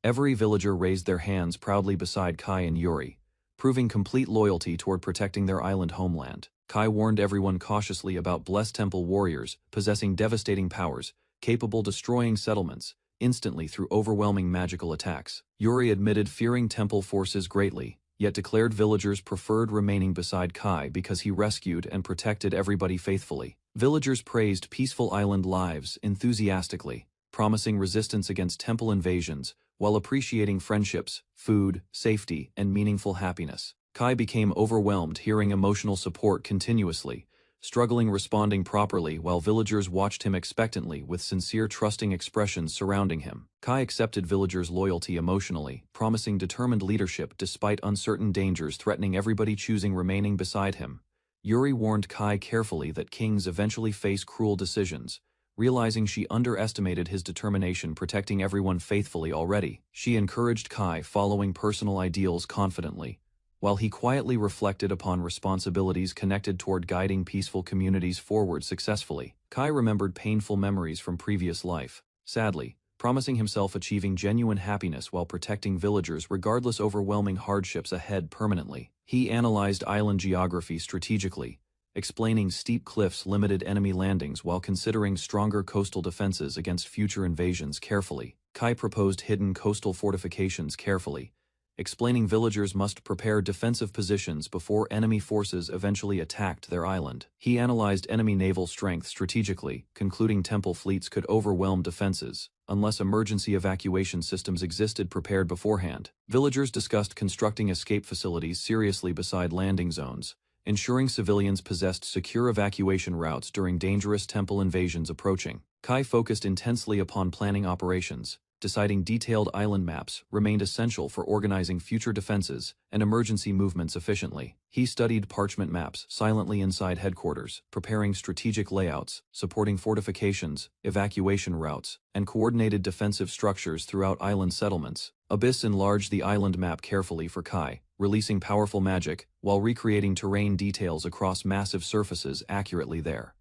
[SPEAKER 1] Every villager raised their hands proudly beside Kai and Yuri, proving complete loyalty toward protecting their island homeland. Kai warned everyone cautiously about blessed temple warriors possessing devastating powers, capable destroying settlements instantly through overwhelming magical attacks. Yuri admitted fearing temple forces greatly, yet declared villagers preferred remaining beside Kai because he rescued and protected everybody faithfully. Villagers praised peaceful island lives enthusiastically, promising resistance against temple invasions, while appreciating friendships, food, safety, and meaningful happiness. Kai became overwhelmed hearing emotional support continuously, struggling responding properly while villagers watched him expectantly with sincere trusting expressions surrounding him. Kai accepted villagers' loyalty emotionally, promising determined leadership despite uncertain dangers threatening everybody choosing remaining beside him. Yuri warned Kai carefully that kings eventually face cruel decisions. Realizing she underestimated his determination protecting everyone faithfully already, she encouraged Kai following personal ideals confidently, while he quietly reflected upon responsibilities connected toward guiding peaceful communities forward successfully. Kai remembered painful memories from previous life, sadly, promising himself achieving genuine happiness while protecting villagers regardless overwhelming hardships ahead permanently. He analyzed island geography strategically, explaining steep cliffs limited enemy landings while considering stronger coastal defenses against future invasions carefully. Kai proposed hidden coastal fortifications carefully, explaining villagers must prepare defensive positions before enemy forces eventually attacked their island. He analyzed enemy naval strength strategically, concluding temple fleets could overwhelm defenses, unless emergency evacuation systems existed prepared beforehand. Villagers discussed constructing escape facilities seriously beside landing zones, ensuring civilians possessed secure evacuation routes during dangerous temple invasions approaching. Kai focused intensely upon planning operations, deciding detailed island maps remained essential for organizing future defenses and emergency movements efficiently. He studied parchment maps silently inside headquarters, preparing strategic layouts, supporting fortifications, evacuation routes, and coordinated defensive structures throughout island settlements. Abyss enlarged the island map carefully for Kai, releasing powerful magic while recreating terrain details across massive surfaces accurately there.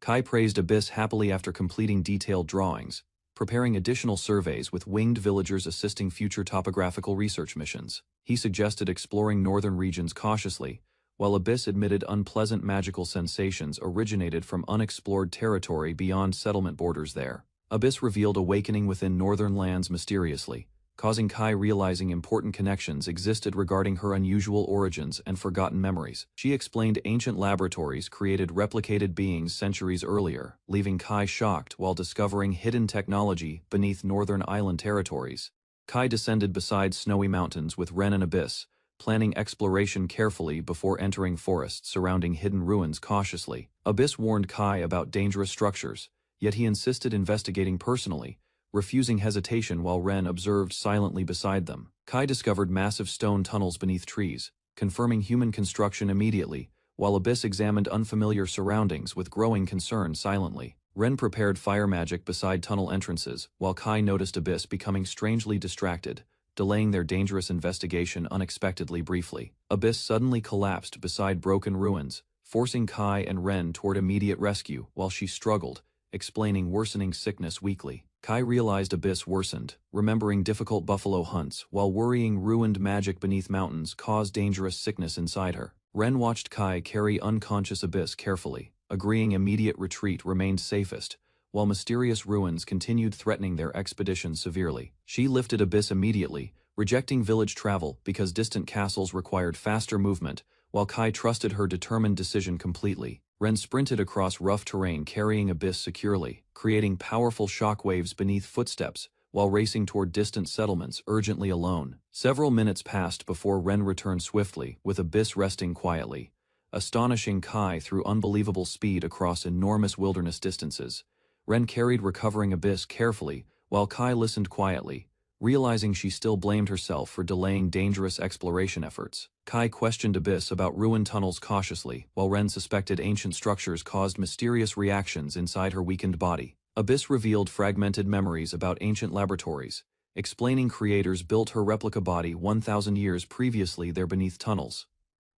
[SPEAKER 1] Kai praised Abyss happily after completing detailed drawings, preparing additional surveys with winged villagers assisting future topographical research missions. He suggested exploring northern regions cautiously, while Abyss admitted unpleasant magical sensations originated from unexplored territory beyond settlement borders there. Abyss revealed awakening within northern lands mysteriously, causing Kai realizing important connections existed regarding her unusual origins and forgotten memories. She explained ancient laboratories created replicated beings centuries earlier, leaving Kai shocked while discovering hidden technology beneath northern island territories. Kai descended beside snowy mountains with Ren and Abyss, planning exploration carefully before entering forests surrounding hidden ruins cautiously. Abyss warned Kai about dangerous structures, yet he insisted investigating personally, refusing hesitation while Ren observed silently beside them. Kai discovered massive stone tunnels beneath trees, confirming human construction immediately, while Abyss examined unfamiliar surroundings with growing concern silently. Ren prepared fire magic beside tunnel entrances, while Kai noticed Abyss becoming strangely distracted, delaying their dangerous investigation unexpectedly briefly. Abyss suddenly collapsed beside broken ruins, forcing Kai and Ren toward immediate rescue while she struggled, explaining worsening sickness weakly. Kai realized Abyss worsened, remembering difficult buffalo hunts, while worrying ruined magic beneath mountains caused dangerous sickness inside her. Ren watched Kai carry unconscious Abyss carefully, agreeing immediate retreat remained safest, while mysterious ruins continued threatening their expedition severely. She lifted Abyss immediately, rejecting village travel because distant castles required faster movement, while Kai trusted her determined decision completely. Ren sprinted across rough terrain carrying Abyss securely, creating powerful shockwaves beneath footsteps, while racing toward distant settlements urgently alone. Several minutes passed before Ren returned swiftly, with Abyss resting quietly, astonishing Kai through unbelievable speed across enormous wilderness distances. Ren carried recovering Abyss carefully, while Kai listened quietly, realizing she still blamed herself for delaying dangerous exploration efforts. Kai questioned Abyss about ruined tunnels cautiously, while Ren suspected ancient structures caused mysterious reactions inside her weakened body. Abyss revealed fragmented memories about ancient laboratories, explaining creators built her replica body 1,000 years previously there beneath tunnels.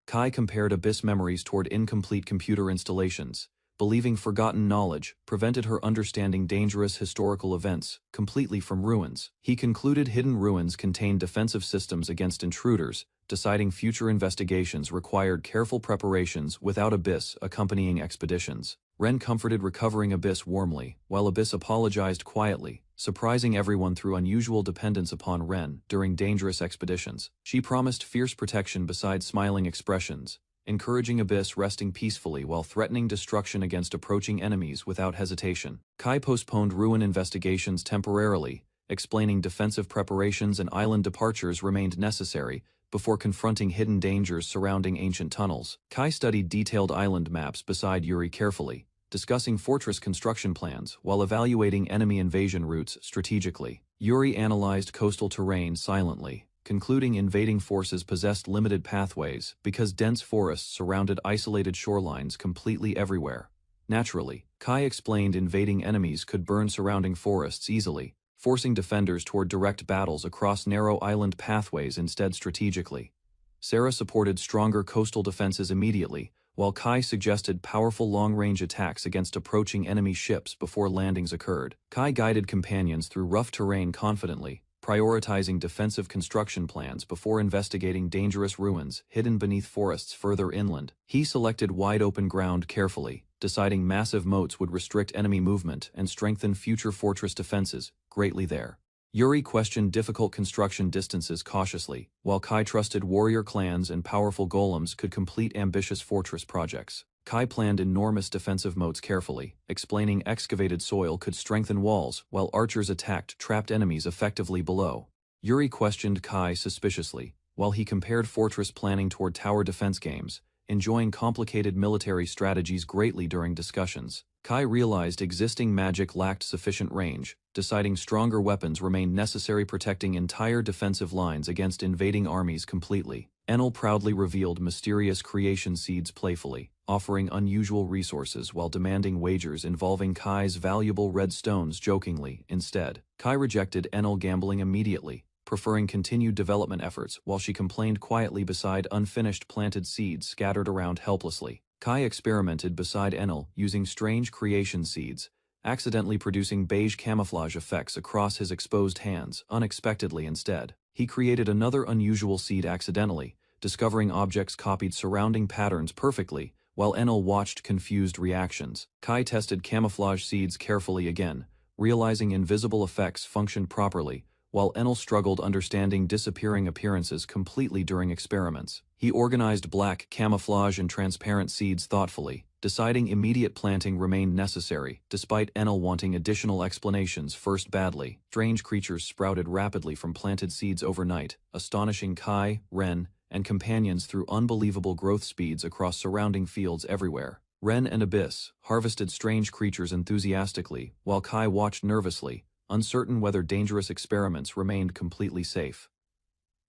[SPEAKER 1] Kai compared Abyss memories toward incomplete computer installations, believing forgotten knowledge prevented her understanding dangerous historical events completely from ruins. He concluded hidden ruins contained defensive systems against intruders, deciding future investigations required careful preparations without Abyss accompanying expeditions. Ren comforted recovering Abyss warmly, while Abyss apologized quietly, surprising everyone through unusual dependence upon Ren during dangerous expeditions. She promised fierce protection beside smiling expressions, encouraging Abyss resting peacefully while threatening destruction against approaching enemies without hesitation. Kai postponed ruin investigations temporarily, explaining defensive preparations and island departures remained necessary before confronting hidden dangers surrounding ancient tunnels. Kai studied detailed island maps beside Yuri carefully, discussing fortress construction plans while evaluating enemy invasion routes strategically. Yuri analyzed coastal terrain silently, concluding invading forces possessed limited pathways because dense forests surrounded isolated shorelines completely everywhere. Naturally, Kai explained invading enemies could burn surrounding forests easily, forcing defenders toward direct battles across narrow island pathways instead strategically. Sarah supported stronger coastal defenses immediately, while Kai suggested powerful long-range attacks against approaching enemy ships before landings occurred. Kai guided companions through rough terrain confidently, prioritizing defensive construction plans before investigating dangerous ruins hidden beneath forests further inland. He selected wide-open ground carefully, deciding massive moats would restrict enemy movement and strengthen future fortress defenses greatly there. Yuri questioned difficult construction distances cautiously, while Kai trusted warrior clans and powerful golems could complete ambitious fortress projects. Kai planned enormous defensive moats carefully, explaining excavated soil could strengthen walls while archers attacked trapped enemies effectively below. Yuri questioned Kai suspiciously, while he compared fortress planning toward tower defense games, enjoying complicated military strategies greatly during discussions. Kai realized existing magic lacked sufficient range, deciding stronger weapons remained necessary protecting entire defensive lines against invading armies completely. Enel proudly revealed mysterious creation seeds playfully, offering unusual resources while demanding wagers involving Kai's valuable red stones jokingly instead. Kai rejected Enel gambling immediately, preferring continued development efforts while she complained quietly beside unfinished planted seeds scattered around helplessly. Kai experimented beside Enel using strange creation seeds, accidentally producing beige camouflage effects across his exposed hands unexpectedly instead. He created another unusual seed accidentally, discovering objects copied surrounding patterns perfectly, while Enel watched confused reactions. Kai tested camouflage seeds carefully again, realizing invisible effects functioned properly, while Enel struggled understanding disappearing appearances completely during experiments. He organized black, camouflage and transparent seeds thoughtfully, deciding immediate planting remained necessary, despite Enel wanting additional explanations first badly. Strange creatures sprouted rapidly from planted seeds overnight, astonishing Kai, Ren, and companions through unbelievable growth speeds across surrounding fields everywhere. Ren and Abyss harvested strange creatures enthusiastically, while Kai watched nervously, uncertain whether dangerous experiments remained completely safe.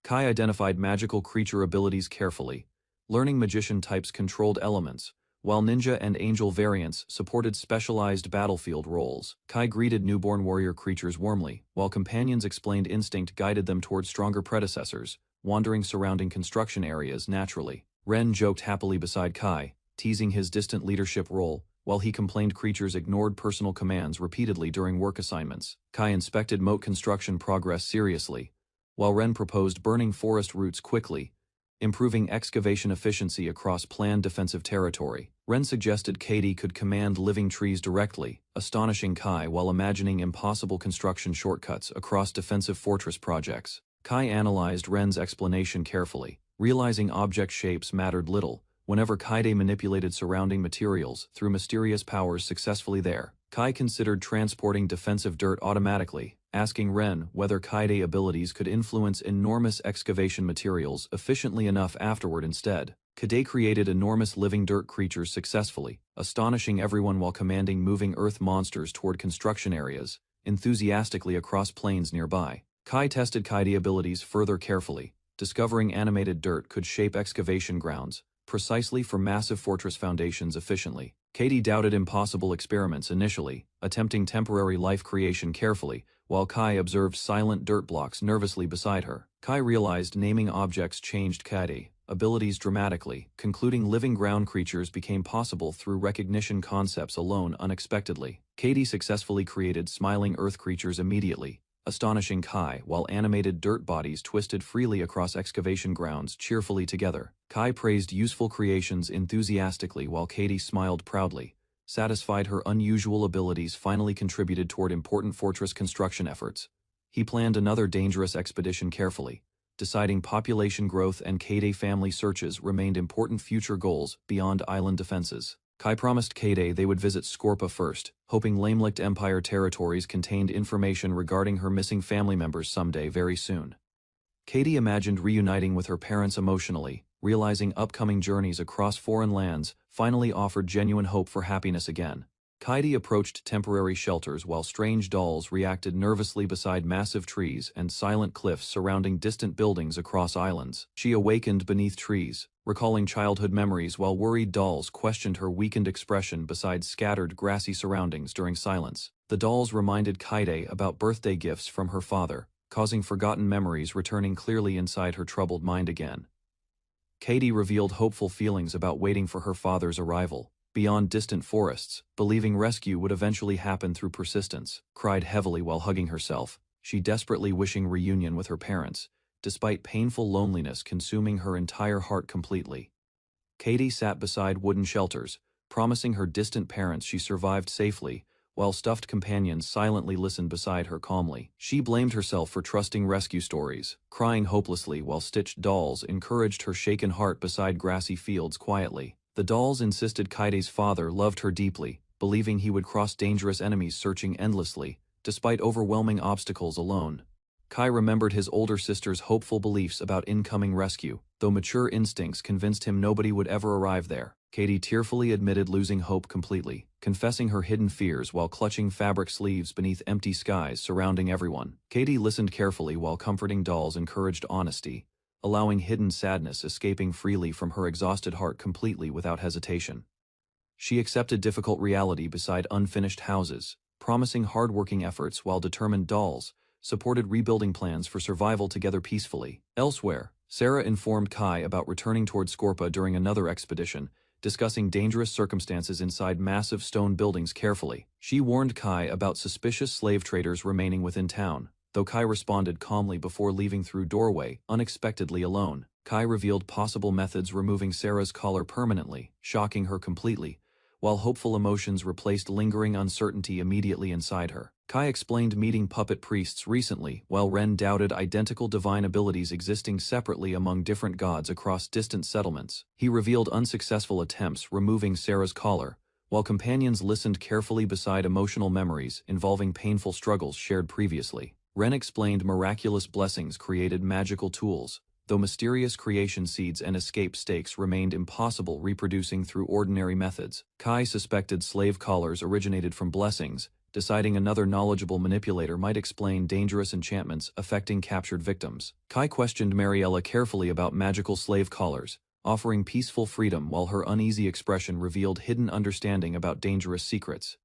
[SPEAKER 1] Kai identified magical creature abilities carefully, learning magician types controlled elements, while ninja and angel variants supported specialized battlefield roles. Kai greeted newborn warrior creatures warmly, while companions explained instinct guided them toward stronger predecessors, wandering surrounding construction areas naturally. Ren joked happily beside Kai, teasing his distant leadership role, while he complained creatures ignored personal commands repeatedly during work assignments. Kai inspected moat construction progress seriously, while Ren proposed burning forest roots quickly, improving excavation efficiency across planned defensive territory. Ren suggested Katie could command living trees directly, astonishing Kai while imagining impossible construction shortcuts across defensive fortress projects. Kai analyzed Ren's explanation carefully, realizing object shapes mattered little whenever Kaide manipulated surrounding materials through mysterious powers successfully there. Kai considered transporting defensive dirt automatically, asking Ren whether Kaide abilities could influence enormous excavation materials efficiently enough afterward instead. Kaide created enormous living dirt creatures successfully, astonishing everyone while commanding moving earth monsters toward construction areas, enthusiastically across plains nearby. Kai tested Kaide abilities further carefully, discovering animated dirt could shape excavation grounds, precisely for massive fortress foundations efficiently. Katie doubted impossible experiments initially, attempting temporary life creation carefully, while Kai observed silent dirt blocks nervously beside her. Kai realized naming objects changed Katie abilities dramatically, concluding living ground creatures became possible through recognition concepts alone unexpectedly. Katie successfully created smiling earth creatures immediately, astonishing Kai, while animated dirt bodies twisted freely across excavation grounds cheerfully together. Kai praised useful creations enthusiastically while Katie smiled proudly, satisfied her unusual abilities finally contributed toward important fortress construction efforts. He planned another dangerous expedition carefully, deciding population growth and Katie family searches remained important future goals beyond island defenses. Kai promised Katie they would visit Scorpa first, hoping Lamelicht Empire territories contained information regarding her missing family members someday very soon. Katie imagined reuniting with her parents emotionally, realizing upcoming journeys across foreign lands finally offered genuine hope for happiness again. Katie approached temporary shelters while strange dolls reacted nervously beside massive trees and silent cliffs surrounding distant buildings across islands. She awakened beneath trees, recalling childhood memories while worried dolls questioned her weakened expression beside scattered grassy surroundings during silence. The dolls reminded Katie about birthday gifts from her father, causing forgotten memories returning clearly inside her troubled mind again. Katie revealed hopeful feelings about waiting for her father's arrival beyond distant forests, believing rescue would eventually happen through persistence, cried heavily while hugging herself, she desperately wishing reunion with her parents, despite painful loneliness consuming her entire heart completely. Katie sat beside wooden shelters, promising her distant parents she survived safely, while stuffed companions silently listened beside her calmly. She blamed herself for trusting rescue stories, crying hopelessly while stitched dolls encouraged her shaken heart beside grassy fields quietly. The dolls insisted Kaide's father loved her deeply, believing he would cross dangerous enemies searching endlessly, despite overwhelming obstacles alone. Kai remembered his older sister's hopeful beliefs about incoming rescue, though mature instincts convinced him nobody would ever arrive there. Katie tearfully admitted losing hope completely, confessing her hidden fears while clutching fabric sleeves beneath empty skies surrounding everyone. Katie listened carefully while comforting dolls encouraged honesty, allowing hidden sadness escaping freely from her exhausted heart completely without hesitation. She accepted difficult reality beside unfinished houses, promising hard-working efforts while determined dolls supported rebuilding plans for survival together peacefully. Elsewhere, Sarah informed Kai about returning toward Scorpa during another expedition, discussing dangerous circumstances inside massive stone buildings carefully. She warned Kai about suspicious slave traders remaining within town, though Kai responded calmly before leaving through doorway, unexpectedly alone. Kai revealed possible methods removing Sarah's collar permanently, shocking her completely, while hopeful emotions replaced lingering uncertainty immediately inside her. Kai explained meeting puppet priests recently, while Ren doubted identical divine abilities existing separately among different gods across distant settlements. He revealed unsuccessful attempts removing Sarah's collar, while companions listened carefully beside emotional memories involving painful struggles shared previously. Ren explained miraculous blessings created magical tools, though mysterious creation seeds and escape stakes remained impossible reproducing through ordinary methods. Kai suspected slave collars originated from blessings, deciding another knowledgeable manipulator might explain dangerous enchantments affecting captured victims. Kai questioned Mariella carefully about magical slave collars, offering peaceful freedom while her uneasy expression revealed hidden understanding about dangerous secrets.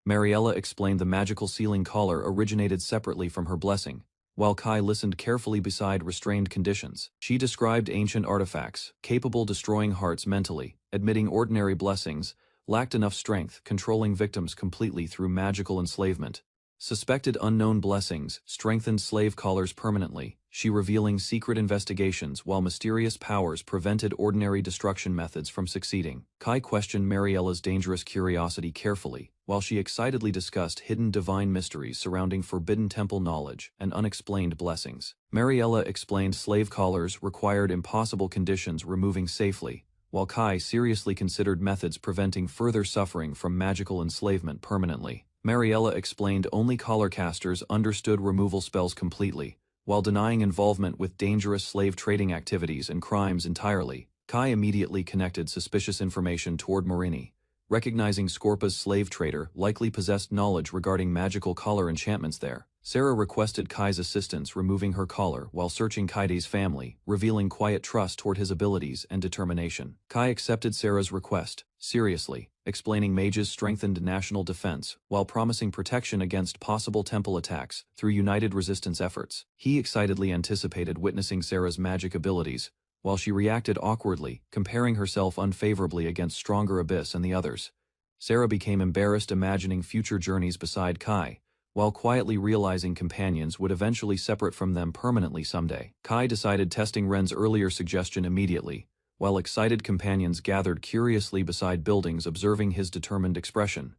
[SPEAKER 1] Mariella explained the magical sealing collar originated separately from her blessing, while Kai listened carefully beside restrained conditions. She described ancient artifacts, capable destroying hearts mentally, admitting ordinary blessings, lacked enough strength, controlling victims completely through magical enslavement. Suspected unknown blessings strengthened slave collars permanently, she revealing secret investigations while mysterious powers prevented ordinary destruction methods from succeeding. Kai questioned Mariella's dangerous curiosity carefully, while she excitedly discussed hidden divine mysteries surrounding forbidden temple knowledge and unexplained blessings. Mariella explained slave collars required impossible conditions removing safely, while Kai seriously considered methods preventing further suffering from magical enslavement permanently. Mariella explained only collar casters understood removal spells completely, while denying involvement with dangerous slave trading activities and crimes entirely. Kai immediately connected suspicious information toward Morini, recognizing Scorpa's slave trader likely possessed knowledge regarding magical collar enchantments there. Sarah requested Kai's assistance removing her collar while searching Kaide's family, revealing quiet trust toward his abilities and determination. Kai accepted Sarah's request, seriously, explaining mages strengthened national defense while promising protection against possible temple attacks through united resistance efforts. He excitedly anticipated witnessing Sarah's magic abilities, while she reacted awkwardly, comparing herself unfavorably against stronger Abyss and the others. Sarah became embarrassed imagining future journeys beside Kai, while quietly realizing companions would eventually separate from them permanently someday. Kai decided testing Ren's earlier suggestion immediately, while excited companions gathered curiously beside buildings observing his determined expression.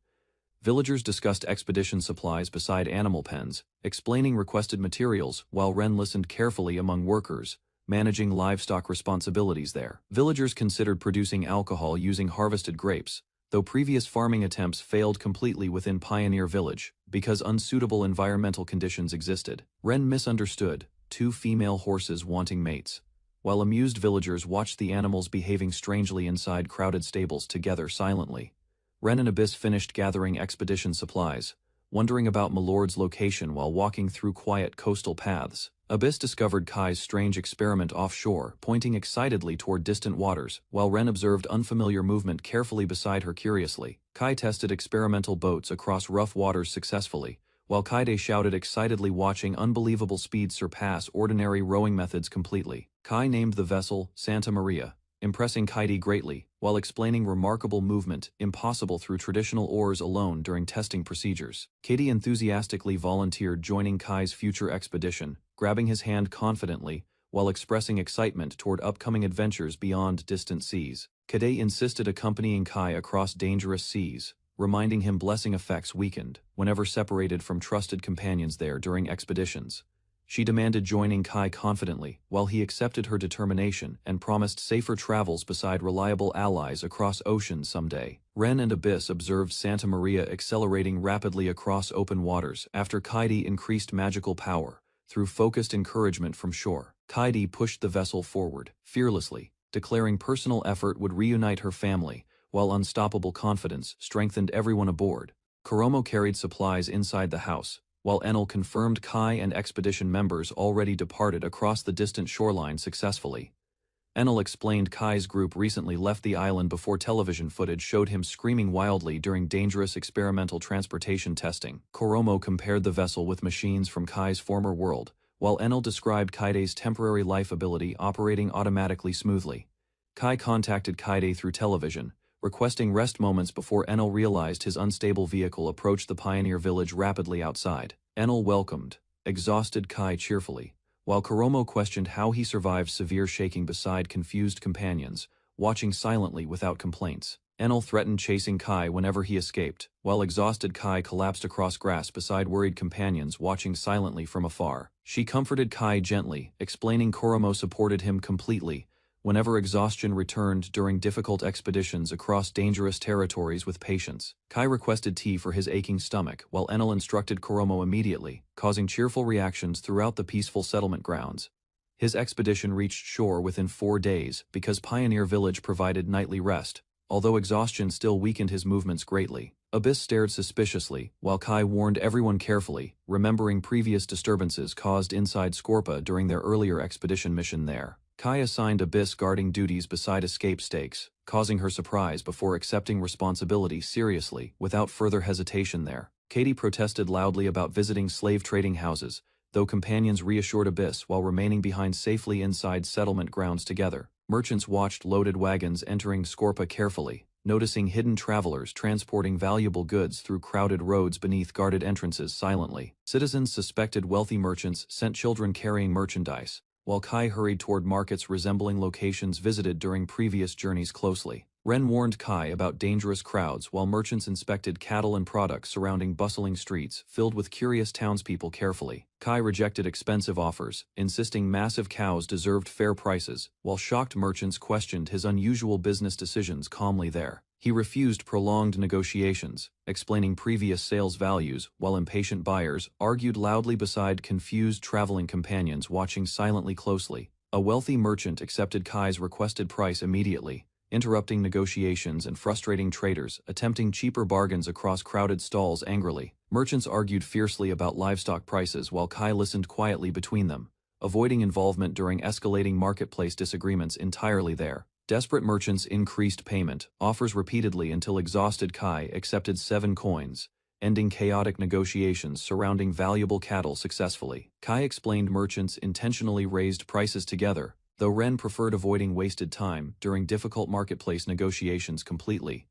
[SPEAKER 1] Villagers discussed expedition supplies beside animal pens, explaining requested materials while Ren listened carefully among workers, managing livestock responsibilities there. Villagers considered producing alcohol using harvested grapes, though previous farming attempts failed completely within Pioneer Village because unsuitable environmental conditions existed. Ren misunderstood 2 female horses wanting mates, while amused villagers watched the animals behaving strangely inside crowded stables together silently. Ren and Abyss finished gathering expedition supplies, wondering about Milord's location while walking through quiet coastal paths. Abyss discovered Kai's strange experiment offshore, pointing excitedly toward distant waters, while Ren observed unfamiliar movement carefully beside her curiously. Kai tested experimental boats across rough waters successfully, while Kaide shouted excitedly watching unbelievable speed surpass ordinary rowing methods completely. Kai named the vessel Santa Maria, impressing Kaide greatly, while explaining remarkable movement impossible through traditional oars alone during testing procedures. Katie enthusiastically volunteered joining Kai's future expedition, grabbing his hand confidently, while expressing excitement toward upcoming adventures beyond distant seas. Kaide insisted accompanying Kai across dangerous seas, reminding him blessing effects weakened whenever separated from trusted companions there during expeditions. She demanded joining Kai confidently, while he accepted her determination and promised safer travels beside reliable allies across oceans someday. Ren and Abyss observed Santa Maria accelerating rapidly across open waters after Kaide increased magical power through focused encouragement from shore. Kaide pushed the vessel forward, fearlessly, declaring personal effort would reunite her family, while unstoppable confidence strengthened everyone aboard. Kuromo carried supplies inside the house, while Enel confirmed Kai and expedition members already departed across the distant shoreline successfully. Enel explained Kai's group recently left the island before television footage showed him screaming wildly during dangerous experimental transportation testing. Kuromo compared the vessel with machines from Kai's former world, while Enel described Kaide's temporary life ability operating automatically smoothly. Kai contacted Kaide through television, requesting rest moments before Enel realized his unstable vehicle approached the Pioneer Village rapidly outside. Enel welcomed, exhausted Kai cheerfully, while Kuromo questioned how he survived severe shaking beside confused companions, watching silently without complaints. Enel threatened chasing Kai whenever he escaped, while exhausted Kai collapsed across grass beside worried companions watching silently from afar. She comforted Kai gently, explaining Kuromo supported him completely whenever exhaustion returned during difficult expeditions across dangerous territories with patience. Kai requested tea for his aching stomach, while Enel instructed Kuromo immediately, causing cheerful reactions throughout the peaceful settlement grounds. His expedition reached shore within 4 days because Pioneer Village provided nightly rest, although exhaustion still weakened his movements greatly. Abyss stared suspiciously, while Kai warned everyone carefully, remembering previous disturbances caused inside Scorpa during their earlier expedition mission there. Kai assigned Abyss guarding duties beside escape stakes, causing her surprise before accepting responsibility seriously without further hesitation there. Katie protested loudly about visiting slave trading houses, though companions reassured Abyss while remaining behind safely inside settlement grounds together. Merchants watched loaded wagons entering Scorpa carefully, noticing hidden travelers transporting valuable goods through crowded roads beneath guarded entrances silently. Citizens suspected wealthy merchants sent children carrying merchandise, while Kai hurried toward markets resembling locations visited during previous journeys closely. Ren warned Kai about dangerous crowds while merchants inspected cattle and products surrounding bustling streets filled with curious townspeople carefully. Kai rejected expensive offers, insisting massive cows deserved fair prices, while shocked merchants questioned his unusual business decisions calmly there. He refused prolonged negotiations, explaining previous sales values, while impatient buyers argued loudly beside confused traveling companions watching silently closely. A wealthy merchant accepted Kai's requested price immediately, interrupting negotiations and frustrating traders attempting cheaper bargains across crowded stalls angrily. Merchants argued fiercely about livestock prices while Kai listened quietly between them, avoiding involvement during escalating marketplace disagreements entirely there. Desperate merchants increased payment, offers repeatedly until exhausted Kai accepted 7 coins, ending chaotic negotiations surrounding valuable cattle successfully. Kai explained merchants intentionally raised prices together, though Ren preferred avoiding wasted time during difficult marketplace negotiations completely.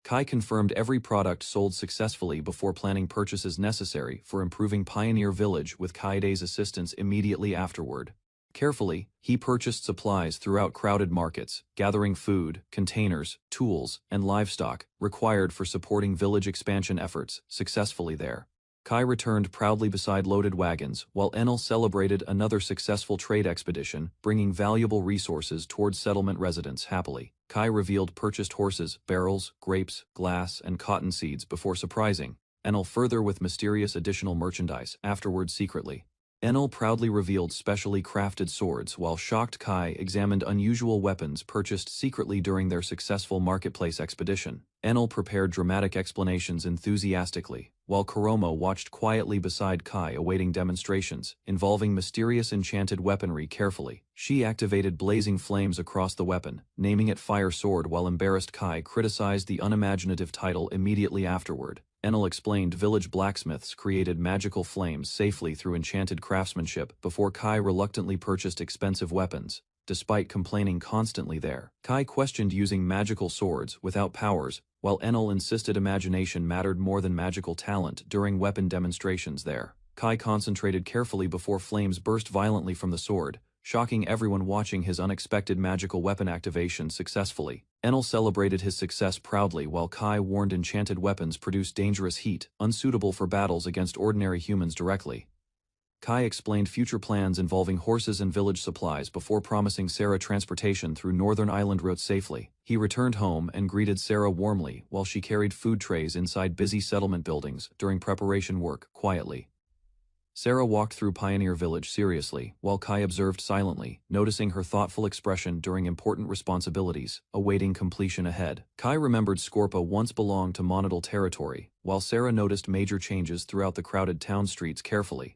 [SPEAKER 1] Kai confirmed every product sold successfully before planning purchases necessary for improving Pioneer Village with Kaide's assistance immediately afterward. Carefully, he purchased supplies throughout crowded markets, gathering food, containers, tools, and livestock required for supporting village expansion efforts successfully there. Kai returned proudly beside loaded wagons, while Enel celebrated another successful trade expedition, bringing valuable resources towards settlement residents happily. Kai revealed purchased horses, barrels, grapes, glass, and cotton seeds before surprising Enel further with mysterious additional merchandise afterward secretly. Enel proudly revealed specially crafted swords while shocked Kai examined unusual weapons purchased secretly during their successful marketplace expedition. Enel prepared dramatic explanations enthusiastically, while Kuromo watched quietly beside Kai awaiting demonstrations involving mysterious enchanted weaponry carefully. She activated blazing flames across the weapon, naming it Fire Sword while embarrassed Kai criticized the unimaginative title immediately afterward. Enel explained village blacksmiths created magical flames safely through enchanted craftsmanship before Kai reluctantly purchased expensive weapons, despite complaining constantly there. Kai questioned using magical swords without powers, while Enel insisted imagination mattered more than magical talent during weapon demonstrations there. Kai concentrated carefully before flames burst violently from the sword, shocking everyone watching his unexpected magical weapon activation successfully. Enel celebrated his success proudly while Kai warned enchanted weapons produce dangerous heat, unsuitable for battles against ordinary humans directly. Kai explained future plans involving horses and village supplies before promising Sarah transportation through northern island routes safely. He returned home and greeted Sarah warmly while she carried food trays inside busy settlement buildings during preparation work quietly. Sarah walked through Pioneer Village seriously, while Kai observed silently, noticing her thoughtful expression during important responsibilities, awaiting completion ahead. Kai remembered Scorpa once belonged to Monodal territory, while Sarah noticed major changes throughout the crowded town streets carefully.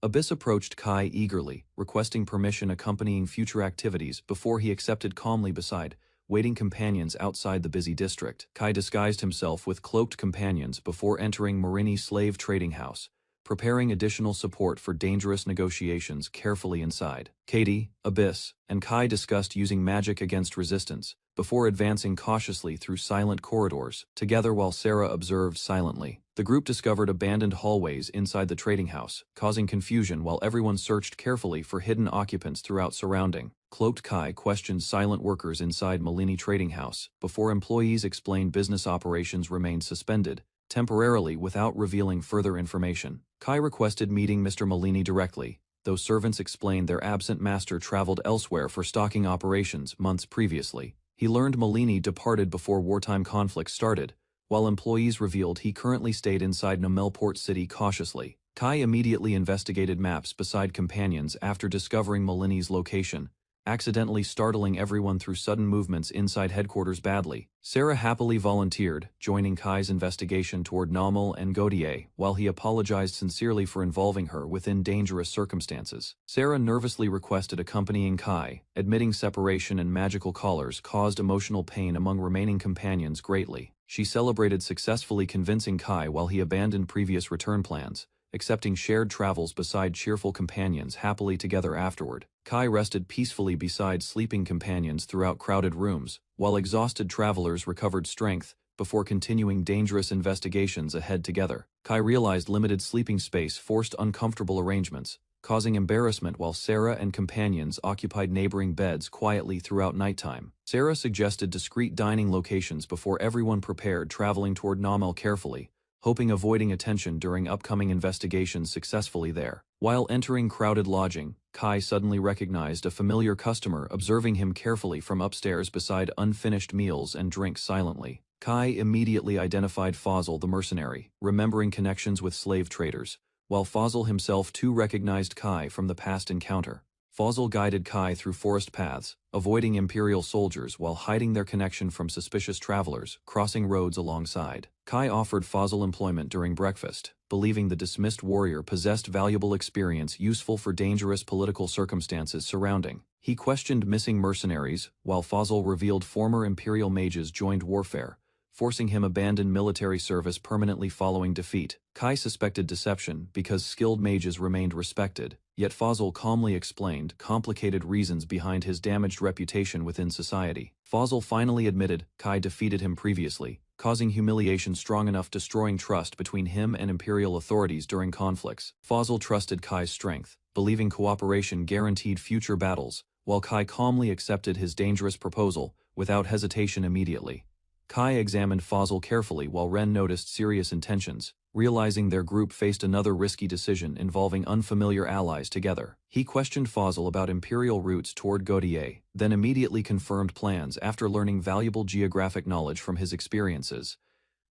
[SPEAKER 1] Abyss approached Kai eagerly, requesting permission accompanying future activities before he accepted calmly beside waiting companions outside the busy district. Kai disguised himself with cloaked companions before entering Marini's slave trading house, preparing additional support for dangerous negotiations carefully inside. Katie, Abyss, and Kai discussed using magic against resistance, before advancing cautiously through silent corridors, together while Sarah observed silently. The group discovered abandoned hallways inside the trading house, causing confusion while everyone searched carefully for hidden occupants throughout surrounding. Cloaked Kai questioned silent workers inside Malini Trading House, before employees explained business operations remained suspended, temporarily without revealing further information. Kai requested meeting Mr. Malini directly, though servants explained their absent master traveled elsewhere for stocking operations months previously. He learned Malini departed before wartime conflicts started, while employees revealed he currently stayed inside Namelport City cautiously. Kai immediately investigated maps beside companions after discovering Malini's location, accidentally startling everyone through sudden movements inside headquarters badly. Sarah happily volunteered, joining Kai's investigation toward Namal and Godier, while he apologized sincerely for involving her within dangerous circumstances. Sarah nervously requested accompanying Kai, admitting separation and magical collars caused emotional pain among remaining companions greatly. She celebrated successfully convincing Kai while he abandoned previous return plans, accepting shared travels beside cheerful companions happily together afterward. Kai rested peacefully beside sleeping companions throughout crowded rooms, while exhausted travelers recovered strength before continuing dangerous investigations ahead together. Kai realized limited sleeping space forced uncomfortable arrangements, causing embarrassment while Sarah and companions occupied neighboring beds quietly throughout nighttime. Sarah suggested discreet dining locations before everyone prepared traveling toward Namal carefully, hoping avoiding attention during upcoming investigations successfully there. While entering crowded lodging, Kai suddenly recognized a familiar customer observing him carefully from upstairs beside unfinished meals and drinks silently. Kai immediately identified Fazl the mercenary, remembering connections with slave traders, while Fazl himself too recognized Kai from the past encounter. Fazal guided Kai through forest paths, avoiding Imperial soldiers while hiding their connection from suspicious travelers, crossing roads alongside. Kai offered Fazal employment during breakfast, believing the dismissed warrior possessed valuable experience useful for dangerous political circumstances surrounding. He questioned missing mercenaries, while Fazal revealed former Imperial mages joined warfare, forcing him abandon military service permanently following defeat. Kai suspected deception because skilled mages remained respected, yet Fazal calmly explained complicated reasons behind his damaged reputation within society. Fazal finally admitted Kai defeated him previously, causing humiliation strong enough destroying trust between him and Imperial authorities during conflicts. Fazal trusted Kai's strength, believing cooperation guaranteed future battles, while Kai calmly accepted his dangerous proposal without hesitation immediately. Kai examined Fazal carefully while Ren noticed serious intentions, realizing their group faced another risky decision involving unfamiliar allies together. He questioned Fazal about Imperial routes toward Godier, then immediately confirmed plans after learning valuable geographic knowledge from his experiences.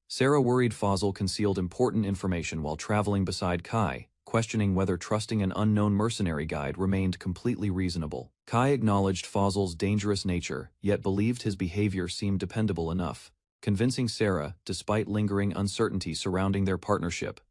[SPEAKER 1] Sarah worried Fazal concealed important information while traveling beside Kai, questioning whether trusting an unknown mercenary guide remained completely reasonable. Kai acknowledged Fazal's dangerous nature, yet believed his behavior seemed dependable enough, convincing Sarah despite lingering uncertainty surrounding their partnership.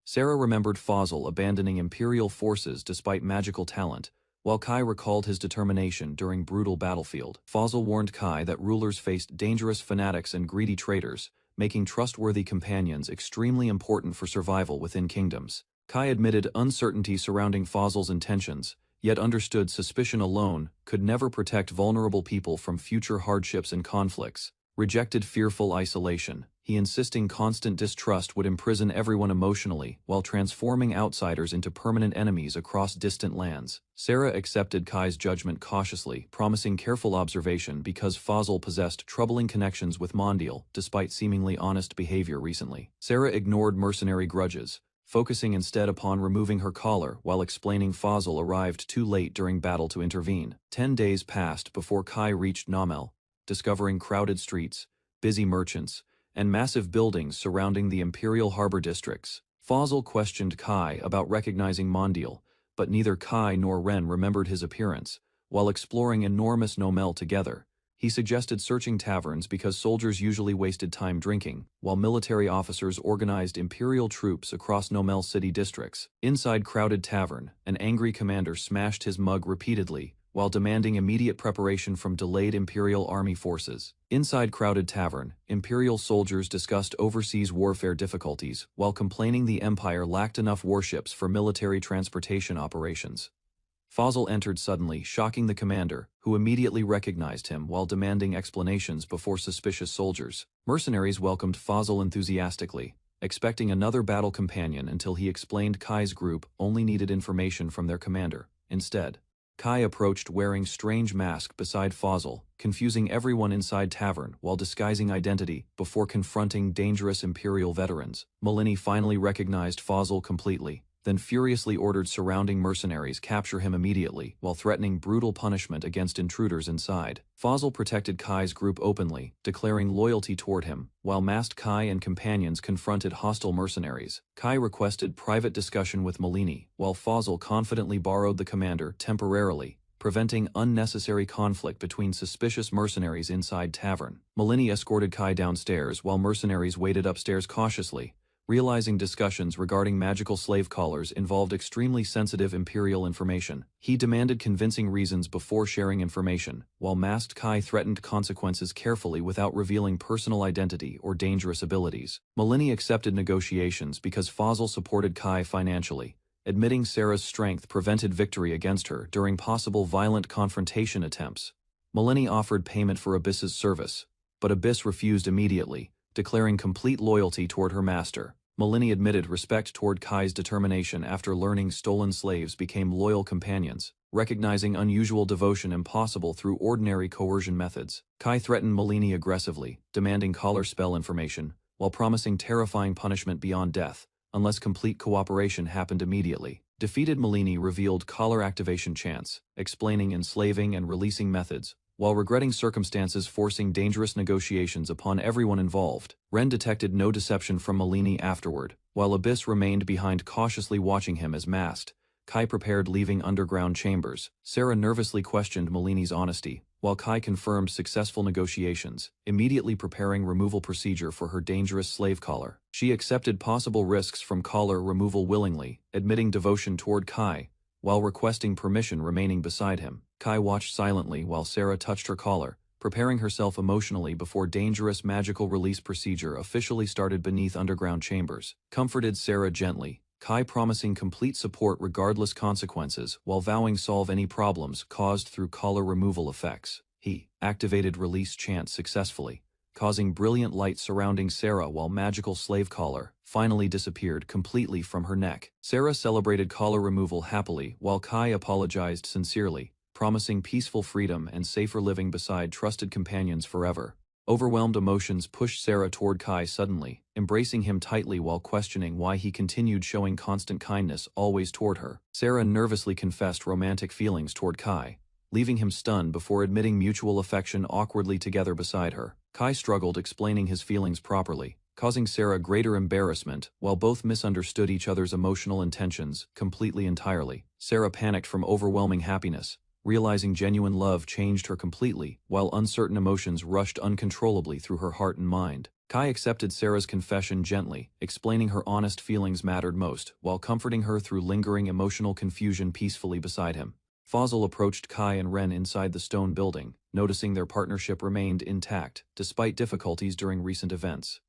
[SPEAKER 1] Sarah remembered Fazal abandoning Imperial forces despite magical talent, while Kai recalled his determination during brutal battlefield. Fazal warned Kai that rulers faced dangerous fanatics and greedy traitors, making trustworthy companions extremely important for survival within kingdoms. Kai admitted uncertainty surrounding Fazal's intentions, yet understood suspicion alone could never protect vulnerable people from future hardships and conflicts. Rejected fearful isolation, he insisting constant distrust would imprison everyone emotionally while transforming outsiders into permanent enemies across distant lands. Sarah accepted Kai's judgment cautiously, promising careful observation because Fazal possessed troubling connections with Mondial despite seemingly honest behavior recently. Sarah ignored mercenary grudges, focusing instead upon removing her collar while explaining Fazal arrived too late during battle to intervene. 10 days passed before Kai reached Namel, discovering crowded streets, busy merchants, and massive buildings surrounding the Imperial harbor districts. Fazal questioned Kai about recognizing Mondial, but neither Kai nor Ren remembered his appearance. While exploring enormous Nomel together, he suggested searching taverns because soldiers usually wasted time drinking, while military officers organized Imperial troops across Nomel city districts. Inside crowded tavern, an angry commander smashed his mug repeatedly, while demanding immediate preparation from delayed Imperial army forces. Inside crowded tavern, Imperial soldiers discussed overseas warfare difficulties, while complaining the Empire lacked enough warships for military transportation operations. Fazal entered suddenly, shocking the commander, who immediately recognized him while demanding explanations before suspicious soldiers. Mercenaries welcomed Fazal enthusiastically, expecting another battle companion until he explained Kai's group only needed information from their commander. Instead, Kai approached wearing strange mask beside Fazal, confusing everyone inside tavern while disguising identity before confronting dangerous Imperial veterans. Malini finally recognized Fazal completely, then furiously ordered surrounding mercenaries capture him immediately while threatening brutal punishment against intruders inside. Fazal protected Kai's group openly, declaring loyalty toward him, while masked Kai and companions confronted hostile mercenaries. Kai requested private discussion with Malini, while Fazal confidently borrowed the commander temporarily, preventing unnecessary conflict between suspicious mercenaries inside tavern. Malini escorted Kai downstairs while mercenaries waited upstairs cautiously, realizing discussions regarding magical slave collars involved extremely sensitive Imperial information. He demanded convincing reasons before sharing information, while masked Kai threatened consequences carefully without revealing personal identity or dangerous abilities. Malini accepted negotiations because Fazal supported Kai financially, admitting Sarah's strength prevented victory against her during possible violent confrontation attempts. Malini offered payment for Abyss's service, but Abyss refused immediately, declaring complete loyalty toward her master. Malini admitted respect toward Kai's determination after learning stolen slaves became loyal companions, recognizing unusual devotion impossible through ordinary coercion methods. Kai threatened Malini aggressively, demanding collar spell information, while promising terrifying punishment beyond death, unless complete cooperation happened immediately. Defeated Malini revealed collar activation chance, explaining enslaving and releasing methods, while regretting circumstances forcing dangerous negotiations upon everyone involved. Ren detected no deception from Malini afterward, while Abyss remained behind cautiously watching him as masked, Kai prepared leaving underground chambers. Sarah nervously questioned Malini's honesty, while Kai confirmed successful negotiations, immediately preparing removal procedure for her dangerous slave collar. She accepted possible risks from collar removal willingly, admitting devotion toward Kai, while requesting permission remaining beside him. Kai watched silently while Sarah touched her collar, preparing herself emotionally before dangerous magical release procedure officially started beneath underground chambers. Comforted Sarah gently, Kai promising complete support regardless consequences while vowing solve any problems caused through collar removal effects. He activated release chant successfully, causing brilliant light surrounding Sarah while magical slave collar finally disappeared completely from her neck. Sarah celebrated collar removal happily while Kai apologized sincerely, promising peaceful freedom and safer living beside trusted companions forever. Overwhelmed emotions pushed Sarah toward Kai suddenly, embracing him tightly while questioning why he continued showing constant kindness always toward her. Sarah nervously confessed romantic feelings toward Kai, leaving him stunned before admitting mutual affection awkwardly together beside her. Kai struggled explaining his feelings properly, causing Sarah greater embarrassment while both misunderstood each other's emotional intentions entirely. Sarah panicked from overwhelming happiness, realizing genuine love changed her completely, while uncertain emotions rushed uncontrollably through her heart and mind. Kai accepted Sarah's confession gently, explaining her honest feelings mattered most, while comforting her through lingering emotional confusion peacefully beside him. Fazl approached Kai and Ren inside the stone building, noticing their partnership remained intact, despite difficulties during recent events.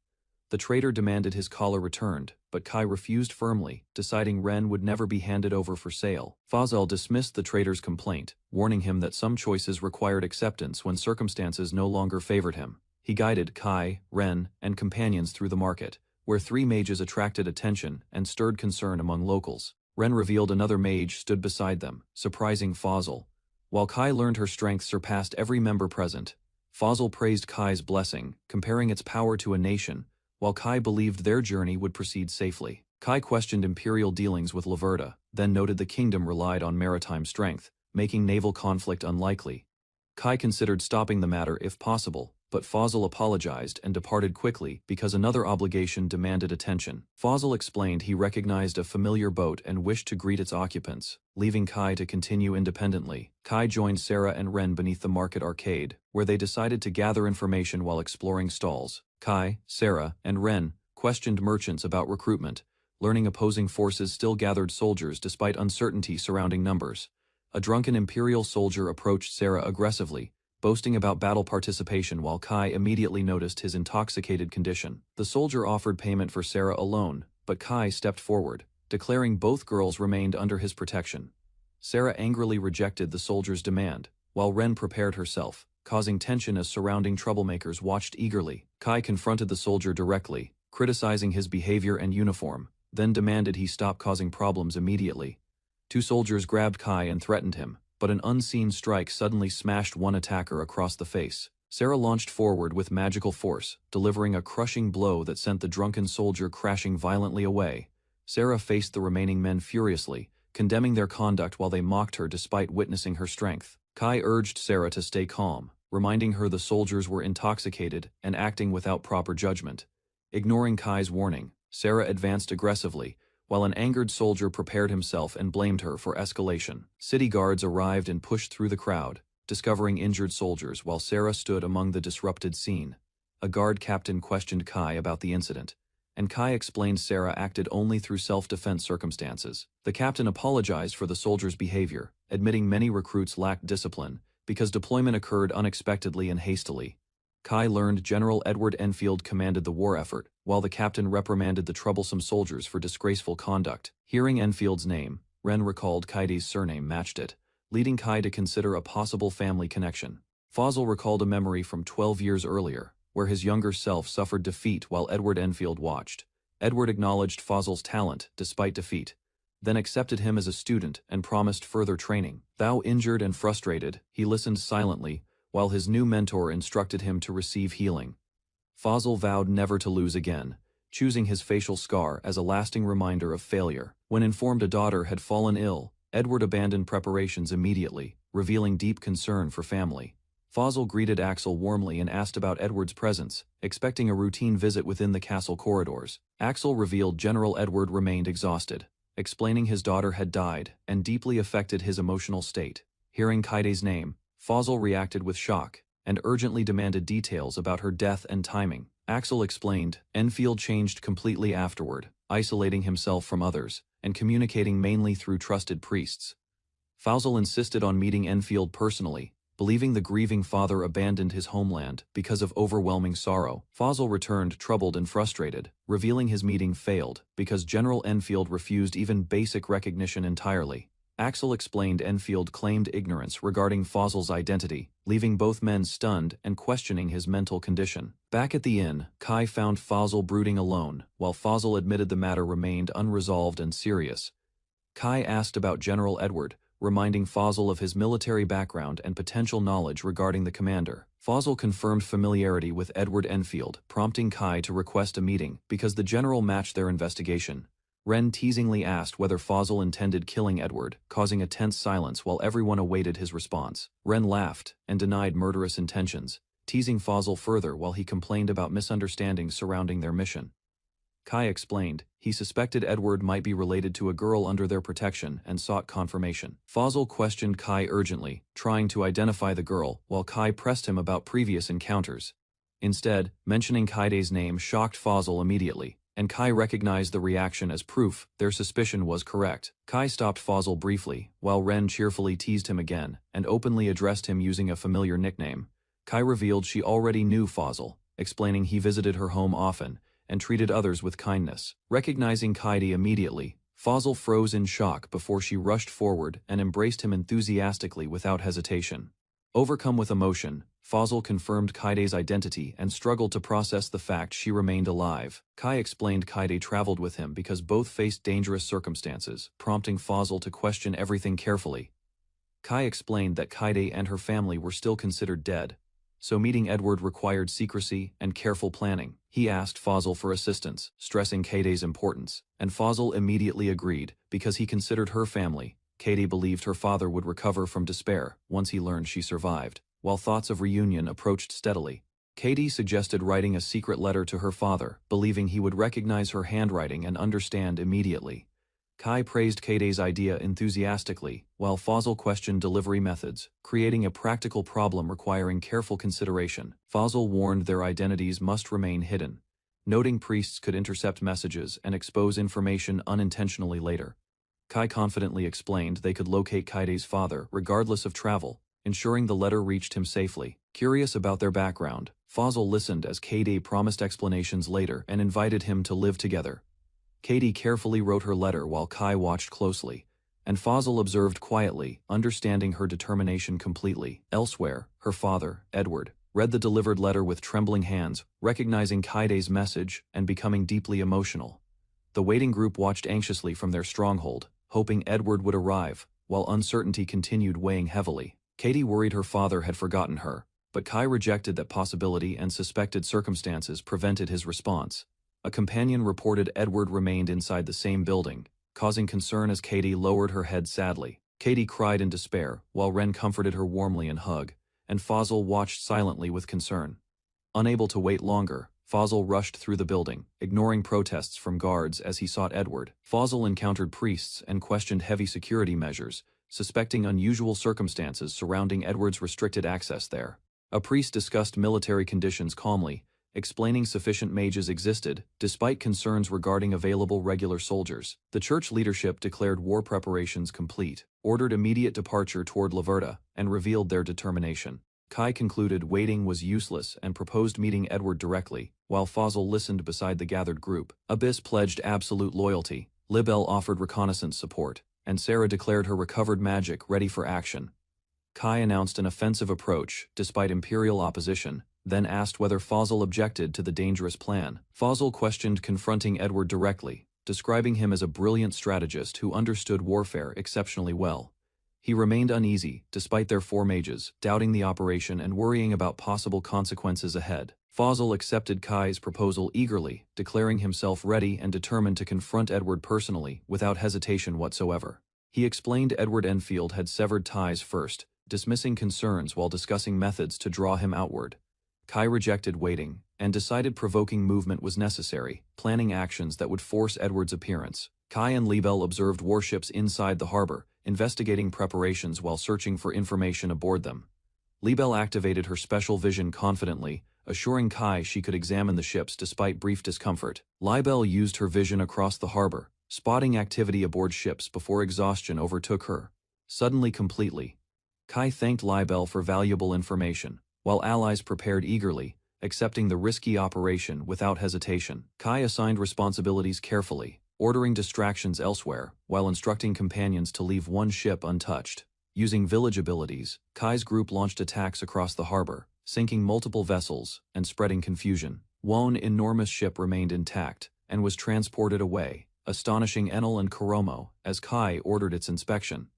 [SPEAKER 1] The traitor demanded his collar returned, but Kai refused firmly, deciding Ren would never be handed over for sale. Fazl dismissed the traitor's complaint, warning him that some choices required acceptance when circumstances no longer favored him. He guided Kai, Ren, and companions through the market, where three mages attracted attention and stirred concern among locals. Ren revealed another mage stood beside them, surprising Fazl. While Kai learned her strength surpassed every member present, Fazl praised Kai's blessing, comparing its power to a nation, while Kai believed their journey would proceed safely. Kai questioned imperial dealings with Laverda, then noted the kingdom relied on maritime strength, making naval conflict unlikely. Kai considered stopping the matter if possible, but Fazl apologized and departed quickly because another obligation demanded attention. Fazl explained he recognized a familiar boat and wished to greet its occupants, leaving Kai to continue independently. Kai joined Sarah and Ren beneath the market arcade, where they decided to gather information while exploring stalls. Kai, Sarah, and Ren questioned merchants about recruitment, learning opposing forces still gathered soldiers despite uncertainty surrounding numbers. A drunken imperial soldier approached Sarah aggressively, boasting about battle participation while Kai immediately noticed his intoxicated condition. The soldier offered payment for Sarah alone, but Kai stepped forward, declaring both girls remained under his protection. Sarah angrily rejected the soldier's demand, while Ren prepared herself, causing tension as surrounding troublemakers watched eagerly. Kai confronted the soldier directly, criticizing his behavior and uniform, then demanded he stop causing problems immediately. Two soldiers grabbed Kai and threatened him, but an unseen strike suddenly smashed one attacker across the face. Sarah launched forward with magical force, delivering a crushing blow that sent the drunken soldier crashing violently away. Sarah faced the remaining men furiously, condemning their conduct while they mocked her despite witnessing her strength. Kai urged Sarah to stay calm, reminding her the soldiers were intoxicated and acting without proper judgment. Ignoring Kai's warning, Sarah advanced aggressively, while an angered soldier prepared himself and blamed her for escalation. City guards arrived and pushed through the crowd, discovering injured soldiers while Sarah stood among the disrupted scene. A guard captain questioned Kai about the incident, and Kai explained Sarah acted only through self-defense circumstances. The captain apologized for the soldiers' behavior, admitting many recruits lacked discipline because deployment occurred unexpectedly and hastily. Kai learned General Edward Enfield commanded the war effort, while the captain reprimanded the troublesome soldiers for disgraceful conduct. Hearing Enfield's name, Ren recalled Kai's surname matched it, leading Kai to consider a possible family connection. Fazl recalled a memory from 12 years earlier, where his younger self suffered defeat while Edward Enfield watched. Edward acknowledged Fazl's talent despite defeat, then accepted him as a student and promised further training. Though injured and frustrated, he listened silently, while his new mentor instructed him to receive healing. Fazl vowed never to lose again, choosing his facial scar as a lasting reminder of failure. When informed a daughter had fallen ill, Edward abandoned preparations immediately, revealing deep concern for family. Fazl greeted Axel warmly and asked about Edward's presence, expecting a routine visit within the castle corridors. Axel revealed General Edward remained exhausted, explaining his daughter had died and deeply affected his emotional state. Hearing Kaide's name, Fazl reacted with shock and urgently demanded details about her death and timing. Axel explained, Enfield changed completely afterward, isolating himself from others and communicating mainly through trusted priests. Fazl insisted on meeting Enfield personally, believing the grieving father abandoned his homeland because of overwhelming sorrow. Fazl returned troubled and frustrated, revealing his meeting failed because General Enfield refused even basic recognition entirely. Axel explained Enfield claimed ignorance regarding Fazl's identity, leaving both men stunned and questioning his mental condition. Back at the inn, Kai found Fazl brooding alone, while Fazl admitted the matter remained unresolved and serious. Kai asked about General Edward, reminding Fazl of his military background and potential knowledge regarding the commander. Fazl confirmed familiarity with Edward Enfield, prompting Kai to request a meeting because the general matched their investigation. Ren teasingly asked whether Fazl intended killing Edward, causing a tense silence while everyone awaited his response. Ren laughed and denied murderous intentions, teasing Fazl further while he complained about misunderstandings surrounding their mission. Kai explained he suspected Edward might be related to a girl under their protection and sought confirmation. Fazl questioned Kai urgently, trying to identify the girl, while Kai pressed him about previous encounters. Instead, mentioning Kaide's name shocked Fazl immediately, and Kai recognized the reaction as proof their suspicion was correct. Kai stopped Fazl briefly, while Ren cheerfully teased him again and openly addressed him using a familiar nickname. Kai revealed she already knew Fazl, explaining he visited her home often and treated others with kindness. Recognizing Kaide immediately, Fazl froze in shock before she rushed forward and embraced him enthusiastically without hesitation. Overcome with emotion, Fazl confirmed Kaide's identity and struggled to process the fact she remained alive. Kai explained Kaide traveled with him because both faced dangerous circumstances, prompting Fazl to question everything carefully. Kai explained that Kaide and her family were still considered dead, so meeting Edward required secrecy and careful planning. He asked Fazl for assistance, stressing Kaide's importance, and Fazl immediately agreed because he considered her family. Kaide believed her father would recover from despair once he learned she survived. While thoughts of reunion approached steadily, Kaide suggested writing a secret letter to her father, believing he would recognize her handwriting and understand immediately. Kai praised Kaide's idea enthusiastically, while Fazl questioned delivery methods, creating a practical problem requiring careful consideration. Fazl warned their identities must remain hidden, noting priests could intercept messages and expose information unintentionally later. Kai confidently explained they could locate Kaide's father regardless of travel, ensuring the letter reached him safely. Curious about their background, Fazl listened as Kaide promised explanations later and invited him to live together. Kaide carefully wrote her letter while Kai watched closely, and Fazl observed quietly, understanding her determination completely. Elsewhere, her father, Edward, read the delivered letter with trembling hands, recognizing Kaide's message and becoming deeply emotional. The waiting group watched anxiously from their stronghold, hoping Edward would arrive, while uncertainty continued weighing heavily. Kaide worried her father had forgotten her, but Kai rejected that possibility and suspected circumstances prevented his response. A companion reported Edward remained inside the same building, causing concern as Kaide lowered her head sadly. Kaide cried in despair, while Ren comforted her warmly in hug, and Fazl watched silently with concern. Unable to wait longer, Fazl rushed through the building, ignoring protests from guards as he sought Edward. Fazl encountered priests and questioned heavy security measures, suspecting unusual circumstances surrounding Edward's restricted access there. A priest discussed military conditions calmly, explaining sufficient mages existed, despite concerns regarding available regular soldiers. The church leadership declared war preparations complete, ordered immediate departure toward Laverta, and revealed their determination. Kai concluded waiting was useless and proposed meeting Edward directly, while Fazl listened beside the gathered group. Abyss pledged absolute loyalty, Libel offered reconnaissance support, and Sarah declared her recovered magic ready for action. Kai announced an offensive approach, despite Imperial opposition, then asked whether Fazl objected to the dangerous plan. Fazl questioned confronting Edward directly, describing him as a brilliant strategist who understood warfare exceptionally well. He remained uneasy, despite their 4 mages, doubting the operation and worrying about possible consequences ahead. Fazl accepted Kai's proposal eagerly, declaring himself ready and determined to confront Edward personally, without hesitation whatsoever. He explained Edward Enfield had severed ties first, dismissing concerns while discussing methods to draw him outward. Kai rejected waiting, and decided provoking movement was necessary, planning actions that would force Edward's appearance. Kai and Liebel observed warships inside the harbor, investigating preparations while searching for information aboard them. Liebel activated her special vision confidently, assuring Kai she could examine the ships despite brief discomfort. Liebel used her vision across the harbor, spotting activity aboard ships before exhaustion overtook her. Suddenly completely. Kai thanked Liebel for valuable information, while allies prepared eagerly, accepting the risky operation without hesitation. Kai assigned responsibilities carefully, ordering distractions elsewhere, while instructing companions to leave one ship untouched. Using village abilities, Kai's group launched attacks across the harbor, sinking multiple vessels and spreading confusion. One's enormous ship remained intact and was transported away, astonishing Enel and Kuromo as Kai ordered its inspection.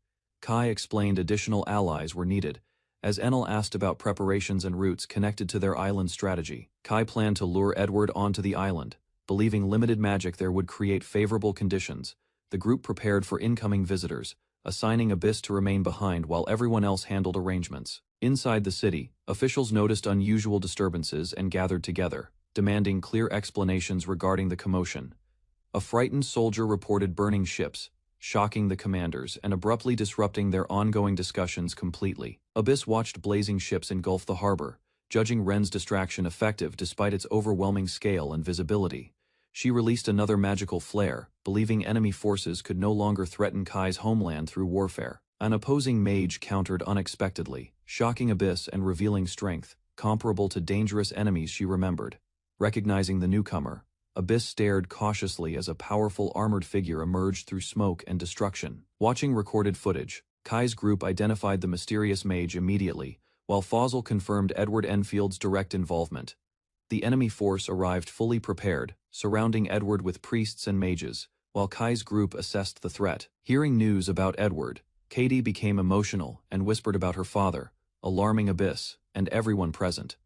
[SPEAKER 1] Kai explained additional allies were needed, as Enel asked about preparations and routes connected to their island strategy. Kai planned to lure Edward onto the island, believing limited magic there would create favorable conditions. The group prepared for incoming visitors, assigning Abyss to remain behind while everyone else handled arrangements. Inside the city, officials noticed unusual disturbances and gathered together, demanding clear explanations regarding the commotion. A frightened soldier reported burning ships, shocking the commanders and abruptly disrupting their ongoing discussions completely. Abyss watched blazing ships engulf the harbor, judging Ren's distraction effective despite its overwhelming scale and visibility. She released another magical flare, believing enemy forces could no longer threaten Kai's homeland through warfare. An opposing mage countered unexpectedly, shocking Abyss and revealing strength, comparable to dangerous enemies she remembered. Recognizing the newcomer, Abyss stared cautiously as a powerful armored figure emerged through smoke and destruction. Watching recorded footage, Kai's group identified the mysterious mage immediately, while Fossil confirmed Edward Enfield's direct involvement. The enemy force arrived fully prepared, surrounding Edward with priests and mages, while Kai's group assessed the threat. Hearing news about Edward, Katie became emotional and whispered about her father, alarming Abyss and everyone present.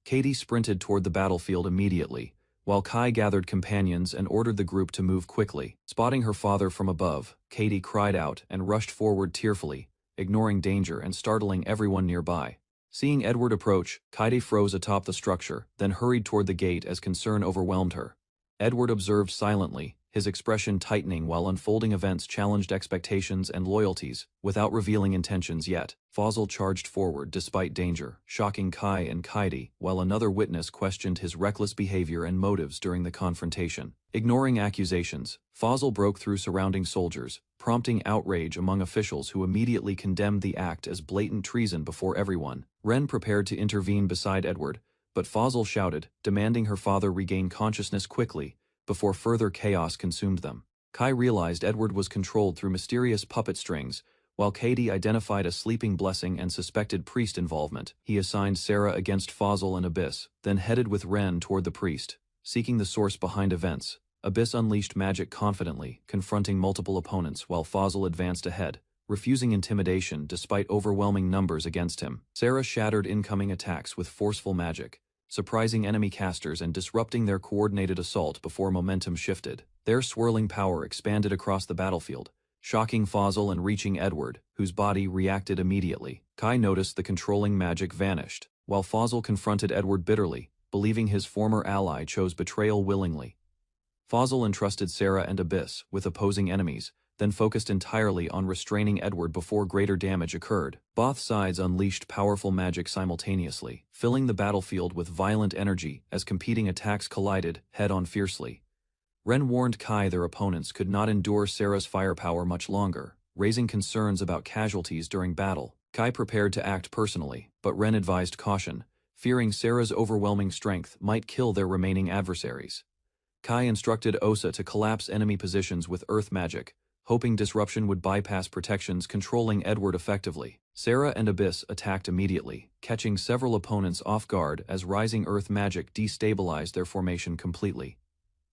[SPEAKER 1] Katie sprinted toward the battlefield immediately, while Kai gathered companions and ordered the group to move quickly. Spotting her father from above, Katie cried out and rushed forward tearfully, ignoring danger and startling everyone nearby. Seeing Edward approach, Katie froze atop the structure, then hurried toward the gate as concern overwhelmed her. Edward observed silently, his expression tightening while unfolding events challenged expectations and loyalties, without revealing intentions yet. Fossil charged forward despite danger, shocking Kai and Kaidi, while another witness questioned his reckless behavior and motives during the confrontation. Ignoring accusations, Fossil broke through surrounding soldiers, prompting outrage among officials who immediately condemned the act as blatant treason before everyone. Ren prepared to intervene beside Edward, but Fossil shouted, demanding her father regain consciousness quickly, before further chaos consumed them. Kai realized Edward was controlled through mysterious puppet strings, while Katie identified a sleeping blessing and suspected priest involvement. He assigned Sarah against Fossil and Abyss, then headed with Ren toward the priest, seeking the source behind events. Abyss unleashed magic confidently, confronting multiple opponents while Fossil advanced ahead, refusing intimidation despite overwhelming numbers against him. Sarah shattered incoming attacks with forceful magic, surprising enemy casters and disrupting their coordinated assault before momentum shifted. Their swirling power expanded across the battlefield, shocking Fossil and reaching Edward, whose body reacted immediately. Kai noticed the controlling magic vanished, while Fossil confronted Edward bitterly, believing his former ally chose betrayal willingly. Fossil entrusted Sarah and Abyss with opposing enemies, then focused entirely on restraining Edward before greater damage occurred. Both sides unleashed powerful magic simultaneously, filling the battlefield with violent energy as competing attacks collided head-on fiercely. Ren warned Kai their opponents could not endure Sarah's firepower much longer, raising concerns about casualties during battle. Kai prepared to act personally, but Ren advised caution, fearing Sarah's overwhelming strength might kill their remaining adversaries. Kai instructed Osa to collapse enemy positions with earth magic, hoping disruption would bypass protections controlling Edward effectively. Sarah and Abyss attacked immediately, catching several opponents off guard as rising earth magic destabilized their formation completely.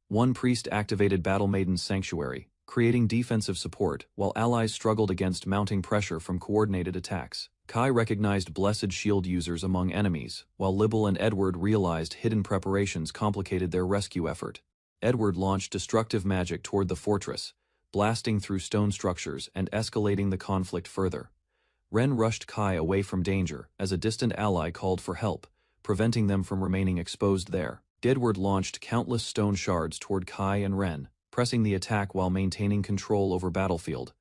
[SPEAKER 1] One priest activated Battle Maiden's sanctuary, creating defensive support while allies struggled against mounting pressure from coordinated attacks. Kai recognized blessed shield users among enemies, while Libel and Edward realized hidden preparations complicated their rescue effort. Edward launched destructive magic toward the fortress, blasting through stone structures and escalating the conflict further. Ren rushed Kai away from danger as a distant ally called for help, preventing them from remaining exposed there. Edward launched countless stone shards toward Kai and Ren, pressing the attack while maintaining control over battlefield.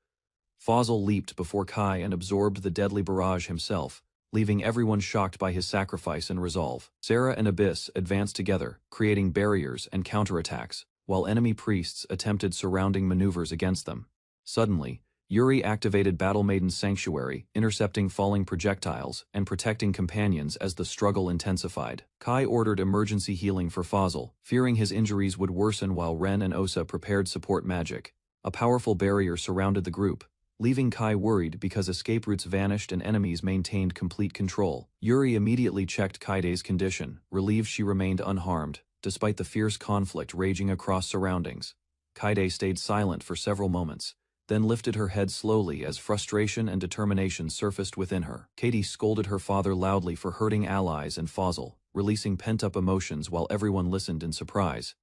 [SPEAKER 1] Fazl leaped before Kai and absorbed the deadly barrage himself, leaving everyone shocked by his sacrifice and resolve. Sarah and Abyss advanced together, creating barriers and counterattacks, while enemy priests attempted surrounding maneuvers against them. Suddenly, Yuri activated Battle Maiden's Sanctuary, intercepting falling projectiles and protecting companions as the struggle intensified. Kai ordered emergency healing for Fazl, fearing his injuries would worsen while Ren and Osa prepared support magic. A powerful barrier surrounded the group, leaving Kai worried because escape routes vanished and enemies maintained complete control. Yuri immediately checked Kaide's condition, relieved she remained unharmed, despite the fierce conflict raging across surroundings. Kaide stayed silent for several moments, then lifted her head slowly as frustration and determination surfaced within her. Katie scolded her father loudly for hurting allies and Fazl, releasing pent-up emotions while everyone listened in surprise.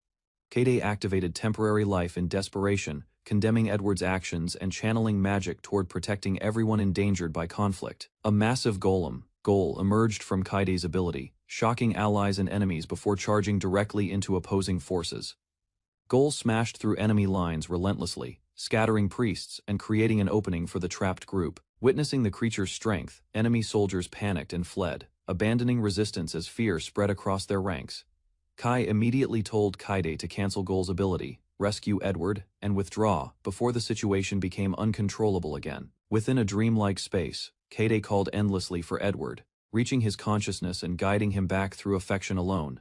[SPEAKER 1] Kaide activated temporary life in desperation, condemning Edward's actions and channeling magic toward protecting everyone endangered by conflict. A massive golem emerged from Kaide's ability, shocking allies and enemies before charging directly into opposing forces. Gol smashed through enemy lines relentlessly, scattering priests and creating an opening for the trapped group. Witnessing the creature's strength, enemy soldiers panicked and fled, abandoning resistance as fear spread across their ranks. Kai immediately told Kaide to cancel Gol's ability, rescue Edward, and withdraw before the situation became uncontrollable again. Within a dreamlike space, Kaide called endlessly for Edward, reaching his consciousness and guiding him back through affection alone.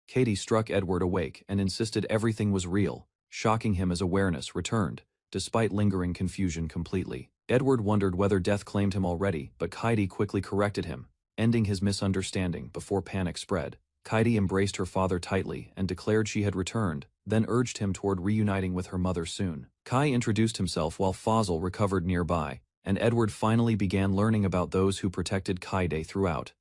[SPEAKER 1] Katie struck Edward awake and insisted everything was real, shocking him as awareness returned, despite lingering confusion completely. Edward wondered whether death claimed him already, but Kaide quickly corrected him, ending his misunderstanding before panic spread. Kaide embraced her father tightly and declared she had returned, then urged him toward reuniting with her mother soon. Kai introduced himself while Fazl recovered nearby, and Edward finally began learning about those who protected Kaide throughout.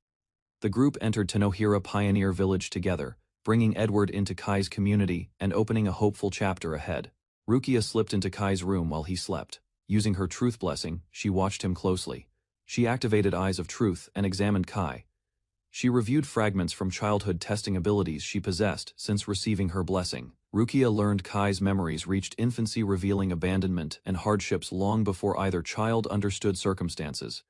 [SPEAKER 1] The group entered Tanohira Pioneer Village together, bringing Edward into Kai's community and opening a hopeful chapter ahead. Rukia slipped into Kai's room while he slept. Using her truth blessing, she watched him closely. She activated Eyes of Truth and examined Kai. She reviewed fragments from childhood testing abilities she possessed since receiving her blessing. Rukia learned Kai's memories reached infancy, revealing abandonment and hardships long before either child understood circumstances.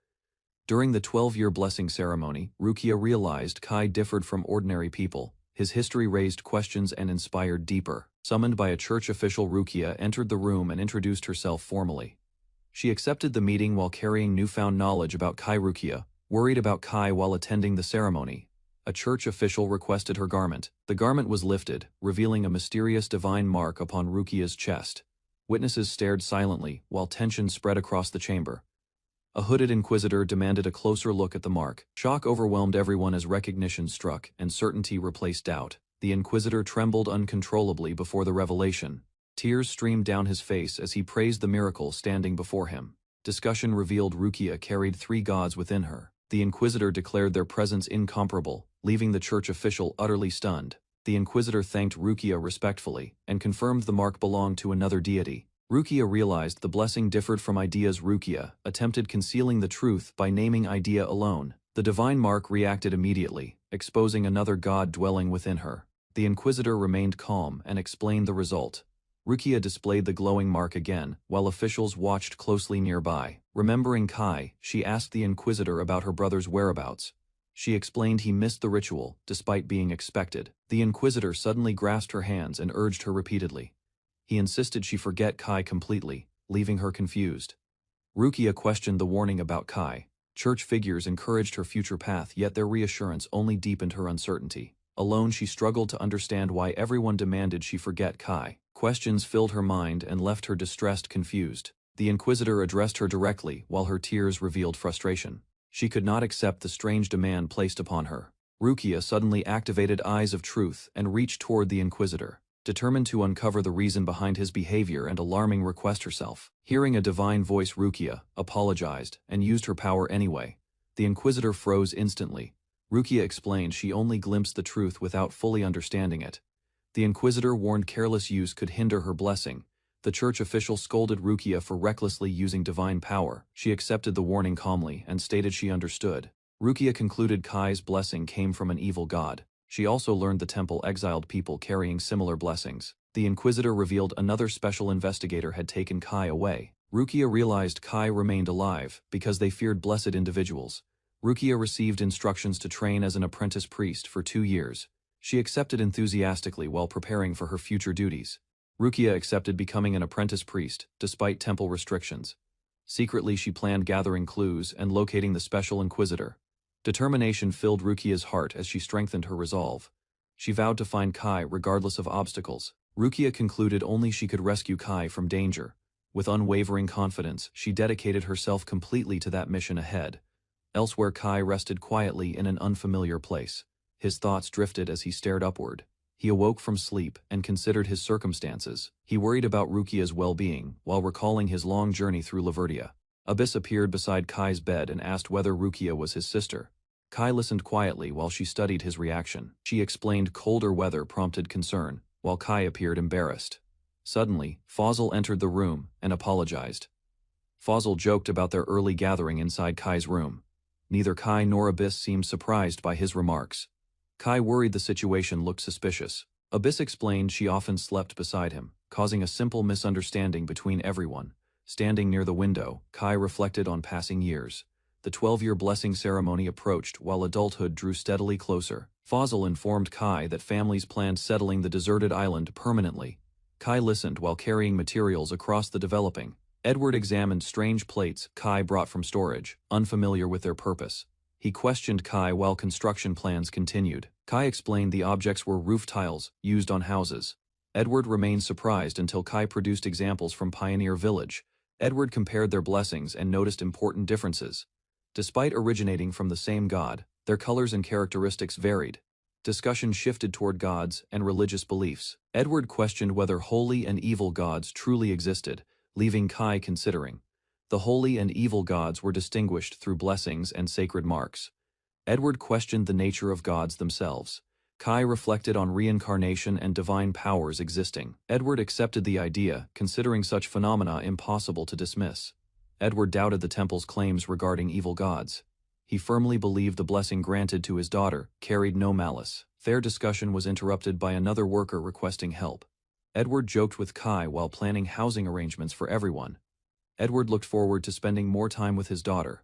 [SPEAKER 1] During the 12-year blessing ceremony, Rukia realized Kai differed from ordinary people. His history raised questions and inspired deeper. Summoned by a church official, Rukia entered the room and introduced herself formally. She accepted the meeting while carrying newfound knowledge about Kai. Rukia, worried about Kai while attending the ceremony, a church official requested her garment. The garment was lifted, revealing a mysterious divine mark upon Rukia's chest. Witnesses stared silently while tension spread across the chamber. A hooded inquisitor demanded a closer look at the mark. Shock overwhelmed everyone as recognition struck and certainty replaced doubt. The inquisitor trembled uncontrollably before the revelation. Tears streamed down his face as he praised the miracle standing before him. Discussion revealed Rukia carried 3 gods within her. The inquisitor declared their presence incomparable, leaving the church official utterly stunned. The inquisitor thanked Rukia respectfully and confirmed the mark belonged to another deity. Rukia realized the blessing differed from Idea's. Rukia attempted concealing the truth by naming Idea alone. The divine mark reacted immediately, exposing another god dwelling within her. The inquisitor remained calm and explained the result. Rukia displayed the glowing mark again, while officials watched closely nearby. Remembering Kai, she asked the inquisitor about her brother's whereabouts. She explained he missed the ritual, despite being expected. The inquisitor suddenly grasped her hands and urged her repeatedly. He insisted she forget Kai completely, leaving her confused. Rukia questioned the warning about Kai. Church figures encouraged her future path, yet their reassurance only deepened her uncertainty. Alone, she struggled to understand why everyone demanded she forget Kai. Questions filled her mind and left her distressed, confused. The inquisitor addressed her directly while her tears revealed frustration. She could not accept the strange demand placed upon her. Rukia suddenly activated Eyes of Truth and reached toward the inquisitor, determined to uncover the reason behind his behavior and alarming request herself. Hearing a divine voice, Rukia apologized and used her power anyway. The inquisitor froze instantly. Rukia explained she only glimpsed the truth without fully understanding it. The inquisitor warned careless use could hinder her blessing. The church official scolded Rukia for recklessly using divine power. She accepted the warning calmly and stated she understood. Rukia concluded Kai's blessing came from an evil god. She also learned the temple exiled people carrying similar blessings. The Inquisitor revealed another special investigator had taken Kai away. Rukia realized Kai remained alive because they feared blessed individuals. Rukia received instructions to train as an apprentice priest for 2 years. She accepted enthusiastically while preparing for her future duties. Rukia accepted becoming an apprentice priest, despite temple restrictions. Secretly, she planned gathering clues and locating the special Inquisitor. Determination filled Rukia's heart as she strengthened her resolve. She vowed to find Kai regardless of obstacles. Rukia concluded only she could rescue Kai from danger. With unwavering confidence, she dedicated herself completely to that mission ahead. Elsewhere, Kai rested quietly in an unfamiliar place. His thoughts drifted as he stared upward. He awoke from sleep and considered his circumstances. He worried about Rukia's well-being while recalling his long journey through Laverdia. Abyss appeared beside Kai's bed and asked whether Rukia was his sister. Kai listened quietly while she studied his reaction. She explained colder weather prompted concern, while Kai appeared embarrassed. Suddenly, Fazl entered the room and apologized. Fazl joked about their early gathering inside Kai's room. Neither Kai nor Abyss seemed surprised by his remarks. Kai worried the situation looked suspicious. Abyss explained she often slept beside him, causing a simple misunderstanding between everyone. Standing near the window, Kai reflected on passing years. The 12-year blessing ceremony approached while adulthood drew steadily closer. Fazl informed Kai that families planned settling the deserted island permanently. Kai listened while carrying materials across the developing. Edward examined strange plates Kai brought from storage, unfamiliar with their purpose. He questioned Kai while construction plans continued. Kai explained the objects were roof tiles used on houses. Edward remained surprised until Kai produced examples from Pioneer Village. Edward compared their blessings and noticed important differences. Despite originating from the same god, their colors and characteristics varied. Discussion shifted toward gods and religious beliefs. Edward questioned whether holy and evil gods truly existed, leaving Kai considering. The holy and evil gods were distinguished through blessings and sacred marks. Edward questioned the nature of gods themselves. Kai reflected on reincarnation and divine powers existing. Edward accepted the idea, considering such phenomena impossible to dismiss. Edward doubted the temple's claims regarding evil gods. He firmly believed the blessing granted to his daughter carried no malice. Their discussion was interrupted by another worker requesting help. Edward joked with Kai while planning housing arrangements for everyone. Edward looked forward to spending more time with his daughter.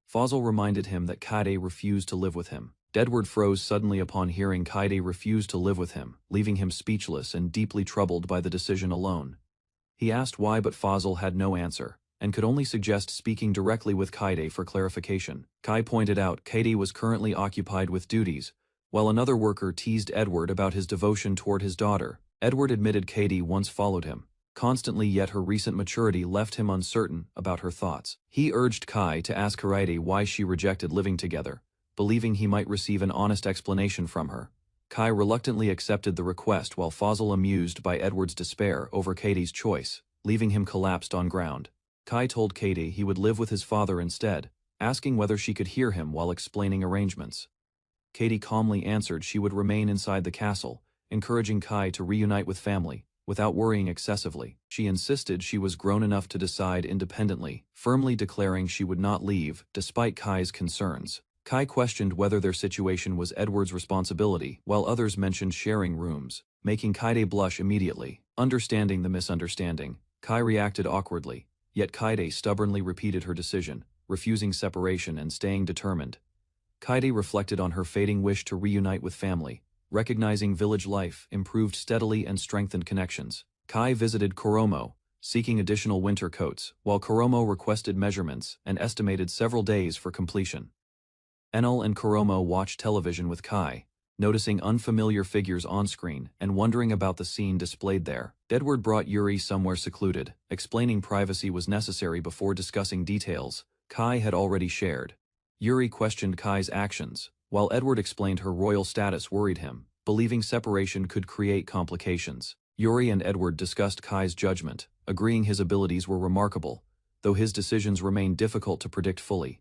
[SPEAKER 1] Fazl reminded him that Kaide refused to live with him. Edward froze suddenly upon hearing Kaide refused to live with him, leaving him speechless and deeply troubled by the decision alone. He asked why, but Fazl had no answer, and could only suggest speaking directly with Kaide for clarification. Kai pointed out Kaide was currently occupied with duties, while another worker teased Edward about his devotion toward his daughter. Edward admitted Kaide once followed him constantly, yet her recent maturity left him uncertain about her thoughts. He urged Kai to ask Kaide why she rejected living together, believing he might receive an honest explanation from her. Kai reluctantly accepted the request while Fazl amused by Edward's despair over Kaide's choice, leaving him collapsed on ground. Kai told Kaide he would live with his father instead, asking whether she could hear him while explaining arrangements. Kaide calmly answered she would remain inside the castle, encouraging Kai to reunite with family, without worrying excessively. She insisted she was grown enough to decide independently, firmly declaring she would not leave, despite Kai's concerns. Kai questioned whether their situation was Edward's responsibility, while others mentioned sharing rooms, making Kaide blush immediately. Understanding the misunderstanding, Kai reacted awkwardly, yet Kaide stubbornly repeated her decision, refusing separation and staying determined. Kaide reflected on her fading wish to reunite with family, recognizing village life improved steadily and strengthened connections. Kai visited Koromo, seeking additional winter coats, while Koromo requested measurements and estimated several days for completion. Enel and Koromo watched television with Kai, noticing unfamiliar figures on screen and wondering about the scene displayed there. Edward brought Yuri somewhere secluded, explaining privacy was necessary before discussing details Kai had already shared. Yuri questioned Kai's actions, while Edward explained her royal status worried him, believing separation could create complications. Yuri and Edward discussed Kai's judgment, agreeing his abilities were remarkable, though his decisions remained difficult to predict fully.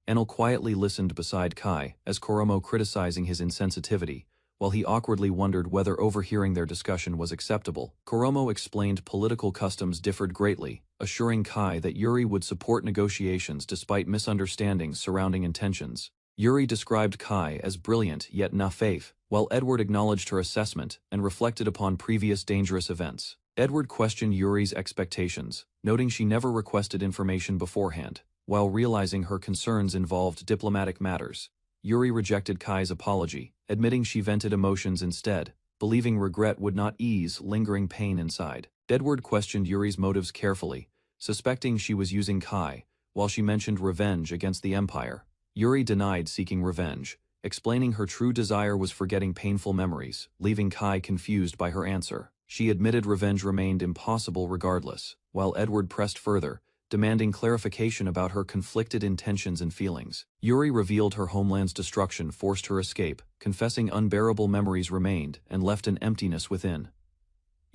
[SPEAKER 1] Enel quietly listened beside Kai, as Koromo criticizing his insensitivity, while he awkwardly wondered whether overhearing their discussion was acceptable. Koromo explained political customs differed greatly, assuring Kai that Yuri would support negotiations despite misunderstandings surrounding intentions. Yuri described Kai as brilliant yet naïve, while Edward acknowledged her assessment and reflected upon previous dangerous events. Edward questioned Yuri's expectations, noting she never requested information beforehand, while realizing her concerns involved diplomatic matters. Yuri rejected Kai's apology, admitting she vented emotions instead, believing regret would not ease lingering pain inside. Edward questioned Yuri's motives carefully, suspecting she was using Kai, while she mentioned revenge against the Empire. Yuri denied seeking revenge, explaining her true desire was forgetting painful memories, leaving Kai confused by her answer. She admitted revenge remained impossible regardless, while Edward pressed further, demanding clarification about her conflicted intentions and feelings. Yuri revealed her homeland's destruction forced her escape, confessing unbearable memories remained and left an emptiness within.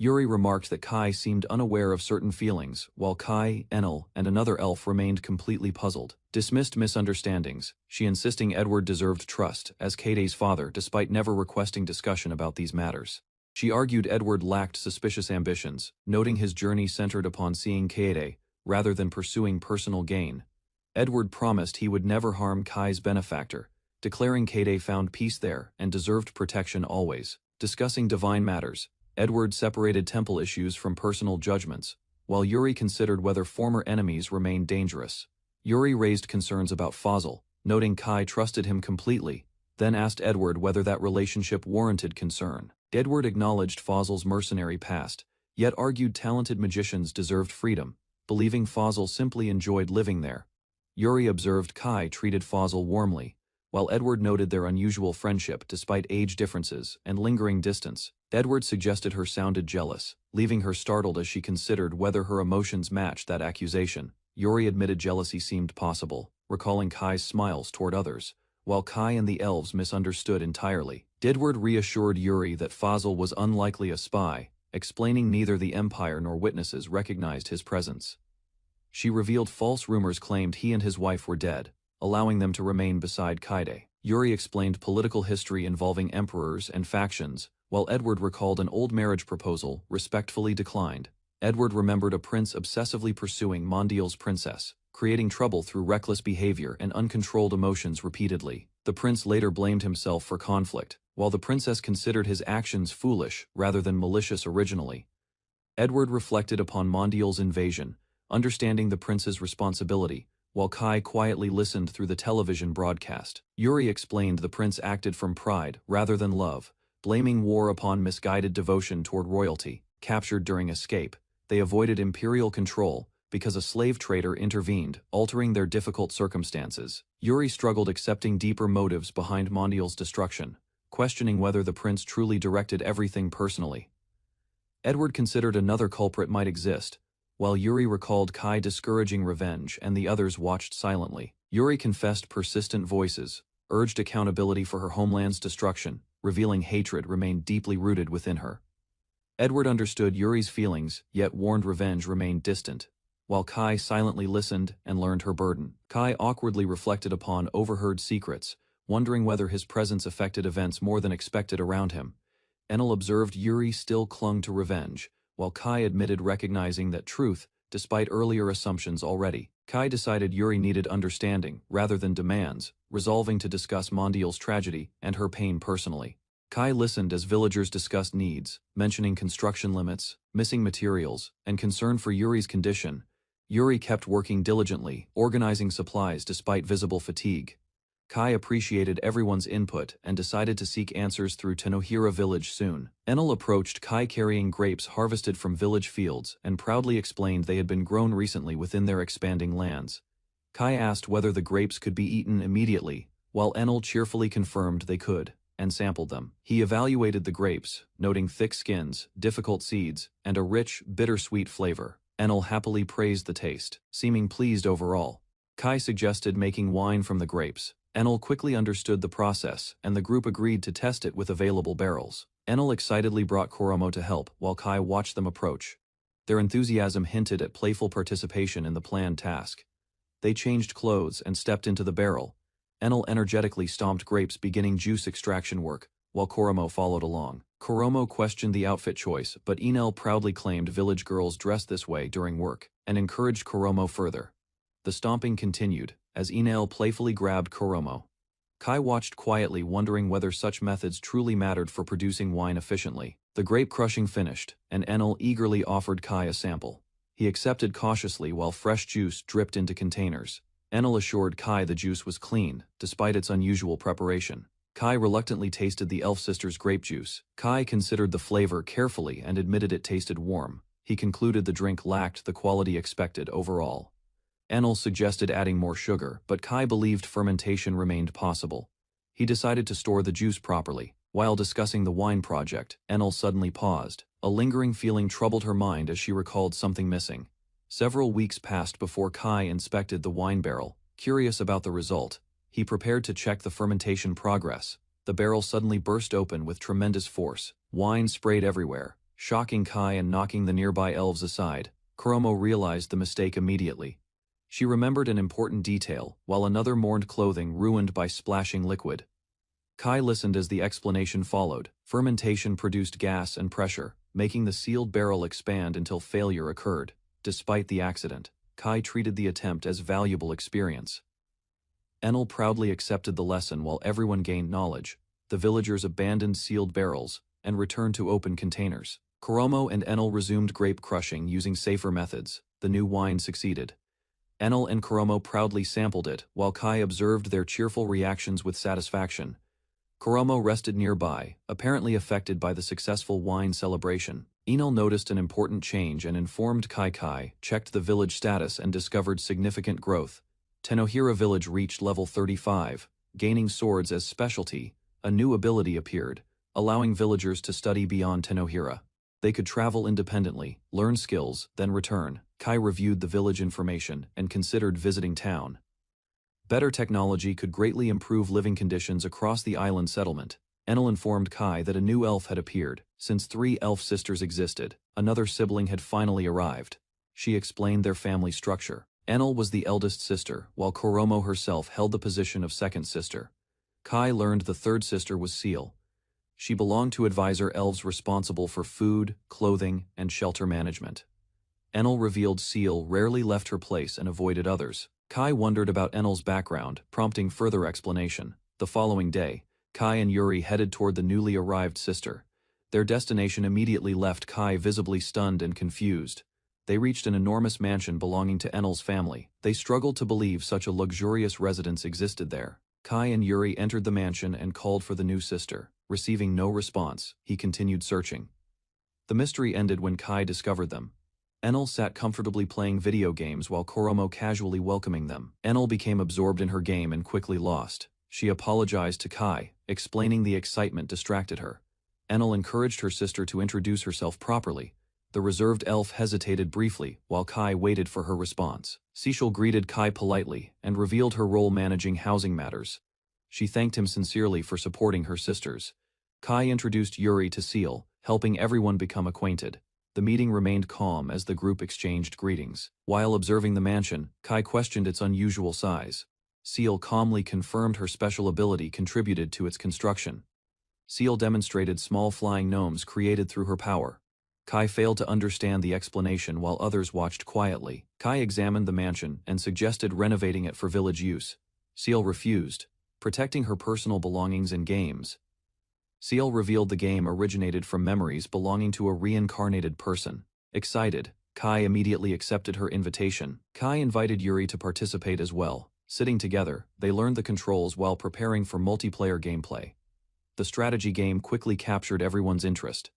[SPEAKER 1] Yuri remarked that Kai seemed unaware of certain feelings, while Kai, Enel, and another elf remained completely puzzled. Dismissed misunderstandings, she insisting Edward deserved trust as Kaide's father despite never requesting discussion about these matters. She argued Edward lacked suspicious ambitions, noting his journey centered upon seeing Kaede, rather than pursuing personal gain. Edward promised he would never harm Kai's benefactor, declaring Kaede found peace there and deserved protection always. Discussing divine matters, Edward separated temple issues from personal judgments, while Yuri considered whether former enemies remained dangerous. Yuri raised concerns about Fazl, noting Kai trusted him completely, then asked Edward whether that relationship warranted concern. Edward acknowledged Fazl's mercenary past, yet argued talented magicians deserved freedom, believing Fazl simply enjoyed living there. Yuri observed Kai treated Fazl warmly, while Edward noted their unusual friendship despite age differences and lingering distance. Edward suggested her sounded jealous, leaving her startled as she considered whether her emotions matched that accusation. Yuri admitted jealousy seemed possible, recalling Kai's smiles toward others, while Kai and the elves misunderstood entirely. Edward reassured Yuri that Fazl was unlikely a spy, explaining neither the Empire nor witnesses recognized his presence. She revealed false rumors claimed he and his wife were dead, allowing them to remain beside Kaede. Yuri explained political history involving emperors and factions, while Edward recalled an old marriage proposal respectfully declined. Edward remembered a prince obsessively pursuing Mondial's princess, creating trouble through reckless behavior and uncontrolled emotions repeatedly. The prince later blamed himself for conflict, while the princess considered his actions foolish rather than malicious originally. Edward reflected upon Mondial's invasion, understanding the prince's responsibility, while Kai quietly listened through the television broadcast. Yuri explained the prince acted from pride rather than love, blaming war upon misguided devotion toward royalty. Captured during escape, they avoided imperial control because a slave trader intervened, altering their difficult circumstances. Yuri struggled accepting deeper motives behind Mondial's destruction, questioning whether the prince truly directed everything personally. Edward considered another culprit might exist, while Yuri recalled Kai discouraging revenge and the others watched silently. Yuri confessed persistent voices, urged accountability for her homeland's destruction, revealing hatred remained deeply rooted within her. Edward understood Yuri's feelings, yet warned revenge remained distant, while Kai silently listened and learned her burden. Kai awkwardly reflected upon overheard secrets, wondering whether his presence affected events more than expected around him. Enel observed Yuri still clung to revenge, while Kai admitted recognizing that truth, despite earlier assumptions already. Kai decided Yuri needed understanding rather than demands, resolving to discuss Mondial's tragedy and her pain personally. Kai listened as villagers discussed needs, mentioning construction limits, missing materials, and concern for Yuri's condition. Yuri kept working diligently, organizing supplies despite visible fatigue. Kai appreciated everyone's input and decided to seek answers through Tenohira village soon. Enel approached Kai carrying grapes harvested from village fields and proudly explained they had been grown recently within their expanding lands. Kai asked whether the grapes could be eaten immediately, while Enel cheerfully confirmed they could, and sampled them. He evaluated the grapes, noting thick skins, difficult seeds, and a rich, bittersweet flavor. Enel happily praised the taste, seeming pleased overall. Kai suggested making wine from the grapes. Enel quickly understood the process, and the group agreed to test it with available barrels. Enel excitedly brought Koromo to help while Kai watched them approach. Their enthusiasm hinted at playful participation in the planned task. They changed clothes and stepped into the barrel. Enel energetically stomped grapes beginning juice extraction work, while Koromo followed along. Koromo questioned the outfit choice, but Enel proudly claimed village girls dressed this way during work, and encouraged Koromo further. The stomping continued, as Enel playfully grabbed Koromo. Kai watched quietly, wondering whether such methods truly mattered for producing wine efficiently. The grape crushing finished, and Enel eagerly offered Kai a sample. He accepted cautiously while fresh juice dripped into containers. Enel assured Kai the juice was clean, despite its unusual preparation. Kai reluctantly tasted the elf sister's grape juice. Kai considered the flavor carefully and admitted it tasted warm. He concluded the drink lacked the quality expected overall. Enel suggested adding more sugar, but Kai believed fermentation remained possible. He decided to store the juice properly. While discussing the wine project, Enel suddenly paused. A lingering feeling troubled her mind as she recalled something missing. Several weeks passed before Kai inspected the wine barrel. Curious about the result, he prepared to check the fermentation progress. The barrel suddenly burst open with tremendous force. Wine sprayed everywhere, shocking Kai and knocking the nearby elves aside. Kuromo realized the mistake immediately. She remembered an important detail, while another mourned clothing ruined by splashing liquid. Kai listened as the explanation followed. Fermentation produced gas and pressure, making the sealed barrel expand until failure occurred. Despite the accident, Kai treated the attempt as valuable experience. Enel proudly accepted the lesson while everyone gained knowledge. The villagers abandoned sealed barrels and returned to open containers. Kuromo and Enel resumed grape crushing using safer methods. The new wine succeeded. Enel and Kuromo proudly sampled it, while Kai observed their cheerful reactions with satisfaction. Kuromo rested nearby, apparently affected by the successful wine celebration. Enel noticed an important change and informed Kai, checked the village status and discovered significant growth. Tenohira village reached level 35, gaining swords as specialty. A new ability appeared, allowing villagers to study beyond Tenohira. They could travel independently, learn skills, then return. Kai reviewed the village information and considered visiting town. Better technology could greatly improve living conditions across the island settlement. Enel informed Kai that a new elf had appeared. Since 3 elf sisters existed, another sibling had finally arrived. She explained their family structure. Enel was the eldest sister, while Kuromo herself held the position of second sister. Kai learned the third sister was Seal. She belonged to advisor elves responsible for food, clothing, and shelter management. Enel revealed Seal rarely left her place and avoided others. Kai wondered about Enel's background, prompting further explanation. The following day, Kai and Yuri headed toward the newly arrived sister. Their destination immediately left Kai visibly stunned and confused. They reached an enormous mansion belonging to Enel's family. They struggled to believe such a luxurious residence existed there. Kai and Yuri entered the mansion and called for the new sister. Receiving no response, he continued searching. The mystery ended when Kai discovered them. Enel sat comfortably playing video games while Kuromo casually welcoming them. Enel became absorbed in her game and quickly lost. She apologized to Kai, explaining the excitement distracted her. Enel encouraged her sister to introduce herself properly. The reserved elf hesitated briefly, while Kai waited for her response. Cecil greeted Kai politely and revealed her role managing housing matters. She thanked him sincerely for supporting her sisters. Kai introduced Yuri to Seal, helping everyone become acquainted. The meeting remained calm as the group exchanged greetings. While observing the mansion, Kai questioned its unusual size. Seal calmly confirmed her special ability contributed to its construction. Seal demonstrated small flying gnomes created through her power. Kai failed to understand the explanation while others watched quietly. Kai examined the mansion and suggested renovating it for village use. Seal refused, protecting her personal belongings and games. Seal revealed the game originated from memories belonging to a reincarnated person. Excited, Kai immediately accepted her invitation. Kai invited Yuri to participate as well. Sitting together, they learned the controls while preparing for multiplayer gameplay. The strategy game quickly captured everyone's interest.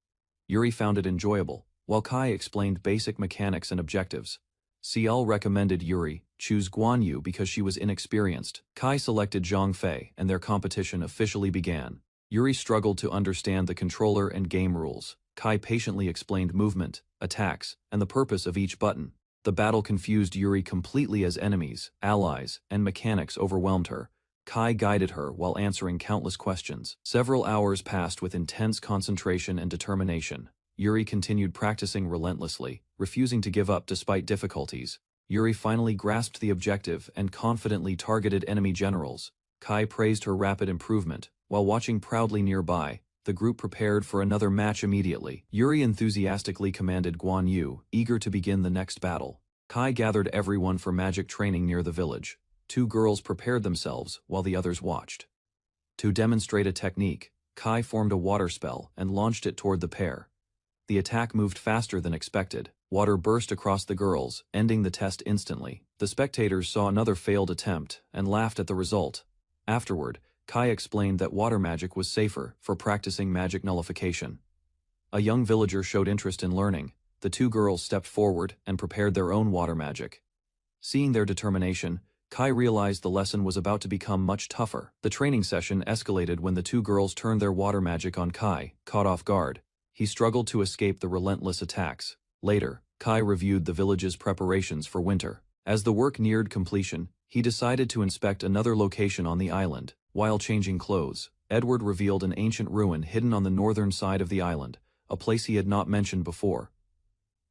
[SPEAKER 1] Yuri found it enjoyable, while Kai explained basic mechanics and objectives. Seal recommended Yuri choose Guan Yu because she was inexperienced. Kai selected Zhang Fei, and their competition officially began. Yuri struggled to understand the controller and game rules. Kai patiently explained movement, attacks, and the purpose of each button. The battle confused Yuri completely as enemies, allies, and mechanics overwhelmed her. Kai guided her while answering countless questions. Several hours passed with intense concentration and determination. Yuri continued practicing relentlessly, refusing to give up despite difficulties. Yuri finally grasped the objective and confidently targeted enemy generals. Kai praised her rapid improvement. While watching proudly nearby, the group prepared for another match immediately. Yuri enthusiastically commanded Guan Yu, eager to begin the next battle. Kai gathered everyone for magic training near the village. 2 girls prepared themselves while the others watched. To demonstrate a technique, Kai formed a water spell and launched it toward the pair. The attack moved faster than expected. Water burst across the girls, ending the test instantly. The spectators saw another failed attempt and laughed at the result. Afterward, Kai explained that water magic was safer for practicing magic nullification. A young villager showed interest in learning. The two girls stepped forward and prepared their own water magic. Seeing their determination, Kai realized the lesson was about to become much tougher. The training session escalated when the two girls turned their water magic on Kai, caught off guard. He struggled to escape the relentless attacks. Later, Kai reviewed the village's preparations for winter. As the work neared completion, he decided to inspect another location on the island. While changing clothes, Edward revealed an ancient ruin hidden on the northern side of the island, a place he had not mentioned before.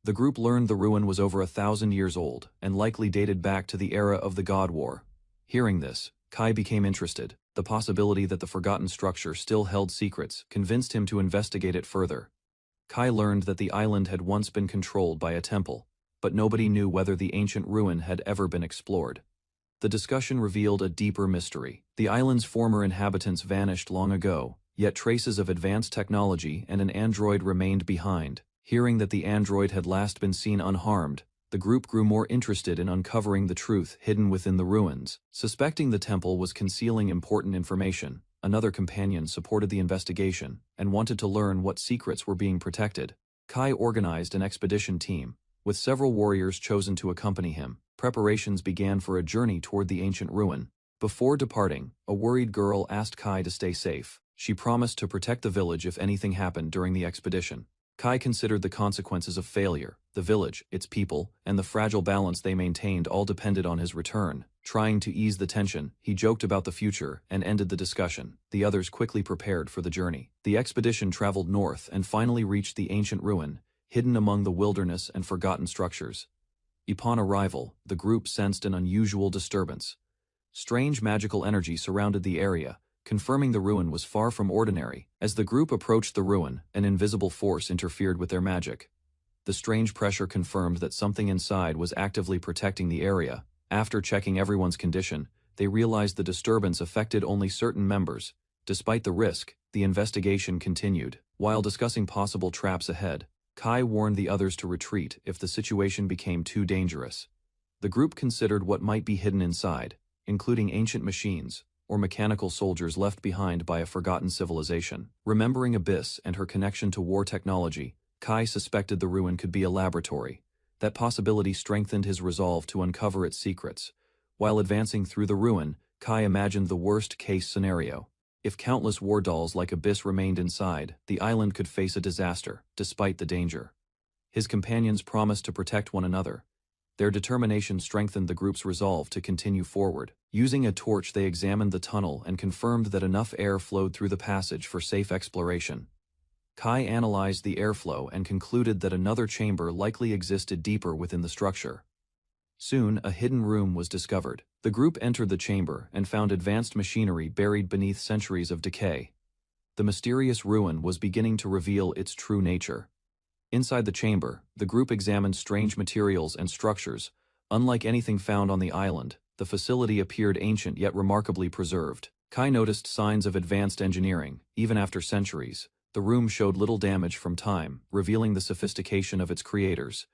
[SPEAKER 1] The group learned the ruin was over 1,000 years old and likely dated back to the era of the God War. Hearing this, Kai became interested. The possibility that the forgotten structure still held secrets convinced him to investigate it further. Kai learned that the island had once been controlled by a temple, but nobody knew whether the ancient ruin had ever been explored. The discussion revealed a deeper mystery. The island's former inhabitants vanished long ago, yet traces of advanced technology and an android remained behind. Hearing that the android had last been seen unharmed, the group grew more interested in uncovering the truth hidden within the ruins. Suspecting the temple was concealing important information, another companion supported the investigation and wanted to learn what secrets were being protected. Kai organized an expedition team, with several warriors chosen to accompany him. Preparations began for a journey toward the ancient ruin. Before departing, a worried girl asked Kai to stay safe. She promised to protect the village if anything happened during the expedition. Kai considered the consequences of failure. The village, its people, and the fragile balance they maintained all depended on his return. Trying to ease the tension, he joked about the future and ended the discussion. The others quickly prepared for the journey. The expedition traveled north and finally reached the ancient ruin, hidden among the wilderness and forgotten structures. Upon arrival, the group sensed an unusual disturbance. Strange magical energy surrounded the area, confirming the ruin was far from ordinary. As the group approached the ruin, an invisible force interfered with their magic. The strange pressure confirmed that something inside was actively protecting the area. After checking everyone's condition, they realized the disturbance affected only certain members. Despite the risk, the investigation continued. While discussing possible traps ahead, Kai warned the others to retreat if the situation became too dangerous. The group considered what might be hidden inside, including ancient machines or mechanical soldiers left behind by a forgotten civilization. Remembering Abyss and her connection to war technology, Kai suspected the ruin could be a laboratory. That possibility strengthened his resolve to uncover its secrets. While advancing through the ruin, Kai imagined the worst-case scenario. If countless war dolls like Abyss remained inside, the island could face a disaster, despite the danger. His companions promised to protect one another. Their determination strengthened the group's resolve to continue forward. Using a torch, they examined the tunnel and confirmed that enough air flowed through the passage for safe exploration. Kai analyzed the airflow and concluded that another chamber likely existed deeper within the structure. Soon, a hidden room was discovered. The group entered the chamber and found advanced machinery buried beneath centuries of decay. The mysterious ruin was beginning to reveal its true nature. Inside the chamber, the group examined strange materials and structures. Unlike anything found on the island, the facility appeared ancient yet remarkably preserved. Kai noticed signs of advanced engineering. Even after centuries, the room showed little damage from time, revealing the sophistication of its creators.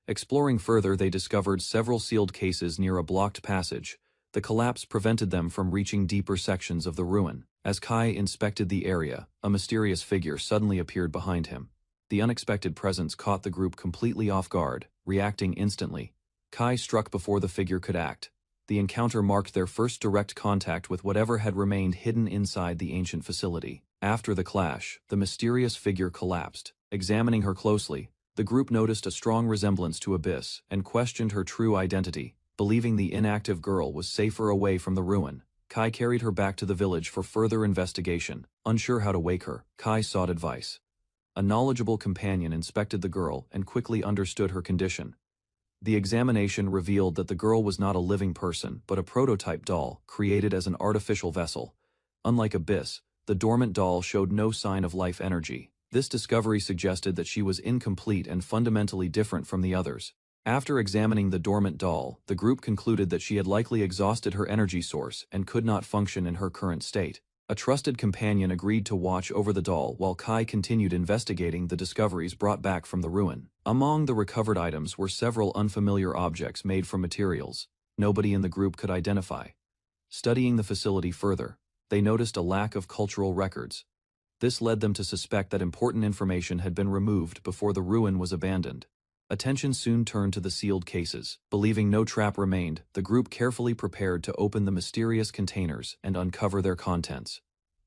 [SPEAKER 1] Exploring further, they discovered several sealed cases near a blocked passage. The collapse prevented them from reaching deeper sections of the ruin. As Kai inspected the area, a mysterious figure suddenly appeared behind him. The unexpected presence caught the group completely off guard. Reacting instantly, Kai struck before the figure could act. The encounter marked their first direct contact with whatever had remained hidden inside the ancient facility. After the clash, the mysterious figure collapsed. Examining her closely, the group noticed a strong resemblance to Abyss and questioned her true identity. Believing the inactive girl was safer away from the ruin, Kai carried her back to the village for further investigation. Unsure how to wake her, Kai sought advice. A knowledgeable companion inspected the girl and quickly understood her condition. The examination revealed that the girl was not a living person but a prototype doll created as an artificial vessel. Unlike Abyss, the dormant doll showed no sign of life energy. This discovery suggested that she was incomplete and fundamentally different from the others. After examining the dormant doll, the group concluded that she had likely exhausted her energy source and could not function in her current state. A trusted companion agreed to watch over the doll while Kai continued investigating the discoveries brought back from the ruin. Among the recovered items were several unfamiliar objects made from materials nobody in the group could identify. Studying the facility further, they noticed a lack of cultural records. This led them to suspect that important information had been removed before the ruin was abandoned. Attention soon turned to the sealed cases. Believing no trap remained, the group carefully prepared to open the mysterious containers and uncover their contents.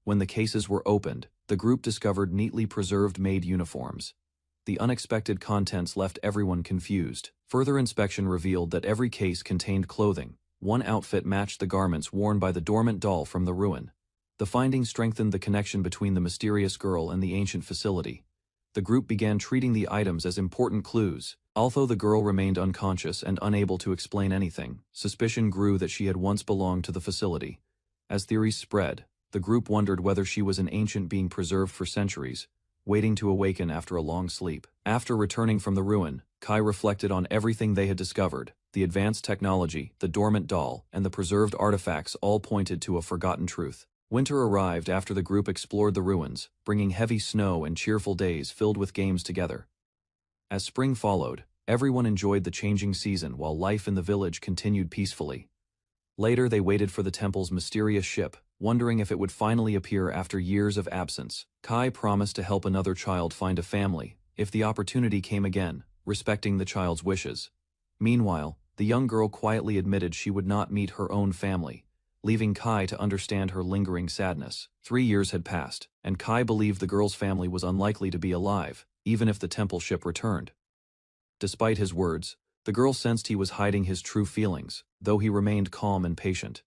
[SPEAKER 1] When the cases were opened, the group discovered neatly preserved maid uniforms. The unexpected contents left everyone confused. Further inspection revealed that every case contained clothing. One outfit matched the garments worn by the dormant doll from the ruin. The findings strengthened the connection between the mysterious girl and the ancient facility. The group began treating the items as important clues. Although the girl remained unconscious and unable to explain anything, suspicion grew that she had once belonged to the facility. As theories spread, the group wondered whether she was an ancient being preserved for centuries, waiting to awaken after a long sleep. After returning from the ruin, Kai reflected on everything they had discovered. The advanced technology, the dormant doll, and the preserved artifacts all pointed to a forgotten truth. Winter arrived after the group explored the ruins, bringing heavy snow and cheerful days filled with games together. As spring followed, everyone enjoyed the changing season while life in the village continued peacefully. Later they waited for the temple's mysterious ship, wondering if it would finally appear after years of absence. Kai promised to help another child find a family, if the opportunity came again, respecting the child's wishes. Meanwhile, the young girl quietly admitted she would not meet her own family, leaving Kai to understand her lingering sadness. 3 years had passed, and Kai believed the girl's family was unlikely to be alive, even if the temple ship returned. Despite his words, the girl sensed he was hiding his true feelings, though he remained calm and patient.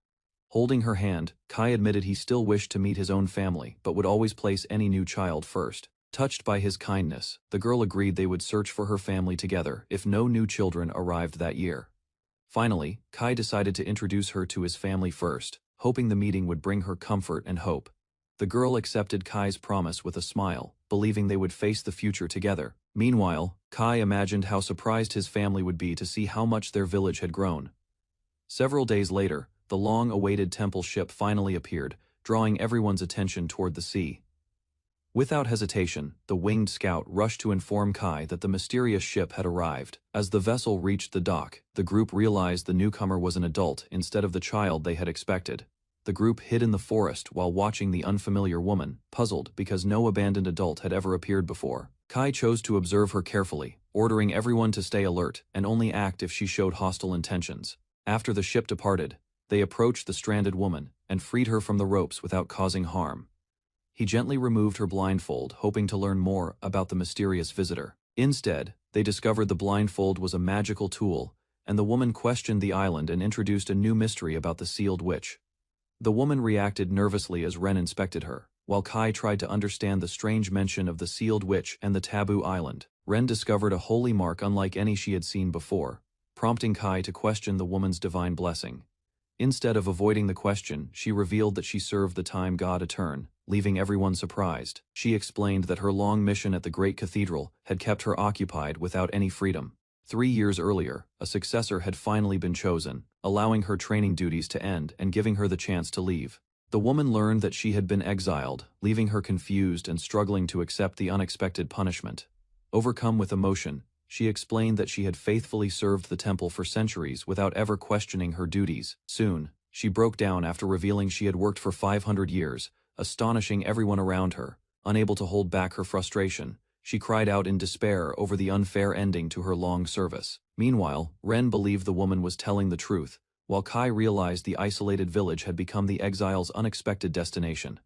[SPEAKER 1] Holding her hand, Kai admitted he still wished to meet his own family but would always place any new child first. Touched by his kindness, the girl agreed they would search for her family together if no new children arrived that year. Finally, Kai decided to introduce her to his family first, hoping the meeting would bring her comfort and hope. The girl accepted Kai's promise with a smile, believing they would face the future together. Meanwhile, Kai imagined how surprised his family would be to see how much their village had grown. Several days later, the long-awaited temple ship finally appeared, drawing everyone's attention toward the sea. Without hesitation, the winged scout rushed to inform Kai that the mysterious ship had arrived. As the vessel reached the dock, the group realized the newcomer was an adult instead of the child they had expected. The group hid in the forest while watching the unfamiliar woman, puzzled because no abandoned adult had ever appeared before. Kai chose to observe her carefully, ordering everyone to stay alert and only act if she showed hostile intentions. After the ship departed, they approached the stranded woman and freed her from the ropes without causing harm. He gently removed her blindfold, hoping to learn more about the mysterious visitor. Instead, they discovered the blindfold was a magical tool, and the woman questioned the island and introduced a new mystery about the sealed witch. The woman reacted nervously as Ren inspected her, while Kai tried to understand the strange mention of the sealed witch and the taboo island. Ren discovered a holy mark unlike any she had seen before, prompting Kai to question the woman's divine blessing. Instead of avoiding the question, she revealed that she served the time god Etern, leaving everyone surprised. She explained that her long mission at the great cathedral had kept her occupied without any freedom. 3 years earlier, a successor had finally been chosen, allowing her training duties to end and giving her the chance to leave. The woman learned that she had been exiled, leaving her confused and struggling to accept the unexpected punishment. Overcome with emotion, she explained that she had faithfully served the temple for centuries without ever questioning her duties. Soon, she broke down after revealing she had worked for 500 years, astonishing everyone around her. Unable to hold back her frustration, she cried out in despair over the unfair ending to her long service. Meanwhile, Ren believed the woman was telling the truth, while Kai realized the isolated village had become the exile's unexpected destination.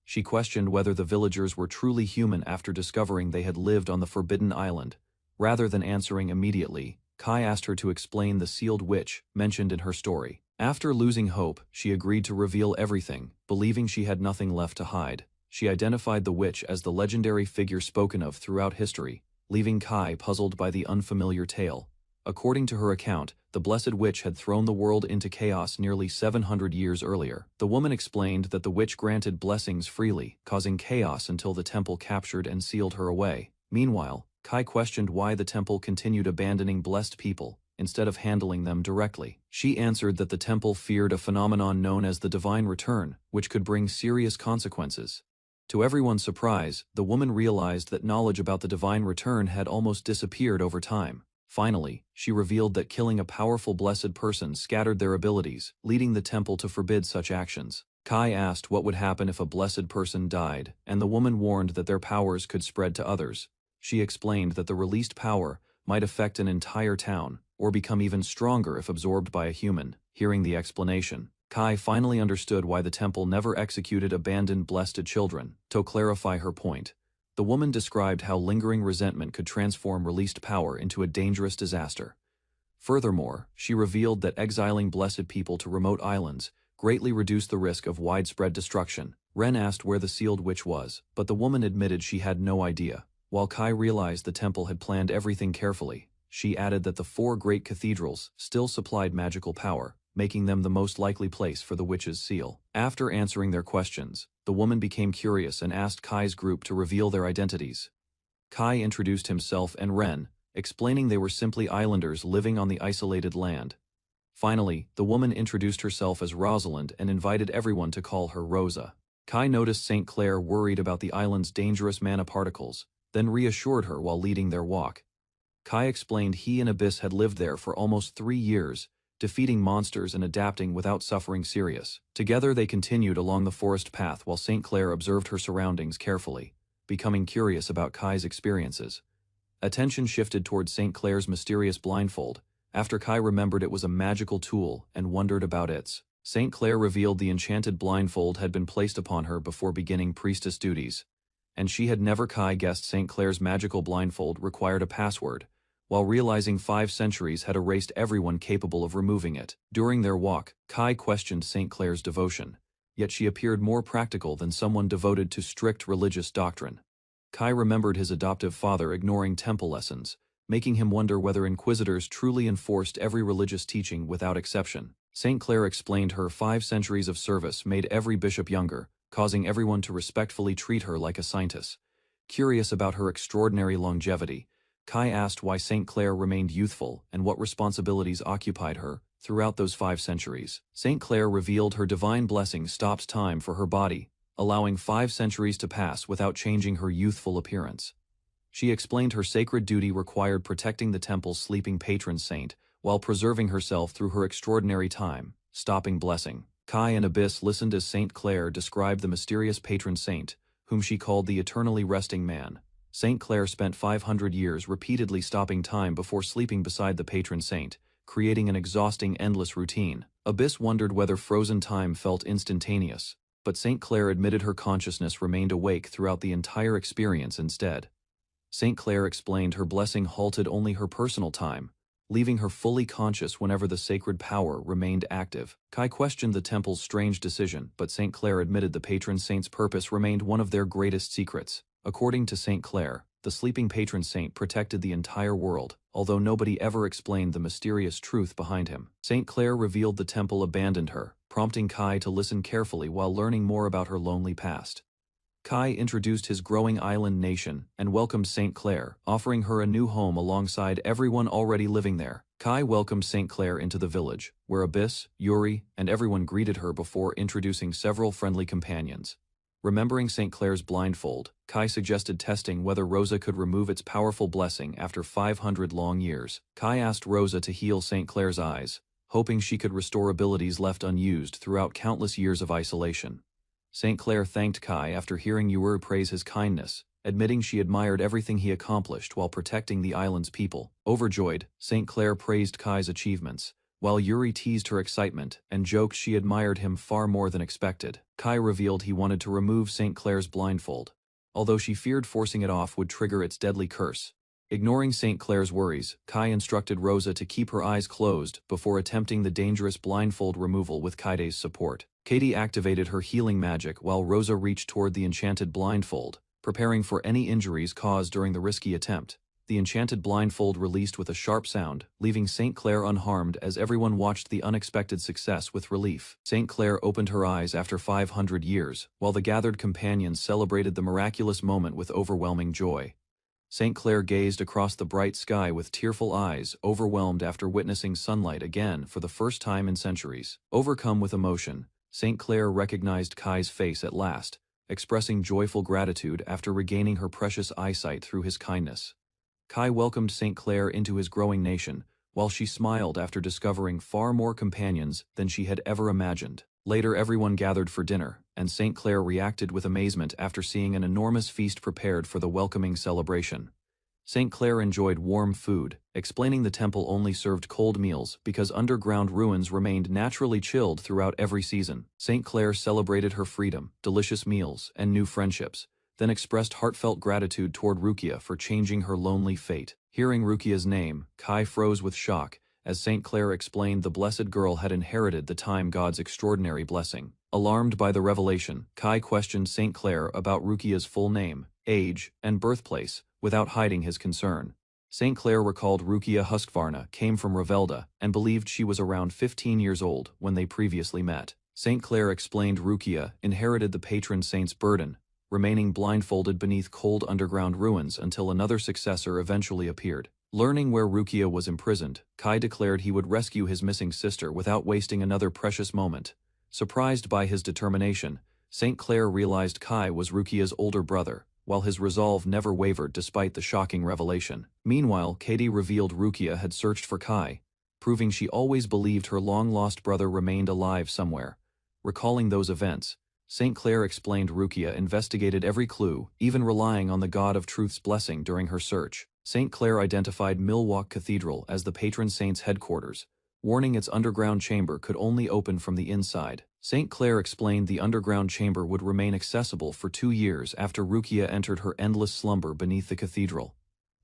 [SPEAKER 1] She questioned whether the villagers were truly human after discovering they had lived on the Forbidden Island. Rather than answering immediately, Kai asked her to explain the sealed witch mentioned in her story. After losing hope, she agreed to reveal everything, believing she had nothing left to hide. She identified the witch as the legendary figure spoken of throughout history, leaving Kai puzzled by the unfamiliar tale. According to her account, the Blessed Witch had thrown the world into chaos nearly 700 years earlier. The woman explained that the witch granted blessings freely, causing chaos until the temple captured and sealed her away. Meanwhile, Kai questioned why the temple continued abandoning blessed people, instead of handling them directly. She answered that the temple feared a phenomenon known as the divine return, which could bring serious consequences. To everyone's surprise, the woman realized that knowledge about the divine return had almost disappeared over time. Finally, she revealed that killing a powerful blessed person scattered their abilities, leading the temple to forbid such actions. Kai asked what would happen if a blessed person died, and the woman warned that their powers could spread to others. She explained that the released power might affect an entire town, or become even stronger if absorbed by a human. Hearing the explanation, Kai finally understood why the temple never executed abandoned blessed children. To clarify her point, the woman described how lingering resentment could transform released power into a dangerous disaster. Furthermore, she revealed that exiling blessed people to remote islands greatly reduced the risk of widespread destruction. Ren asked where the sealed witch was, but the woman admitted she had no idea. While Kai realized the temple had planned everything carefully, she added that the 4 great cathedrals still supplied magical power, making them the most likely place for the witch's seal. After answering their questions, the woman became curious and asked Kai's group to reveal their identities. Kai introduced himself and Ren, explaining they were simply islanders living on the isolated land. Finally, the woman introduced herself as Rosalind and invited everyone to call her Rosa. Kai noticed St. Clair worried about the island's dangerous mana particles, then reassured her while leading their walk. Kai explained he and Abyss had lived there for almost 3 years, defeating monsters and adapting without suffering serious. Together they continued along the forest path while St. Clair observed her surroundings carefully, becoming curious about Kai's experiences. Attention shifted towards St. Clair's mysterious blindfold, after Kai remembered it was a magical tool and wondered about its. St. Clair revealed the enchanted blindfold had been placed upon her before beginning priestess duties, and she had never. Kai guessed St. Clair's magical blindfold required a password, while realizing 5 centuries had erased everyone capable of removing it. During their walk, Kai questioned St. Clair's devotion, yet she appeared more practical than someone devoted to strict religious doctrine. Kai remembered his adoptive father ignoring temple lessons, making him wonder whether inquisitors truly enforced every religious teaching without exception. St. Clair explained her 5 centuries of service made every bishop younger, causing everyone to respectfully treat her like a scientist. Curious about her extraordinary longevity, Kai asked why St. Clair remained youthful and what responsibilities occupied her throughout those 5 centuries. St. Clair revealed her divine blessing stops time for her body, allowing 5 centuries to pass without changing her youthful appearance. She explained her sacred duty required protecting the temple's sleeping patron saint while preserving herself through her extraordinary time, stopping blessing. Kai and Abyss listened as St. Clair described the mysterious patron saint, whom she called the eternally resting man. St. Clair spent 500 years repeatedly stopping time before sleeping beside the patron saint, creating an exhausting endless routine. Abyss wondered whether frozen time felt instantaneous, but St. Clair admitted her consciousness remained awake throughout the entire experience instead. St. Clair explained her blessing halted only her personal time, leaving her fully conscious whenever the sacred power remained active. Kai questioned the temple's strange decision, but St. Clair admitted the patron saint's purpose remained one of their greatest secrets. According to St. Clair, the sleeping patron saint protected the entire world, although nobody ever explained the mysterious truth behind him. St. Clair revealed the temple abandoned her, prompting Kai to listen carefully while learning more about her lonely past. Kai introduced his growing island nation and welcomed St. Clair, offering her a new home alongside everyone already living there. Kai welcomed St. Clair into the village, where Abyss, Yuri, and everyone greeted her before introducing several friendly companions. Remembering St. Clair's blindfold, Kai suggested testing whether Rosa could remove its powerful blessing after 500 long years. Kai asked Rosa to heal St. Clair's eyes, hoping she could restore abilities left unused throughout countless years of isolation. St. Clair thanked Kai after hearing Yuri praise his kindness, admitting she admired everything he accomplished while protecting the island's people. Overjoyed, St. Clair praised Kai's achievements, while Yuri teased her excitement and joked she admired him far more than expected. Kai revealed he wanted to remove St. Clair's blindfold, although she feared forcing it off would trigger its deadly curse. Ignoring St. Clair's worries, Kai instructed Rosa to keep her eyes closed before attempting the dangerous blindfold removal with Kaide's support. Katie activated her healing magic while Rosa reached toward the enchanted blindfold, preparing for any injuries caused during the risky attempt. The enchanted blindfold released with a sharp sound, leaving St. Clair unharmed as everyone watched the unexpected success with relief. St. Clair opened her eyes after 500 years, while the gathered companions celebrated the miraculous moment with overwhelming joy. St. Clair gazed across the bright sky with tearful eyes, overwhelmed after witnessing sunlight again for the first time in centuries. Overcome with emotion, St. Clair recognized Kai's face at last, expressing joyful gratitude after regaining her precious eyesight through his kindness. Kai welcomed St. Clair into his growing nation, while she smiled after discovering far more companions than she had ever imagined. Later everyone gathered for dinner, and St. Clair reacted with amazement after seeing an enormous feast prepared for the welcoming celebration. St. Clair enjoyed warm food, explaining the temple only served cold meals because underground ruins remained naturally chilled throughout every season. St. Clair celebrated her freedom, delicious meals, and new friendships, then expressed heartfelt gratitude toward Rukia for changing her lonely fate. Hearing Rukia's name, Kai froze with shock, as St. Clair explained the blessed girl had inherited the time god's extraordinary blessing. Alarmed by the revelation, Kai questioned St. Clair about Rukia's full name, age, and birthplace, without hiding his concern. St. Clair recalled Rukia Husqvarna came from Ravelda and believed she was around 15 years old when they previously met. St. Clair explained Rukia inherited the patron saint's burden, remaining blindfolded beneath cold underground ruins until another successor eventually appeared. Learning where Rukia was imprisoned, Kai declared he would rescue his missing sister without wasting another precious moment. Surprised by his determination, St. Clair realized Kai was Rukia's older brother, while his resolve never wavered despite the shocking revelation. Meanwhile, Katie revealed Rukia had searched for Kai, proving she always believed her long-lost brother remained alive somewhere. Recalling those events, St. Clair explained Rukia investigated every clue, even relying on the God of Truth's blessing during her search. St. Clair identified Manhwa Cathedral as the patron saint's headquarters, warning its underground chamber could only open from the inside. St. Clair explained the underground chamber would remain accessible for 2 years after Rukia entered her endless slumber beneath the cathedral.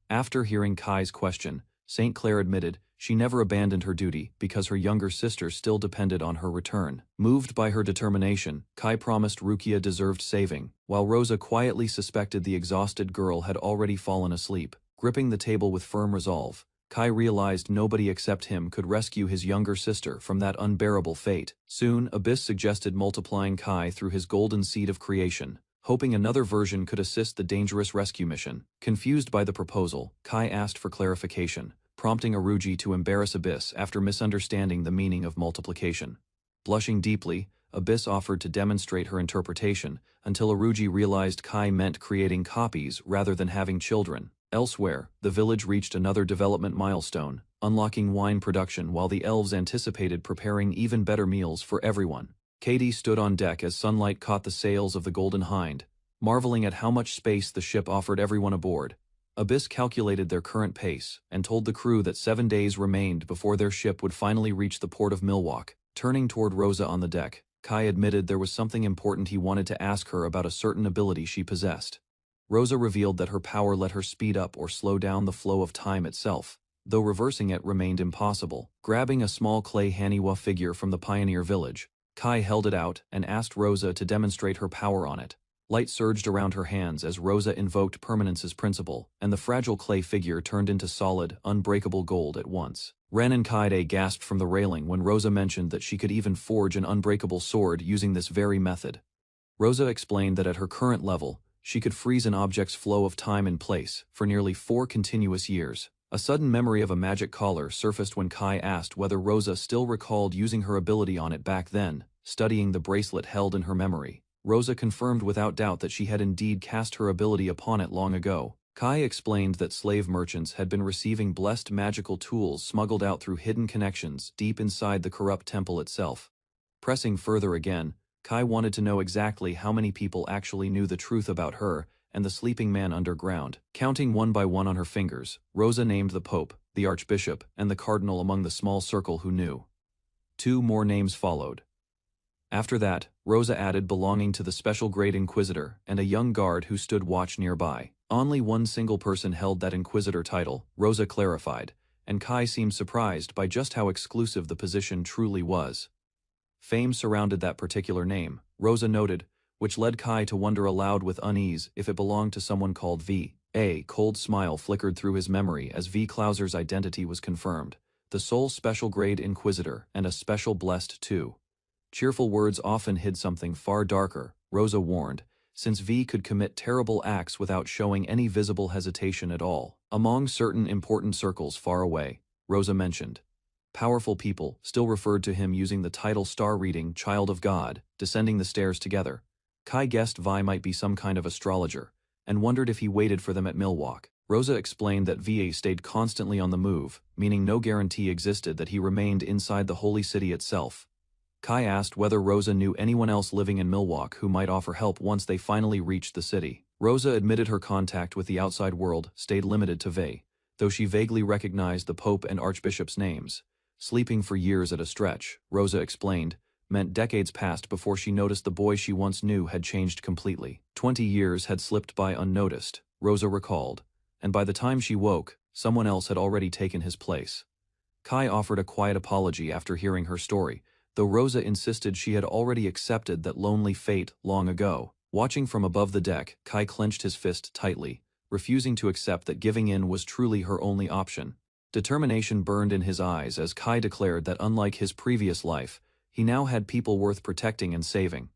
[SPEAKER 1] After hearing Kai's question, St. Clair admitted she never abandoned her duty because her younger sister still depended on her return. Moved by her determination, Kai promised Rukia deserved saving, while Rosa quietly suspected the exhausted girl had already fallen asleep. Gripping the table with firm resolve, Kai realized nobody except him could rescue his younger sister from that unbearable fate. Soon, Abyss suggested multiplying Kai through his golden seed of creation, hoping another version could assist the dangerous rescue mission. Confused by the proposal, Kai asked for clarification, prompting Aruji to embarrass Abyss after misunderstanding the meaning of multiplication. Blushing deeply, Abyss offered to demonstrate her interpretation until Aruji realized Kai meant creating copies rather than having children. Elsewhere, the village reached another development milestone, unlocking wine production while the elves anticipated preparing even better meals for everyone. Katie stood on deck as sunlight caught the sails of the Golden Hind, marveling at how much space the ship offered everyone aboard. Abyss calculated their current pace and told the crew that 7 days remained before their ship would finally reach the port of Milwaukee. Turning toward Rosa on the deck, Kai admitted there was something important he wanted to ask her about a certain ability she possessed. Rosa revealed that her power let her speed up or slow down the flow of time itself, though reversing it remained impossible. Grabbing a small clay Haniwa figure from the pioneer village, Kai held it out and asked Rosa to demonstrate her power on it. Light surged around her hands as Rosa invoked Permanence's principle, and the fragile clay figure turned into solid, unbreakable gold at once. Ren and Kaide gasped from the railing when Rosa mentioned that she could even forge an unbreakable sword using this very method. Rosa explained that at her current level, she could freeze an object's flow of time in place for nearly 4 continuous years. A sudden memory of a magic collar surfaced when Kai asked whether Rosa still recalled using her ability on it back then. Studying the bracelet held in her memory, Rosa confirmed without doubt that she had indeed cast her ability upon it long ago. Kai explained that slave merchants had been receiving blessed magical tools smuggled out through hidden connections deep inside the corrupt temple itself. Pressing further again, Kai wanted to know exactly how many people actually knew the truth about her and the sleeping man underground. Counting one by one on her fingers, Rosa named the Pope, the Archbishop, and the Cardinal among the small circle who knew. 2 more names followed. After that, Rosa added belonging to the special grade Inquisitor and a young guard who stood watch nearby. Only one single person held that Inquisitor title, Rosa clarified, and Kai seemed surprised by just how exclusive the position truly was. Fame surrounded that particular name, Rosa noted, which led Kai to wonder aloud with unease if it belonged to someone called V. A cold smile flickered through his memory as V. Clauser's identity was confirmed, the sole special grade Inquisitor and a special blessed too. Cheerful words often hid something far darker, Rosa warned, since V could commit terrible acts without showing any visible hesitation at all. Among certain important circles far away, Rosa mentioned, powerful people still referred to him using the title star reading Child of God, descending the stairs together. Kai guessed Vi might be some kind of astrologer, and wondered if he waited for them at Milwaukee. Rosa explained that Va stayed constantly on the move, meaning no guarantee existed that he remained inside the holy city itself. Kai asked whether Rosa knew anyone else living in Milwaukee who might offer help once they finally reached the city. Rosa admitted her contact with the outside world stayed limited to Va, though she vaguely recognized the Pope and Archbishop's names. Sleeping for years at a stretch, Rosa explained, meant decades passed before she noticed the boy she once knew had changed completely. 20 years had slipped by unnoticed, Rosa recalled, and by the time she woke, someone else had already taken his place. Kai offered a quiet apology after hearing her story, though Rosa insisted she had already accepted that lonely fate long ago. Watching from above the deck, Kai clenched his fist tightly, refusing to accept that giving in was truly her only option. Determination burned in his eyes as Kai declared that unlike his previous life, he now had people worth protecting and saving.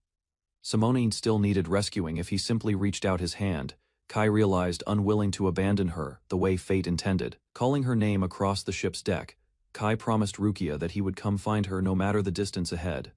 [SPEAKER 1] Simone still needed rescuing if he simply reached out his hand. Kai realized unwilling to abandon her the way fate intended. Calling her name across the ship's deck, Kai promised Rukia that he would come find her no matter the distance ahead.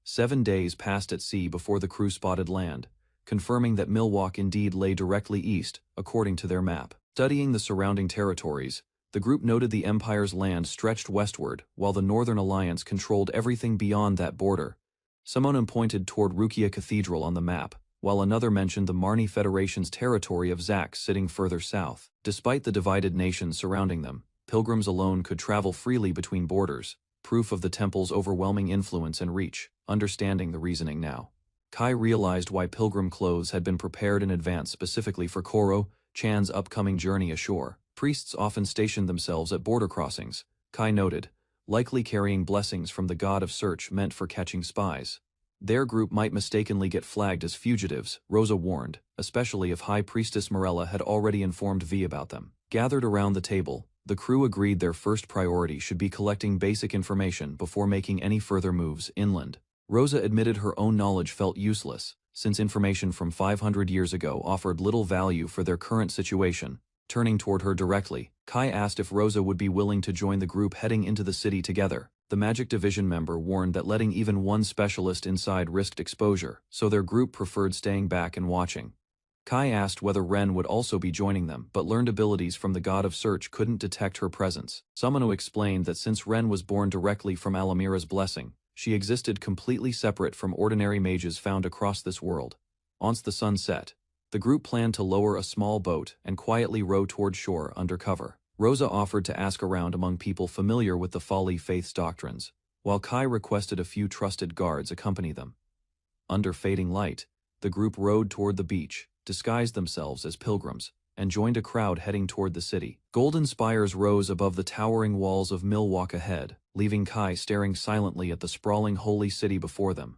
[SPEAKER 1] 7 days passed at sea before the crew spotted land, confirming that Milwaukee indeed lay directly east, according to their map. Studying the surrounding territories, the group noted the Empire's land stretched westward, while the Northern Alliance controlled everything beyond that border. Someone pointed toward Rukia Cathedral on the map, while another mentioned the Marni Federation's territory of Zak sitting further south. Despite the divided nations surrounding them, pilgrims alone could travel freely between borders, proof of the temple's overwhelming influence and reach. Understanding the reasoning now, Kai realized why pilgrim clothes had been prepared in advance specifically for Koro Chan's upcoming journey ashore. Priests often stationed themselves at border crossings, Kai noted, likely carrying blessings from the god of search meant for catching spies. Their group might mistakenly get flagged as fugitives, Rosa warned, especially if High Priestess Morella had already informed V about them. Gathered around the table, the crew agreed their first priority should be collecting basic information before making any further moves inland. Rosa admitted her own knowledge felt useless, since information from 500 years ago offered little value for their current situation. Turning toward her directly, Kai asked if Rosa would be willing to join the group heading into the city together. The Magic Division member warned that letting even one specialist inside risked exposure, so their group preferred staying back and watching. Kai asked whether Ren would also be joining them, but learned abilities from the god of search couldn't detect her presence. Summono explained that since Ren was born directly from Alamira's blessing, she existed completely separate from ordinary mages found across this world. Once the sun set, the group planned to lower a small boat and quietly row toward shore under cover. Rosa offered to ask around among people familiar with the Folly Faith's doctrines, while Kai requested a few trusted guards accompany them. Under fading light, the group rowed toward the beach, disguised themselves as pilgrims, and joined a crowd heading toward the city. Golden spires rose above the towering walls of Milwaukee ahead, leaving Kai staring silently at the sprawling holy city before them.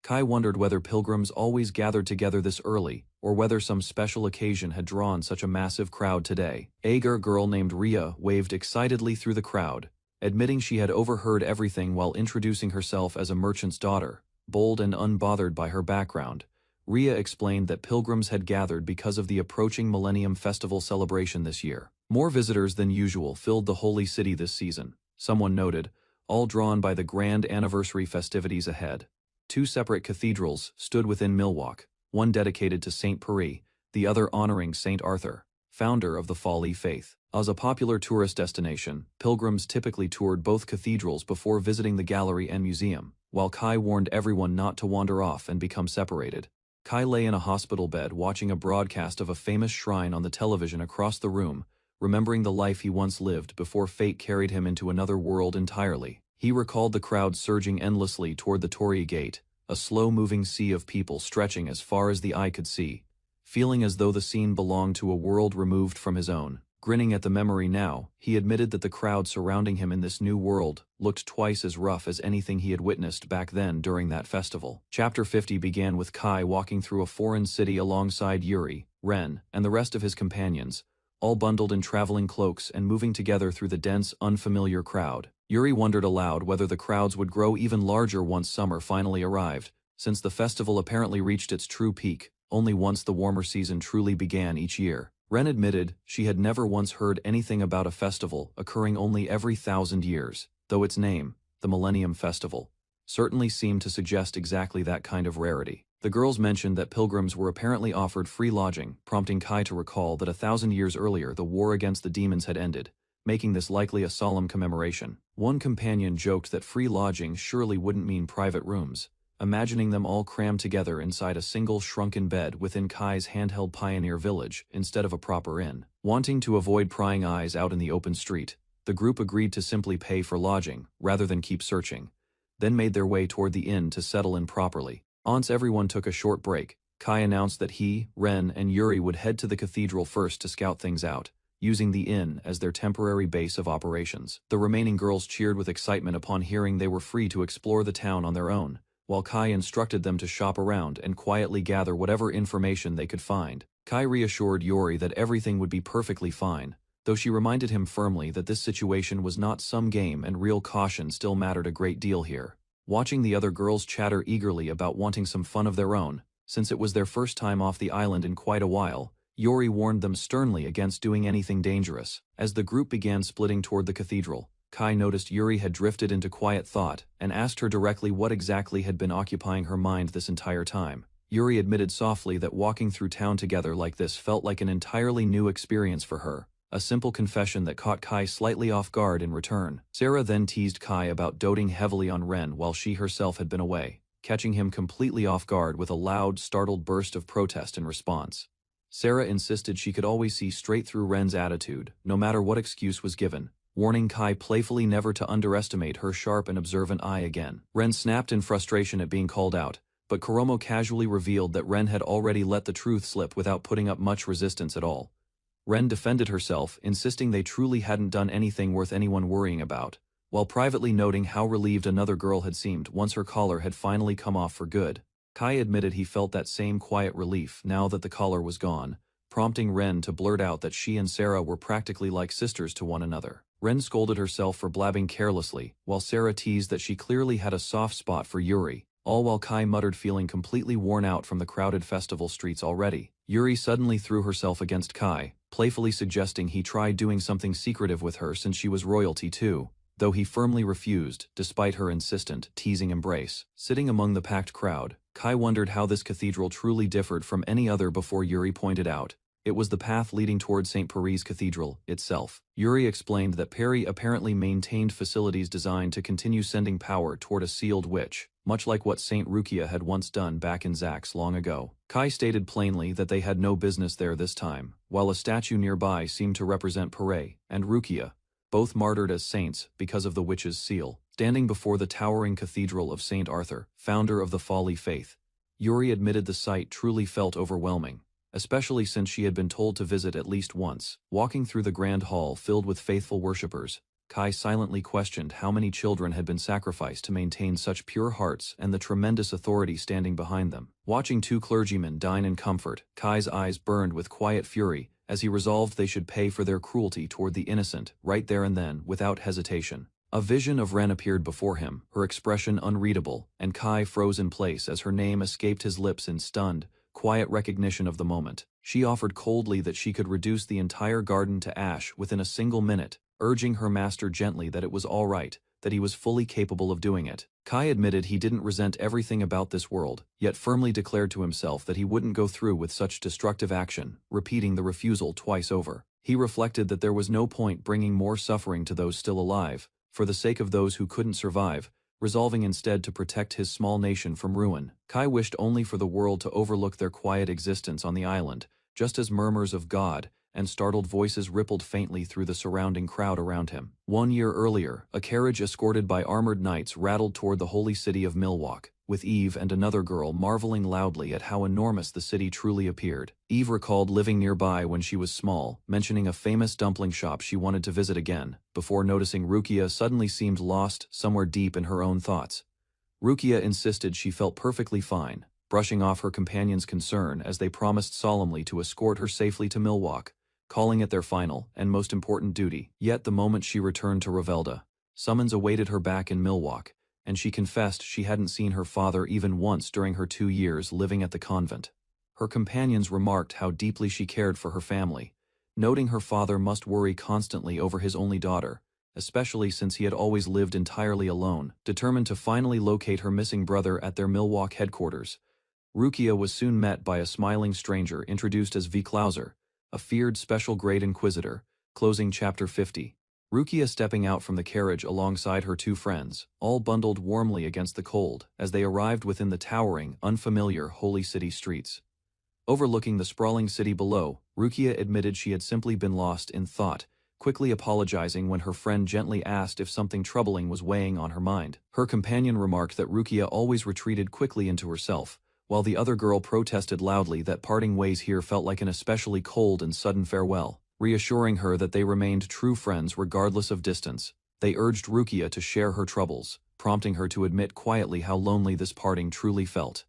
[SPEAKER 1] Kai wondered whether pilgrims always gathered together this early, or whether some special occasion had drawn such a massive crowd today. A girl named Ria waved excitedly through the crowd, admitting she had overheard everything while introducing herself as a merchant's daughter. Bold and unbothered by her background, Ria explained that pilgrims had gathered because of the approaching Millennium Festival celebration this year. More visitors than usual filled the holy city this season, someone noted, all drawn by the grand anniversary festivities ahead. 2 separate cathedrals stood within Milwaukee, one dedicated to Saint Peri, the other honoring Saint Arthur, founder of the Folly Faith. As a popular tourist destination, pilgrims typically toured both cathedrals before visiting the gallery and museum, while Kai warned everyone not to wander off and become separated. Kai lay in a hospital bed watching a broadcast of a famous shrine on the television across the room, remembering the life he once lived before fate carried him into another world entirely. He recalled the crowd surging endlessly toward the Torii Gate, a slow-moving sea of people stretching as far as the eye could see, feeling as though the scene belonged to a world removed from his own. Grinning at the memory now, he admitted that the crowd surrounding him in this new world looked twice as rough as anything he had witnessed back then during that festival. Chapter 50 began with Kai walking through a foreign city alongside Yuri, Ren, and the rest of his companions, all bundled in traveling cloaks and moving together through the dense, unfamiliar crowd. Yuri wondered aloud whether the crowds would grow even larger once summer finally arrived, since the festival apparently reached its true peak only once the warmer season truly began each year. Ren admitted she had never once heard anything about a festival occurring only every 1,000 years, though its name, the Millennium Festival, certainly seemed to suggest exactly that kind of rarity. The girls mentioned that pilgrims were apparently offered free lodging, prompting Kai to recall that 1,000 years earlier the war against the demons had ended, making this likely a solemn commemoration. One companion joked that free lodging surely wouldn't mean private rooms, imagining them all crammed together inside a single shrunken bed within Kai's handheld pioneer village instead of a proper inn. Wanting to avoid prying eyes out in the open street, the group agreed to simply pay for lodging, rather than keep searching, then made their way toward the inn to settle in properly. Once everyone took a short break, Kai announced that he, Ren, and Yuri would head to the cathedral first to scout things out, using the inn as their temporary base of operations. The remaining girls cheered with excitement upon hearing they were free to explore the town on their own, while Kai instructed them to shop around and quietly gather whatever information they could find. Kai reassured Yuri that everything would be perfectly fine, though she reminded him firmly that this situation was not some game and real caution still mattered a great deal here. Watching the other girls chatter eagerly about wanting some fun of their own, since it was their first time off the island in quite a while, Yuri warned them sternly against doing anything dangerous. As the group began splitting toward the cathedral, Kai noticed Yuri had drifted into quiet thought and asked her directly what exactly had been occupying her mind this entire time. Yuri admitted softly that walking through town together like this felt like an entirely new experience for her, a simple confession that caught Kai slightly off guard in return. Sarah then teased Kai about doting heavily on Ren while she herself had been away, catching him completely off guard with a loud, startled burst of protest in response. Sarah insisted she could always see straight through Ren's attitude, no matter what excuse was given, warning Kai playfully never to underestimate her sharp and observant eye again. Ren snapped in frustration at being called out, but Kuromo casually revealed that Ren had already let the truth slip without putting up much resistance at all. Ren defended herself, insisting they truly hadn't done anything worth anyone worrying about, while privately noting how relieved another girl had seemed once her collar had finally come off for good. Kai admitted he felt that same quiet relief now that the collar was gone, prompting Ren to blurt out that she and Sarah were practically like sisters to one another. Ren scolded herself for blabbing carelessly, while Sarah teased that she clearly had a soft spot for Yuri, all while Kai muttered feeling completely worn out from the crowded festival streets already. Yuri suddenly threw herself against Kai, playfully suggesting he try doing something secretive with her since she was royalty too, though he firmly refused, despite her insistent, teasing embrace. Sitting among the packed crowd, Kai wondered how this cathedral truly differed from any other before Yuri pointed out. It was the path leading toward St. Perry's Cathedral itself. Yuri explained that Perry apparently maintained facilities designed to continue sending power toward a sealed witch, much like what St. Rukia had once done back in Zax long ago. Kai stated plainly that they had no business there this time, while a statue nearby seemed to represent Perry and Rukia, both martyred as saints because of the witch's seal. Standing before the towering cathedral of St. Arthur, founder of the Folly faith, Yuri admitted the sight truly felt overwhelming, especially since she had been told to visit at least once. Walking through the grand hall filled with faithful worshippers, Kai silently questioned how many children had been sacrificed to maintain such pure hearts and the tremendous authority standing behind them. Watching two clergymen dine in comfort, Kai's eyes burned with quiet fury as he resolved they should pay for their cruelty toward the innocent right there and then without hesitation. A vision of Ren appeared before him, her expression unreadable, and Kai froze in place as her name escaped his lips in stunned, quiet recognition of the moment. She offered coldly that she could reduce the entire garden to ash within a single minute, urging her master gently that it was all right, that he was fully capable of doing it. Kai admitted he didn't resent everything about this world, yet firmly declared to himself that he wouldn't go through with such destructive action, repeating the refusal twice over. He reflected that there was no point bringing more suffering to those still alive, for the sake of those who couldn't survive, resolving instead to protect his small nation from ruin. Kai wished only for the world to overlook their quiet existence on the island, just as murmurs of God and startled voices rippled faintly through the surrounding crowd around him. 1 year earlier, a carriage escorted by armored knights rattled toward the holy city of Milwaukee, with Eve and another girl marveling loudly at how enormous the city truly appeared. Eve recalled living nearby when she was small, mentioning a famous dumpling shop she wanted to visit again, before noticing Rukia suddenly seemed lost somewhere deep in her own thoughts. Rukia insisted she felt perfectly fine, brushing off her companion's concern as they promised solemnly to escort her safely to Milwaukee, calling it their final and most important duty. Yet the moment she returned to Revelda, summons awaited her back in Milwaukee, and she confessed she hadn't seen her father even once during her 2 years living at the convent. Her companions remarked how deeply she cared for her family, noting her father must worry constantly over his only daughter, especially since he had always lived entirely alone. Determined to finally locate her missing brother at their Milwaukee headquarters, Rukia was soon met by a smiling stranger introduced as V. Klauser, a feared special-grade inquisitor. Closing Chapter 50. Rukia stepping out from the carriage alongside her two friends, all bundled warmly against the cold as they arrived within the towering, unfamiliar Holy City streets. Overlooking the sprawling city below, Rukia admitted she had simply been lost in thought, quickly apologizing when her friend gently asked if something troubling was weighing on her mind. Her companion remarked that Rukia always retreated quickly into herself, while the other girl protested loudly that parting ways here felt like an especially cold and sudden farewell. Reassuring her that they remained true friends regardless of distance, they urged Rukia to share her troubles, prompting her to admit quietly how lonely this parting truly felt.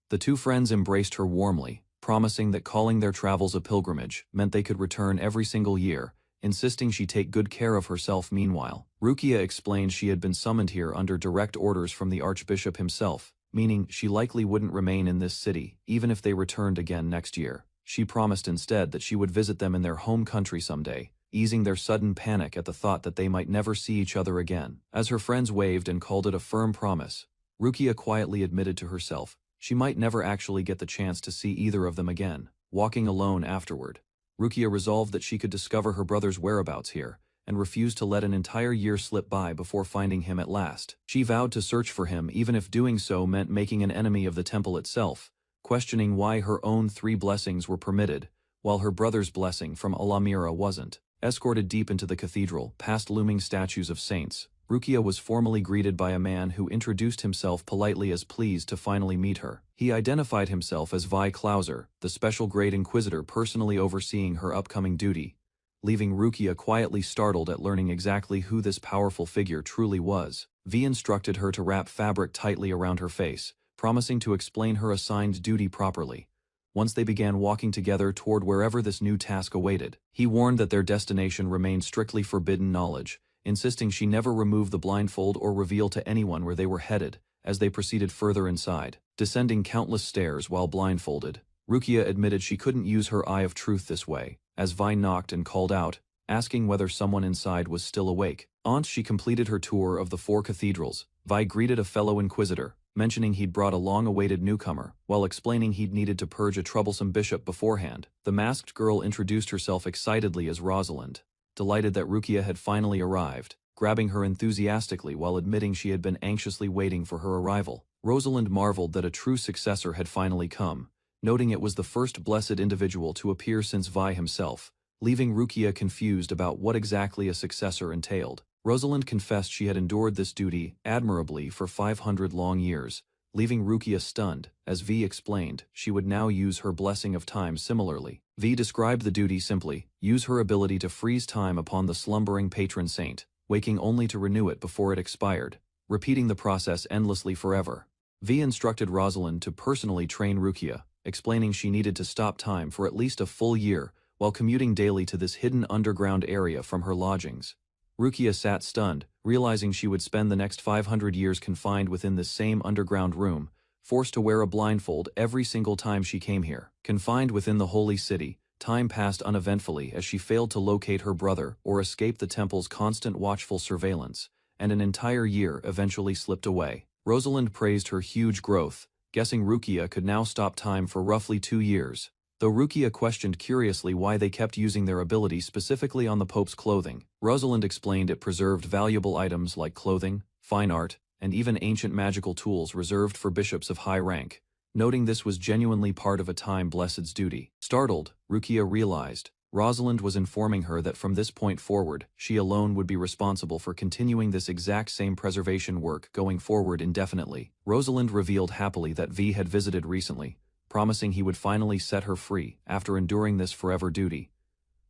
[SPEAKER 1] The two friends embraced her warmly, promising that calling their travels a pilgrimage meant they could return every single year, insisting she take good care of herself. Meanwhile, Rukia explained she had been summoned here under direct orders from the Archbishop himself, meaning she likely wouldn't remain in this city, even if they returned again next year. She promised instead that she would visit them in their home country someday, easing their sudden panic at the thought that they might never see each other again. As her friends waved and called it a firm promise, Rukia quietly admitted to herself she might never actually get the chance to see either of them again. Walking alone afterward, Rukia resolved that she could discover her brother's whereabouts here, and refused to let an entire year slip by before finding him at last. She vowed to search for him even if doing so meant making an enemy of the temple itself, questioning why her own 3 blessings were permitted, while her brother's blessing from Alamira wasn't. Escorted deep into the cathedral, past looming statues of saints, Rukia was formally greeted by a man who introduced himself politely as pleased to finally meet her. He identified himself as Vi Klauser, the special-grade inquisitor personally overseeing her upcoming duty, leaving Rukia quietly startled at learning exactly who this powerful figure truly was. V instructed her to wrap fabric tightly around her face, promising to explain her assigned duty properly. Once they began walking together toward wherever this new task awaited, he warned that their destination remained strictly forbidden knowledge, insisting she never remove the blindfold or reveal to anyone where they were headed. As they proceeded further inside, descending countless stairs while blindfolded, Rukia admitted she couldn't use her eye of truth this way, as Vi knocked and called out, asking whether someone inside was still awake. Once she completed her tour of the 4 cathedrals, Vi greeted a fellow inquisitor, mentioning he'd brought a long-awaited newcomer, while explaining he'd needed to purge a troublesome bishop beforehand. The masked girl introduced herself excitedly as Rosalind, delighted that Rukia had finally arrived, grabbing her enthusiastically while admitting she had been anxiously waiting for her arrival. Rosalind marveled that a true successor had finally come, noting it was the first blessed individual to appear since Vi himself, leaving Rukia confused about what exactly a successor entailed. Rosalind confessed she had endured this duty admirably for 500 long years, leaving Rukia stunned. As V explained, she would now use her blessing of time similarly. V described the duty simply: use her ability to freeze time upon the slumbering patron saint, waking only to renew it before it expired, repeating the process endlessly forever. V instructed Rosalind to personally train Rukia, explaining she needed to stop time for at least a full year while commuting daily to this hidden underground area from her lodgings. Rukia sat stunned, realizing she would spend the next 500 years confined within this same underground room, forced to wear a blindfold every single time she came here. Confined within the holy city, time passed uneventfully as she failed to locate her brother or escape the temple's constant watchful surveillance, and an entire year eventually slipped away. Rosalind praised her huge growth, guessing Rukia could now stop time for roughly 2 years. Though Rukia questioned curiously why they kept using their ability specifically on the Pope's clothing, Rosalind explained it preserved valuable items like clothing, fine art, and even ancient magical tools reserved for bishops of high rank, noting this was genuinely part of a time-blessed's duty. Startled, Rukia realized Rosalind was informing her that from this point forward, she alone would be responsible for continuing this exact same preservation work going forward indefinitely. Rosalind revealed happily that V had visited recently, promising he would finally set her free after enduring this forever duty.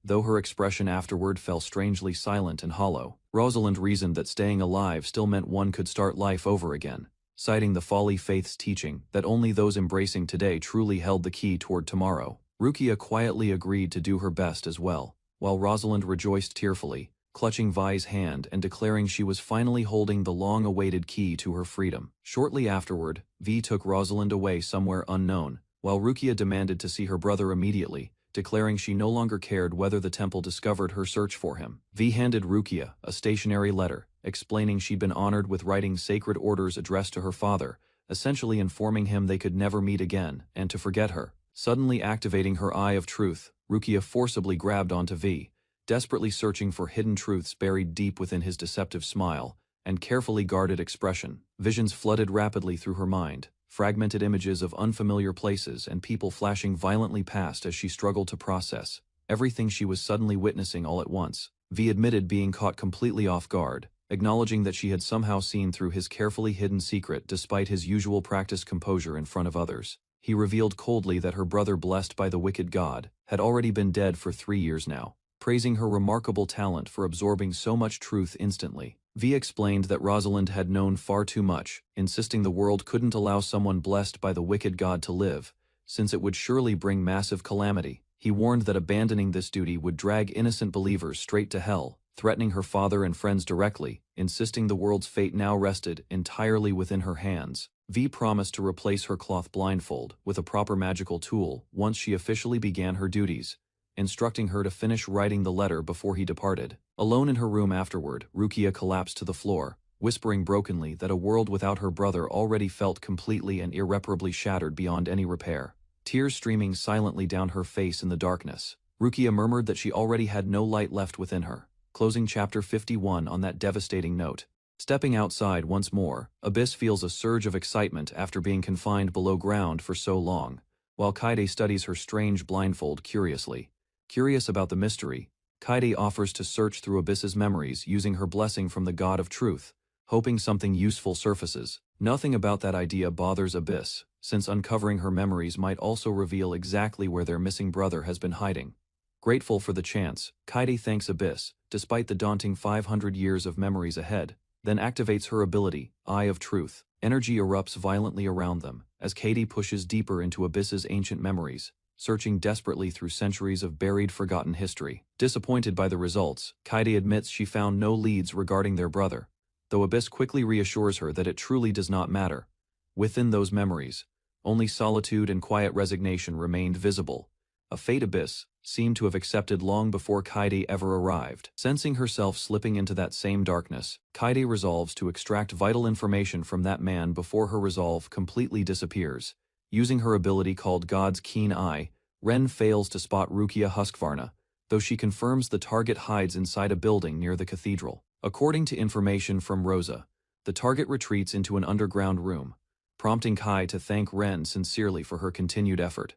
[SPEAKER 1] Though her expression afterward fell strangely silent and hollow, Rosalind reasoned that staying alive still meant one could start life over again, citing the Folly Faith's teaching that only those embracing today truly held the key toward tomorrow. Rukia quietly agreed to do her best as well, while Rosalind rejoiced tearfully, clutching Vi's hand and declaring she was finally holding the long-awaited key to her freedom. Shortly afterward, V took Rosalind away somewhere unknown, while Rukia demanded to see her brother immediately, declaring she no longer cared whether the temple discovered her search for him. V handed Rukia a stationary letter, explaining she'd been honored with writing sacred orders addressed to her father, essentially informing him they could never meet again, and to forget her. Suddenly activating her eye of truth, Rukia forcibly grabbed onto V, desperately searching for hidden truths buried deep within his deceptive smile and carefully guarded expression. Visions flooded rapidly through her mind, fragmented images of unfamiliar places and people flashing violently past as she struggled to process everything she was suddenly witnessing all at once. V admitted being caught completely off guard, acknowledging that she had somehow seen through his carefully hidden secret despite his usual practiced composure in front of others. He revealed coldly that her brother, blessed by the wicked god, had already been dead for 3 years now, praising her remarkable talent for absorbing so much truth instantly. V explained that Rosalind had known far too much, insisting the world couldn't allow someone blessed by the wicked god to live, since it would surely bring massive calamity. He warned that abandoning this duty would drag innocent believers straight to hell, threatening her father and friends directly, insisting the world's fate now rested entirely within her hands. V promised to replace her cloth blindfold with a proper magical tool once she officially began her duties, instructing her to finish writing the letter before he departed. Alone in her room afterward, Rukia collapsed to the floor, whispering brokenly that a world without her brother already felt completely and irreparably shattered beyond any repair. Tears streaming silently down her face in the darkness, Rukia murmured that she already had no light left within her, closing chapter 51 on that devastating note. Stepping outside once more, Abyss feels a surge of excitement after being confined below ground for so long, while Kaede studies her strange blindfold curiously. Curious about the mystery, Kaede offers to search through Abyss's memories using her blessing from the God of Truth, hoping something useful surfaces. Nothing about that idea bothers Abyss, since uncovering her memories might also reveal exactly where their missing brother has been hiding. Grateful for the chance, Kaede thanks Abyss, despite the daunting 500 years of memories ahead, then activates her ability, Eye of Truth. Energy erupts violently around them, as Kaede pushes deeper into Abyss's ancient memories, searching desperately through centuries of buried, forgotten history. Disappointed by the results, Kaede admits she found no leads regarding their brother, though Abyss quickly reassures her that it truly does not matter. Within those memories, only solitude and quiet resignation remained visible, a fate Abyss seemed to have accepted long before Kaede ever arrived. Sensing herself slipping into that same darkness, Kaede resolves to extract vital information from that man before her resolve completely disappears. Using her ability called God's Keen Eye, Ren fails to spot Rukia Husqvarna, though she confirms the target hides inside a building near the cathedral. According to information from Rosa, the target retreats into an underground room, prompting Kai to thank Ren sincerely for her continued effort.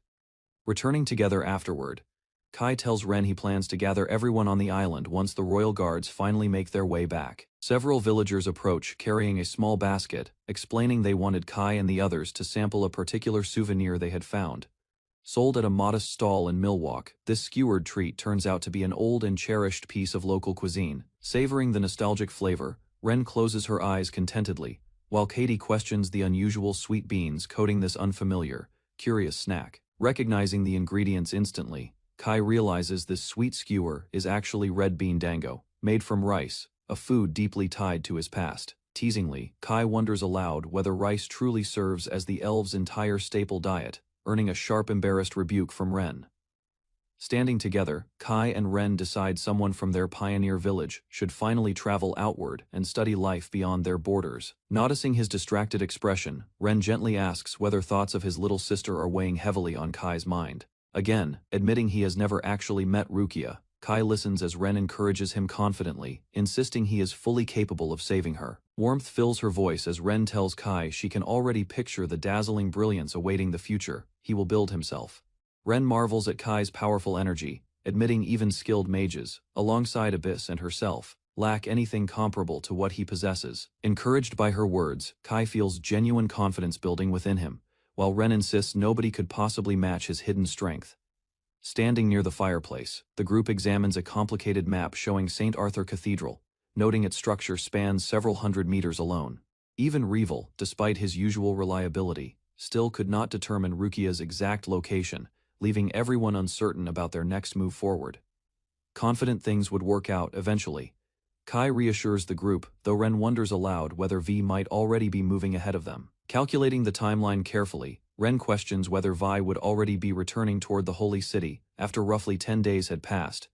[SPEAKER 1] Returning together afterward, Kai tells Ren he plans to gather everyone on the island once the royal guards finally make their way back. Several villagers approach carrying a small basket, explaining they wanted Kai and the others to sample a particular souvenir they had found. Sold at a modest stall in Milwaukee, this skewered treat turns out to be an old and cherished piece of local cuisine. Savoring the nostalgic flavor, Ren closes her eyes contentedly, while Kaede questions the unusual sweet beans coating this unfamiliar, curious snack. Recognizing the ingredients instantly, Kai realizes this sweet skewer is actually red bean dango, made from rice, a food deeply tied to his past. Teasingly, Kai wonders aloud whether rice truly serves as the elves' entire staple diet, earning a sharp embarrassed rebuke from Ren. Standing together, Kai and Ren decide someone from their pioneer village should finally travel outward and study life beyond their borders. Noticing his distracted expression, Ren gently asks whether thoughts of his little sister are weighing heavily on Kai's mind. Again, admitting he has never actually met Rukia, Kai listens as Ren encourages him confidently, insisting he is fully capable of saving her. Warmth fills her voice as Ren tells Kai she can already picture the dazzling brilliance awaiting the future he will build himself. Ren marvels at Kai's powerful energy, admitting even skilled mages, alongside Abyss and herself, lack anything comparable to what he possesses. Encouraged by her words, Kai feels genuine confidence building within him, while Ren insists nobody could possibly match his hidden strength. Standing near the fireplace, the group examines a complicated map showing St. Arthur Cathedral, noting its structure spans several hundred meters alone. Even Revel, despite his usual reliability, still could not determine Rukia's exact location, leaving everyone uncertain about their next move forward. Confident things would work out eventually, Kai reassures the group, though Ren wonders aloud whether V might already be moving ahead of them. Calculating the timeline carefully, Ren questions whether Vi would already be returning toward the holy city after roughly 10 days had passed.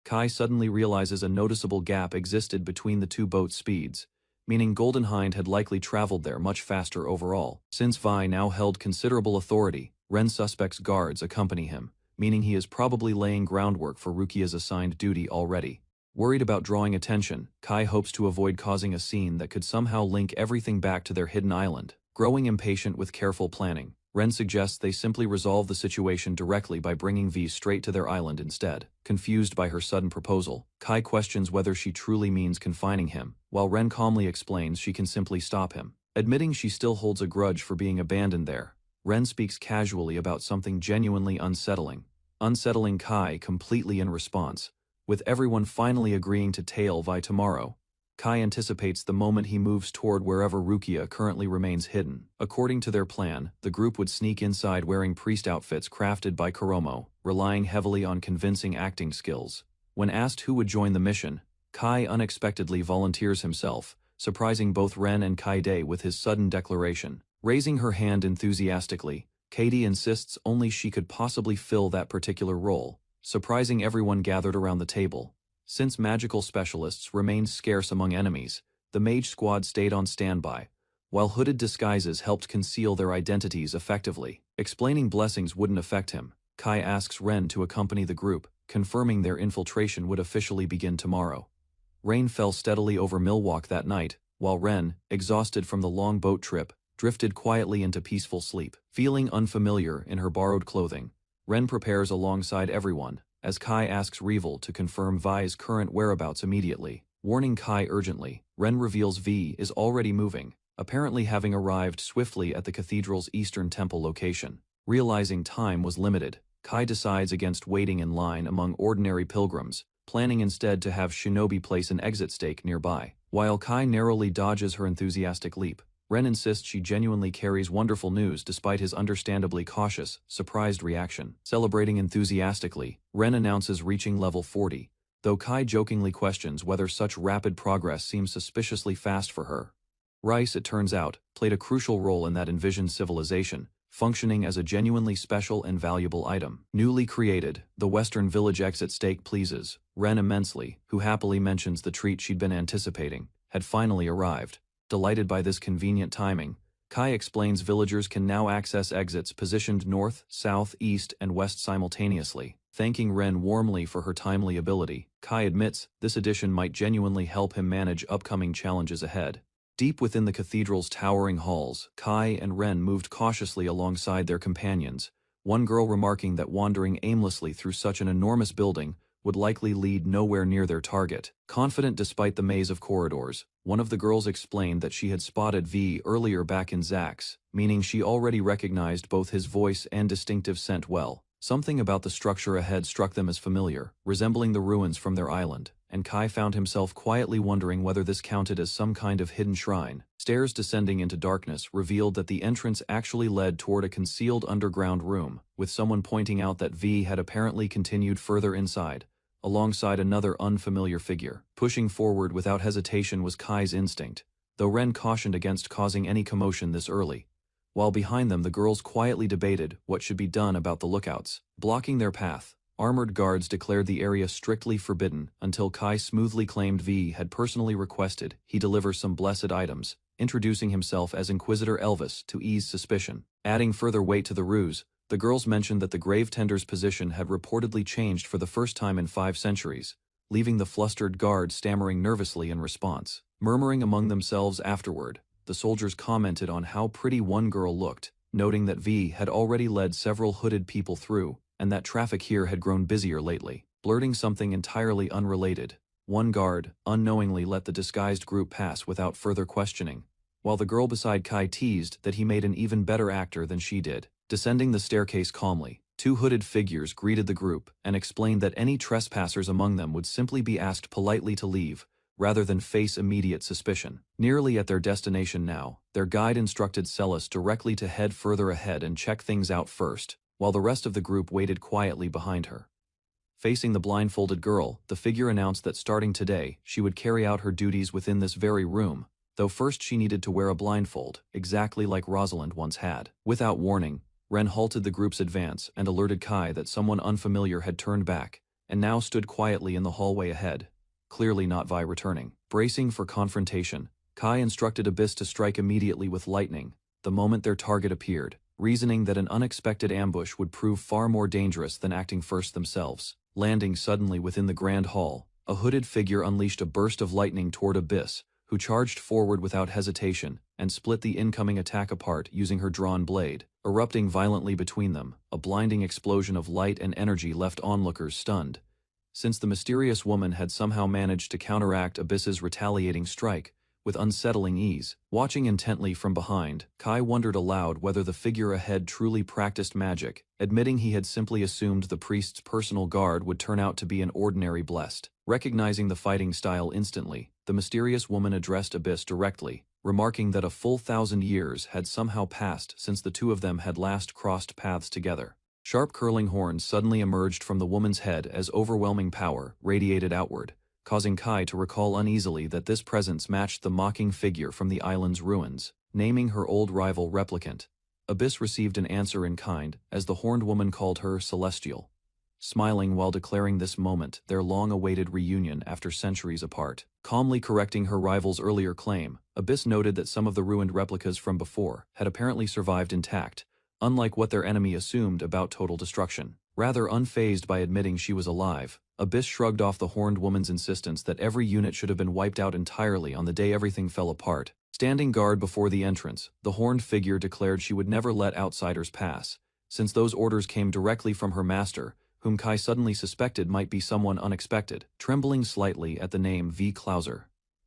[SPEAKER 1] Kai suddenly realizes a noticeable gap existed between the two boats' speeds, meaning Golden Hind had likely traveled there much faster overall. Since Vi now held considerable authority, Ren suspects guards accompany him, meaning he is probably laying groundwork for Rukia's assigned duty already. Worried about drawing attention, Kai hopes to avoid causing a scene that could somehow link everything back to their hidden island. Growing impatient with careful planning, Ren suggests they simply resolve the situation directly by bringing V straight to their island instead. Confused by her sudden proposal, Kai questions whether she truly means confining him, while Ren calmly explains she can simply stop him. Admitting she still holds a grudge for being abandoned there, Ren speaks casually about something genuinely unsettling Kai completely in response. With everyone finally agreeing to tail Vi tomorrow, Kai anticipates the moment he moves toward wherever Rukia currently remains hidden. According to their plan, the group would sneak inside wearing priest outfits crafted by Kuromo, relying heavily on convincing acting skills. When asked who would join the mission, Kai unexpectedly volunteers himself, surprising both Ren and Kaide with his sudden declaration. Raising her hand enthusiastically, Katie insists only she could possibly fill that particular role, surprising everyone gathered around the table. Since magical specialists remained scarce among enemies, the mage squad stayed on standby, while hooded disguises helped conceal their identities effectively. Explaining blessings wouldn't affect him, Kai asks Ren to accompany the group, confirming their infiltration would officially begin tomorrow. Rain fell steadily over Milwaukee that night, while Ren, exhausted from the long boat trip, drifted quietly into peaceful sleep. Feeling unfamiliar in her borrowed clothing, Ren prepares alongside everyone, as Kai asks Revel to confirm Vi's current whereabouts immediately. Warning Kai urgently, Ren reveals V is already moving, apparently having arrived swiftly at the cathedral's eastern temple location. Realizing time was limited, Kai decides against waiting in line among ordinary pilgrims, planning instead to have Shinobi place an exit stake nearby. While Kai narrowly dodges her enthusiastic leap, Ren insists she genuinely carries wonderful news despite his understandably cautious, surprised reaction. Celebrating enthusiastically, Ren announces reaching level 40, though Kai jokingly questions whether such rapid progress seems suspiciously fast for her. Rice, it turns out, played a crucial role in that envisioned civilization, functioning as a genuinely special and valuable item. Newly created, the Western Village exit stake pleases Ren immensely, who happily mentions the treat she'd been anticipating had finally arrived. Delighted by this convenient timing, Kai explains villagers can now access exits positioned north, south, east, and west simultaneously. Thanking Ren warmly for her timely ability, Kai admits this addition might genuinely help him manage upcoming challenges ahead. Deep within the cathedral's towering halls, Kai and Ren moved cautiously alongside their companions, one girl remarking that wandering aimlessly through such an enormous building would likely lead nowhere near their target. Confident despite the maze of corridors, one of the girls explained that she had spotted V earlier back in Zax, meaning she already recognized both his voice and distinctive scent well. Something about the structure ahead struck them as familiar, resembling the ruins from their island, and Kai found himself quietly wondering whether this counted as some kind of hidden shrine. Stairs descending into darkness revealed that the entrance actually led toward a concealed underground room, with someone pointing out that V had apparently continued further inside, alongside another unfamiliar figure. Pushing forward without hesitation was Kai's instinct, though Ren cautioned against causing any commotion this early. While behind them the girls quietly debated what should be done about the lookouts. Blocking their path, armored guards declared the area strictly forbidden until Kai smoothly claimed V had personally requested he deliver some blessed items, introducing himself as Inquisitor ELVES to ease suspicion. Adding further weight to the ruse, the girls mentioned that the grave tender's position had reportedly changed for the first time in 5 centuries, leaving the flustered guard stammering nervously in response. Murmuring among themselves afterward, the soldiers commented on how pretty one girl looked, noting that V had already led several hooded people through, and that traffic here had grown busier lately. Blurting something entirely unrelated, one guard unknowingly let the disguised group pass without further questioning, while the girl beside Kai teased that he made an even better actor than she did. Descending the staircase calmly, 2 hooded figures greeted the group and explained that any trespassers among them would simply be asked politely to leave, rather than face immediate suspicion. Nearly at their destination now, their guide instructed Celis directly to head further ahead and check things out first, while the rest of the group waited quietly behind her. Facing the blindfolded girl, the figure announced that starting today, she would carry out her duties within this very room, though first she needed to wear a blindfold, exactly like Rosalind once had. Without warning, Ren halted the group's advance and alerted Kai that someone unfamiliar had turned back, and now stood quietly in the hallway ahead, clearly not returning. Bracing for confrontation, Kai instructed Abyss to strike immediately with lightning, the moment their target appeared, reasoning that an unexpected ambush would prove far more dangerous than acting first themselves. Landing suddenly within the Grand Hall, a hooded figure unleashed a burst of lightning toward Abyss, who charged forward without hesitation and split the incoming attack apart using her drawn blade, erupting violently between them. A blinding explosion of light and energy left onlookers stunned. Since the mysterious woman had somehow managed to counteract Abyss's retaliating strike with unsettling ease, watching intently from behind, Kai wondered aloud whether the figure ahead truly practiced magic, admitting he had simply assumed the priest's personal guard would turn out to be an ordinary blessed. Recognizing the fighting style instantly, the mysterious woman addressed Abyss directly, remarking that a full 1,000 years had somehow passed since the two of them had last crossed paths together. Sharp curling horns suddenly emerged from the woman's head as overwhelming power radiated outward, causing Kai to recall uneasily that this presence matched the mocking figure from the island's ruins. Naming her old rival Replicant, Abyss received an answer in kind as the horned woman called her Celestial, smiling while declaring this moment their long-awaited reunion after centuries apart. Calmly correcting her rival's earlier claim, Abyss noted that some of the ruined replicas from before had apparently survived intact, unlike what their enemy assumed about total destruction. Rather unfazed by admitting she was alive, Abyss shrugged off the horned woman's insistence that every unit should have been wiped out entirely on the day everything fell apart. Standing guard before the entrance, the horned figure declared she would never let outsiders pass, since those orders came directly from her master, whom Kai suddenly suspected might be someone unexpected. Trembling slightly at the name V. Klauser,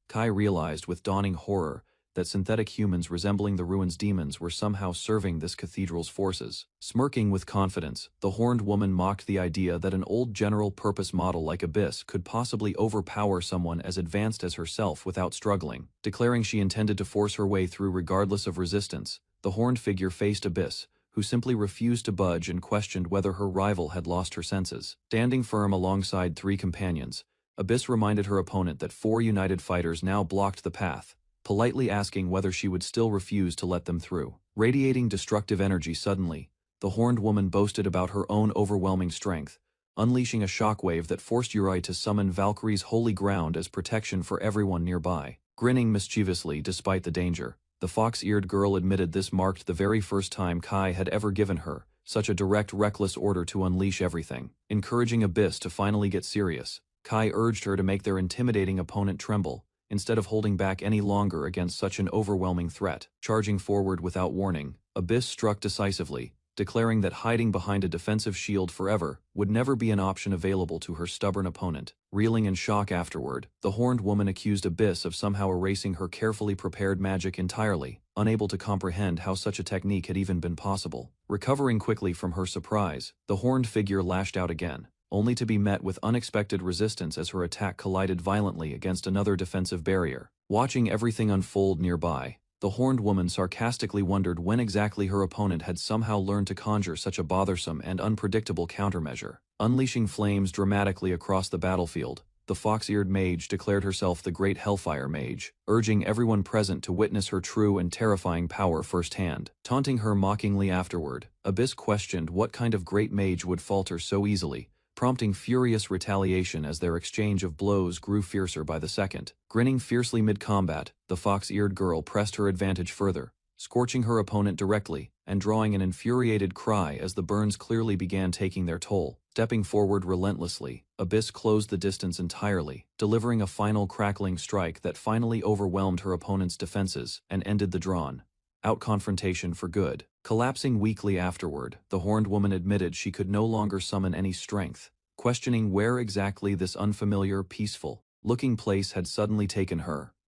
[SPEAKER 1] Kai realized with dawning horror that synthetic humans resembling the ruins' demons were somehow serving this cathedral's forces. Smirking with confidence, the horned woman mocked the idea that an old general-purpose model like Abyss could possibly overpower someone as advanced as herself without struggling. Declaring she intended to force her way through regardless of resistance, the horned figure faced Abyss, who simply refused to budge and questioned whether her rival had lost her senses. Standing firm alongside 3 companions, Abyss reminded her opponent that 4 united fighters now blocked the path, politely asking whether she would still refuse to let them through. Radiating destructive energy suddenly, the horned woman boasted about her own overwhelming strength, unleashing a shockwave that forced Yuri to summon Valkyrie's holy ground as protection for everyone nearby. Grinning mischievously despite the danger, the fox-eared girl admitted this marked the very first time Kai had ever given her such a direct, reckless order to unleash everything. Encouraging Abyss to finally get serious, Kai urged her to make their intimidating opponent tremble, instead of holding back any longer against such an overwhelming threat. Charging forward without warning, Abyss struck decisively, declaring that hiding behind a defensive shield forever would never be an option available to her stubborn opponent. Reeling in shock afterward, the horned woman accused Abyss of somehow erasing her carefully prepared magic entirely, unable to comprehend how such a technique had even been possible. Recovering quickly from her surprise, the horned figure lashed out again, only to be met with unexpected resistance as her attack collided violently against another defensive barrier. Watching everything unfold nearby, the horned woman sarcastically wondered when exactly her opponent had somehow learned to conjure such a bothersome and unpredictable countermeasure. Unleashing flames dramatically across the battlefield, the fox-eared mage declared herself the Great Hellfire Mage, urging everyone present to witness her true and terrifying power firsthand. Taunting her mockingly afterward, Abyss questioned what kind of great mage would falter so easily, prompting furious retaliation as their exchange of blows grew fiercer by the second. Grinning fiercely mid-combat, the fox-eared girl pressed her advantage further, scorching her opponent directly, and drawing an infuriated cry as the burns clearly began taking their toll. Stepping forward relentlessly, Abyss closed the distance entirely, delivering a final crackling strike that finally overwhelmed her opponent's defenses and ended the drawn-out confrontation for good. Collapsing weakly afterward, the horned woman admitted she could no longer summon any strength, questioning where exactly this unfamiliar, peaceful-looking place had suddenly taken her.